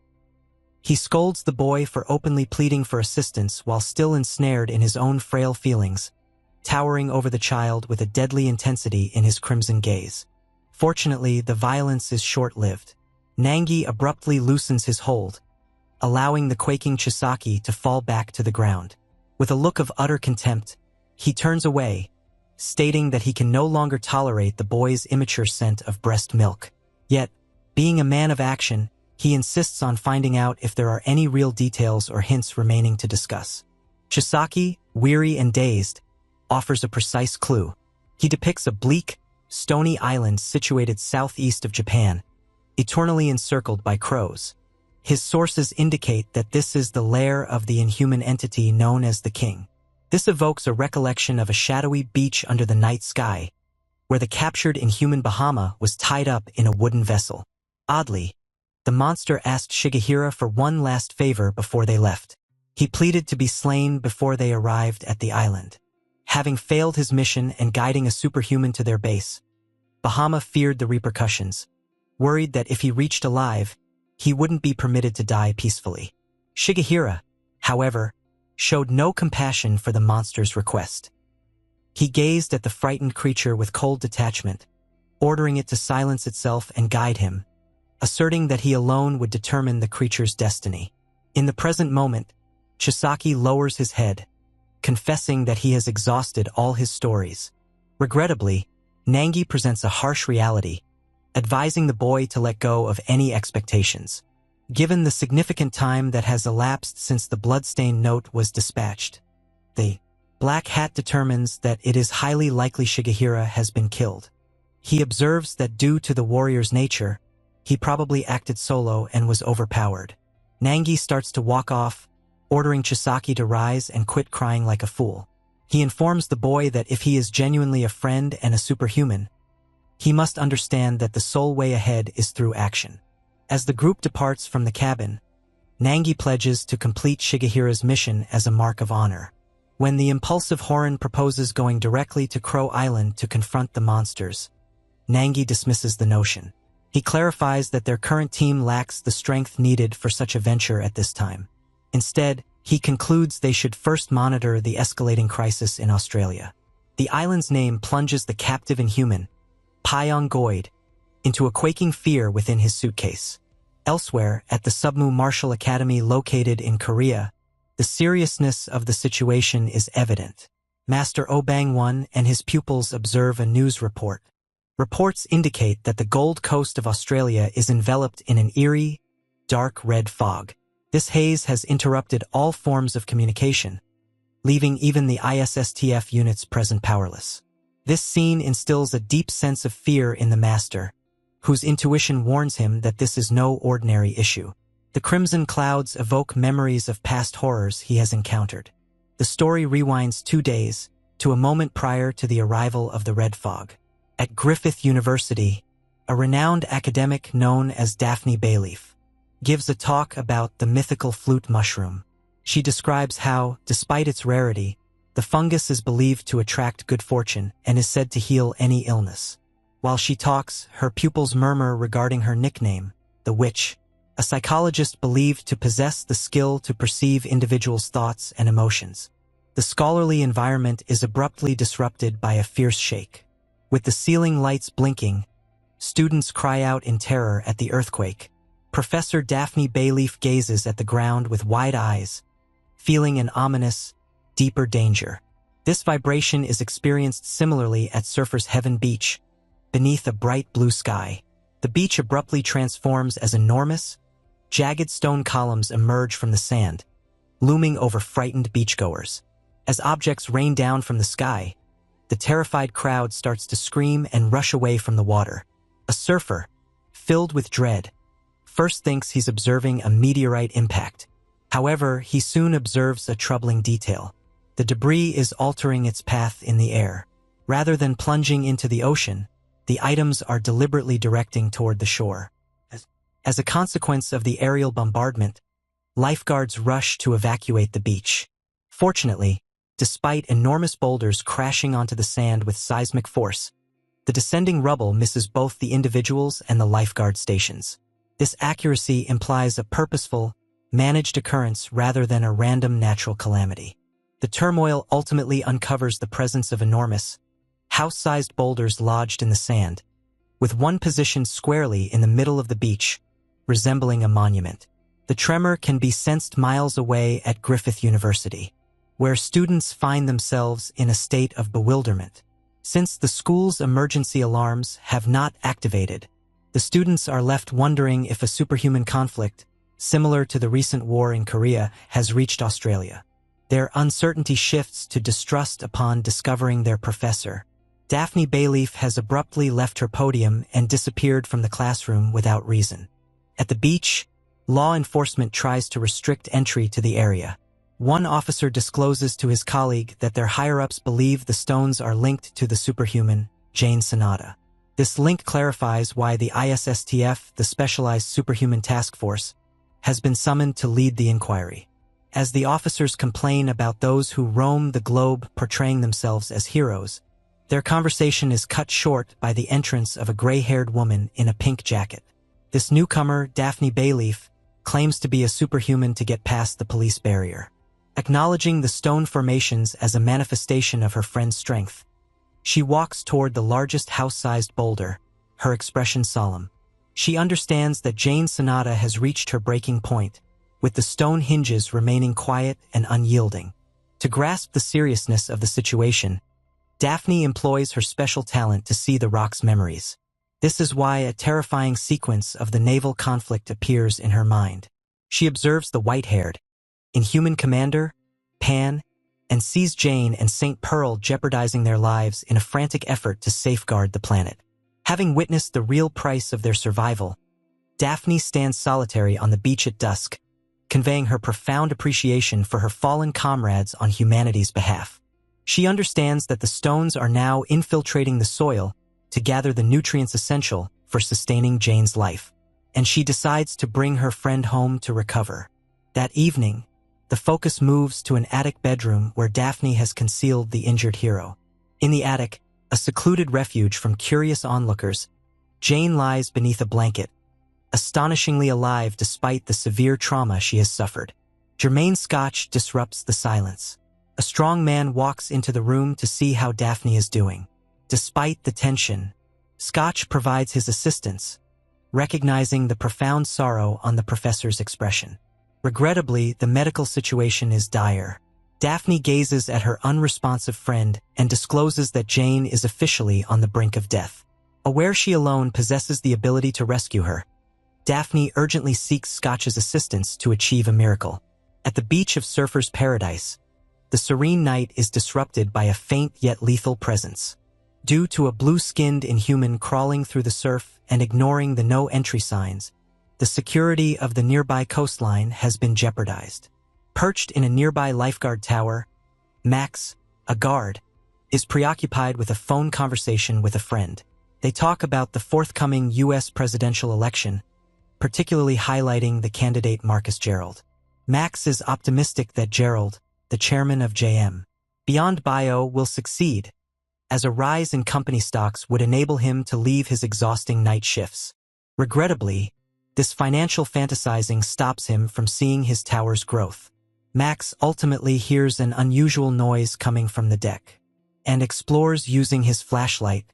He scolds the boy for openly pleading for assistance while still ensnared in his own frail feelings, towering over the child with a deadly intensity in his crimson gaze. Fortunately, the violence is short-lived. Nangi abruptly loosens his hold, allowing the quaking Chisaki to fall back to the ground. With a look of utter contempt, he turns away, stating that he can no longer tolerate the boy's immature scent of breast milk. Yet, being a man of action, he insists on finding out if there are any real details or hints remaining to discuss. Chisaki, weary and dazed, offers a precise clue. He depicts a bleak, stony island situated southeast of Japan, eternally encircled by crows. His sources indicate that this is the lair of the inhuman entity known as the King. This evokes a recollection of a shadowy beach under the night sky, where the captured inhuman Bahama was tied up in a wooden vessel. Oddly, the monster asked Shigehira for one last favor before they left. He pleaded to be slain before they arrived at the island. Having failed his mission and guiding a superhuman to their base, Bahama feared the repercussions, worried that if he reached alive, he wouldn't be permitted to die peacefully. Shigehira, however, showed no compassion for the monster's request. He gazed at the frightened creature with cold detachment, ordering it to silence itself and guide him, asserting that he alone would determine the creature's destiny. In the present moment, Chisaki lowers his head, confessing that he has exhausted all his stories. Regrettably, Nangi presents a harsh reality, advising the boy to let go of any expectations. Given the significant time that has elapsed since the bloodstained note was dispatched, the Black Hat determines that it is highly likely Shigehira has been killed. He observes that due to the warrior's nature, he probably acted solo and was overpowered. Nangi starts to walk off, ordering Chisaki to rise and quit crying like a fool. He informs the boy that if he is genuinely a friend and a superhuman, he must understand that the sole way ahead is through action. As the group departs from the cabin, Nangi pledges to complete Shigehira's mission as a mark of honor. When the impulsive Horan proposes going directly to Crow Island to confront the monsters, Nangi dismisses the notion. He clarifies that their current team lacks the strength needed for such a venture at this time. Instead, he concludes they should first monitor the escalating crisis in Australia. The island's name plunges the captive inhuman, Pyong Goid, into a quaking fear within his suitcase. Elsewhere, at the Submu Martial Academy located in Korea, the seriousness of the situation is evident. Master Oh Bang-won and his pupils observe a news report. Reports indicate that the Gold Coast of Australia is enveloped in an eerie, dark red fog. This haze has interrupted all forms of communication, leaving even the ISSTF units present powerless. This scene instills a deep sense of fear in the master, whose intuition warns him that this is no ordinary issue. The crimson clouds evoke memories of past horrors he has encountered. The story rewinds 2 days, to a moment prior to the arrival of the red fog. At Griffith University, a renowned academic known as Daphne Bayleaf gives a talk about the mythical flute mushroom. She describes how, despite its rarity, the fungus is believed to attract good fortune and is said to heal any illness. While she talks, her pupils murmur regarding her nickname, the Witch, a psychologist believed to possess the skill to perceive individuals' thoughts and emotions. The scholarly environment is abruptly disrupted by a fierce shake. With the ceiling lights blinking, students cry out in terror at the earthquake. Professor Daphne Bayleaf gazes at the ground with wide eyes, feeling an ominous, deeper danger. This vibration is experienced similarly at Surfer's Heaven Beach, beneath a bright blue sky. The beach abruptly transforms as enormous, jagged stone columns emerge from the sand, looming over frightened beachgoers. As objects rain down from the sky, the terrified crowd starts to scream and rush away from the water. A surfer, filled with dread, first thinks he's observing a meteorite impact. However, he soon observes a troubling detail. The debris is altering its path in the air. Rather than plunging into the ocean, the items are deliberately directing toward the shore. As a consequence of the aerial bombardment, lifeguards rush to evacuate the beach. Fortunately, despite enormous boulders crashing onto the sand with seismic force, the descending rubble misses both the individuals and the lifeguard stations. This accuracy implies a purposeful, managed occurrence rather than a random natural calamity. The turmoil ultimately uncovers the presence of enormous, house-sized boulders lodged in the sand, with one positioned squarely in the middle of the beach, resembling a monument. The tremor can be sensed miles away at Griffith University, where students find themselves in a state of bewilderment. Since the school's emergency alarms have not activated, the students are left wondering if a superhuman conflict, similar to the recent war in Korea, has reached Australia. Their uncertainty shifts to distrust upon discovering their professor. Daphne Bayleaf has abruptly left her podium and disappeared from the classroom without reason. At the beach, law enforcement tries to restrict entry to the area. One officer discloses to his colleague that their higher-ups believe the stones are linked to the superhuman, Jane Sonata. This link clarifies why the ISSTF, the Specialized Superhuman Task Force, has been summoned to lead the inquiry. As the officers complain about those who roam the globe portraying themselves as heroes, their conversation is cut short by the entrance of a gray-haired woman in a pink jacket. This newcomer, Daphne Bayleaf, claims to be a superhuman to get past the police barrier. Acknowledging the stone formations as a manifestation of her friend's strength, she walks toward the largest house-sized boulder, her expression solemn. She understands that Jane Sonata has reached her breaking point, with the stone hinges remaining quiet and unyielding. To grasp the seriousness of the situation, Daphne employs her special talent to see the rock's memories. This is why a terrifying sequence of the naval conflict appears in her mind. She observes the white-haired, inhuman commander, Pan, and sees Jane and St. Pearl jeopardizing their lives in a frantic effort to safeguard the planet. Having witnessed the real price of their survival, Daphne stands solitary on the beach at dusk, conveying her profound appreciation for her fallen comrades on humanity's behalf. She understands that the stones are now infiltrating the soil to gather the nutrients essential for sustaining Jane's life, and she decides to bring her friend home to recover. That evening, the focus moves to an attic bedroom where Daphne has concealed the injured hero. In the attic, a secluded refuge from curious onlookers, Jane lies beneath a blanket, astonishingly alive despite the severe trauma she has suffered. Jermaine Scotch disrupts the silence. A strong man walks into the room to see how Daphne is doing. Despite the tension, Scotch provides his assistance, recognizing the profound sorrow on the professor's expression. Regrettably, the medical situation is dire. Daphne gazes at her unresponsive friend and discloses that Jane is officially on the brink of death. Aware she alone possesses the ability to rescue her, Daphne urgently seeks Scotch's assistance to achieve a miracle. At the beach of Surfer's Paradise, the serene night is disrupted by a faint yet lethal presence. Due to a blue-skinned inhuman crawling through the surf and ignoring the no-entry signs, the security of the nearby coastline has been jeopardized. Perched in a nearby lifeguard tower, Max, a guard, is preoccupied with a phone conversation with a friend. They talk about the forthcoming U.S. presidential election, particularly highlighting the candidate Marcus Gerald. Max is optimistic that Gerald, the chairman of JM Beyond Bio, will succeed, as a rise in company stocks would enable him to leave his exhausting night shifts. Regrettably, this financial fantasizing stops him from seeing his tower's growth. Max ultimately hears an unusual noise coming from the deck and explores using his flashlight,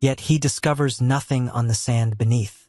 yet he discovers nothing on the sand beneath.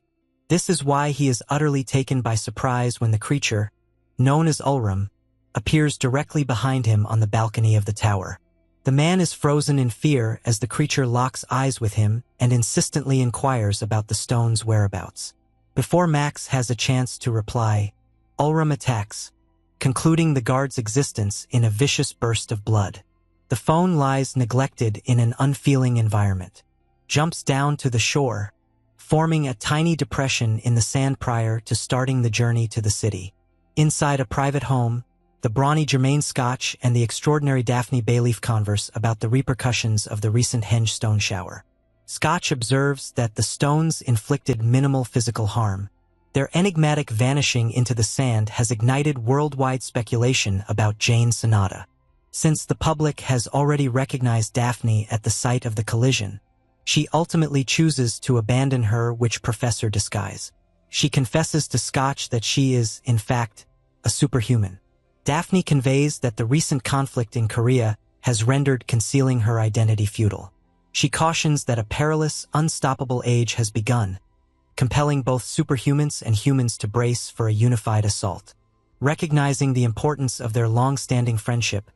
This is why he is utterly taken by surprise when the creature, known as Ulram, appears directly behind him on the balcony of the tower. The man is frozen in fear as the creature locks eyes with him and insistently inquires about the stone's whereabouts. Before Max has a chance to reply, Ulram attacks, concluding the guard's existence in a vicious burst of blood. The phone lies neglected in an unfeeling environment, jumps down to the shore, forming a tiny depression in the sand prior to starting the journey to the city. Inside a private home, the brawny Jermaine Scotch and the extraordinary Daphne Bayleaf converse about the repercussions of the recent henge stone shower. Scotch observes that the stones inflicted minimal physical harm. Their enigmatic vanishing into the sand has ignited worldwide speculation about Jane Sonata. Since the public has already recognized Daphne at the site of the collision, she ultimately chooses to abandon her witch-professor disguise. She confesses to Scotch that she is, in fact, a superhuman. Daphne conveys that the recent conflict in Korea has rendered concealing her identity futile. She cautions that a perilous, unstoppable age has begun, compelling both superhumans and humans to brace for a unified assault. Recognizing the importance of their long-standing friendship,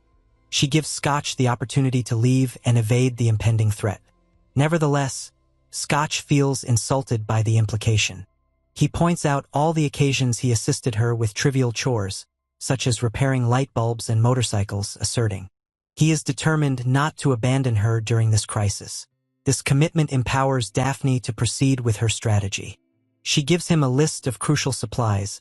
she gives Scotch the opportunity to leave and evade the impending threat. Nevertheless, Scotch feels insulted by the implication. He points out all the occasions he assisted her with trivial chores, such as repairing light bulbs and motorcycles, asserting he is determined not to abandon her during this crisis. This commitment empowers Daphne to proceed with her strategy. She gives him a list of crucial supplies,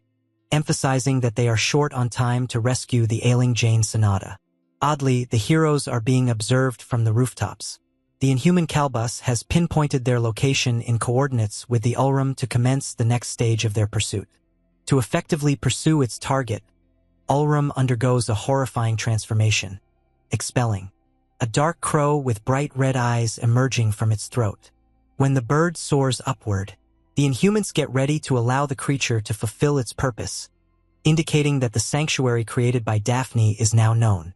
emphasizing that they are short on time to rescue the ailing Jane Sonata. Oddly, the heroes are being observed from the rooftops. The Inhuman Calbus has pinpointed their location in coordinates with the Ulram to commence the next stage of their pursuit. To effectively pursue its target, Ulram undergoes a horrifying transformation, expelling a dark crow with bright red eyes emerging from its throat. When the bird soars upward, the Inhumans get ready to allow the creature to fulfill its purpose, indicating that the sanctuary created by Daphne is now known.